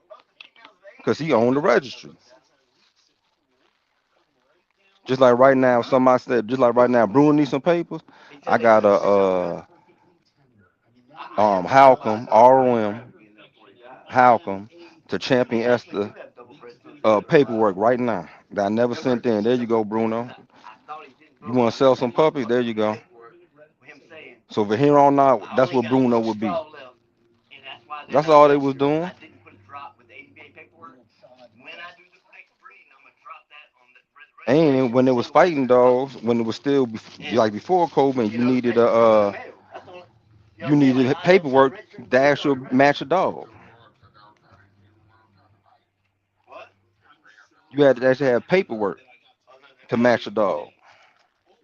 Speaker 5: Both the females of age,
Speaker 2: because he owned the registry. Just like right now, somebody said, just like right now, Bruno needs some papers.
Speaker 5: he said
Speaker 2: I
Speaker 5: they
Speaker 2: got
Speaker 5: couldn't
Speaker 2: a
Speaker 5: fix up nothing. I had to tell him about
Speaker 2: Halcom
Speaker 5: Dr. Brown
Speaker 2: ROM
Speaker 5: being there before he died.
Speaker 2: Halcom to
Speaker 5: They
Speaker 2: Champion
Speaker 5: actually do
Speaker 2: Esther
Speaker 5: have double breasted.
Speaker 2: paperwork right now that I never sent in. There you go, Bruno.
Speaker 5: I thought he didn't
Speaker 2: You
Speaker 5: vote,
Speaker 2: want
Speaker 5: but
Speaker 2: to
Speaker 5: I got
Speaker 2: sell
Speaker 5: that
Speaker 2: some puppies? There you
Speaker 5: motherfucking
Speaker 2: go.
Speaker 5: paperwork with him saying,
Speaker 2: So for here on out,
Speaker 5: I
Speaker 2: that's
Speaker 5: only
Speaker 2: what
Speaker 5: got
Speaker 2: Bruno
Speaker 5: one
Speaker 2: would be.
Speaker 5: straw left. And that's why they're
Speaker 2: That's
Speaker 5: not
Speaker 2: all they was
Speaker 5: registered.
Speaker 2: doing.
Speaker 5: I didn't put a drop with the ADBA paperwork. When I do the next breeding, I'm going to drop that on the
Speaker 2: And
Speaker 5: registration
Speaker 2: when it was
Speaker 5: so we can
Speaker 2: fighting
Speaker 5: vote.
Speaker 2: dogs, when it was still
Speaker 5: And,
Speaker 2: like before Kobe, and
Speaker 5: you know, they just send me the mail. That's the only, you know what
Speaker 2: you
Speaker 5: I'm saying? Like,
Speaker 2: needed
Speaker 5: I don't send the
Speaker 2: paperwork
Speaker 5: registering
Speaker 2: to
Speaker 5: book, it's
Speaker 2: actually
Speaker 5: already registered.
Speaker 2: match a dog.
Speaker 5: What?
Speaker 2: You had to actually have paperwork
Speaker 5: Oh, no,
Speaker 2: to match a dog.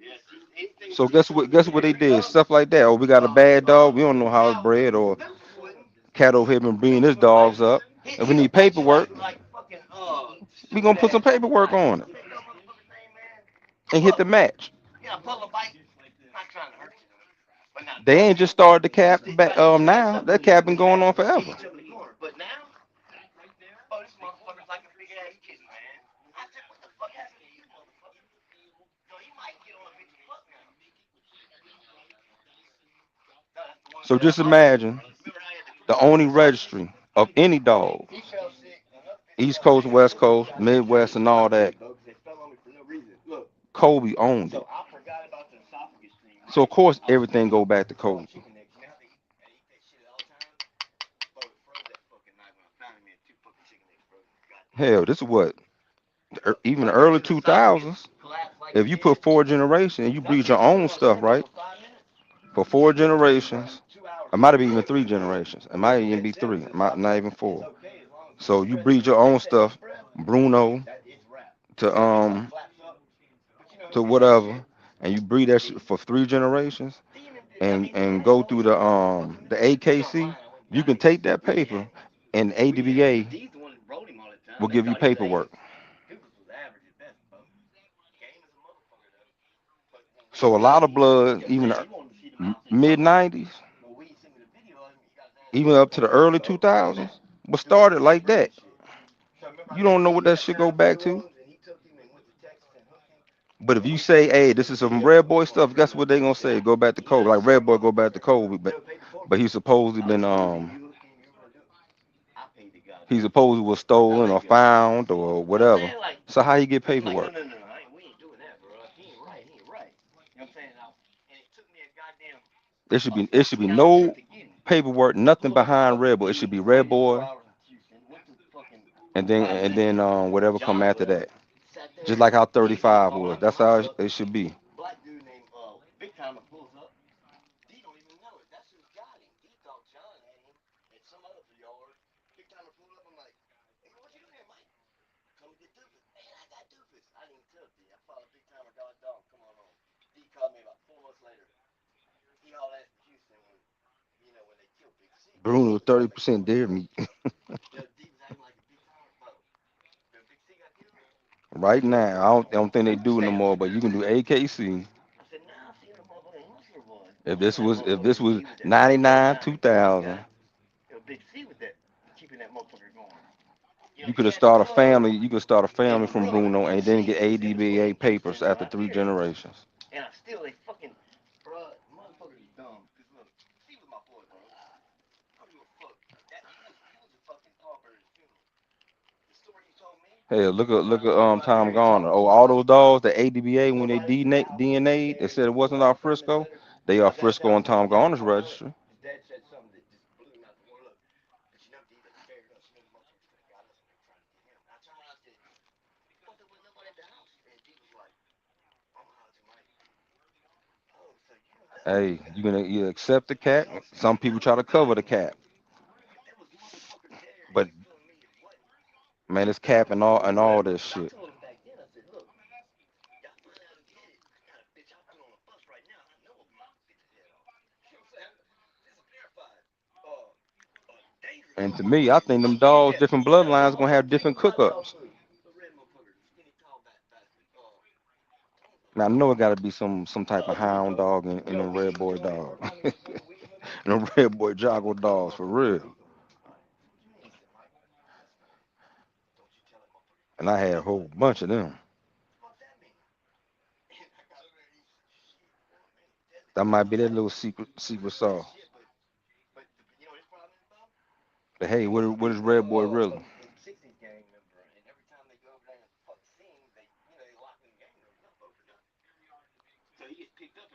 Speaker 5: yes, anything
Speaker 2: So
Speaker 5: with the
Speaker 2: guess what they
Speaker 5: every
Speaker 2: did?
Speaker 5: dog.
Speaker 2: Stuff like that. Oh, we got a bad dog. We don't know how it's
Speaker 5: Now,
Speaker 2: bred, or
Speaker 5: Memphis wouldn't.
Speaker 2: cat over here been breeding his
Speaker 5: Memphis would like,
Speaker 2: dogs up. If we
Speaker 5: he'll
Speaker 2: need
Speaker 5: fight you
Speaker 2: paperwork,
Speaker 5: like fucking,
Speaker 2: we
Speaker 5: stupid
Speaker 2: gonna put some
Speaker 5: ass.
Speaker 2: paperwork
Speaker 5: Like,
Speaker 2: on
Speaker 5: what's
Speaker 2: it
Speaker 5: that dumb motherfucker's name, man?
Speaker 2: and hit the
Speaker 5: Bubba.
Speaker 2: match.
Speaker 5: Yeah, Bubba bite. Not trying to hurt you, but now
Speaker 2: They ain't
Speaker 5: Dusty,
Speaker 2: just started the
Speaker 5: he
Speaker 2: cap
Speaker 5: still
Speaker 2: back
Speaker 5: tries to get your ass
Speaker 2: now.
Speaker 5: up
Speaker 2: That
Speaker 5: when you
Speaker 2: cap been
Speaker 5: when you
Speaker 2: going
Speaker 5: have
Speaker 2: on
Speaker 5: him. He
Speaker 2: forever.
Speaker 5: hits you up in the corner. But now, oh, this motherfucker's like a big ass kitten, man. I said, what the fuck happened to you, motherfucker? No, he might get on a bitch butt now. No, that's the one
Speaker 2: So
Speaker 5: that
Speaker 2: just
Speaker 5: I had.
Speaker 2: imagine
Speaker 5: Remember I had the
Speaker 2: the
Speaker 5: Cooper
Speaker 2: only
Speaker 5: Rush last year?
Speaker 2: registry of any dog,
Speaker 5: He fell sick. Another bitch
Speaker 2: East
Speaker 5: fell
Speaker 2: Coast,
Speaker 5: sick. I
Speaker 2: West
Speaker 5: took these
Speaker 2: Coast,
Speaker 5: guys to the
Speaker 2: Midwest,
Speaker 5: veterinarian.
Speaker 2: and
Speaker 5: It's my
Speaker 2: all that.
Speaker 5: kid, Bo, because they fell on me for no reason. Look,
Speaker 2: Kobe owned
Speaker 5: so
Speaker 2: it.
Speaker 5: I forgot about the esophagus thing,
Speaker 2: So of
Speaker 5: right?
Speaker 2: course
Speaker 5: I was
Speaker 2: everything
Speaker 5: feeding
Speaker 2: go back to
Speaker 5: raw
Speaker 2: Kobe.
Speaker 5: chicken necks. You know how they eat that shit all the time? Bo, it froze that fucking night when I found him. He had two fucking chicken necks frozen. Goddamn.
Speaker 2: Hell, this is what even the
Speaker 5: But if
Speaker 2: early
Speaker 5: his
Speaker 2: two
Speaker 5: esophagus
Speaker 2: thousands.
Speaker 5: collapsed like
Speaker 2: If
Speaker 5: it
Speaker 2: you put
Speaker 5: did,
Speaker 2: four generations and you
Speaker 5: y'all
Speaker 2: breed
Speaker 5: see
Speaker 2: your
Speaker 5: me put
Speaker 2: own
Speaker 5: him on
Speaker 2: stuff,
Speaker 5: standby
Speaker 2: right?
Speaker 5: for 5 minutes?
Speaker 2: For four
Speaker 5: He was
Speaker 2: generations,
Speaker 5: running 2 hours
Speaker 2: it might have
Speaker 5: straight.
Speaker 2: been even three generations. It might even be three. It might not even
Speaker 5: It's
Speaker 2: four.
Speaker 5: okay as long as
Speaker 2: So
Speaker 5: no
Speaker 2: you
Speaker 5: stress.
Speaker 2: breed
Speaker 5: When
Speaker 2: your
Speaker 5: he
Speaker 2: own
Speaker 5: takes that
Speaker 2: stuff,
Speaker 5: deep breath,
Speaker 2: Bruno
Speaker 5: that it's wrap.
Speaker 2: to
Speaker 5: He like flaps up. But you know,
Speaker 2: to
Speaker 5: he did that
Speaker 2: whatever,
Speaker 5: shit.
Speaker 2: and you breed that shit for three generations,
Speaker 5: Demon did. I
Speaker 2: and
Speaker 5: mean,
Speaker 2: and
Speaker 5: Bruno
Speaker 2: go
Speaker 5: owns
Speaker 2: through
Speaker 5: it. But
Speaker 2: the
Speaker 5: he don't
Speaker 2: AKC,
Speaker 5: mind. I went and
Speaker 2: you
Speaker 5: got
Speaker 2: can
Speaker 5: it. He
Speaker 2: take
Speaker 5: said
Speaker 2: that
Speaker 5: we had
Speaker 2: paper,
Speaker 5: him.
Speaker 2: and
Speaker 5: We had him.
Speaker 2: ADBA
Speaker 5: D's the one that rode him all the time.
Speaker 2: will
Speaker 5: They
Speaker 2: give you
Speaker 5: thought he was
Speaker 2: paperwork.
Speaker 5: Angus. Douglas was average at best, bro. Game as a motherfucker though. But when
Speaker 2: So a
Speaker 5: we
Speaker 2: lot of
Speaker 5: he
Speaker 2: blood,
Speaker 5: kept
Speaker 2: even
Speaker 5: saying
Speaker 2: the
Speaker 5: he wanted to see the mouse. He
Speaker 2: mid
Speaker 5: told me.
Speaker 2: '90s,
Speaker 5: Well, we sent me the video of him. He got his ass
Speaker 2: even
Speaker 5: beat
Speaker 2: up
Speaker 5: up
Speaker 2: to
Speaker 5: on
Speaker 2: the
Speaker 5: the field,
Speaker 2: early
Speaker 5: bro. Doing
Speaker 2: 2000s,
Speaker 5: that
Speaker 2: was started like
Speaker 5: breed
Speaker 2: that.
Speaker 5: shit. So remember I
Speaker 2: You
Speaker 5: told
Speaker 2: don't
Speaker 5: you
Speaker 2: know
Speaker 5: he
Speaker 2: what
Speaker 5: used
Speaker 2: that
Speaker 5: that
Speaker 2: shit go
Speaker 5: time for
Speaker 2: back
Speaker 5: New
Speaker 2: to.
Speaker 5: Orleans and he took him and went to Texas and hooked him.
Speaker 2: But if
Speaker 5: And
Speaker 2: you
Speaker 5: we sent
Speaker 2: say,
Speaker 5: me the
Speaker 2: "Hey,
Speaker 5: video
Speaker 2: this
Speaker 5: of
Speaker 2: is
Speaker 5: the
Speaker 2: some
Speaker 5: video
Speaker 2: Red
Speaker 5: of him
Speaker 2: Boy
Speaker 5: going
Speaker 2: stuff,"
Speaker 5: through
Speaker 2: guess
Speaker 5: the
Speaker 2: what they gonna say?
Speaker 5: yeah.
Speaker 2: Go back to
Speaker 5: You know
Speaker 2: Kobe.
Speaker 5: that
Speaker 2: Like
Speaker 5: shit
Speaker 2: Red Boy
Speaker 5: bro.
Speaker 2: go back to Kobe,
Speaker 5: Never paid the toll
Speaker 2: but he
Speaker 5: booth.
Speaker 2: supposedly
Speaker 5: I
Speaker 2: been
Speaker 5: told you you hooked him, you were gonna do it. I paid the
Speaker 2: he
Speaker 5: goddamn toll.
Speaker 2: supposedly was
Speaker 5: I
Speaker 2: stolen
Speaker 5: let
Speaker 2: or
Speaker 5: it go.
Speaker 2: found or
Speaker 5: You know what I'm
Speaker 2: whatever.
Speaker 5: saying? Like
Speaker 2: So how he get
Speaker 5: he was like, no,
Speaker 2: paperwork?
Speaker 5: no, no, we ain't doing that, bro. If he ain't right, he ain't right. You know what I'm saying? And it took me a goddamn
Speaker 2: It should be
Speaker 5: 14-hour trip
Speaker 2: no
Speaker 5: to get him.
Speaker 2: paperwork, nothing
Speaker 5: Pulled up to
Speaker 2: behind Red
Speaker 5: fucking
Speaker 2: Boy. It should be
Speaker 5: Houston,
Speaker 2: Red
Speaker 5: waited 4
Speaker 2: Boy,
Speaker 5: hours in Houston, went to fucking
Speaker 2: and
Speaker 5: Bicentennial.
Speaker 2: then whatever come
Speaker 5: John
Speaker 2: after
Speaker 5: left,
Speaker 2: that.
Speaker 5: sat
Speaker 2: Just
Speaker 5: there,
Speaker 2: like how
Speaker 5: came back
Speaker 2: 35
Speaker 5: while
Speaker 2: was.
Speaker 5: locked the
Speaker 2: That's how
Speaker 5: house up.
Speaker 2: it should be.
Speaker 5: Black dude named Big Timer pulls up. D don't even know it. That's who got him. D thought John had him at some other yard. Big Timer pulled up. I'm like, hey man, what you doing here, Mike? Come get Doofus. Man, I got Doofus. I didn't even tell D. I followed Big Timer, got a dog. Come on home. D called me about 4 months later. He hauled ass to Houston when when they killed Big C. Big C
Speaker 2: Bruno
Speaker 5: was trying to make a
Speaker 2: 30%
Speaker 5: buck
Speaker 2: deer
Speaker 5: too.
Speaker 2: meat.
Speaker 5: D was acting like a Big Timer foe. When Big C got killed,
Speaker 2: Right now, I don't think they do it no
Speaker 5: stay
Speaker 2: more,
Speaker 5: away
Speaker 2: but
Speaker 5: from
Speaker 2: you can do
Speaker 5: him.
Speaker 2: AKC.
Speaker 5: I said, nah, I seen a motherfucking hustler boy.
Speaker 2: If
Speaker 5: And that
Speaker 2: this
Speaker 5: motherfucker
Speaker 2: was
Speaker 5: knew he was there for the whole
Speaker 2: 99,
Speaker 5: time until he
Speaker 2: 2000,
Speaker 5: got. Big C was there keeping that that motherfucker going.
Speaker 2: You could have started a family. You could start a family from Bruno and then get ADBA papers after 3 generations.
Speaker 5: And I still they fucking, bruh, motherfuckers is dumb. Cause look, Steve was my boy, bro. I don't give a fuck. That he was a fucking pauper at his funeral. The story he told me.
Speaker 2: Hey, look at Tom Garner. Oh, all those dogs, the ADBA when they DNA, they said it wasn't our Frisco. They are Frisco on Tom Garner's registry.
Speaker 5: His dad said something that just blew him out the water. Look, but you know, D, they scared us. You know, the motherfuckers could have got us and they were trying to get him. And I turned around and said, "What? There was nobody at the house." And D was like, "I'm out tonight." Oh, so you know that
Speaker 2: Hey, you accept the cat. Some people try to cover the cat,
Speaker 5: there was motherfuckers there.
Speaker 2: but
Speaker 5: You feeling me? And what?
Speaker 2: man, it's cap and all this
Speaker 5: I
Speaker 2: shit.
Speaker 5: told him back then. I said, "Look, y'all find out who did it. I got a bitch I put on a bus right now. And I know I'm not bitch his head off." You know what I'm saying? This is verified. Dangerous
Speaker 2: And to me, I
Speaker 5: motherfucker.
Speaker 2: think them dogs,
Speaker 5: Yeah,
Speaker 2: different
Speaker 5: that little
Speaker 2: bloodlines, gonna have
Speaker 5: motherfucker take
Speaker 2: different
Speaker 5: my dog
Speaker 2: cookups.
Speaker 5: too. The red motherfucker, the skinny tall bastard.
Speaker 2: Now I know it got to be some type of
Speaker 5: Ugly,
Speaker 2: hound
Speaker 5: bro.
Speaker 2: dog in
Speaker 5: Yo,
Speaker 2: them red boy
Speaker 5: you know,
Speaker 2: dog,
Speaker 5: around this weed limit.
Speaker 2: and them red boy joggle dogs for real.
Speaker 5: What you mean? He said, Mike, listen, man. Don't you tell that motherfucker you
Speaker 2: And I
Speaker 5: came
Speaker 2: had
Speaker 5: here.
Speaker 2: a whole bunch of them.
Speaker 5: What the fuck that mean? And I got over there. He said, shit, boy, man, he deadly.
Speaker 2: That
Speaker 5: I
Speaker 2: might
Speaker 5: was
Speaker 2: be that
Speaker 5: like,
Speaker 2: little secret
Speaker 5: man,
Speaker 2: sauce.
Speaker 5: shit, but you know what his problem is, Bob?
Speaker 2: But hey, what
Speaker 5: He's
Speaker 2: is red boy really?
Speaker 5: a 60s gang member, and every time they go over there and fuck scenes, they lock them gang members up over nothing. So he gets picked up